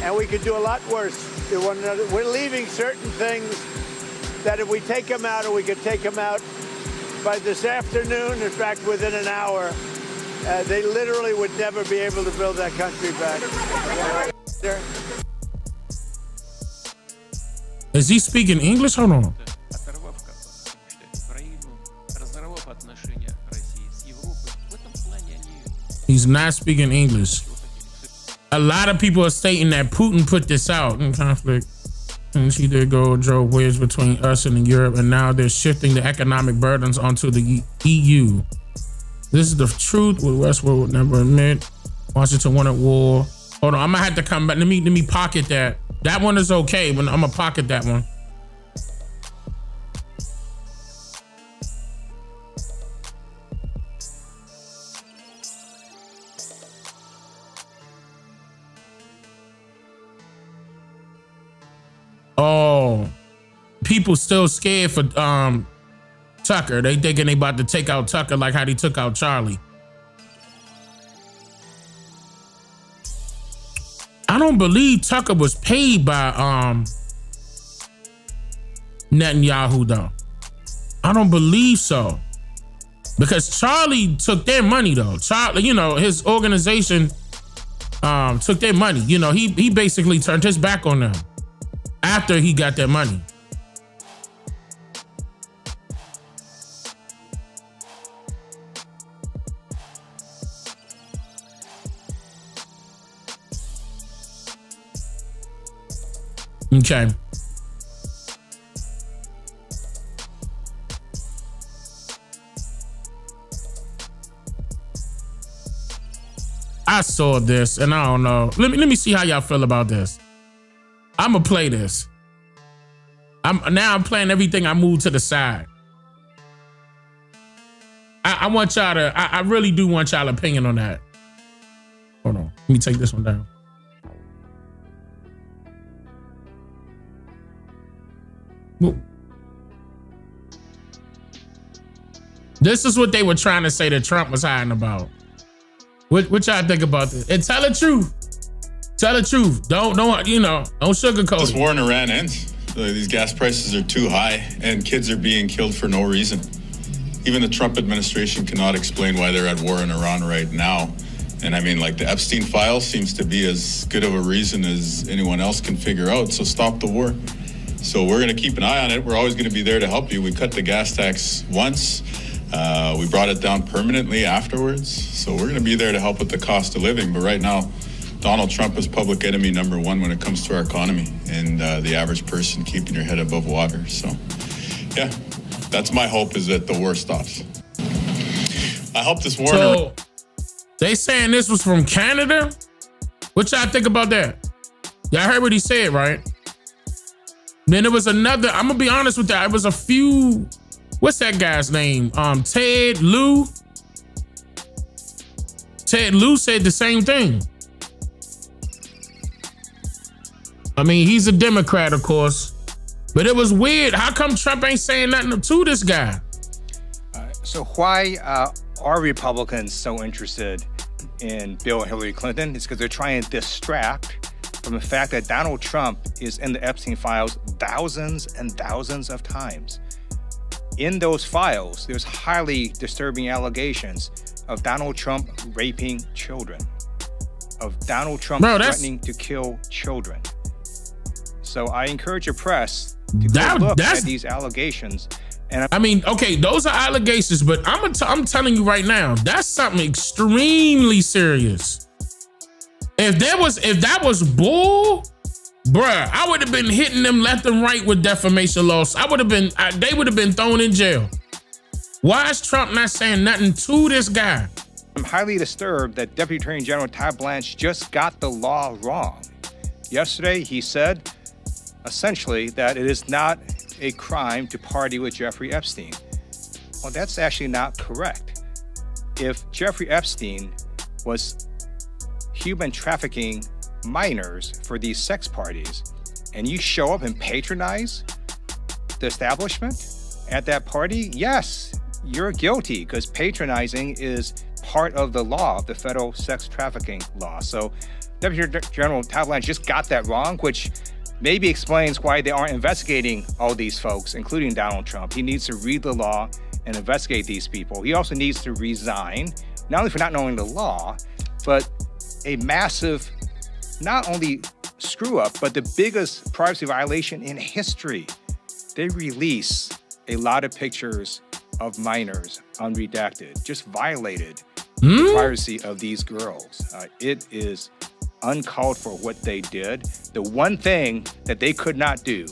And we could do a lot worse to one another. We're leaving certain things that if we take them out, or we could take them out by this afternoon, in fact, within an hour, they literally would never be able to build that country back. Is he speaking English? Hold on. He's not speaking English. A lot of people are stating that Putin put this out in conflict. And she did go drove wedge between us and Europe, and now they're shifting the economic burdens onto the EU. This is the truth. What Westworld would never admit. Washington wanted war. Hold on, I'm gonna have to come back. Let me pocket that. That one is okay, but I'm gonna pocket that one. Oh, people still scared for Tucker. They thinking they about to take out Tucker like how they took out Charlie. I don't believe Tucker was paid by Netanyahu though. I don't believe so. Because Charlie took their money though. Charlie, his organization took their money. He basically turned his back on them after he got that money. Okay. I saw this and I don't know. Let me see how y'all feel about this. I'm gonna play this. I'm playing everything I move to the side. I want y'all to, I really do want y'all opinion on that. Hold on, let me take this one down. Whoa. This is what they were trying to say that Trump was hiding about. What y'all think about this? And tell the truth. Tell the truth. Don't sugarcoat This it. war in Iran ends. These gas prices are too high and kids are being killed for no reason. Even the Trump administration cannot explain why they're at war in Iran right now. And I mean, like, the Epstein file seems to be as good of a reason as anyone else can figure out. So stop the war. So we're going to keep an eye on it. We're always going to be there to help you. We cut the gas tax once. We brought it down permanently afterwards. So we're going to be there to help with the cost of living. But right now, Donald Trump is public enemy number one when it comes to our economy and the average person keeping your head above water. So, yeah, that's my hope, is that the war stops. I hope this war... So, they saying this was from Canada? What y'all think about that? Y'all heard what he said, right? Then there was another, I'm gonna be honest with that, it was a few, what's that guy's name? Ted Lieu. Ted Lieu said the same thing. I mean, he's a Democrat, of course, but it was weird. How come Trump ain't saying nothing to this guy? So why are Republicans so interested in Bill and Hillary Clinton? It's because they're trying to distract from the fact that Donald Trump is in the Epstein files thousands and thousands of times. In those files, there's highly disturbing allegations of Donald Trump raping children, of Donald Trump threatening to kill children. So I encourage your press to go look at these allegations. And I mean, okay, those are allegations, but I'm telling you right now, that's something extremely serious. If that was bull, bruh, I would have been hitting them left and right with defamation laws. They would have been thrown in jail. Why is Trump not saying nothing to this guy? I'm highly disturbed that Deputy Attorney General Todd Blanche just got the law wrong. Yesterday, he said, essentially, that it is not a crime to party with Jeffrey Epstein. Well, that's actually not correct. If Jeffrey Epstein was human trafficking minors for these sex parties, and you show up and patronize the establishment at that party, yes, you're guilty, because patronizing is part of the law, the federal sex trafficking law. So Deputy General Todd Blanche just got that wrong, which maybe explains why they aren't investigating all these folks, including Donald Trump. He needs to read the law and investigate these people. He also needs to resign, not only for not knowing the law, but a massive, not only screw up, but the biggest privacy violation in history. They release a lot of pictures of minors unredacted, just violated the privacy of these girls. It is uncalled for what they did. The one thing that they could not do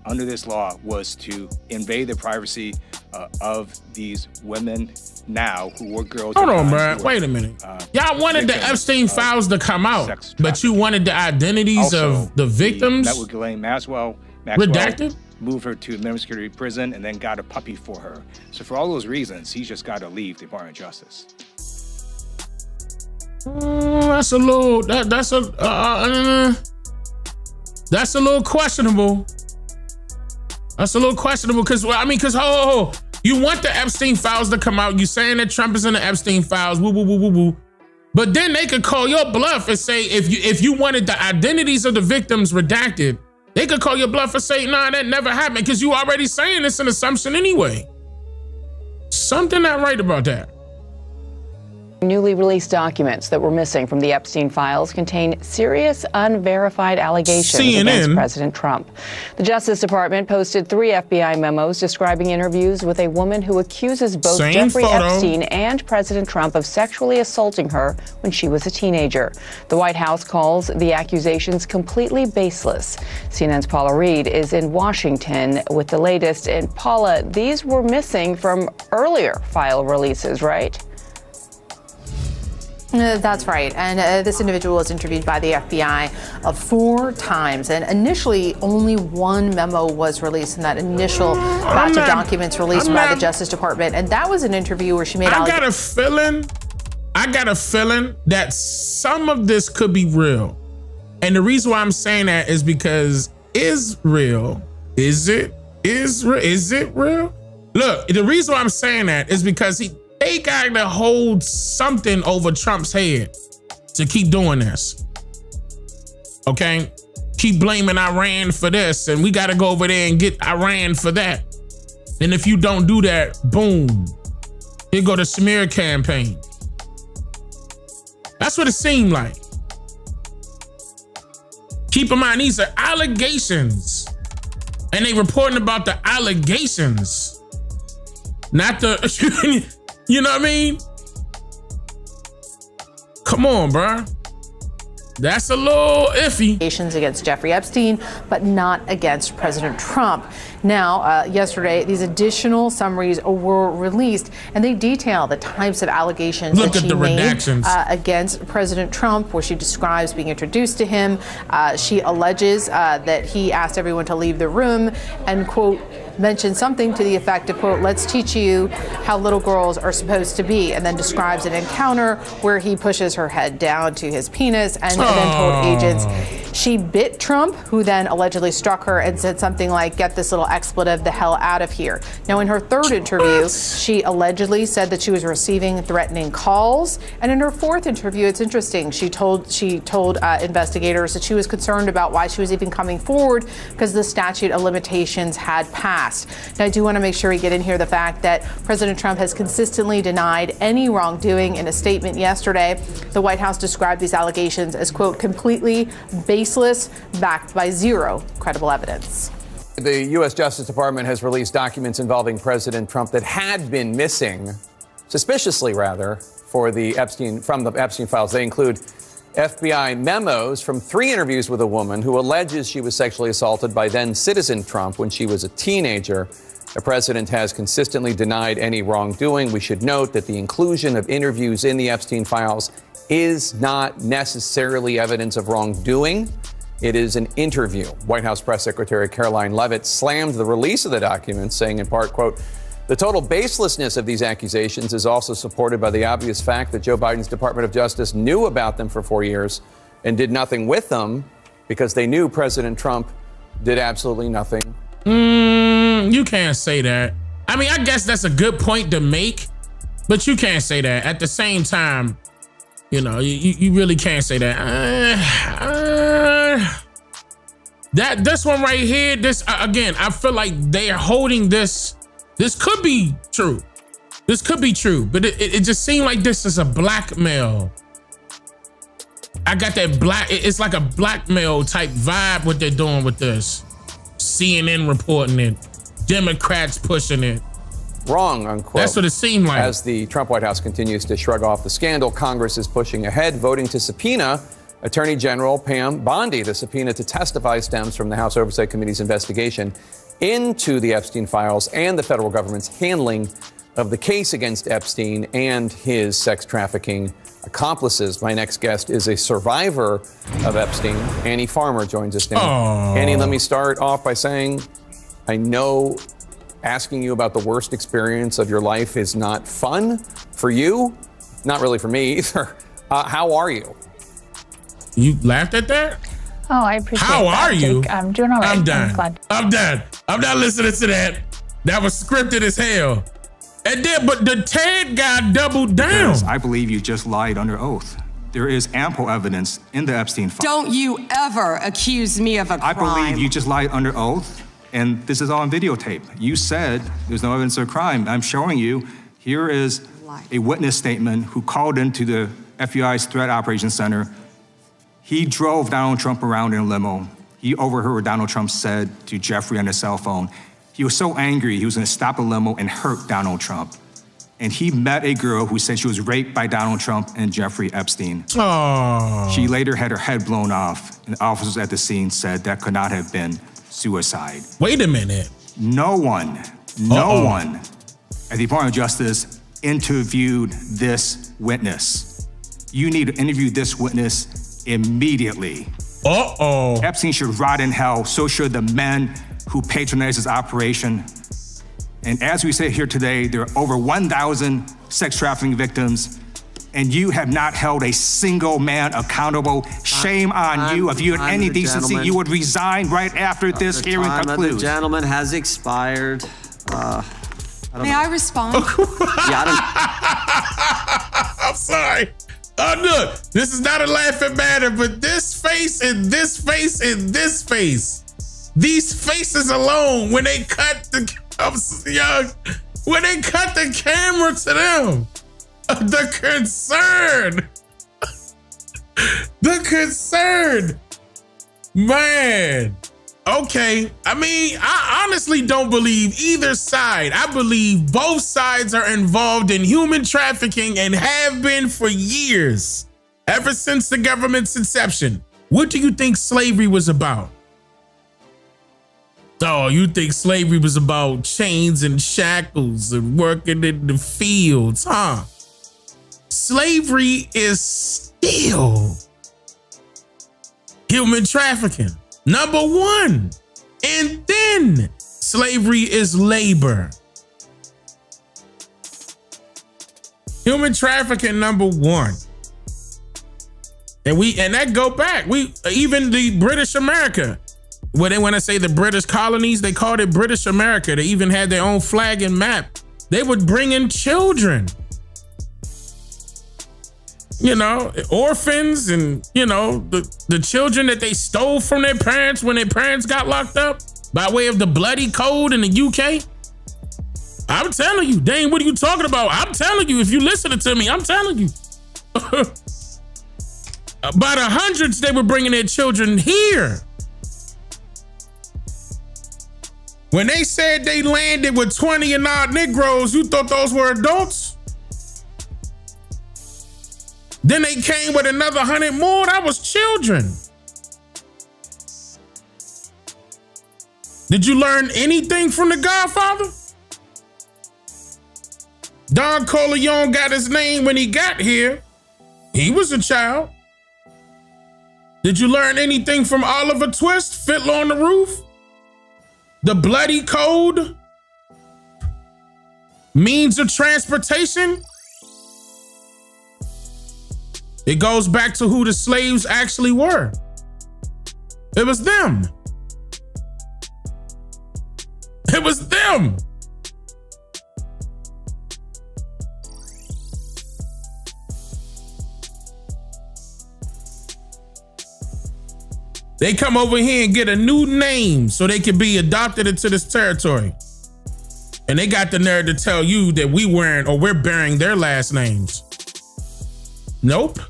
under this law was to invade the privacy of these women now who were girls. Hold on, bro. Wait a minute. Y'all wanted the Epstein files to come out, but you wanted the identities also, of the victims met with Ghislaine Maxwell redacted? Moved her to minimum security prison and then got a puppy for her. So for all those reasons, he's just got to leave the Department of Justice. That's a little questionable. That's a little questionable because you want the Epstein files to come out. You saying that Trump is in the Epstein files, woo woo woo woo woo. But then they could call your bluff and say if you wanted the identities of the victims redacted, they could call your bluff and say, nah, that never happened because you already saying it's an assumption anyway. Something not right about that. Newly released documents that were missing from the Epstein files contain serious unverified allegations against President Trump. The Justice Department posted 3 FBI memos describing interviews with a woman who accuses both Jeffrey Epstein and President Trump of sexually assaulting her when she was a teenager. The White House calls the accusations completely baseless. CNN's Paula Reed is in Washington with the latest. And Paula, these were missing from earlier file releases, right? That's right. And this individual was interviewed by the FBI 4 times. And initially, only one memo was released in that initial batch of documents released by the Justice Department. And that was an interview where she made I got a feeling that some of this could be real. And the reason why I'm saying that is because is it real? Look, the reason why I'm saying that is because they got to hold something over Trump's head to keep doing this. Okay? Keep blaming Iran for this, and we got to go over there and get Iran for that. And if you don't do that, boom, here go the smear campaign. That's what it seemed like. Keep in mind, these are allegations. And they reporting about the allegations, not the, you know what I mean? Come on, bro. That's a little iffy. Allegations against Jeffrey Epstein, but not against President Trump. Now, yesterday, these additional summaries were released, and they detail the types of allegations that she made against President Trump, where she describes being introduced to him. She alleges that he asked everyone to leave the room and, quote, mentioned something to the effect of, quote, let's teach you how little girls are supposed to be, and then describes an encounter where he pushes her head down to his penis and then told agents she bit Trump, who then allegedly struck her and said something like, get this little expletive the hell out of here. Now, in her third interview, she allegedly said that she was receiving threatening calls. And in her fourth interview, it's interesting, she told investigators that she was concerned about why she was even coming forward because the statute of limitations had passed. Now, I do want to make sure we get in here the fact that President Trump has consistently denied any wrongdoing. In a statement yesterday, the White House described these allegations as, quote, completely baseless, backed by zero credible evidence. The U.S. Justice Department has released documents involving President Trump that had been missing, suspiciously rather, from the Epstein files. They include FBI memos from 3 interviews with a woman who alleges she was sexually assaulted by then citizen Trump when she was a teenager. The president has consistently denied any wrongdoing. We should note that the inclusion of interviews in the Epstein files is not necessarily evidence of wrongdoing. It is an interview. White House Press Secretary Caroline Leavitt slammed the release of the documents, saying in part, quote, the total baselessness of these accusations is also supported by the obvious fact that Joe Biden's Department of Justice knew about them for 4 years and did nothing with them because they knew President Trump did absolutely nothing. You can't say that. I mean, I guess that's a good point to make, but you can't say that. At the same time, you know, you really can't say that. This one right here, this again, I feel like they are holding this. This could be true. This could be true, but it just seemed like this is a blackmail. I got that it's like a blackmail type vibe what they're doing with this. CNN reporting it, Democrats pushing it. Wrong, unquote. That's what it seemed like. As the Trump White House continues to shrug off the scandal, Congress is pushing ahead, voting to subpoena Attorney General Pam Bondi. The subpoena to testify stems from the House Oversight Committee's investigation into the Epstein files and the federal government's handling of the case against Epstein and his sex trafficking accomplices. My next guest is a survivor of Epstein. Annie Farmer joins us now. Annie, let me start off by saying, I know asking you about the worst experience of your life is not fun for you. Not really for me either. How are you? You laughed at that? Oh, I appreciate How that. are you? I'm doing all right. I'm done. I'm glad. I'm not listening to that. That was scripted as hell. And then, but the Ted guy doubled down. Because I believe you just lied under oath. There is ample evidence in the Epstein file. Don't you ever accuse me of a crime. I believe you just lied under oath, and this is all on videotape. You said there's no evidence of a crime. I'm showing you, here is a witness statement who called into the FBI's Threat Operations Center. He drove Donald Trump around in a limo. He overheard what Donald Trump said to Jeffrey on his cell phone. He was so angry, he was gonna stop a limo and hurt Donald Trump. And he met a girl who said she was raped by Donald Trump and Jeffrey Epstein. Oh. She later had her head blown off, and officers at the scene said that could not have been suicide. Wait a minute. No one at the Department of Justice interviewed this witness. You need to interview this witness immediately. Uh-oh. Epstein should rot in hell. So should the men who patronized his operation. And as we sit here today, there are over 1,000 sex trafficking victims, and you have not held a single man accountable. Shame on you. If you had any decency, you would resign right after this hearing concludes. The gentleman has expired. May I respond? I'm sorry. Oh, look, this is not a laughing matter, but this face and this face and this face, these faces alone, when they cut the, when they cut the camera to them, the concern, man. Okay, I mean, I honestly don't believe either side. I believe both sides are involved in human trafficking and have been for years, ever since the government's inception. What do you think slavery was about? Oh, you think slavery was about chains and shackles and working in the fields, huh? Slavery is still human trafficking. Number one. And then slavery is labor. Human trafficking, number one. And that go back. Even the British America. When they want to say the British colonies, they called it British America. They even had their own flag and map. They would bring in children. You know, orphans and, you know, the children that they stole from their parents when their parents got locked up by way of the bloody code in the UK. I'm telling you, Dane, what are you talking about? I'm telling you, if you listening to me, I'm telling you. By the hundreds, they were bringing their children here. When they said they landed with 20 and odd Negroes, you thought those were adults? Then they came with another 100 more. That was children. Did you learn anything from The Godfather? Don Corleone got his name when he got here. He was a child. Did you learn anything from Oliver Twist, Fiddler on the Roof? The bloody code? Means of transportation? It goes back to who the slaves actually were. It was them. It was them. They come over here and get a new name so they can be adopted into this territory. And they got the nerve to tell you that we're bearing their last names. Nope.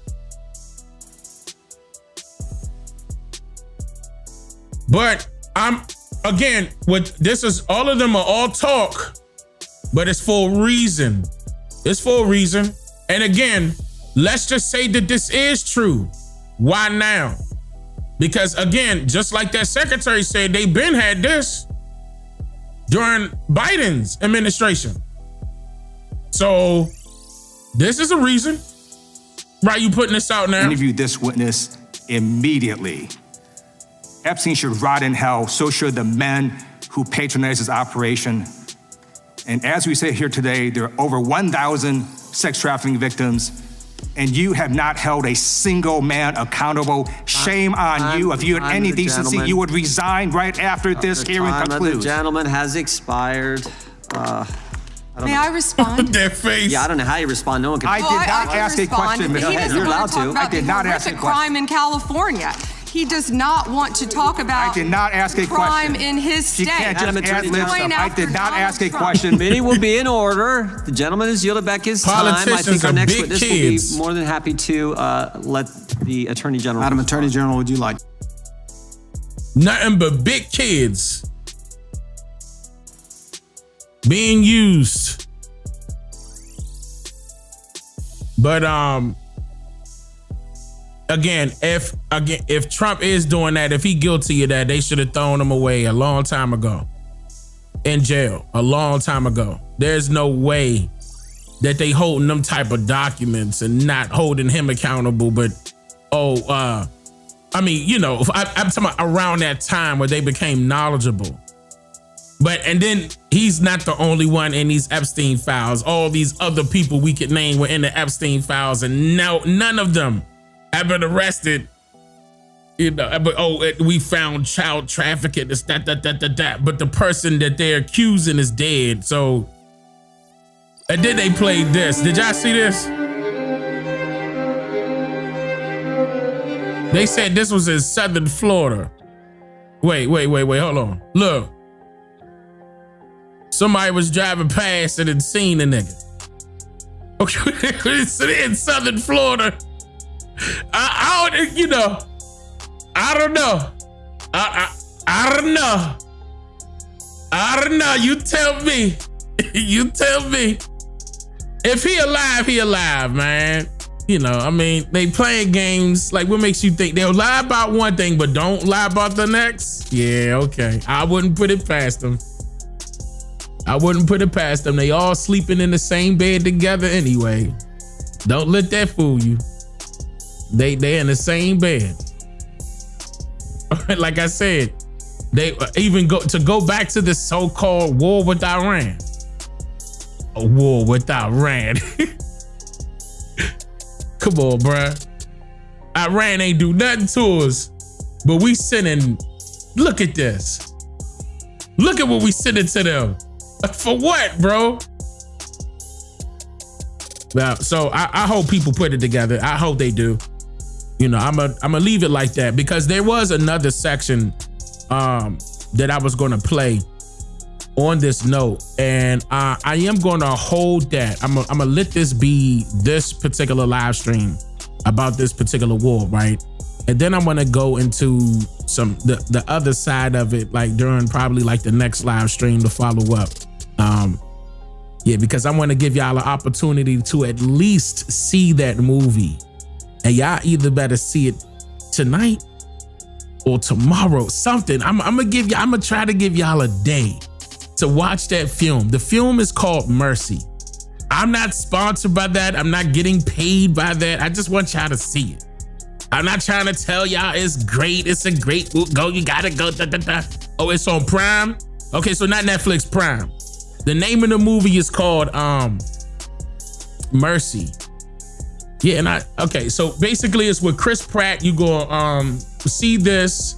But all of them are all talk, but it's for a reason. It's for a reason. And again, let's just say that this is true. Why now? Because again, just like that secretary said, they been had this during Biden's administration. So this is a reason. Right, you putting this out now? Interview this witness immediately. Epstein should rot in hell. So should the men who patronized his operation. And as we sit here today, there are over 1,000 sex trafficking victims, and you have not held a single man accountable. Shame on you. If you had any decency, you would resign right after this hearing concludes. The gentleman has expired. May I respond? Their face. Yeah, I don't know how you respond. No one can. I did not ask a question, Ms. You're allowed to. I did not ask a question. Crime in California. He does not want to talk about I did not ask a crime question. in his state. She can't just add lib stuff. I did not ask a question. Committee will be in order. The gentleman has yielded back his time. I think our next witness will be more than happy to let the Attorney General. Madam Attorney General, would you like? Nothing but big kids being used. But again, if Trump is doing that, if he guilty of that, they should have thrown him away a long time ago in jail, a long time ago. There's no way that they holding them type of documents and not holding him accountable. But, I mean, you know, I'm talking about around that time where they became knowledgeable. And then he's not the only one in these Epstein files. All these other people we could name were in the Epstein files, and none of them have been arrested. You know, but we found child trafficking, this, that. But the person that they're accusing is dead. So, and then they played this. Did y'all see this? They said this was in Southern Florida. Wait, hold on. Look. Somebody was driving past and had seen a nigga. Okay, in Southern Florida. I don't know. I don't know. You tell me. You tell me. If he alive, man. You know, I mean, they playing games. Like, what makes you think they'll lie about one thing, but don't lie about the next? Yeah, okay. I wouldn't put it past them. They all sleeping in the same bed together anyway. Don't let that fool you. They in the same bed. Like I said, they even go back to the so-called war with Iran. A war with Iran. Come on, bruh. Iran ain't do nothing to us, but we sending. Look at this. Look at what we sending to them. For what, bro? Now, so I hope people put it together. I hope they do. You know, I'm gonna leave it like that, because there was another section that I was gonna play on this note, and I am gonna hold that. I'm gonna let this be this particular live stream about this particular war, right? And then I'm gonna go into the other side of it, like during probably like the next live stream to follow up. Yeah, because I want to give y'all an opportunity to at least see that movie. And y'all either better see it tonight or tomorrow, something. I'm gonna try to give y'all a day to watch that film. The film is called Mercy. I'm not sponsored by that. I'm not getting paid by that. I just want y'all to see it. I'm not trying to tell y'all it's great. It's a great go. You gotta go. Oh, it's on Prime. Okay, so not Netflix, Prime. The name of the movie is called Mercy. Yeah, and okay, so basically it's with Chris Pratt. You go see this.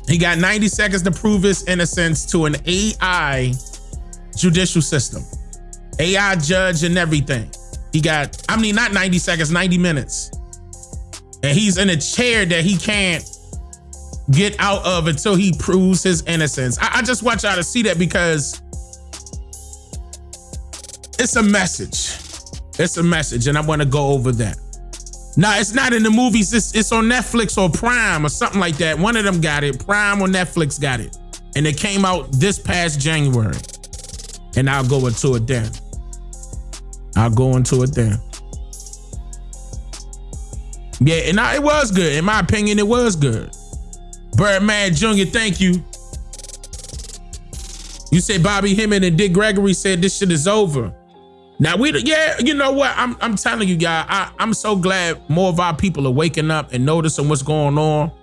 He got 90 seconds to prove his innocence to an AI judicial system. AI judge and everything. He got, not 90 seconds, 90 minutes. And he's in a chair that he can't get out of until he proves his innocence. I just want y'all to see that, because it's a message. It's a message, and I want to go over that. Now, it's not in the movies. It's on Netflix or Prime or something like that. One of them got it. Prime or Netflix got it. And it came out this past January. And I'll go into it then. Yeah, and it was good. In my opinion, it was good. Birdman Jr., thank you. You said Bobby Hemming and Dick Gregory said this shit is over. Now you know what? I'm telling you, guys, I'm so glad more of our people are waking up and noticing what's going on.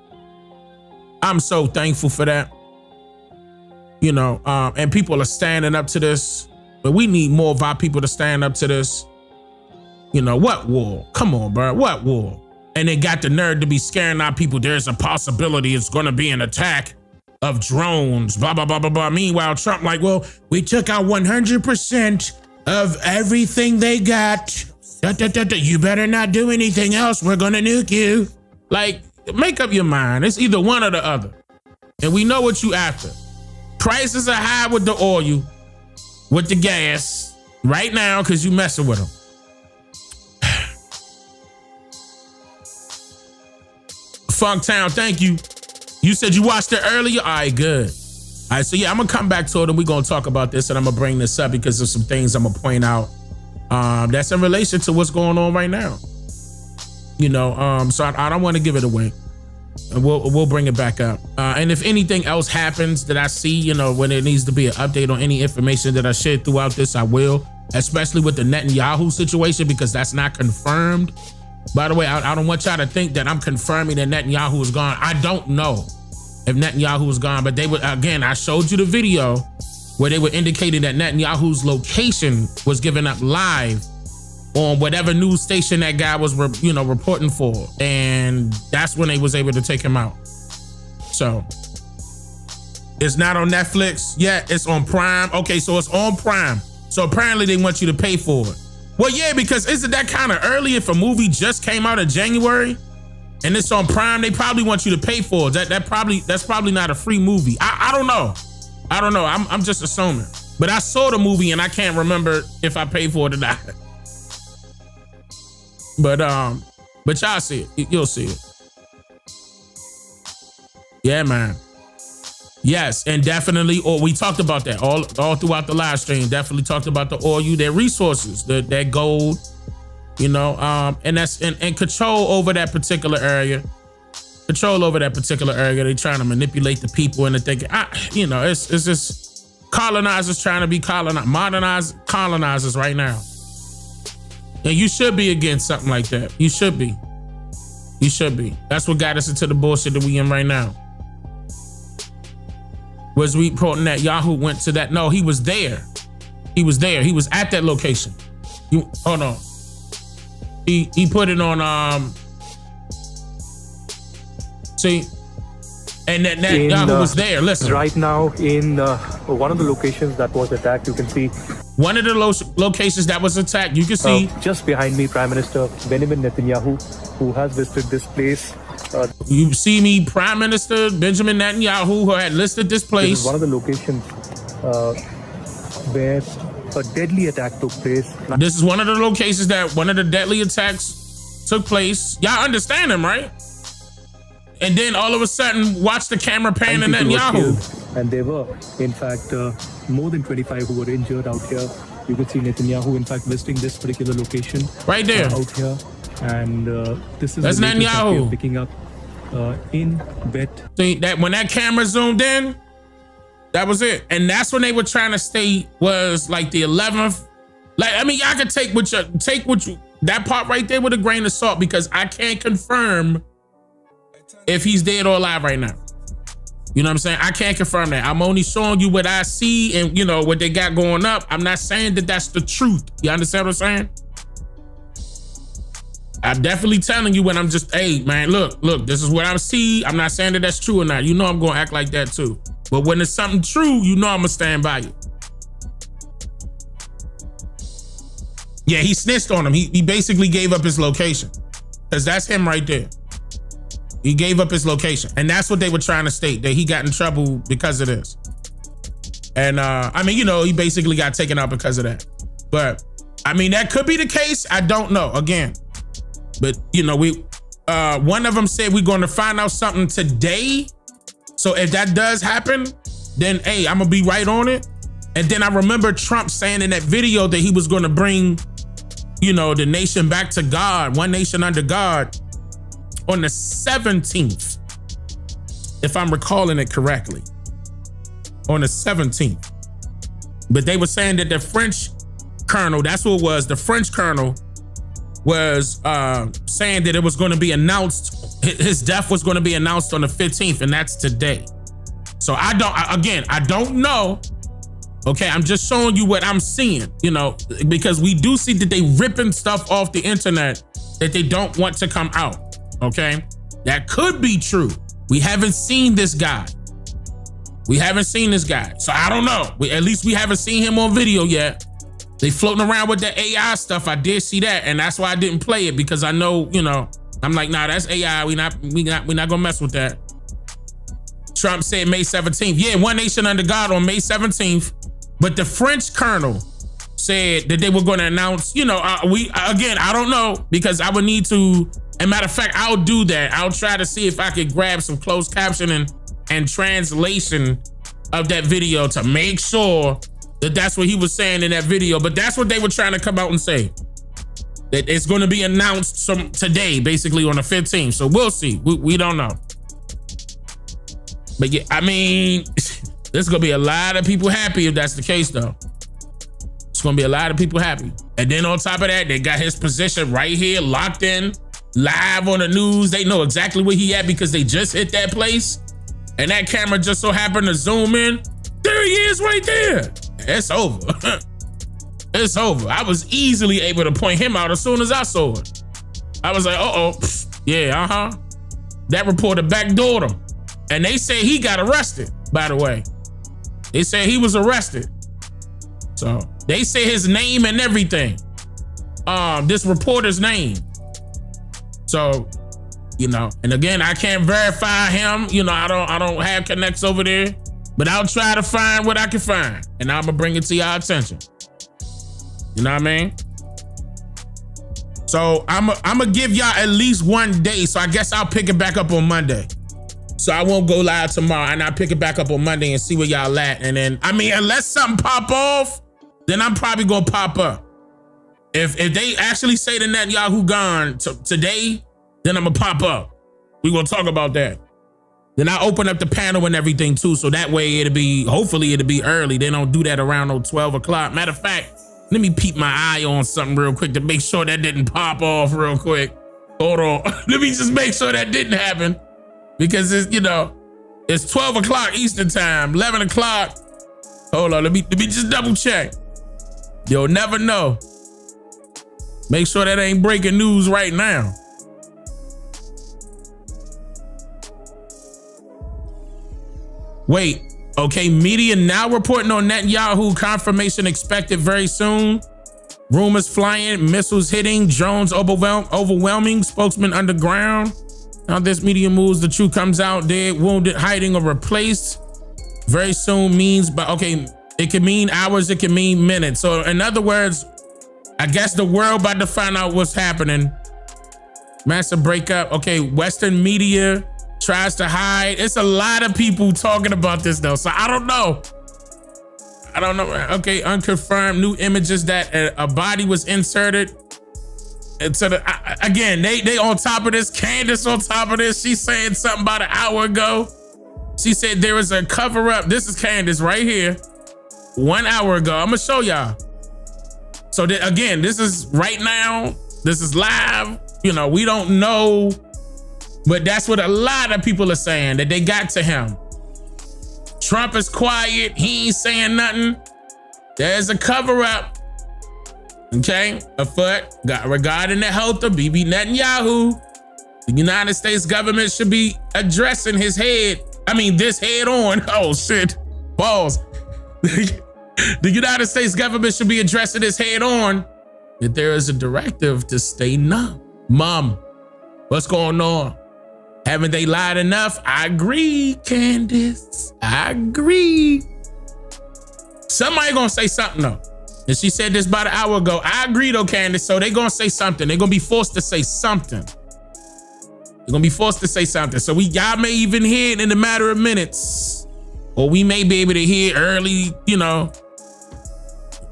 I'm so thankful for that. You know, and people are standing up to this. But we need more of our people to stand up to this. You know, what war? Come on, bro. What war? And they got the nerve to be scaring our people. There's a possibility it's going to be an attack of drones, blah, blah, blah, blah, blah. Meanwhile, Trump like, well, we took out 100% of everything they got. You better not do anything else. We're going to nuke you. Like, make up your mind. It's either one or the other. And we know what you after. Prices are high with the oil, with the gas right now, because you messing with them. Funktown, thank you. You said you watched it earlier? All right, good. All right, so yeah, I'm gonna come back to it and we're gonna talk about this, and I'm gonna bring this up because there's some things I'm gonna point out that's in relation to what's going on right now. You know, so I don't want to give it away. We'll bring it back up. And if anything else happens that I see, you know, when there needs to be an update on any information that I shared throughout this, I will, especially with the Netanyahu situation, because that's not confirmed. By the way, I don't want y'all to think that I'm confirming that Netanyahu is gone. I don't know if Netanyahu is gone, but they would, again, I showed you the video where they were indicating that Netanyahu's location was given up live on whatever news station that guy was, reporting for. And that's when they was able to take him out. So it's not on Netflix yet. It's on Prime. Okay, so it's on Prime. So apparently they want you to pay for it. Well, yeah, because isn't that kind of early if a movie just came out in January and it's on Prime? They probably want you to pay for it. That's probably not a free movie. I don't know. I'm just assuming. But I saw the movie and I can't remember if I paid for it or not. But y'all see it. You'll see it. Yeah, man. Yes, and definitely, we talked about that all throughout the live stream. Definitely talked about the oil, their resources, that gold, and that's and control over that particular area. Control over that particular area. They're trying to manipulate the people into thinking, it's just colonizers trying to be modernized colonizers right now. And you should be against something like that. You should be. You should be. That's what got us into the bullshit that we in right now. Was reporting that Yahoo went to that? No, he was there. He was there. He was at that location. Hold on. He put it on. See, and that Yahoo was there. Listen. Right now, in one of the locations that was attacked, you can see. One of the locations that was attacked, you can see. Just behind me, Prime Minister Benjamin Netanyahu, who has visited this place. You see me, Prime Minister Benjamin Netanyahu, who had listed this place. This is one of the locations where a deadly attack took place. This is one of the locations that one of the deadly attacks took place. Y'all understand him, right? And then all of a sudden, watch the camera pan to Netanyahu. And there were, in fact, more than 25 who were injured out here. You could see Netanyahu, in fact, visiting this particular location. Right there. Out here. And this is that's the latest that we are Netanyahu picking up in Bet. See that when that camera zoomed in, that was it. And that's when they were trying to state was like the 11th. Like, I mean, y'all could take that part right there with a grain of salt, because I can't confirm if he's dead or alive right now. You know what I'm saying? I can't confirm that. I'm only showing you what I see and, what they got going up. I'm not saying that that's the truth. You understand what I'm saying? I'm definitely telling you when I'm just, hey, man, look, this is what I see. I'm not saying that that's true or not. I'm going to act like that too. But when it's something true, I'm going to stand by you. Yeah, he snitched on him. He basically gave up his location, because that's him right there. He gave up his location. And that's what they were trying to state, that he got in trouble because of this. And he basically got taken out because of that. But that could be the case. I don't know. Again. But one of them said we're going to find out something today. So if that does happen, then hey, I'm gonna be right on it. And then I remember Trump saying in that video that he was going to bring, the nation back to God, one nation under God, on the 17th, if I'm recalling it correctly, on the 17th. But they were saying that the French colonel, that's what it was, the French colonel was saying that it was going to be announced, his death was going to be announced on the 15th, and that's today. So I don't know. Okay, I'm just showing you what I'm seeing, because we do see that they ripping stuff off the internet that they don't want to come out. Okay, that could be true. We haven't seen this guy. So I don't know. At least we haven't seen him on video yet. They floating around with the AI stuff. I did see that, and that's why I didn't play it, because I know, I'm like, nah, that's AI. We not gonna mess with that. Trump said May 17th. Yeah, one nation under God on May 17th. But the French colonel said that they were going to announce, I don't know, because I would need to, and matter of fact, I'll do that. I'll try to see if I could grab some closed captioning and translation of that video to make sure that that's what he was saying in that video. But that's what they were trying to come out and say, that it's going to be announced today, basically on the 15th. So we'll see. We don't know. But yeah, I mean, there's gonna be a lot of people happy if that's the case, though. It's gonna be a lot of people happy. And then on top of that, they got his position right here, locked in, live on the news. They know exactly where he at because they just hit that place. And that camera just so happened to zoom in. There he is right there. It's over. It's over. I was easily able to point him out as soon as I saw it. I was like, yeah, That reporter backdoored him. And they say he got arrested, by the way. They say he was arrested. So they say his name and everything. This reporter's name. So, you know, and again, I can't verify him. You know, I don't have connects over there, but I'll try to find what I can find, and I'm gonna bring it to y'all attention. You know what I mean? So I'm gonna give y'all at least one day. So I guess I'll pick it back up on Monday. So I won't go live tomorrow, and I'll pick it back up on Monday and see where y'all at. And then, I mean, unless something pop off, then I'm probably gonna pop up. If they actually say the Netanyahu gone today, then I'm gonna pop up. We gonna talk about that. Then I open up the panel and everything too, so that way hopefully it'll be early. They don't do that around 12 o'clock. Matter of fact, let me peep my eye on something real quick to make sure that didn't pop off real quick. Hold on, let me just make sure that didn't happen. Because it's 12 o'clock Eastern time, 11 o'clock. Hold on, let me just double check. You'll never know. Make sure that ain't breaking news right now. Wait, okay, media now reporting on Netanyahu, confirmation expected very soon. Rumors flying, missiles hitting, drones overwhelming, spokesman underground. Now this media moves, the truth comes out, dead, wounded, hiding, or replaced. Very soon means, but okay, it can mean hours, it can mean minutes. So in other words, I guess the world about to find out what's happening. Massive breakup. Okay, Western media tries to hide. It's a lot of people talking about this though, so I don't know. Okay, unconfirmed new images that a body was inserted. And so again, they on top of this. Candace on top of this. She's saying something about an hour ago. She said there was a cover up. This is Candace right here. 1 hour ago. I'm gonna show y'all. So again, this is right now. This is live. You know, we don't know, but that's what a lot of people are saying, that they got to him. Trump is quiet. He ain't saying nothing. There's a cover up. Okay, afoot regarding the health of Bibi Netanyahu. The United States government should be addressing his head. I mean, this head on. Oh shit, balls. The United States government should be addressing this head on. That there is a directive to stay numb. Mom, what's going on? Haven't they lied enough? I agree, Candace. I agree. Somebody gonna say something though. And she said this about an hour ago. I agree though, Candace. So they gonna say something. They're gonna be forced to say something. They're gonna be forced to say something. So y'all may even hear it in a matter of minutes. Or we may be able to hear early, you know.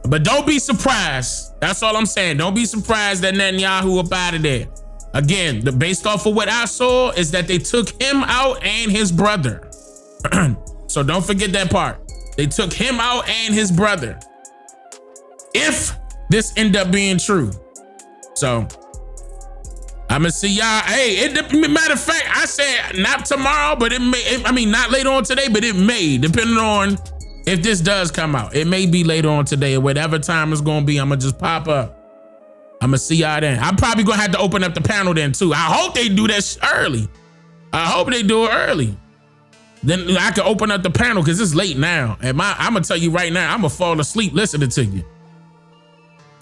But don't be surprised. That's all I'm saying. Don't be surprised that Netanyahu up out of there. Again, based off of what I saw is that they took him out and his brother. So don't forget that part. They took him out and his brother. If this end up being true. So I'm gonna see y'all. Hey, matter of fact, I said not tomorrow, but it may, I mean, not later on today, but it may, depending on if this does come out. It may be later on today or whatever time it's gonna be. I'm gonna just pop up. I'm gonna see y'all then. I'm probably gonna have to open up the panel then too. I hope they do that early. I hope they do it early. Then I can open up the panel because it's late now. And I'm gonna tell you right now, I'm gonna fall asleep listening to you.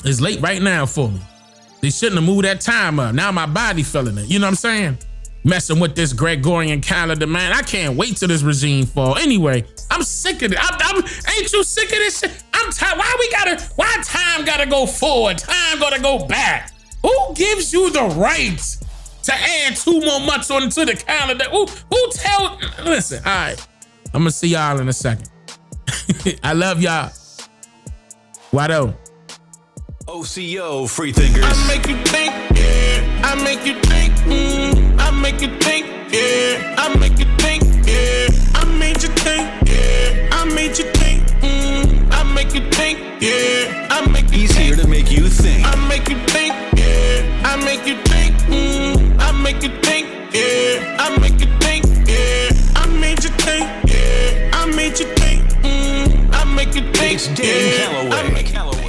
It's late right now for me. They shouldn't have moved that time up. Now my body feeling it. You know what I'm saying? Messing with this Gregorian calendar, man. I can't wait till this regime fall. Anyway, I'm sick of it. Ain't you sick of this shit? I'm tired. Why time gotta go forward? Time gotta go back. Who gives you the right to add 2 more months onto the calendar? Listen, all right. I'm gonna see y'all in a second. I love y'all. Why though? OCO, free thinkers. I make you think, yeah. I make you think, I make you think, yeah. I make you think, yeah. I think, yeah. I made you think, I make you think, yeah. I make you He's here to make you think. I make you think, yeah. I make you think, I make you think, yeah. I make you think, yeah. I made you think, yeah. I made you think, I make you think, It's Dane Calloway.